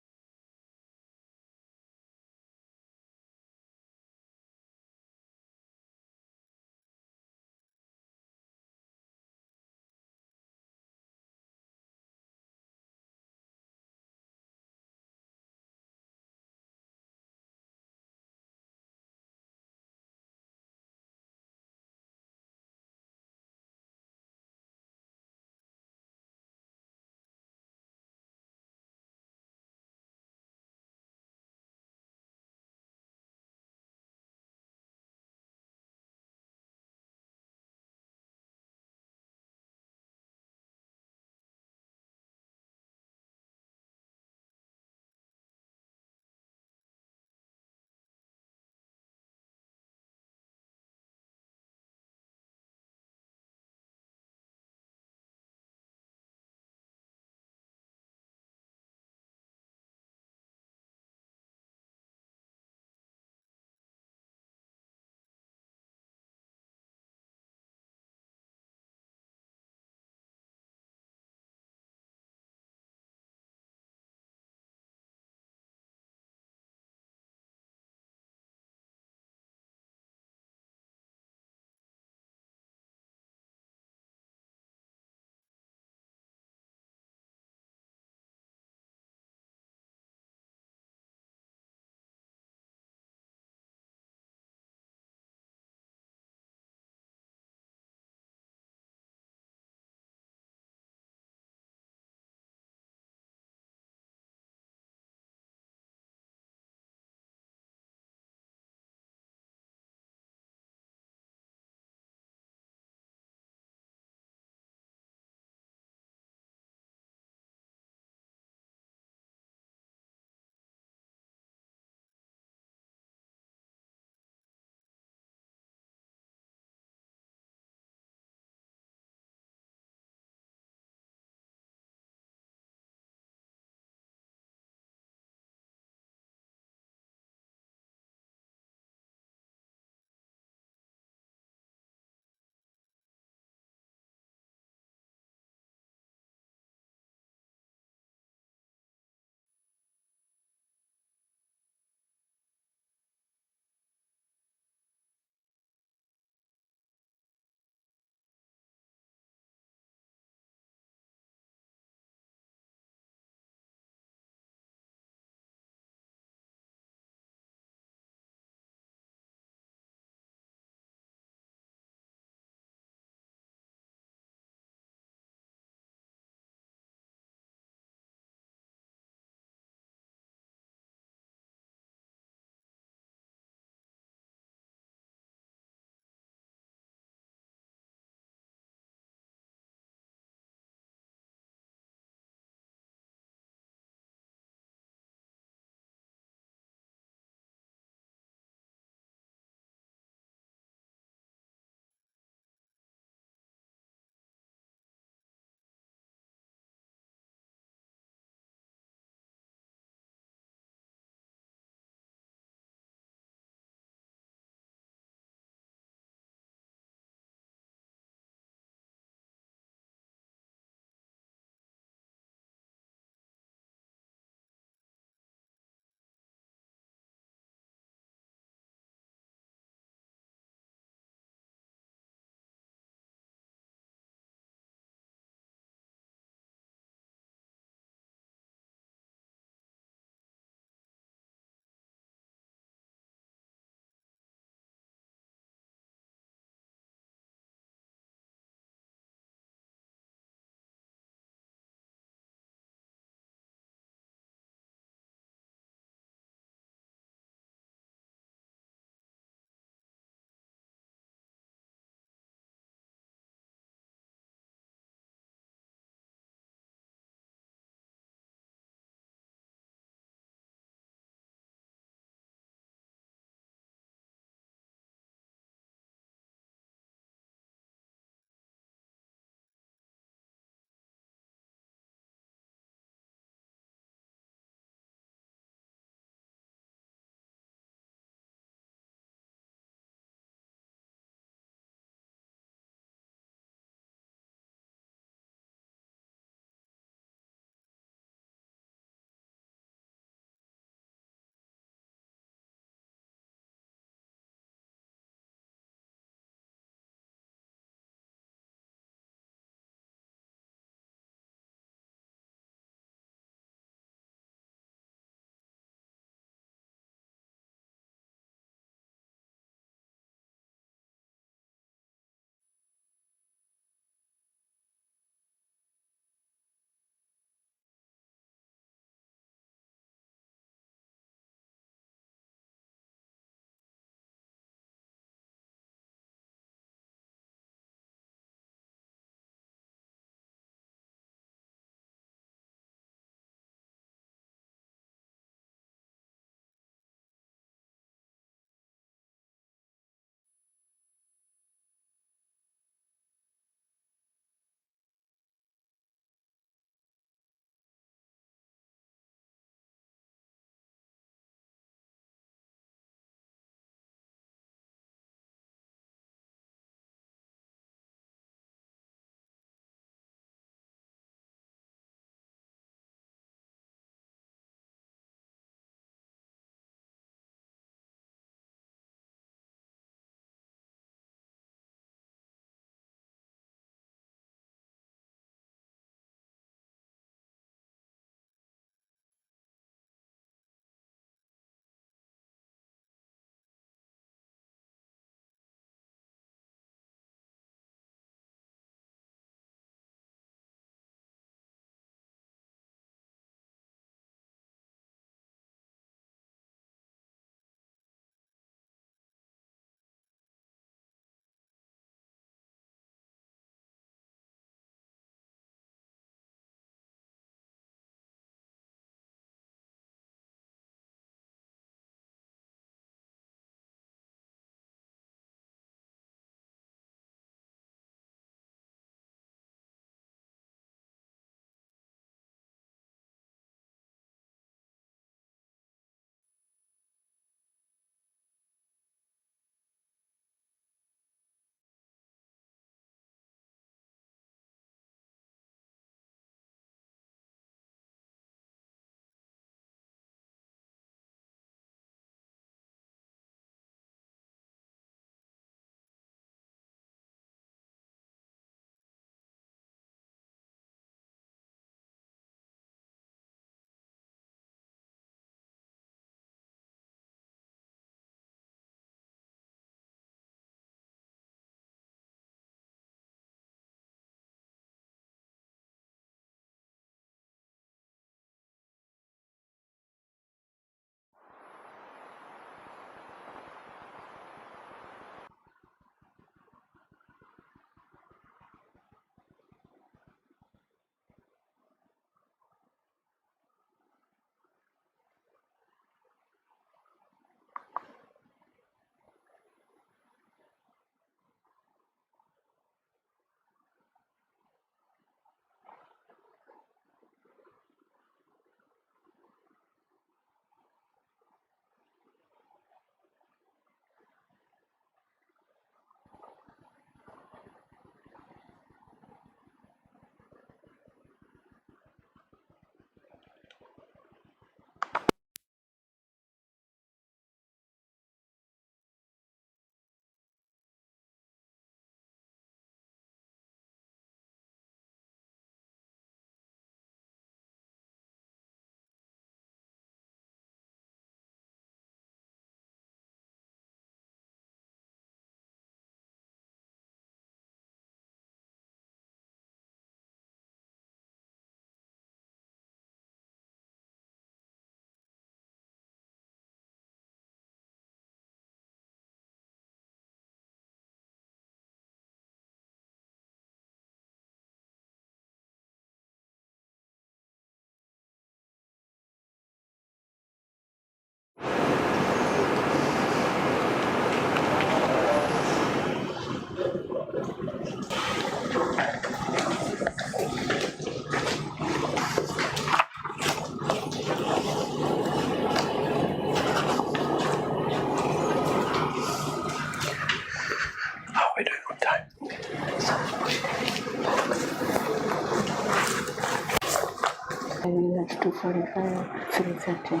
2:45, 3:30.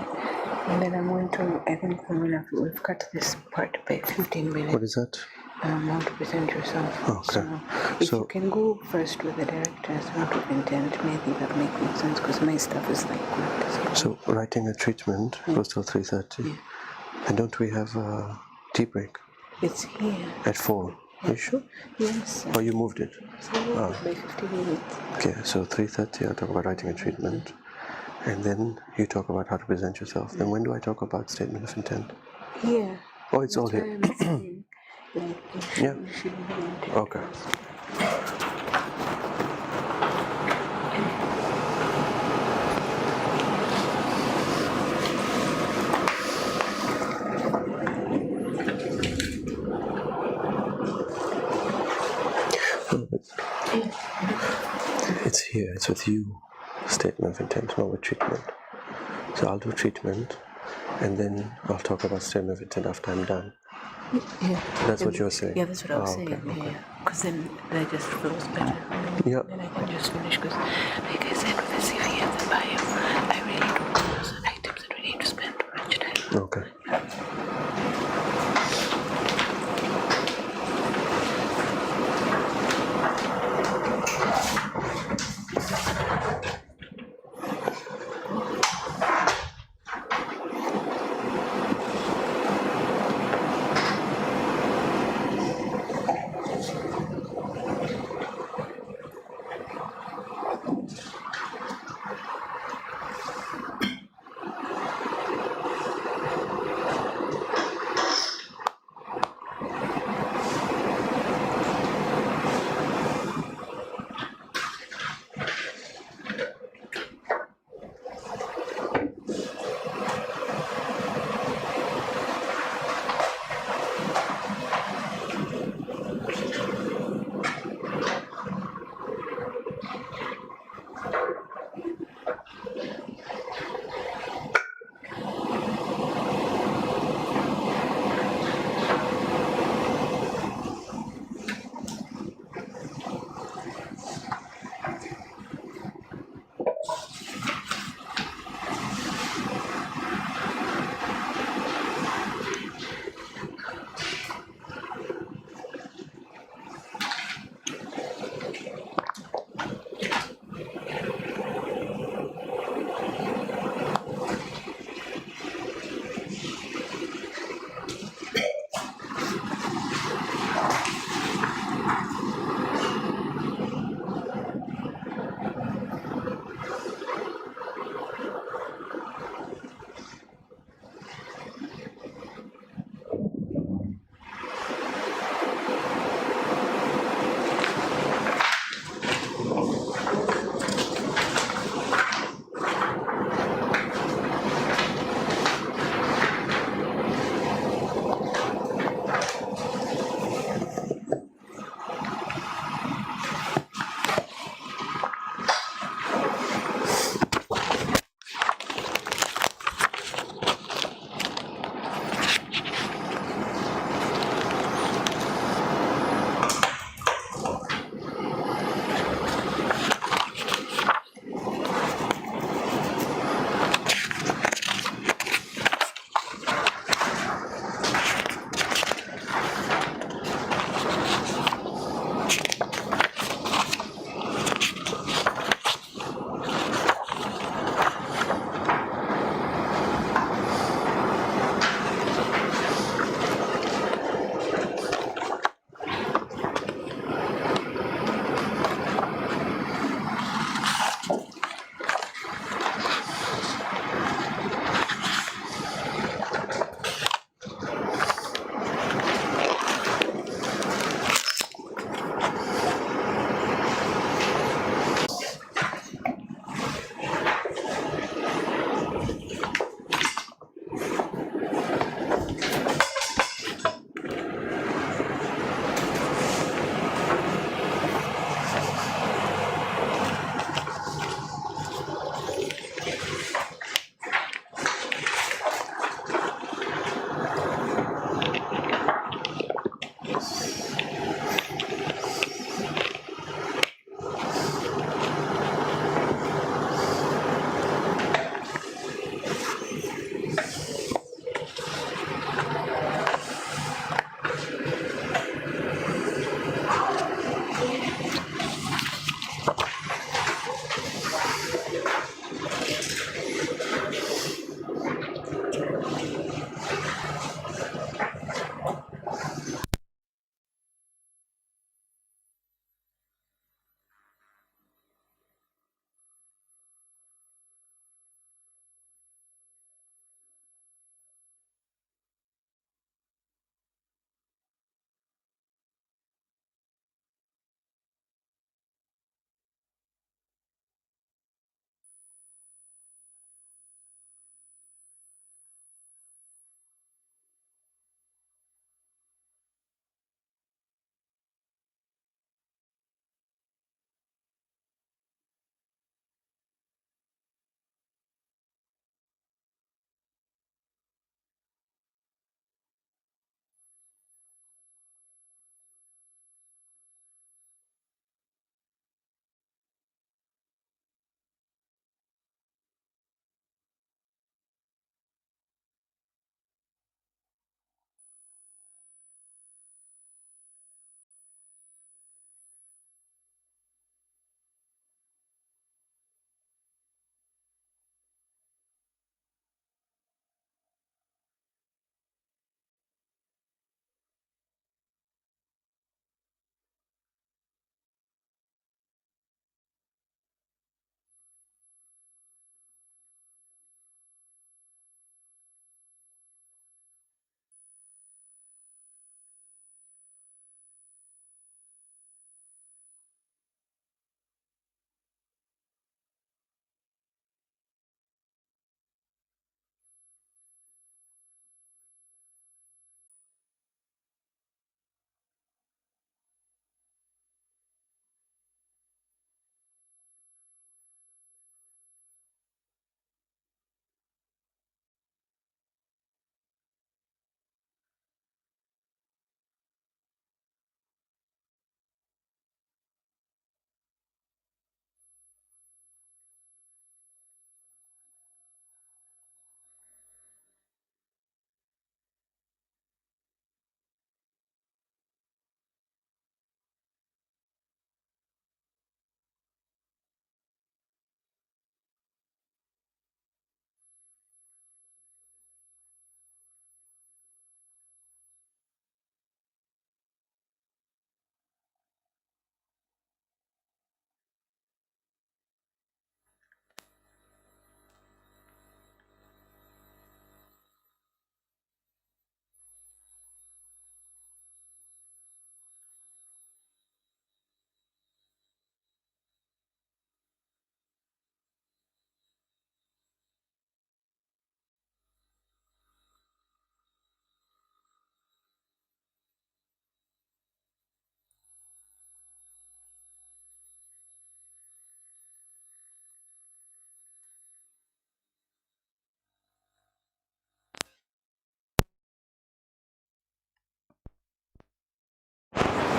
And then I'm going to, I think we've cut this part by 15 minutes. What is that? How to present yourself. Okay. So if you can go first with the directors, not with intent, maybe that makes more sense because my stuff is like good. So writing a treatment goes till 3:30. Yeah. And don't we have a tea break? It's here. At 4. Are you sure? Yes. Oh, you moved it? So by 15 minutes. Okay, so 3:30 I'll talk about writing a treatment. And then you talk about how to present yourself. Then when do I talk about statement of intent? Here. Oh, it's all here. Yeah. Okay. It's here, it's with you. Statement of intent, not with treatment. So I'll do treatment and then I'll talk about statement of intent after I'm done. Yeah. That's what you're saying? Yeah, that's what I was saying. Okay. Yeah. Because then that just flows better. Yeah. Then I can just finish because, like I said, with the CV and the bio, I really don't know those items that we need to spend much time. Okay.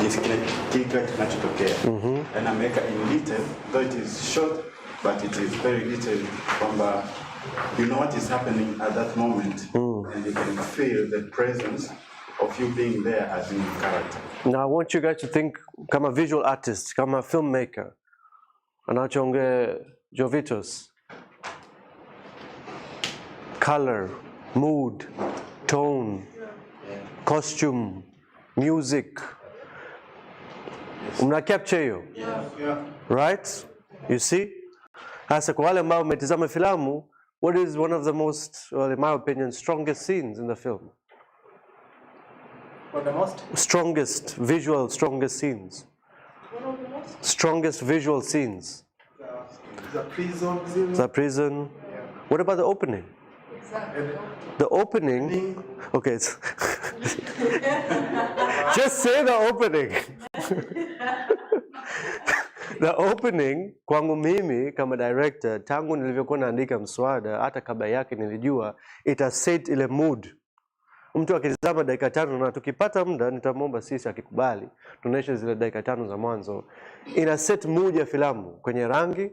jinsi kile kinachotokea. And ameweka in detail, though it is short, but it is very detailed kwamba you know what is happening at that moment, and you can feel the presence of you being there as in character. Now I want you guys to think kama visual artist, kama filmmaker. Anachoongea Jovitos. Color, mood, tone, costume, music. Mna capture hiyo? Right? You see? Hasa kwa wale ambao umetazama filamu, what is one of the most, well, in my opinion, strongest scenes in the film? What the most? Strongest scenes. One of the most? Strongest visual scenes. The prison. The prison. Yeah. What about the opening? Exactly. The opening. Okay. Just say the opening. The opening, kwangu mimi kama director, tangu nilivyokuwa naandika mswada, hata kabla yake nilijua ita set ile mood. Mtu akitazama dakika 5 na tukipata muda nitamwomba sisi akikubali tunaisha zile dakika 5 za mwanzo. Ina set mood ya filamu kwenye rangi,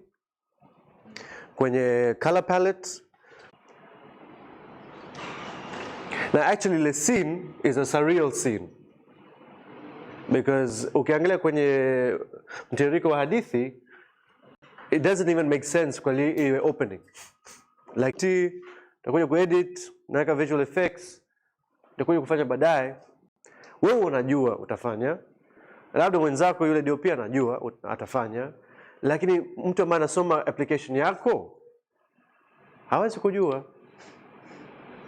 kwenye color palette. Now actually the scene is a surreal scene. Because ukiangalia kwenye mtiririko wa hadithi, it doesn't even make sense kwa ile opening. Like utakuja kuedit, naweka visual effects, utakuja kufanya baadaye. Wewe unajua utafanya. Labda mwenzako yule DOP anajua atafanya. Lakini mtu ambaye anasoma application yako hawezi kujua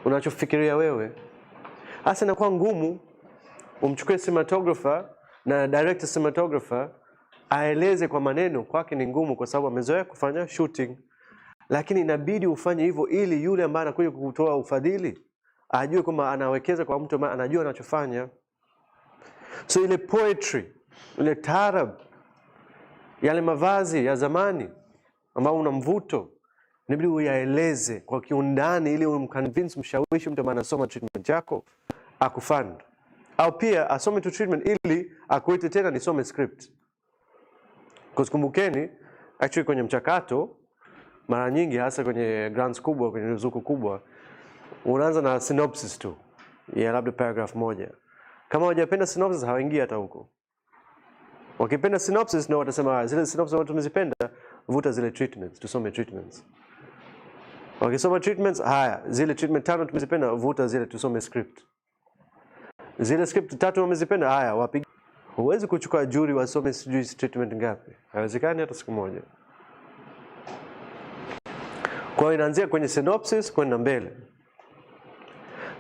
unachofikiria wewe. Hasa inakuwa ngumu umchukue cinematographer na director cinematographer aeleze kwa maneno, kwake ni ngumu kwa sababu amezoea kufanya shooting. Lakini inabidi ufanye hivyo ili yule ambaye anakuja kukutoa ufadhili ajue kwamba anawekeza kwa mtu ambaye anajua anachofanya. So ile poetry, ile taarab, yale mavazi ya zamani ambao una mvuto, inabidi uyaeleze kwa kiundani ili umconvince, mshawishi mtu ambaye anasoma treatment yako akufund. Au pia asome tu treatment ili akuite tena nisome script. Kwa kumbukeni, actually kwenye mchakato, mara nyingi hasa kwenye grants kubwa, kwenye ruzuku kubwa, unaanza na synopsis tu, ya labda paragraph moja. Kama hawajapenda synopsis hawaingii hata huko. Wakipenda synopsis na watasema zile synopsis watu tumezipenda, vuta zile treatments, tusome treatments. Wakisoma treatments, haya, zile treatment 5 tumezipenda, vuta zile tusome script. Zile script 3 wamezipenda, haya wapige. Huwezi kuchukua jury wasome sijui treatment ngapi. Haiwezekani hata siku moja. Kwa hiyo inaanzia kwenye synopsis kwenda mbele.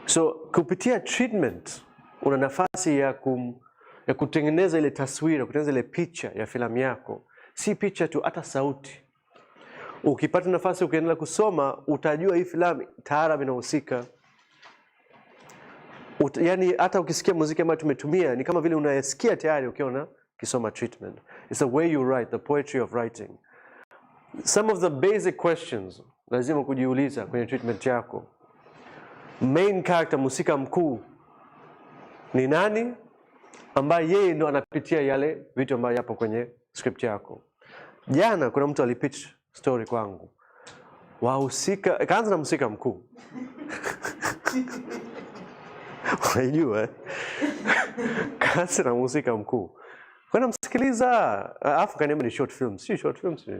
So kupitia treatment una nafasi ya kutengeneza ile taswira, kutengeneza ile picha ya filamu yako. Si picha tu, hata sauti. Ukipata nafasi ukiendelea kusoma, utajua hii filamu taarab inahusika. Yani hata ukisikia muziki ambao tumetumia ni kama vile unayesikia tayari ukiona kisoma treatment. It's the way you write, the poetry of writing. Some of the basic questions lazima kujiuliza kwenye treatment yako. Main character, mhusika mkuu ni nani, ambaye yeye ndo anapitia yale vitu ambayo yapo kwenye script yako. Jana kuna mtu alipitch story kwangu. Wahusika, kaanza na mhusika mkuu. Unajua kaanza na mhusika mkuu. Kwa msikiliza, afu kaniambia ni short films, si short films.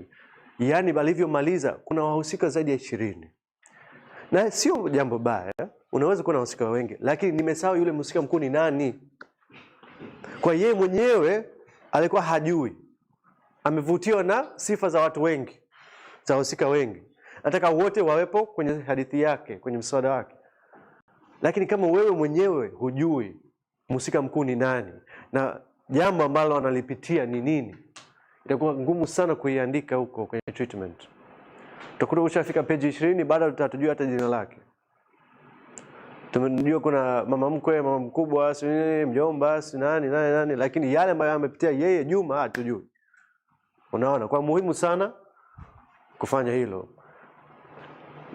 Yaani balivyomaliza kuna wahusika zaidi ya 20. Na sio jambo baya, unaweza kuwa na wahusika wengi, lakini nimesahau yule mhusika mkuu ni nani. Kwa yeye mwenyewe alikuwa hajui. Amevutiwa na sifa za watu wengi, za wahusika wengi. Nataka wote wawepo kwenye hadithi yake, kwenye mswada wake. Lakini kama wewe mwenyewe hujui mhusika mkuu ni nani na jambo ambalo analipitia ni nini, itakuwa ngumu sana kuiandika huko kwenye treatment. Utakuta ushafika page 20 baada tutatujua hata jina lake. Tumejua kuna mama mkwe, mama mkubwa, mjomba, nani, lakini yale ambayo amepitia yeye Juma hatujui. Unaona, kwa muhimu sana kufanya hilo.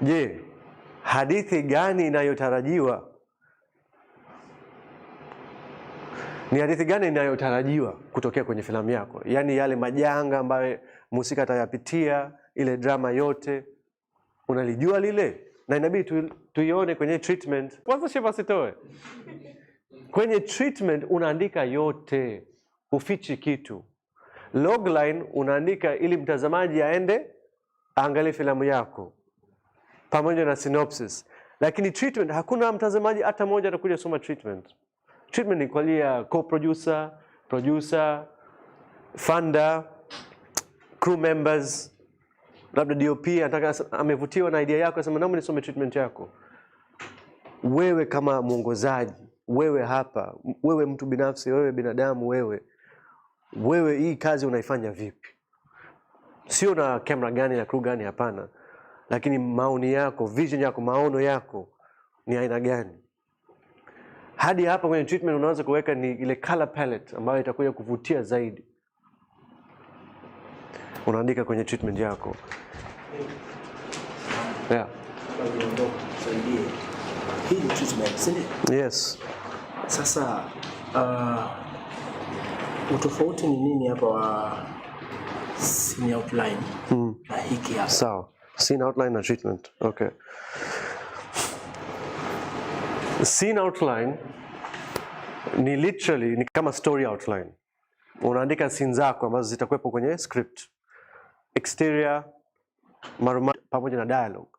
Je, hadithi gani inayotarajiwa? Ni hadithi gani inayotarajiwa kutokea kwenye filamu yako? Yaani yale majanga ambayo mhusika atayapitia, ile drama yote, unalijua lile? Na inabidi tuione kwenye treatment. Kwanza chef asitoe. Kwenye treatment unaandika yote, ufichi kitu. Logline unaandika ili mtazamaji aende aangalie filamu yako pamoja na synopsis. Lakini treatment hakuna mtazamaji hata mmoja atakuja soma treatment. Treatment ni kwa ajili ya co-producer, producer, funder, crew members, labda DOP anataka amevutiwa na idea yako anasema naomba nisome treatment yako. Wewe kama mwongozaji, wewe hapa, wewe mtu binafsi, wewe binadamu, wewe hii kazi unaifanya vipi? Sio na camera gani na crew gani, hapana. Lakini maoni yako, vision yako, maono yako ni aina gani? Hadi hapa kwenye treatment unaweza kuweka ni ile color palette ambayo itakuja kuvutia zaidi. Unaandika kwenye treatment yako. Yeah. Hii ni treatment, si ndio? Yes. Sasa utofauti ni nini hapa wa scene outline na hiki hapa? Sawa. Scene outline na treatment. Okay. Scene outline ni literally ni kama story outline. Unaandika scene zako ambazo zitakuwepo kwenye script. Exterior, marumani pamoja na dialogue.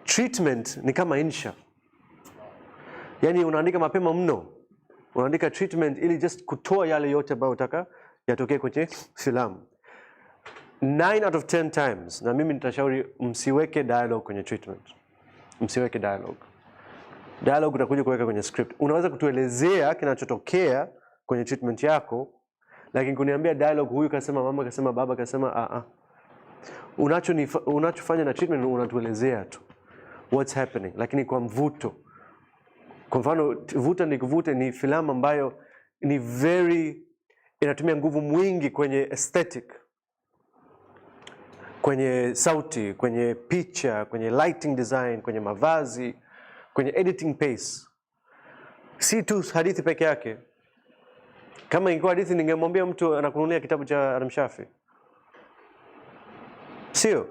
Treatment ni kama insha. Yaani unaandika mapema mno. Unaandika treatment ili just kutoa yale yote ambayo unataka yatokee kwenye filamu. 9 out of 10 times, na mimi nitashauri msiweke dialogue kwenye treatment. Msiweke dialogue. Dialogue utakuja kuweka kwenye script. Unaweza kutuelezea kinachotokea kwenye treatment yako, lakini kuniambia dialogue huyu kasema, mama kasema, baba kasema, unachofanya na treatment unatuelezea tu what's happening, lakini kwa mvuto. Kwa mfano vuta ni kuvute ni filamu ambayo ni inatumia nguvu mwingi kwenye aesthetic, kwenye sauti, kwenye picha, kwenye lighting design, kwenye mavazi, kwenye editing pace. Si tu hadithi peke yake. Kama ingekuwa hadithi ningemwambia mtu anakununia kitabu cha Aramshafi. Sio?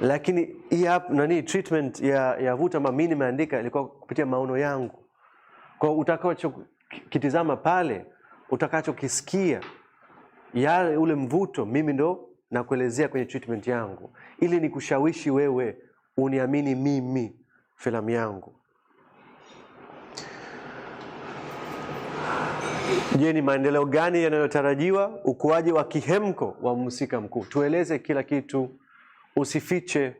Lakini hii hapa treatment ya vuta mimi nimeandika ilikuwa kupitia maono yangu. Kwa utakachokitizama pale, utakachokisikia yale ule mvuto mimi ndo nakuelezea kwenye treatment yangu ili nikushawishi wewe uniamini mimi filamu yangu. Je, ni maendeleo gani yanayotarajiwa? Ukuaji wa kihemko wa mhusika mkuu. Tueleze kila kitu, usifiche.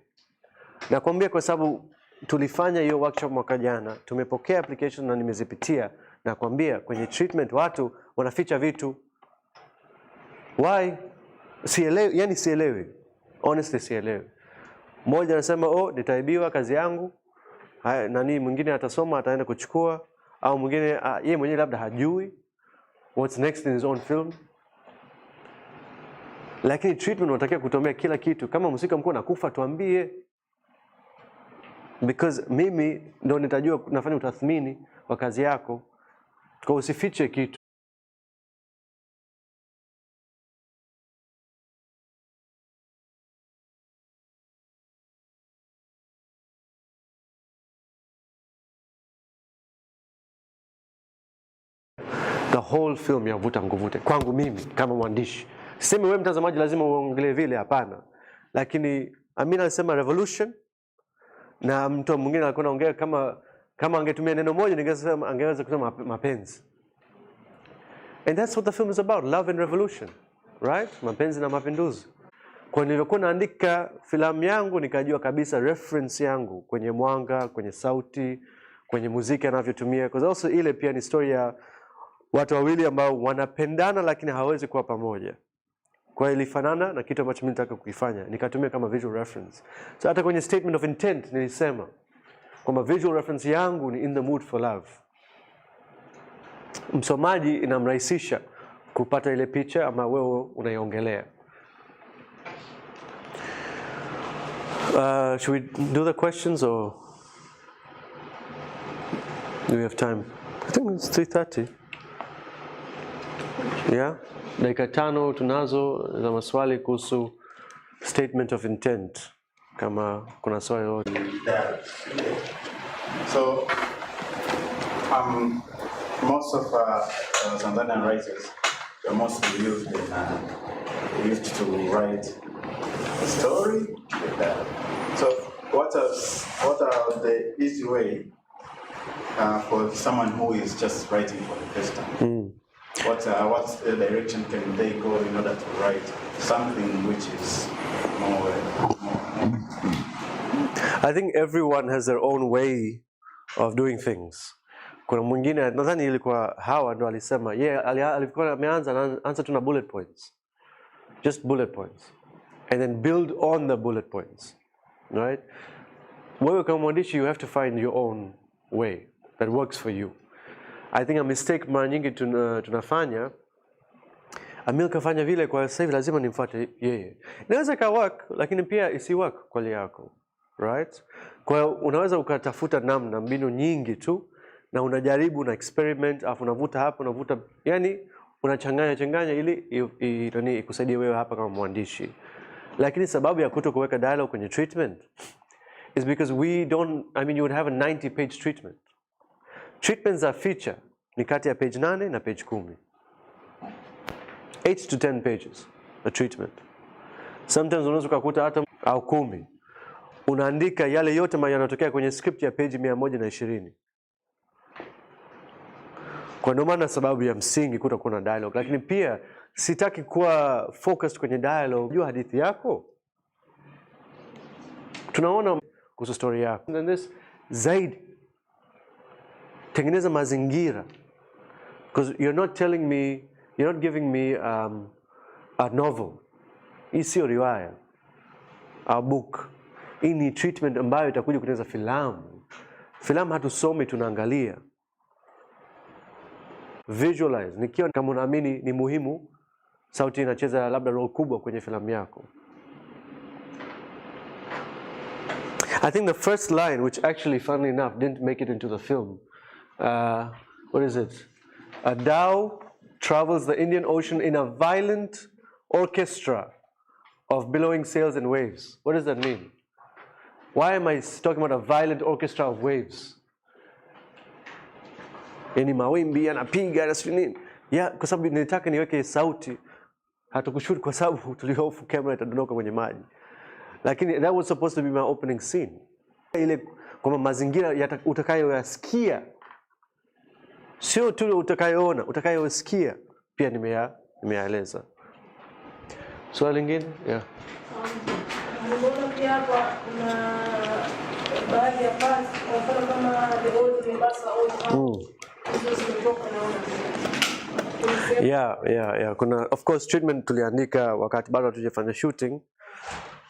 Nakwambia kwa sababu tulifanya hiyo workshop mwaka jana, tumepokea application na nimezipitia. Nakwambia kwenye treatment watu wanaficha vitu. Why? Sielewi, yani sielewi. Honestly sielewi. Mmoja anasema nitaibiwa kazi yangu. Haya, mwingine atasoma ataenda kuchukua, au mwingine yeye mwenyewe labda hajui what's next in his own film. Lakini treatment unatakiwa kutomea kila kitu. Kama mhusika mkuu anakufa tuambie. Because mimi ndo nitajua nafanya utathmini wa kazi yako. Kwa usifiche kitu. The whole film ya vuta nguvute kwangu mimi kama mwandishi. Sisemi wewe mtazamaji lazima uongelee vile, hapana. Lakini Amina alisema revolution, na mtu mwingine alikuwa anaongea kama angetumia neno moja angeweza kusema mapenzi. And that's what the film is about, love and revolution. Right? Mapenzi na mapinduzi. Kwa nilivyokuwa naandika filamu yangu nikajua kabisa reference yangu kwenye mwanga, kwenye sauti, kwenye muziki anavyotumia. Because also ile pia ni story ya watu wawili ambao wanapendana lakini hawawezi kuwa pamoja. Kwa hiyo ilifanana na kitu ambacho mimi nataka kukifanya, nikatumia kama visual reference. So hata kwenye statement of intent nilisema kwamba visual reference yangu ni in the mood for love. Msomaji inamrahisisha kupata ile picha ama wewe unaiongelea. Should we do the questions or do we have time? I think it's 3:30. Yeah, dakika 5 tunazo za maswali kuhusu statement of intent. Kama kuna swali lolote. So, most of Tanzanian writers are mostly used to write a story. So, what are the easy way for someone who is just writing for the first time? What direction can they go in order to write something which is more. I think everyone has their own way of doing things. Kuna mwingine nadhani ilikuwa Hawa ndo alisema alikuwa ameanza tu na bullet points. Just bullet points. And then build on the bullet points. Right? Wewe kama mwandishi, you have to find your own way that works for you. I think a mistake mara nyingi tunafanya, Amil kafanya vile kwa sasa hivi lazima nimfuate yeye. Inaweza ka work lakini pia isi work kwa yako. Right? Kwa unaweza ukatafuta namna mbinu nyingi tu na unajaribu na experiment afu unavuta hapo unavuta, yani unachanganya ili ikusaidie wewe hapa kama mwandishi. Lakini sababu ya kuweka dialogue kwenye treatment is because you would have a 90-page treatment. Treatments are feature ni kati ya page 8 na page 10. 8 to 10 pages a treatment. Sometimes unaweza kukuta hata au 10. Unaandika yale yote yanayotokea kwenye script ya page 120. Kwa ndo maana sababu ya msingi kutakuwa na dialogue, lakini pia sitaki kuwa focused kwenye dialogue. Jua hadithi yako. Tunaona kuhusu story yako. And this zaidi tengeneza mazingira. Because you're not giving me a novel. Hii sio riwaya. A book. Hii ni treatment ambayo itakuja kutengeneza filamu. Filamu hatusomi, tunaangalia. Visualize. Nikiwa kama unaamini ni muhimu, sauti inacheza labda role kubwa kwenye filamu yako. I think the first line, which actually, funnily enough, didn't make it into the film. What is it? A dhow travels the Indian Ocean in a violent orchestra of billowing sails and waves. What does that mean? Why am I talking about a violent orchestra of waves? Yani mawimbi yanapiga na nini? Kwa sababu nilitaka niweke sauti. Hatukushoot kwa sababu tulihofu kamera itadondoka kwenye maji. Lakini that was supposed to be my opening scene. Ile kwa mazingira utakayoyasikia. Sio tu utakayoona, utakayosikia pia nimeyaeleza. Swali lingine? Yeah. Mbona pia hapa kuna baadhi ya parts kwa mfano kama the old Mombasa old Yeah. Kuna of course treatment tuliandika wakati bado hatujafanya shooting.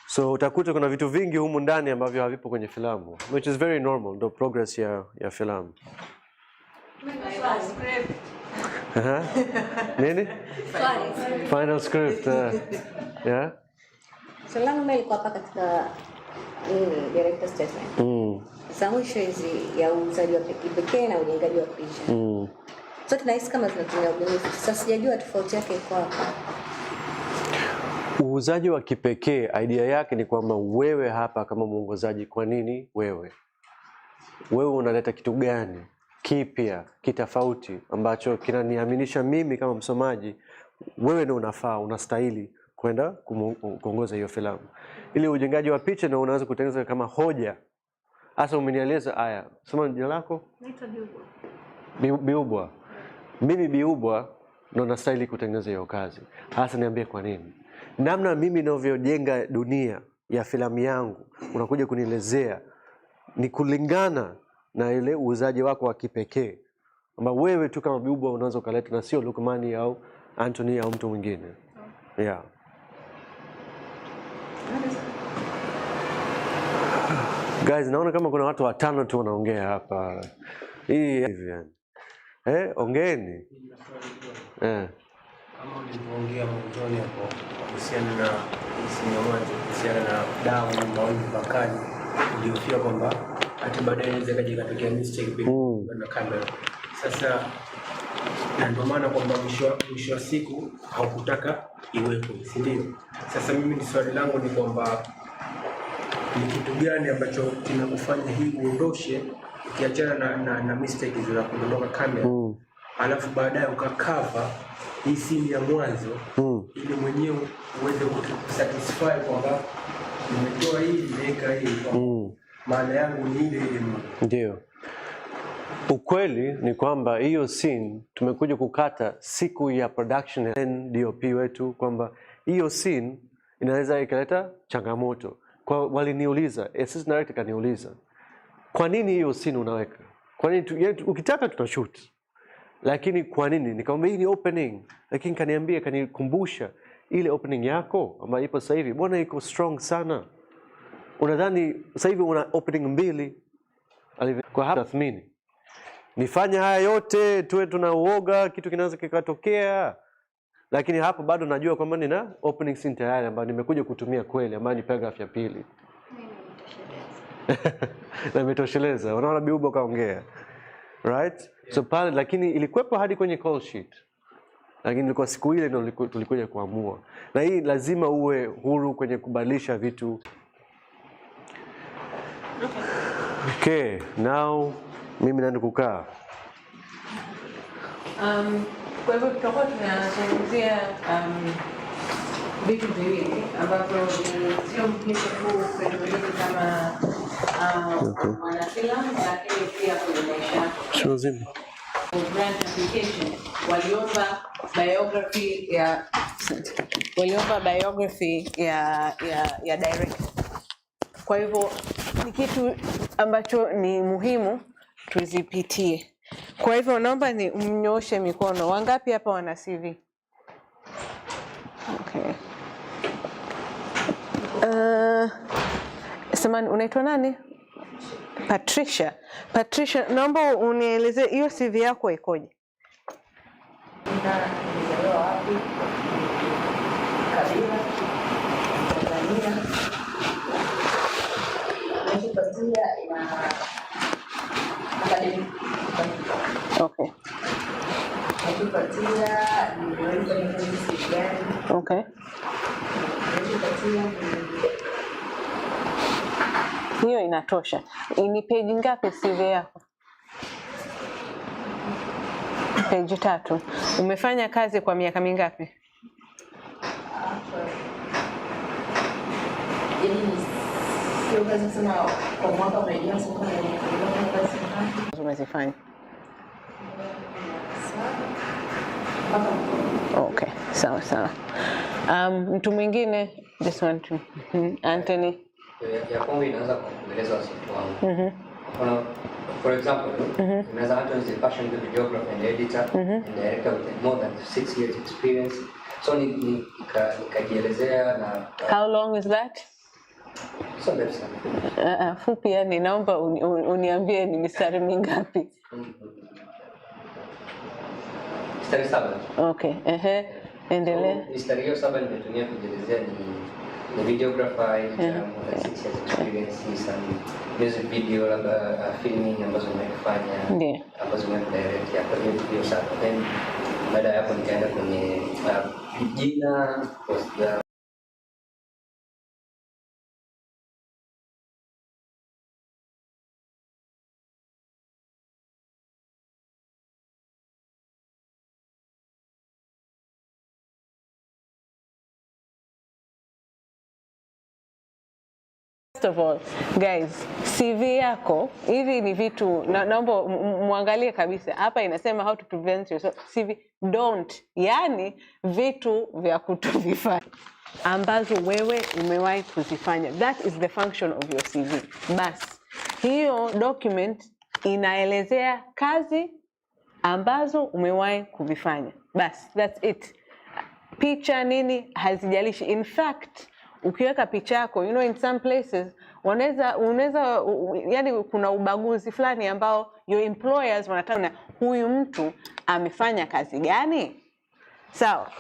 So utakuta kuna vitu vingi humu ndani ambavyo havipo kwenye filamu, which is very normal, ndo progress ya filamu. Nini? Final script. Yeah. So langu mimi ilikuwa hapa katika director statement. Sasa mwisho hizi ya uuzaji wa pekee na ujengaji wa picha. So tunahisi kama tunatumia ubunifu. Sasa sijajua tofauti yake iko hapa. Uuzaji wa kipekee, idea yake ni kwamba wewe hapa kama mwongozaji, kwa nini wewe unaleta kitu gani kipya, kitofauti ambacho kinaniaminisha mimi kama msomaji wewe ndio unastahili kwenda kuongoza hiyo filamu. Ili ujengaji wa picha ndio unaweza kutengeneza kama hoja. Hasa umenieleza haya. Sema jina lako? Naitwa Biubwa. Mimi Biubwa ndio nastahili kutengeneza hiyo kazi. Hasa niambie kwa nini. Namna mimi ninavyojenga dunia ya filamu yangu unakuja kunielezea ni kulingana na ile uuzaji wako wa kipekee ambao wewe tu kama Biubwa unaweza kuleta na sio Lukmani au Anthony au mtu mwingine. Yeah. Guys, naona kama kuna watu 5 tu wanaongea hapa. Hii hivi yani. Ongeeni. Kama ulivyoongea mwanzoni hapo kuhusiana na kuhusiana na dawa na maombi bakali, ulihofia kwamba hata baadaye inaweza kaja ikatokea mistake na kamera. Sasa na ndio maana kwamba mwisho wa siku haukutaka iwepo, si ndio? Sasa mimi ni swali langu ni kwamba ni kitu gani ambacho kinakufanya hii uondoshe, ukiachana na mistake za kudondoka kamera, alafu baadaye ukakava hii scene ya mwanzo ili mwenyewe uweze kusatisfy kwamba nimetoa hii nimeweka hii, maana yangu ni ile ile. Ndio. Ukweli ni kwamba hiyo scene tumekuja kukata siku ya production ya DOP wetu, kwamba hiyo scene inaweza ikaleta changamoto. Kwa waliniuliza, assistant director kaniuliza, kwa nini hiyo scene unaweka? Kwa nini ukitaka tutashoot? Lakini kwa nini? Nikamwambia hii ni opening. Lakini kaniambia, kanikumbusha ile opening yako ambayo ipo sasa hivi, bwana iko strong sana. Unadhani sasa hivi una opening 2? Kwa hapa tathmini. Nifanya haya yote tuwe tuna uoga kitu kinaweza kikatokea. Lakini hapo bado najua kwamba nina opening scene tayari ambayo nimekuja kutumia kweli, ambayo ni paragraph ya 2. Na imetosheleza. Unaona Biuba kaongea. Right? So pale, lakini ilikuwepo hadi kwenye call sheet. Lakini ilikuwa siku ile ndio tulikuja kuamua. Na hii lazima uwe huru kwenye kubadilisha vitu. Okay, now mimi naenda kukaa. Kwa hivyo tutakuwa tunazungumzia vitu viwili ambavyo sio mpito tu kwetu kama wanafilamu, lakini pia kwenye maisha. Sio zima. Grant application waliomba biography ya director. Kwa hivyo ni kitu ambacho ni muhimu tuzipitie. Kwa hivyo naomba ni mnyoshe mikono. Wangapi hapa wana CV? Okay. Samani, unaitwa nani? Patricia. Patricia, naomba unieleze hiyo CV yako ikoje? Nilizaliwa wapi? Kabila, Tanzania. Nimepatia ina Akademie. Okay. Nimepatia niliweza kufanya gani? Okay. Nimepatia hiyo inatosha. Ni page ngapi CV yako? Page 3. Umefanya kazi kwa miaka mingapi? Sio kazi sana kwa mwaka mmoja sasa umezifanya. Okay, sawa sawa. Mtu mwingine, this one too. Anthony. Ya kwangu inaanza kwa kueleza wasifu wangu. For example, unaweza hata ni passion to videographer and editor and director with more than 6 years experience. So nikajielezea na How long is that? So that's fupi, yani naomba uniambie ni mistari mingapi? Mistari 7. Okay, endelea. Mistari hiyo 7 nimetumia kujielezea ni videographer, editor, more than 6 years experience, some music video, labda filming ambazo nimefanya, ambazo nimedirect hapo hiyo sana. Then baada ya hapo nikaenda kwenye jina First of all, guys, CV yako hivi ni vitu naomba muangalie kabisa. Hapa inasema how to prevent yourself. CV don't, yani vitu vya kutovifanya ambazo wewe umewahi kuzifanya. That is the function of your CV. Bas, hiyo document inaelezea kazi ambazo umewahi kuvifanya. Bas, that's it. Picha nini hazijalishi. In fact, ukiweka picha yako, in some places unaweza yani kuna ubaguzi fulani ambao your employers wanataka huyu mtu amefanya kazi gani. Sawa.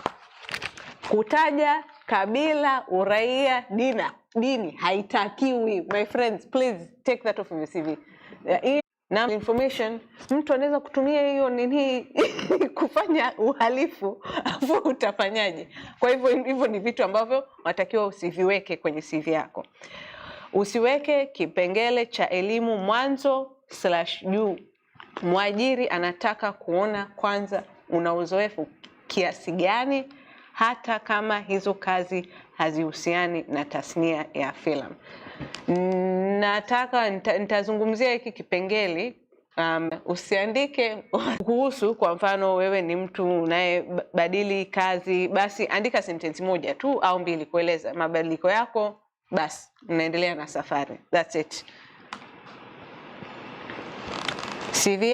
Kutaja kabila, uraia, dini haitakiwi. My friends, please take that off of your CV. na information, mtu anaweza kutumia hiyo nini kufanya uhalifu, afu utafanyaje? Kwa hivyo ni vitu ambavyo unatakiwa usiviweke kwenye CV yako. Usiweke kipengele cha elimu mwanzo/juu. Mwajiri anataka kuona kwanza una uzoefu kiasi gani, hata kama hizo kazi hazihusiani na tasnia ya filamu. Nitazungumzia hiki kipengele. Usiandike kuhusu, kwa mfano wewe ni mtu unayebadili kazi, basi andika sentence moja tu au mbili kueleza mabadiliko yako, basi unaendelea na safari. That's it. CV,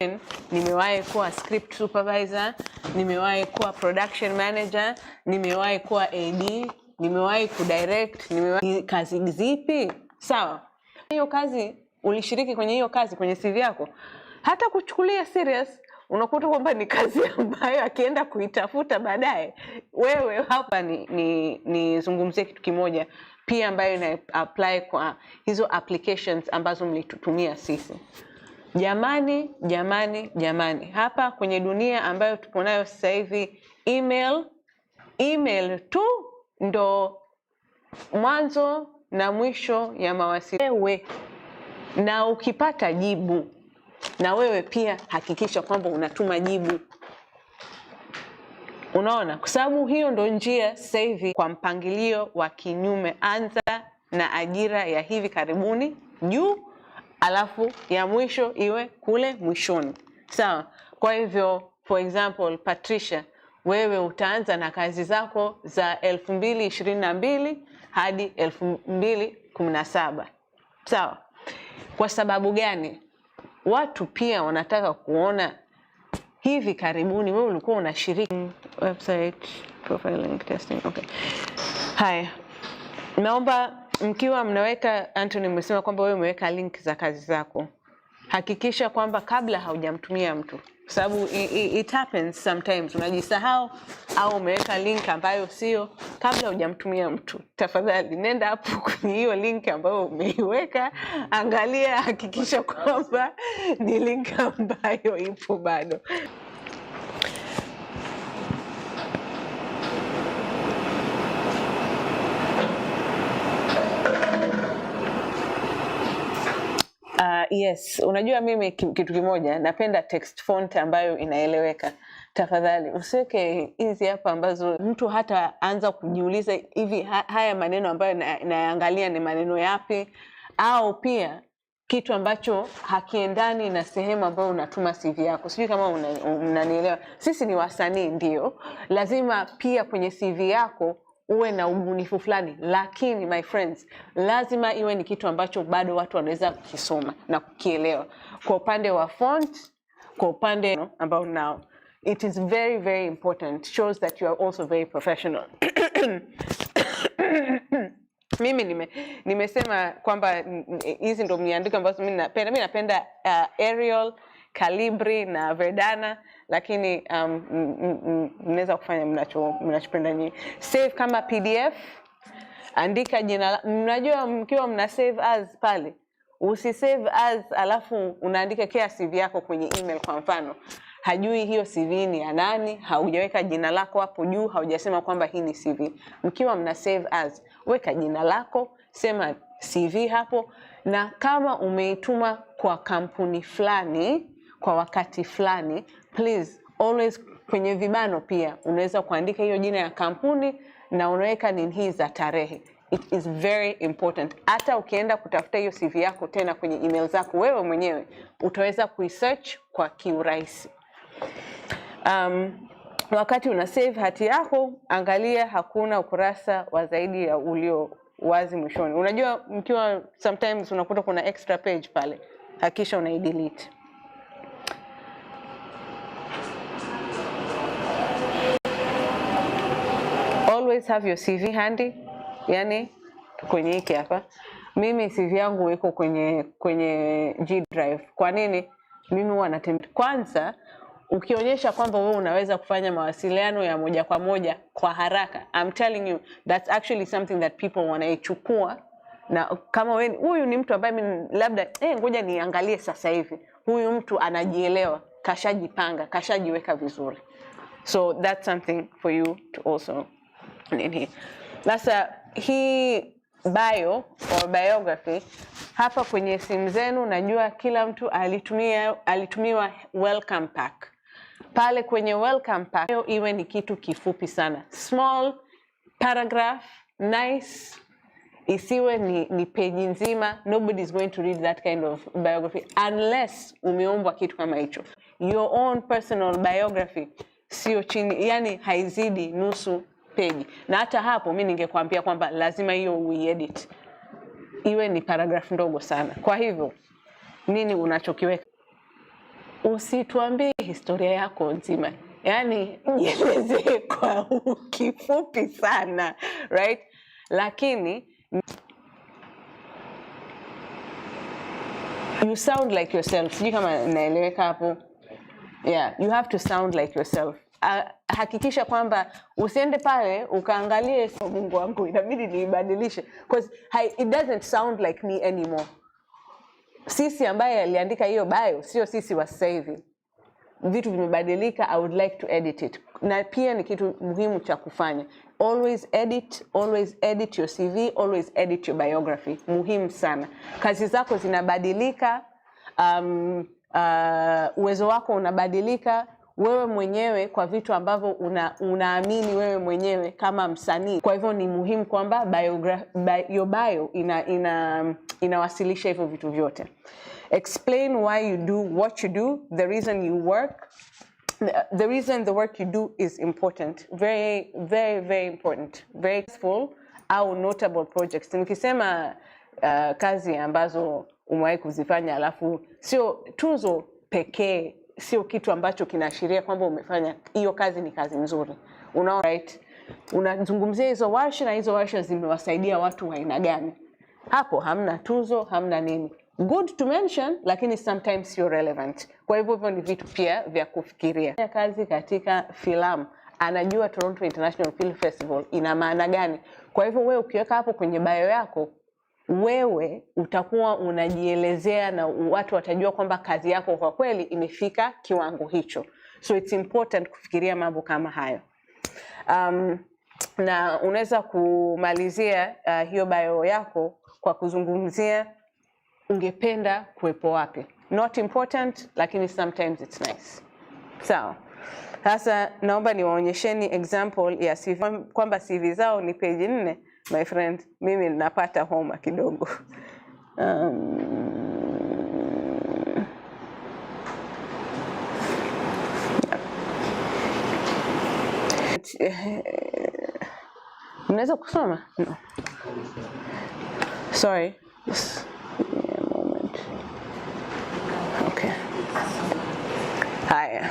nimewahi kuwa script supervisor, nimewahi kuwa production manager, nimewahi kuwa AD, nimewahi kudirect, nimewahi kazi zipi? Sawa. Hiyo kazi ulishiriki kwenye hiyo kazi kwenye CV yako. Hata kuchukulia serious, unakuta kwamba ni kazi ambayo akienda kuitafuta baadaye. Wewe hapa nizungumzie kitu kimoja pia ambayo ina apply kwa hizo applications ambazo mlitutumia sisi. Jamani, hapa kwenye dunia ambayo tupo nayo sasa hivi, email tu ndo mwanzo na mwisho ya mawasiliano. Na ukipata jibu, na wewe pia hakikisha kwamba unatuma jibu. Unaona? Kwa sababu hiyo ndo njia sasa hivi kwa mpangilio wa kinyume. Anza na ajira ya hivi karibuni juu, alafu ya mwisho iwe kule mwishoni. Sawa? Kwa hivyo, for example, Patricia, wewe utaanza na kazi zako za 2022 hadi 2017. Sawa? Kwa sababu gani? Watu pia wanataka kuona hivi karibuni wewe ulikuwa unashiriki website profiling testing. Okay. Haya. Naomba mkiwa mnaweka, Anthony umesema kwamba wewe umeweka link za kazi zako. Hakikisha kwamba kabla haujamtumia mtu. Kwa sababu it happens sometimes, unajisahau au umeweka link ambayo sio, kabla hujamtumia mtu. Tafadhali nenda hapo kwenye hiyo link ambayo umeiweka, angalia, hakikisha kwamba ni link ambayo ipo bado. Yes, unajua mimi kitu kimoja, napenda text font ambayo inaeleweka. Tafadhali usiweke hizi hapa ambazo mtu hata anza kujiuliza hivi haya maneno ambayo naangalia ni maneno yapi, au pia kitu ambacho hakiendani na sehemu ambayo unatuma CV yako. Sijui kama unanielewa. Sisi ni wasanii ndio, lazima pia kwenye CV yako uwe na ubunifu fulani, lakini my friends, lazima iwe ni kitu ambacho bado watu wanaweza kusoma na kukielewa. Kwa upande wa font, kwa upande ambao nao, it is very very important, shows that you are also very professional. Mimi nimesema kwamba hizi ndo miandiko ambazo mimi napenda Arial, Calibri na Verdana, lakini mnaweza kufanya mnachopenda nyinyi. Save kama PDF, andika jina. Mnajua mkiwa mna save as pale, usisave as alafu unaandika kia CV yako kwenye email kwa mfano. Hajui hiyo CV ni ya nani, haujaweka jina lako hapo juu, haujasema kwamba hii ni CV. Mkiwa mna save as, weka jina lako, sema CV hapo, na kama umeituma kwa kampuni fulani kwa wakati fulani, please always kwenye vibano pia unaweza kuandika hiyo jina ya kampuni na unaweka nini za tarehe. It is very important. Hata ukienda kutafuta hiyo CV yako tena kwenye email zako wewe mwenyewe, utaweza kuisearch kwa kiurahisi. Wakati una save hati yako, angalia hakuna ukurasa wa zaidi ya ulio wazi mwishoni. Unajua mkiwa sometimes unakuta kuna extra page pale, hakisha unaidelete. Always have your CV handy, yani kwenye hiki hapa. Mimi CV yangu iko kwenye G drive. Kwa nini? Mimi huwa natembea. Kwanza ukionyesha kwamba wewe unaweza kufanya mawasiliano ya moja kwa moja kwa haraka, I'm telling you that's actually something that people wanaichukua. Na kama wewe huyu ni mtu ambaye labda ngoja niangalie sasa hivi, huyu mtu anajielewa, kashajipanga, kashajiweka vizuri. So that's something for you to also nini. Sasa hii bio or biography hapa kwenye simu zenu, najua kila mtu alitumiwa welcome pack. Pale kwenye welcome pack iwe ni kitu kifupi sana, small paragraph, nice, isiwe ni page nzima. Nobody is going to read that kind of biography unless umeombwa kitu kama hicho. Your own personal biography sio chini, yani haizidi nusu page. Na hata hapo mimi ningekwambia kwamba lazima hiyo uedit iwe ni paragraph ndogo sana. Kwa hivyo nini unachokiweka? Usituambie historia yako nzima, yani jieleze kwa kifupi sana, right? Lakini you sound like yourself. Sijui kama naeleweka hapo. Yeah, you have to sound like yourself. Hakikisha kwamba usiende pale ukaangalie Mungu wangu inabidi niibadilishe, because it doesn't sound like me anymore. Sisi ambaye aliandika hiyo bio sio sisi wa sasa hivi. Vitu vimebadilika, I would like to edit it. Na pia ni kitu muhimu cha kufanya. Always edit your CV, always edit your biography. Muhimu sana. Kazi zako zinabadilika, uwezo wako unabadilika, wewe mwenyewe kwa vitu ambavyo unaamini wewe mwenyewe kama msanii. Kwa hivyo ni muhimu kwamba your bio inawasilisha hivyo vitu vyote. Explain why you do what you do, the reason you work. The reason the work you do is important. Very, very, very important. Very useful au notable projects. Nikisema kazi ambazo umewahi kuzifanya, alafu sio tuzo pekee, sio kitu ambacho kinaashiria kwamba umefanya hiyo kazi ni kazi nzuri. Unaona, right? Unazungumzia hizo warsha na hizo warsha zimewasaidia watu wa aina gani. Hapo hamna tuzo, hamna nini. Good to mention, lakini sometimes sio relevant. Kwa hivyo ni vitu pia vya kufikiria. Kazi katika filamu, anajua Toronto International Film Festival ina maana gani. Kwa hivyo wewe ukiweka hapo kwenye bio yako, wewe utakuwa unajielezea na watu watajua kwamba kazi yako kwa kweli imefika kiwango hicho. So it's important kufikiria mambo kama hayo. Na unaweza kumalizia hiyo bio yako kwa kuzungumzia ungependa kuwepo wapi. Not important, lakini sometimes it's nice. Sawa. Sasa naomba niwaonyesheni example ya CV, kwamba CV zao ni page 4. My friend, mimi napata homa kidogo. Mnaweza kusoma? No. Sorry. Just give me a moment. Okay. Haya.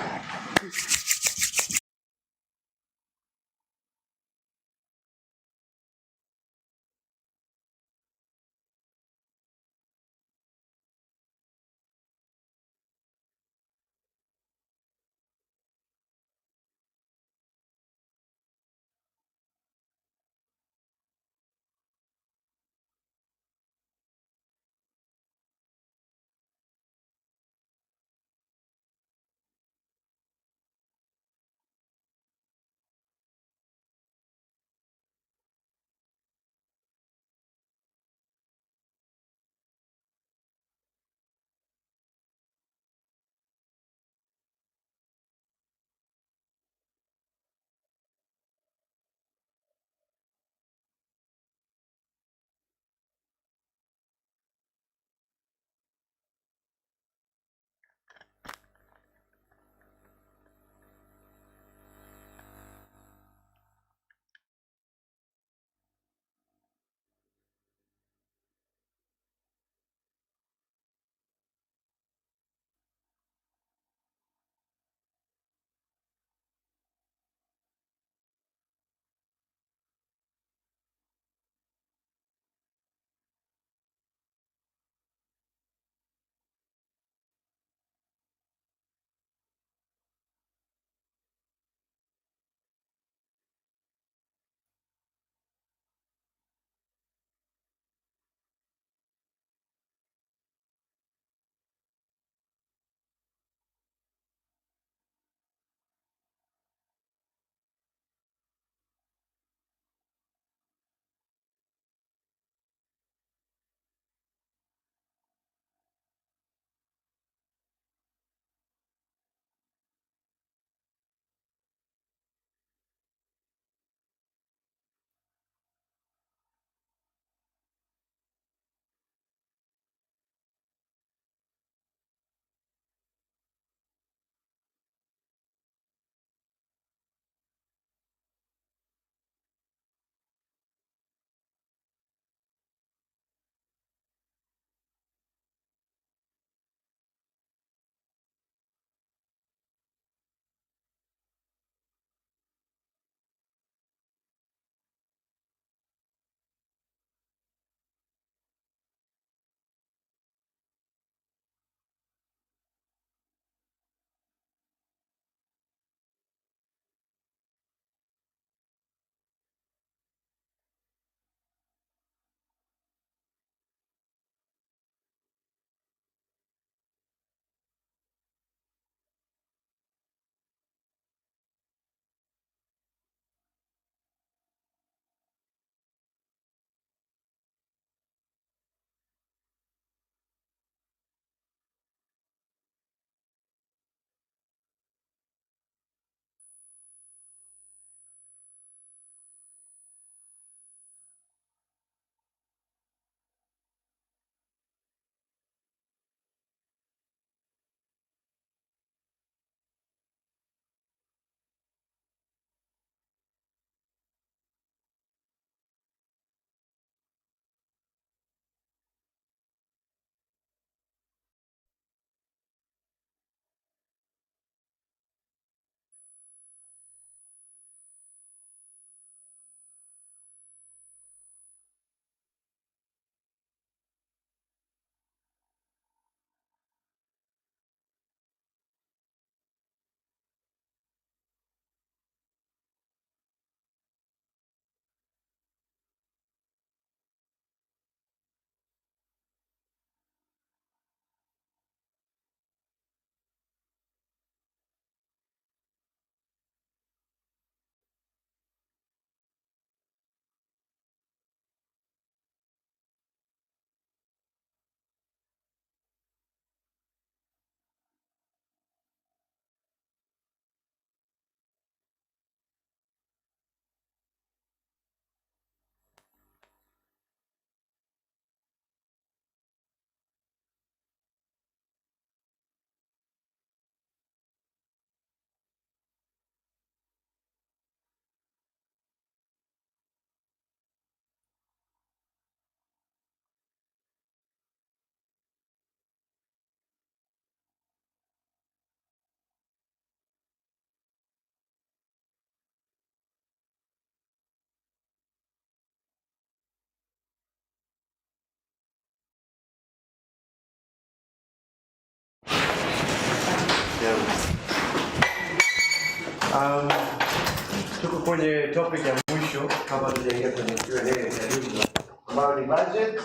Tuko kwenye topic ya mwisho kama tujaingia kwenye Q&A ya jumla ambayo ni budget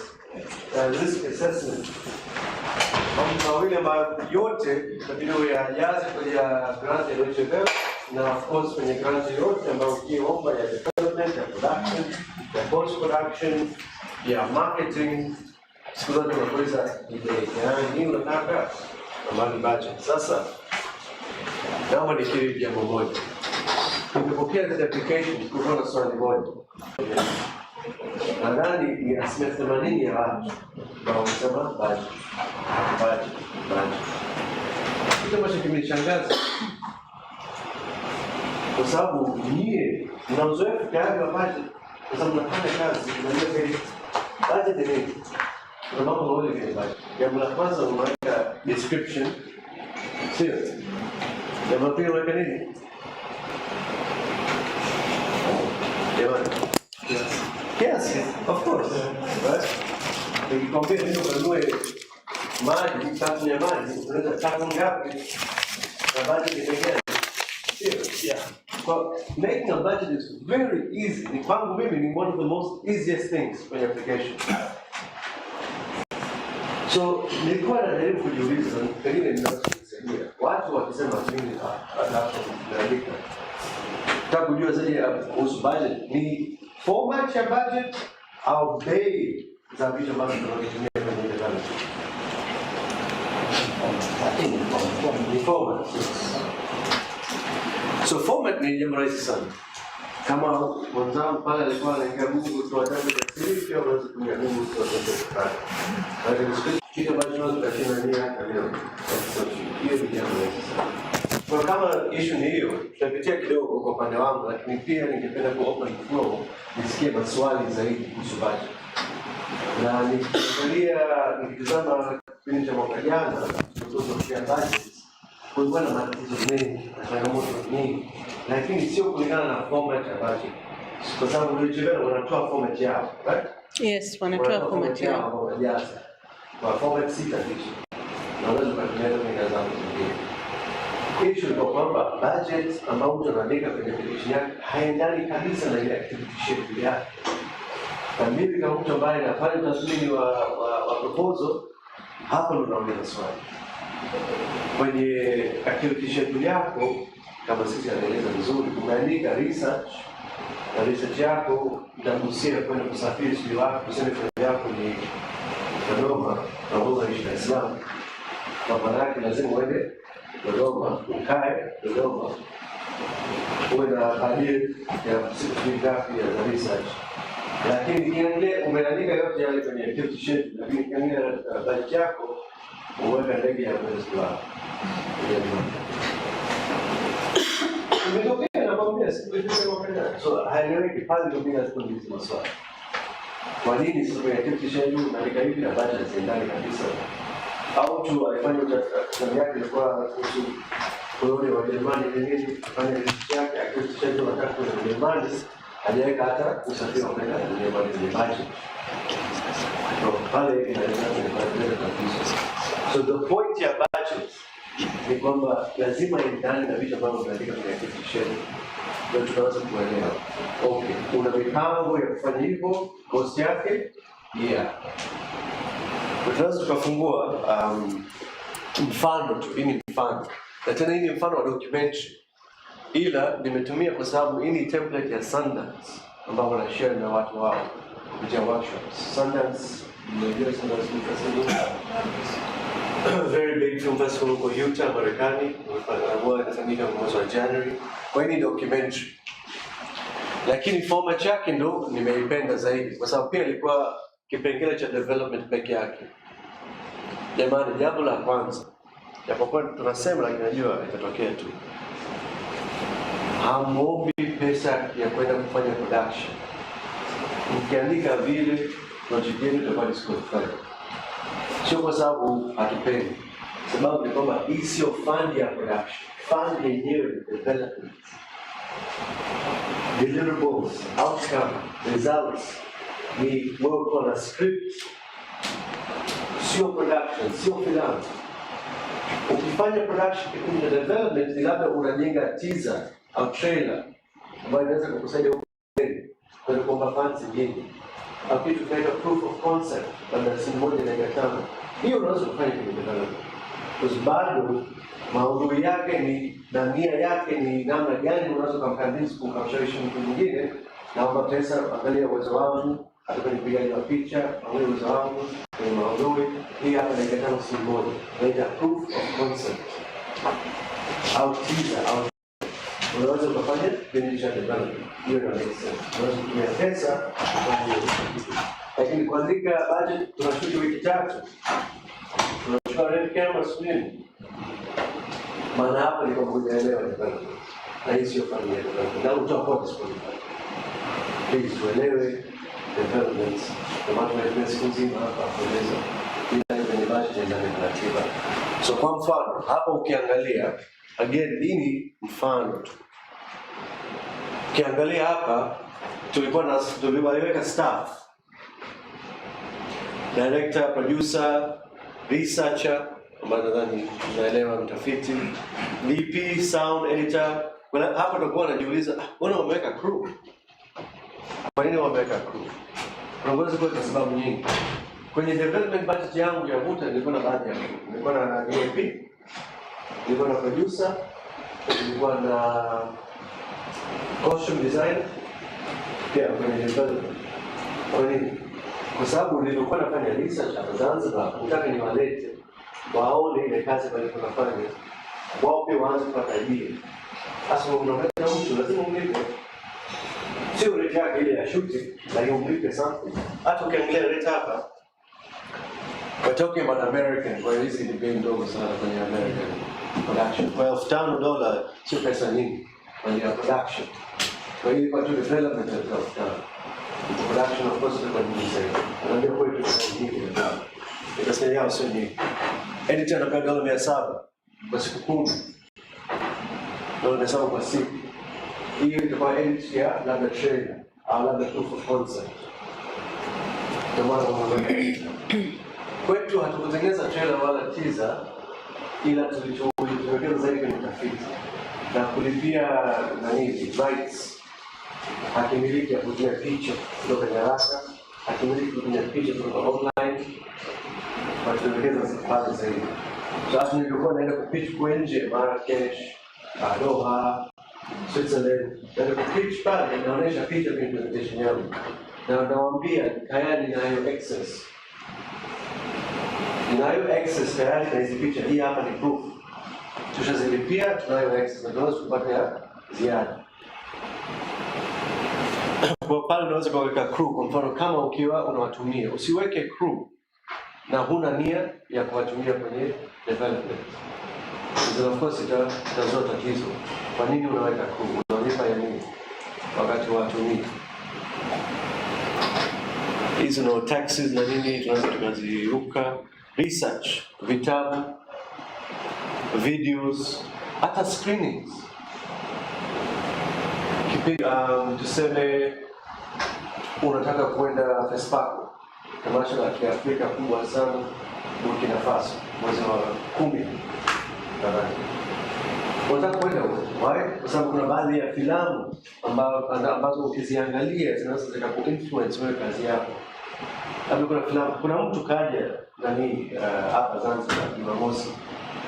na risk assessment. Mambo mawili ambayo yote inabidi uyajaze kwenye grant ya DW na of course kwenye grant yote ambayo ukiomba ya development, ya production, ya post production, ya marketing, siku zote unakuuliza nini unataka ambayo ni budget. Sasa naomba nikiri jambo moja. Nikipokea zile application kulikuwa na swali moja. Nadhani ni 80% ya watu wamesema budget. Kitu ambacho kimenishangaza kwa sababu nyie mna uzoefu tayari wa budget, kwa sababu mnafanya kazi, mnajua zaidi budget ni nini. Kuna mambo mawili kwenye budget. Jambo la kwanza unaweka description, sio? Jambo la pili unaweka nini? Yes, of course. Right? Nikikwambia nini ununue maji, tatu ya maji, unaweza tatu ngapi? Na budget ni gani? Yeah. Well, making a budget is very easy. Ni kwangu mimi ni one of the most easiest things kwenye application. So, nilikuwa najaribu kujiuliza, pengine ninasaidia. Watu wakisema mimi naandika. Nataka kujua zaidi kuhusu budget. Ni format ya budget au bei za vitu ambavyo tunavitumia kwenye development? Ni format. So format ni jambo rahisi sana. Kama mwanzangu pale alikuwa anaingia Google tuwataka jasiri, pia unaweza kuingia Google tuwataka kufanya. Lakini kitu ambacho tunaweza kufanya ni hata leo. Hiyo ni jambo rahisi sana. Kwa kama issue ni hiyo, tutapitia kidogo kwa upande wangu, lakini pia ningependa ku open floor nisikie maswali zaidi kuhusu budget. Na nikiangalia nikitazama kipindi cha mwaka jana kuhusu budget, kulikuwa na matatizo mengi na changamoto nyingi, lakini sio kulingana na format ya budget. Kwa sababu DW wanatoa format yao, right? Yes, wanatoa format yao. Wanajaza. Kwa format sita hizo. Na unaweza kutumia kwenye zangu zingine. Issue ni kwamba budget ambayo mtu anaandika kwenye application yake haendani kabisa na ile activity schedule yake. Na mimi kama mtu ambaye nafanya tathmini wa proposal, hapo ndo nauliza swali. Kwenye activity schedule yako, kama sisi anaeleza vizuri, umeandika research, na research yako itakuhusia kwenda kusafiri sijui wapi, kusema kazi yako ni Dodoma, na wewe unaishi Dar es Salaam. Kwa maana yake lazima uende Dodoma, ukae Dodoma, uwe na budget ya siku ngapi ya research. Lakini kiangalia umeandika yote yale kwenye activity schedule, lakini kiangalia budget yako uweka ndege ya mwezi wa umetokea na kwambia siku hizi kwa kwenda. So haieleweki pale ndio bila kuuliza maswali. Kwa nini siku ya activity schedule unaandika hivi na budget haziendani kabisa? Au tu alifanya utafiti yake ilikuwa kuhusu koloni wa Jerumani pengine kufanya research yake activity schedule wakati wa Jerumani hajaweka hata usafiri wa kwenda Jerumani kwenye budget. So pale inaweza kabisa. So the point ya budget ni kwamba lazima iendane na vitu ambavyo tunaandika kwenye activity schedule. Ndio tunaweza kuelewa. Okay, una mipango ya kufanya hivyo, cost yake? Yeah. Tunaweza tukafungua mfano tu, hii ni mfano. Na tena hii ni mfano wa documentary. Ila nimetumia kwa sababu hii ni template ya Sundance ambao wana share na watu wao kupitia workshops. Sundance, mnajua Sundance ni very big film festival huko Utah, Marekani. Huwa inafanyika mwezi wa January. Kwa hii ni documentary. Lakini format yake ndo nimeipenda zaidi kwa sababu pia ilikuwa kipengele cha development peke yake. Jamani, jambo la kwanza, japokuwa tunasema lakini najua itatokea tu. Hamuombi pesa ya kwenda kufanya production. Ukiandika vile, project yenu itakuwa disqualified. Sio kwa sababu hatupendi. Sababu ni kwamba hii sio fund ya production. Fund yenyewe ni development. Deliverables, outcome, results. Ni wewe uko na script. Sio production, sio filamu. Ukifanya production kipindi cha development, labda unajenga teaser au trailer ambayo inaweza kukusaidia kwa kuomba funds nyingi, au kitu kinaitwa proof of concept baada siku moja na gatano, hiyo unaweza kufanya kwenye development, kwa sababu maudhui yake ni na nia yake ni namna gani unaweza kumconvince kumshawishi mtu mwingine na kwamba pesa, angalia uwezo wangu hata kwenye upigaji wa picha, angalia uwezo wangu kwenye maudhui. Hii hapa ni gatano siku moja, inaitwa proof of concept au teaser au unaweza kufanya beneficial development. Hiyo ndio make sense. Unaweza kutumia pesa kufanya hiyo. Lakini kuandika budget tunashuti wiki 3. Tunachukua red camera screen. Maana hapa ni kwa kuelewa development. Na hii sio fani ya development. Na utakuwa disqualified. Please uelewe development. Kwa maana tunatumia siku nzima hapa kueleza ila kwenye budget na ratiba. So kwa mfano hapa ukiangalia again, hii ni mfano tu. Ukiangalia hapa tuliweka staff, director, producer, researcher ambaye nadhani tunaelewa, mtafiti, DP, sound editor. Hapa tutakuwa tunajiuliza, mbona wameweka crew? Kwa nini wameweka crew? Unaweza kuwa sababu nyingi. Kwenye development budget yangu ya vuta nilikuwa na baadhi ya crew. Nilikuwa na DP, nilikuwa na producer, nilikuwa na costume design pia kwenye development. Kwa nini? Kwa sababu nilikuwa nafanya research hapa Zanzibar, nataka niwalete waone ile kazi walifanya, wao pia waanze kupata idea. Sasa unaleta mtu lazima umlipe, sio rate yake ile ya shooting, lakini umlipe something. Hata ukiangalia rate hapa, we're talking about American, kwa hizi ni bei ndogo sana kwenye American production. Kwa $5,000 sio pesa nyingi kwenye production. Kwa hiyo kwa tu development ya production of course kwa nyingi zaidi. Ndio kwa hiyo tunashiriki. Pesa yao sio nyingi. Editor anapewa $700 kwa siku 10. $700 kwa siku. Hiyo itakuwa edit ya labda trailer au labda proof of concept. Ndio maana kwetu hatukutengeneza trailer wala teaser, ila tulichowekeza zaidi kwenye utafiti na kulipia rights. Hakimiliki ya kutumia picha kutoka nyaraka, hakimiliki kutumia picha kutoka online, tuliwekeza pale zaidi. Sasa nilikuwa naenda kupitch kwa nje, Marrakesh, Doha, Switzerland, naenda kupitch pale, naonyesha picha kwenye presentation yangu. Na nawaambia tayari ninayo access. Ninayo access tayari na hizi picha, hii hapa ni proof. Tushazilipia, tunayo access na tunaweza kupata ziada. Kwa pale unaweza kuweka crew, kwa mfano kama ukiwa unawatumia, usiweke crew na huna nia ya kuwatumia kwenye development. Because of course itazua tatizo. Kwa nini unaweka crew? Unawalipa ya nini wakati watumii? Hizo no taxes na nini tunaweza tukaziruka. Research, vitabu, videos, hata screenings. Tuseme unataka kwenda FESPACO, tamasha la Kiafrika kubwa sana Burkina Faso, mwezi wa 10 nadhani. Unataka kwenda huko, kwa sababu kuna baadhi ya filamu ambazo ukiziangalia zinaweza zikakuinfluence wewe kazi yako. Labda kuna filamu, kuna mtu kaja hapa Zanzibar Jumamosi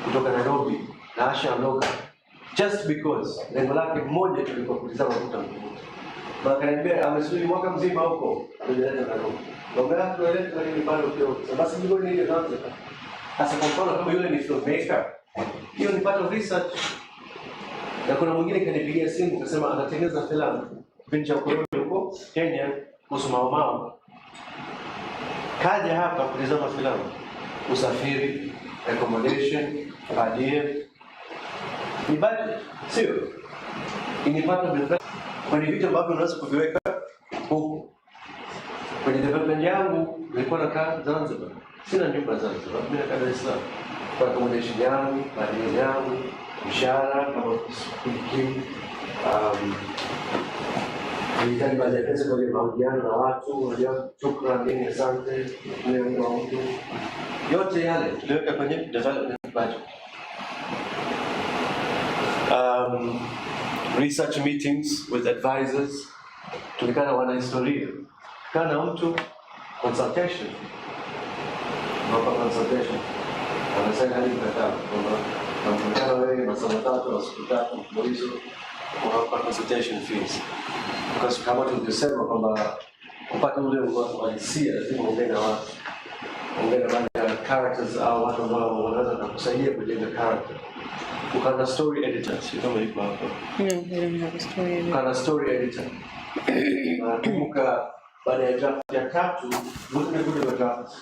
kutoka Nairobi na ashaondoka just because lengo lake mmoja tulikuwa kutizama kuta mkuta. Akaniambia amesubiri mwaka mzima huko kujeleta Nairobi. Ngombe tuelete lakini bado kidogo. Basi jibu ni ile Zanzibar. Sasa kwa mfano kama yule ni filmmaker, hiyo ni part of research. Na kuna mwingine kanipigia simu akasema anatengeneza filamu kipindi cha ukoloni huko Kenya kuhusu Maomao. Kaja hapa kutizama filamu, usafiri, accommodation, per ni budget, sio? Ni part of the kwenye vitu ambavyo unaweza kuviweka huko. Kwenye development yangu nilikuwa nakaa Zanzibar, sina nyumba Zanzibar, mimi nakaa Dar es Salaam. Kwa accommodation yangu, per yangu, mshahara kama kujikimu, nilihitaji baadhi ya pesa kwa mahojiano na watu, unajua shukrani nini, asante, leo mtu. Yote yale tuliweka kwenye development budget. research meetings with advisors, tulikaa na wanahistoria, tulikaa na mtu consultation, wanasema hali mkataba kwamba namkutana wewe masaa matatu au siku tatu mfululizo unawapa consultation fees. Because kama tulivyosema kwamba kupata ule uhalisia lazima uongee na watu, ongea na baadhi ya characters au watu ambao wanaweza kukusaidia kujenga character. Ukana story editor, sio kama iko hapo. Ukana story editor. Nakumbuka baada ya draft ya 3, nimekuja kwa draft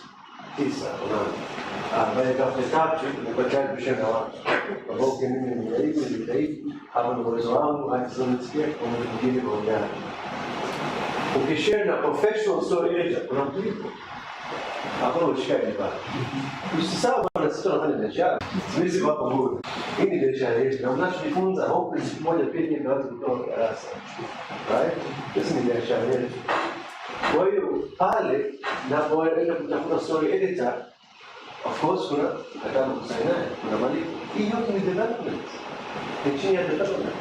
9 baada ya draft ya 3 nilikuwa tayari kushare na watu. Kwa sababu mimi nimejaribu hapo ndio uwezo wangu hatizoniskia kwa mwingine kwa undani. Ukishare na professional story editor kuna mtu hapo ushikaje baba. Usisahau bwana sisi tunafanya biashara. Sisi wako bure. Hii ni biashara yetu na unachojifunza hope ni siku moja pekee ndio watu kutoka darasa. Right? Sisi ni biashara yetu. Kwa hiyo pale napoenda kutafuta story editor, of course kuna mkataba kusaini, kuna malipo. Hii yote ni development. Ni chini ya development.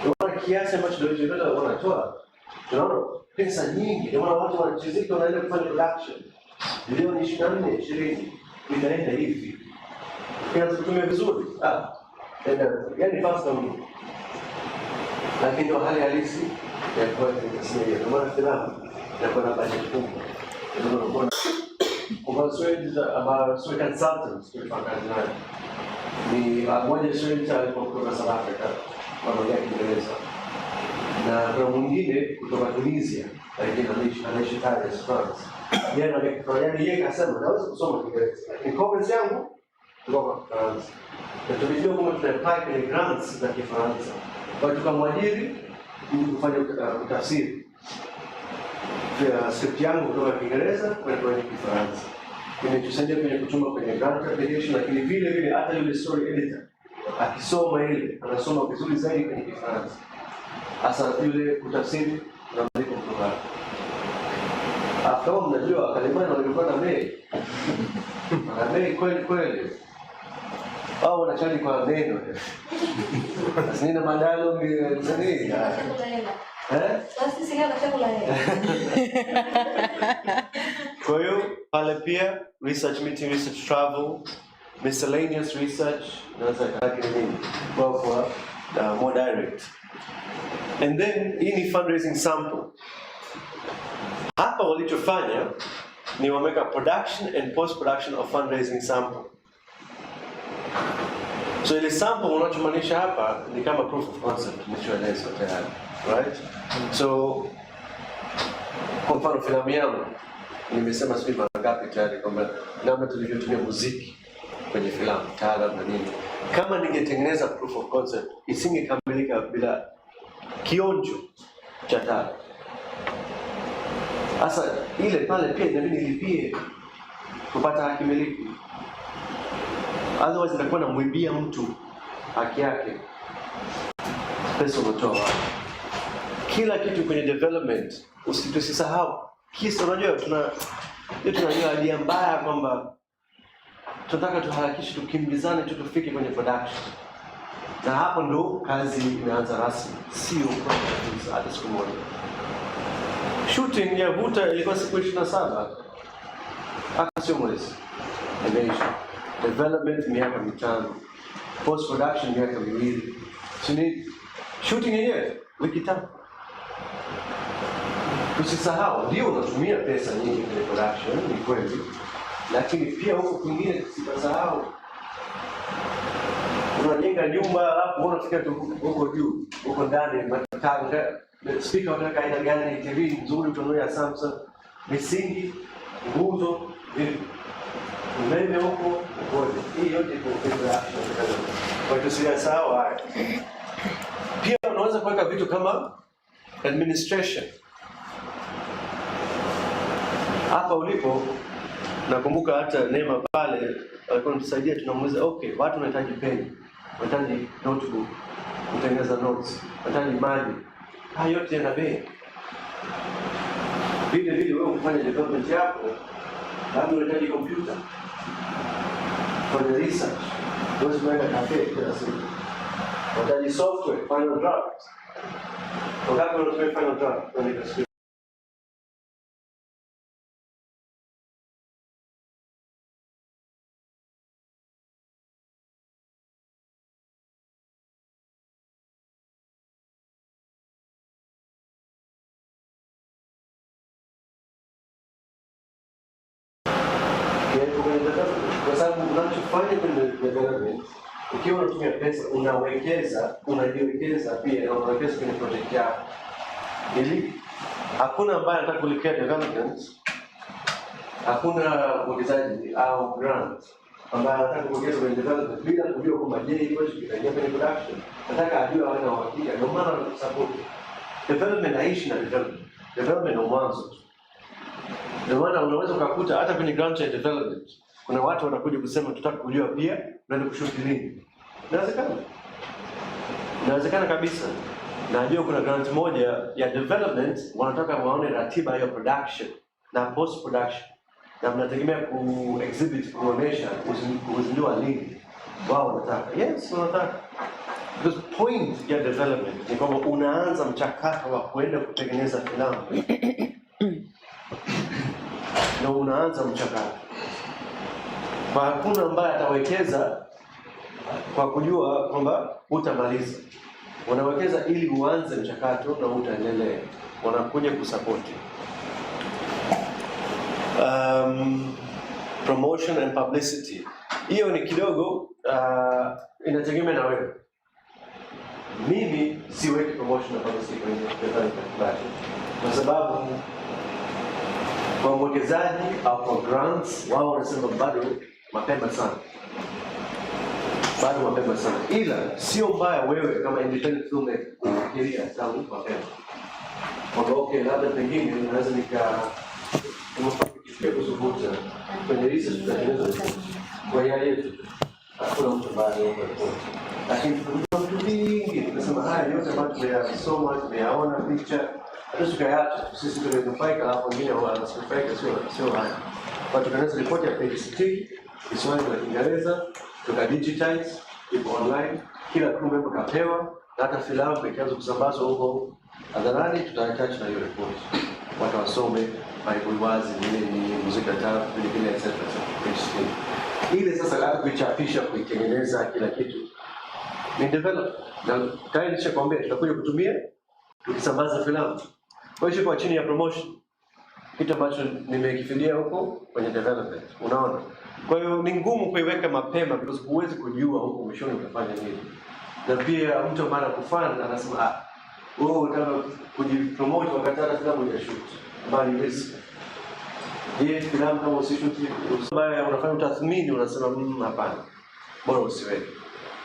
Unaona kiasi ambacho ndio wanatoa. Tunaona pesa nyingi, ndio watu wanachezeka wanaenda kufanya production. Milioni 24, 20 itaenda hivi. Kiasi kutumia vizuri. Yani fast mno. Lakini ndio hali halisi ya kwa Tanzania. Ndio maana filamu inakuwa na budget kubwa. Ndio unaona kwa Sweden ama Sweden consultants tulifanya kazi nayo. Ni mmoja Sweden alipokuwa South Africa wanaongea Kiingereza. Na kuna mwingine kutoka Tunisia, lakini anaishi Paris, France. Yeye akasema naweza kusoma Kiingereza. Lakini comments yangu kutoka France. Na tulijua kama tunaapply kwenye grants za Kifaransa. Kwa tukamwajiri ili kufanya utafsiri. Kwa script yangu kutoka Kiingereza kwenda kwenye Kifaransa. Tusaidia kwenye kutuma kwenye grant application, lakini vile hata yule story editor akisoma ile anasoma vizuri zaidi kwenye Kifaransa. Hasa yule kutafsiri na malipo kutoka. Kama mnajua Kalimani walikuwa na bei. Na bei kweli. Au wanachaji kwa neno. Sasa nina madalo nini? Kwa hiyo pale pia research meeting, research travel, miscellaneous research, naweza kaki nini? Kwa more direct. And then hii ni fundraising sample. Hapa walichofanya ni wameka production and post production of fundraising sample. So ile sample unachomaanisha hapa ni kama proof of concept nilichoeleza tayari, right? So kwa mfano filamu yangu nimesema sisi mara ngapi tayari kwamba namna tulivyotumia muziki kwenye filamu, taarab na nini. Kama ningetengeneza proof of concept isingekamilika bila kionjo cha taarab. Sasa ile pale pia inabidi nilipie kupata haki miliki. Otherwise nitakuwa namwibia mtu haki yake. Pesa unatoa wapi? Kila kitu kwenye development usisahau. Kisa unajua tunajua idea mbaya kwamba tunataka tuharakishe tukimbizane tufike kwenye production. Na hapo ndo kazi inaanza rasmi. Sio kwa hata siku moja. Shooting ya Vuta ilikuwa siku 27. Hata sio mwezi. Imeisha. Development miaka 5. Post production miaka 2. Shooting yenyewe wiki 5. Usisahau ndio unatumia pesa nyingi kwenye production, ni kweli. Lakini pia huko kwingine usisahau unajenga nyumba alafu unafika huko juu, huko ndani matanga, speaker unataka aina gani, TV nzuri utanunua Samsung, misingi, nguzo, umeme huko ukoje. Hii yote iko kwenye production. Kwa hiyo usisahau haya. Pia unaweza kuweka vitu kama administration. Hapa ulipo nakumbuka hata Neema pale alikuwa anatusaidia, tunamuuliza okay, watu wanahitaji pen, wanahitaji notebook, kutengeneza notes, wanahitaji maji. Haya yote yana bei. Vile wewe ukifanya development yako, labda unahitaji kompyuta for research, wewe unaenda cafe kila siku. Unahitaji software, final draft, Wakati unatumia final draft kuandika script. Kwa sababu unachofanya kwenye development, ukiwa unatumia pesa, unajiwekeza pia na unawekeza kwenye project yako. Ili hakuna ambaye anataka kulipia development, hakuna mwekezaji au grant ambaye anataka kuwekeza kwenye development bila kujua kwamba je, hicho kitaingia kwenye production. Nataka ajue wana uhakika, ndio maana support. Development haishi na development ni mwanzo. Ndio maana unaweza ukakuta hata kwenye grant ya development kuna watu wanakuja kusema tutaka kujua pia naenda kushuti lini. Inawezekana kabisa. Najua kuna grant moja ya development wanataka waone ratiba ya production na post production. Na mnategemea exhibit kuonesha kuzindua lini. Wao wanataka. Yes, wanataka. Because point ya development ni kwamba unaanza mchakato wa kwenda kutengeneza filamu. Na unaanza mchakato. Kwa hakuna ambaye atawekeza kwa kujua kwamba utamaliza. Wanawekeza ili uanze mchakato na utaendelea. Wanakuja kusapoti. Promotion and publicity. Hiyo ni kidogo inategemea na wewe. Mimi siweki promotion na publicity kwenye development kwa sababu kwa mwekezaji au kwa grants wao wanasema bado mapema sana. Ila sio mbaya wewe kama independent filmmaker kufikiria tangu mapema. Kwa okay, labda pengine naweza nikifikia kuzungumza kwenye research tunatengeneza kwa yale yetu. Hakuna mtu mbaya huko. Lakini kuna vitu vingi tunasema haya yote ambayo tumeyasoma, tumeyaona picture hata tukaacha sisi tumenufaika hapo wengine wanasifaika sio haya. Kwa tukaanza ripoti ya page 60 Kiswahili na Kiingereza tukadigitize ipo online kila kumbe kapewa hata filamu ikaanza kusambazwa huko hadharani tutaattach na hiyo report. Watu wasome Bible wazi ni muziki tatu vile etc. Ile sasa hata kuichapisha kuitengeneza kila kitu ni develop na tayari nishakwambia tutakuja kutumia tukisambaza filamu. Kwa hiyo kwa chini ya promotion kitu ambacho nimekifidia huko kwenye development unaona. Kwa hiyo ni ngumu kuiweka mapema because huwezi kujua huko mwishoni utafanya nini. Na pia mtu ambaye anakufanya anasema wewe unataka kujipromote wakati hata filamu hujashoot. Bali risk. Je, filamu kama usishoot ambaye unafanya utathmini unasema hapana. Bora usiweke.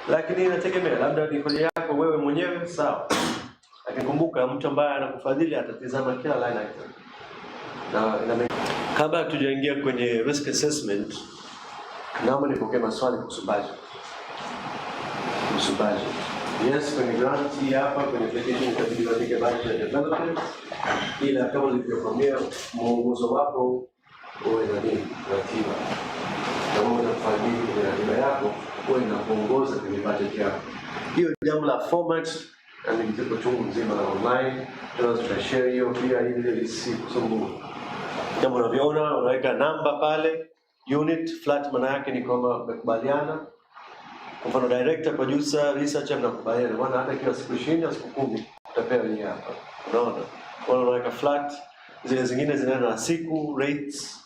Lakini inategemea labda ni kwa yako wewe mwenyewe sawa. Akikumbuka mtu ambaye anakufadhili atatizama kila line item. Na kabla tujaingia kwenye risk assessment, naomba nipokee maswali kuhusu budget. Yes, kwenye grant hii hapa kwenye application itabidi uandike budget ya development. Ila kama nilivyokuambia mwongozo wako uwe na nini ratiba. Kama unafanya nini kwenye ratiba yako uwe na kuongoza kwenye budget yako. Hiyo jambo la format na nilitaka chungu mzima online, tunaweza tukashare hiyo pia ili isikusumbuke. Kama unavyoona unaweka namba pale, unit flat maana yake ni kwamba mmekubaliana. Kwa mfano director, producer, researcher mnakubaliana. Maana hata kila siku 20 au siku 10 utapewa hii hapa. Unaona? Unaweka flat, zile zingine zinaenda na siku, rates.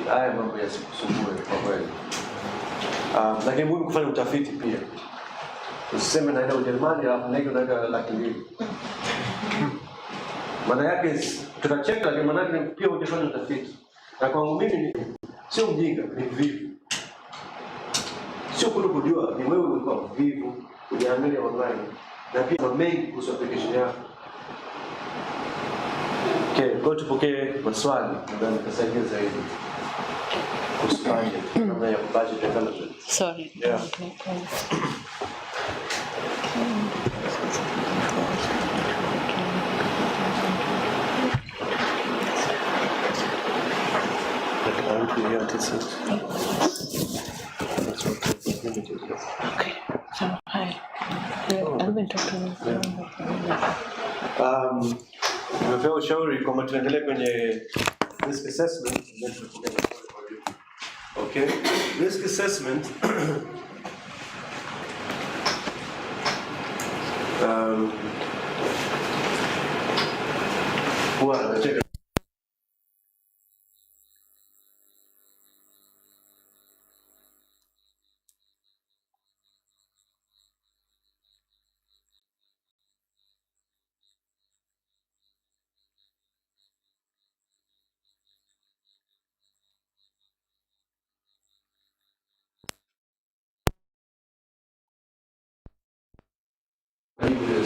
Haya mambo yasikusumbue kwa kweli. Lakini muhimu kufanya utafiti pia. Usiseme naenda Ujerumani alafu ndege unaweka 200,000. Maana yake tutacheka lakini maana yake pia hujafanya utafiti. Na kwangu mimi sio mjinga, ni mvivu. Sio kujua ni wewe ulikuwa mvivu, kujiangalia online na pia mengi kuhusu application yako. Okay, kwa tupokee maswali ndio nitasaidia zaidi. Kuhusu budget, namna ya budget development. Sorry. Yeah. Okay, so hi. I've been talking Nimetoa ushauri kwamba tuendelee kwenye risk assessment. Okay, risk assessment nacheka.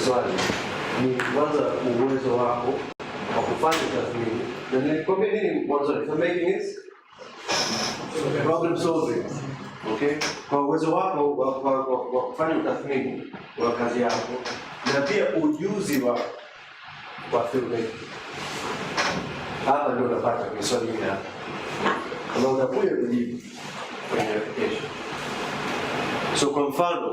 Swali ni kwanza uwezo wako wa kufanya tathmini, na nilikwambia nini mwanzo, making is problem solving. Okay, kwa uwezo wako wa kufanya tathmini wa kazi yako na pia ujuzi wa filmmaking. Hapa ndio unapata kwa swali hili hapa, kama utakuja kujibu kwenye application. So kwa mfano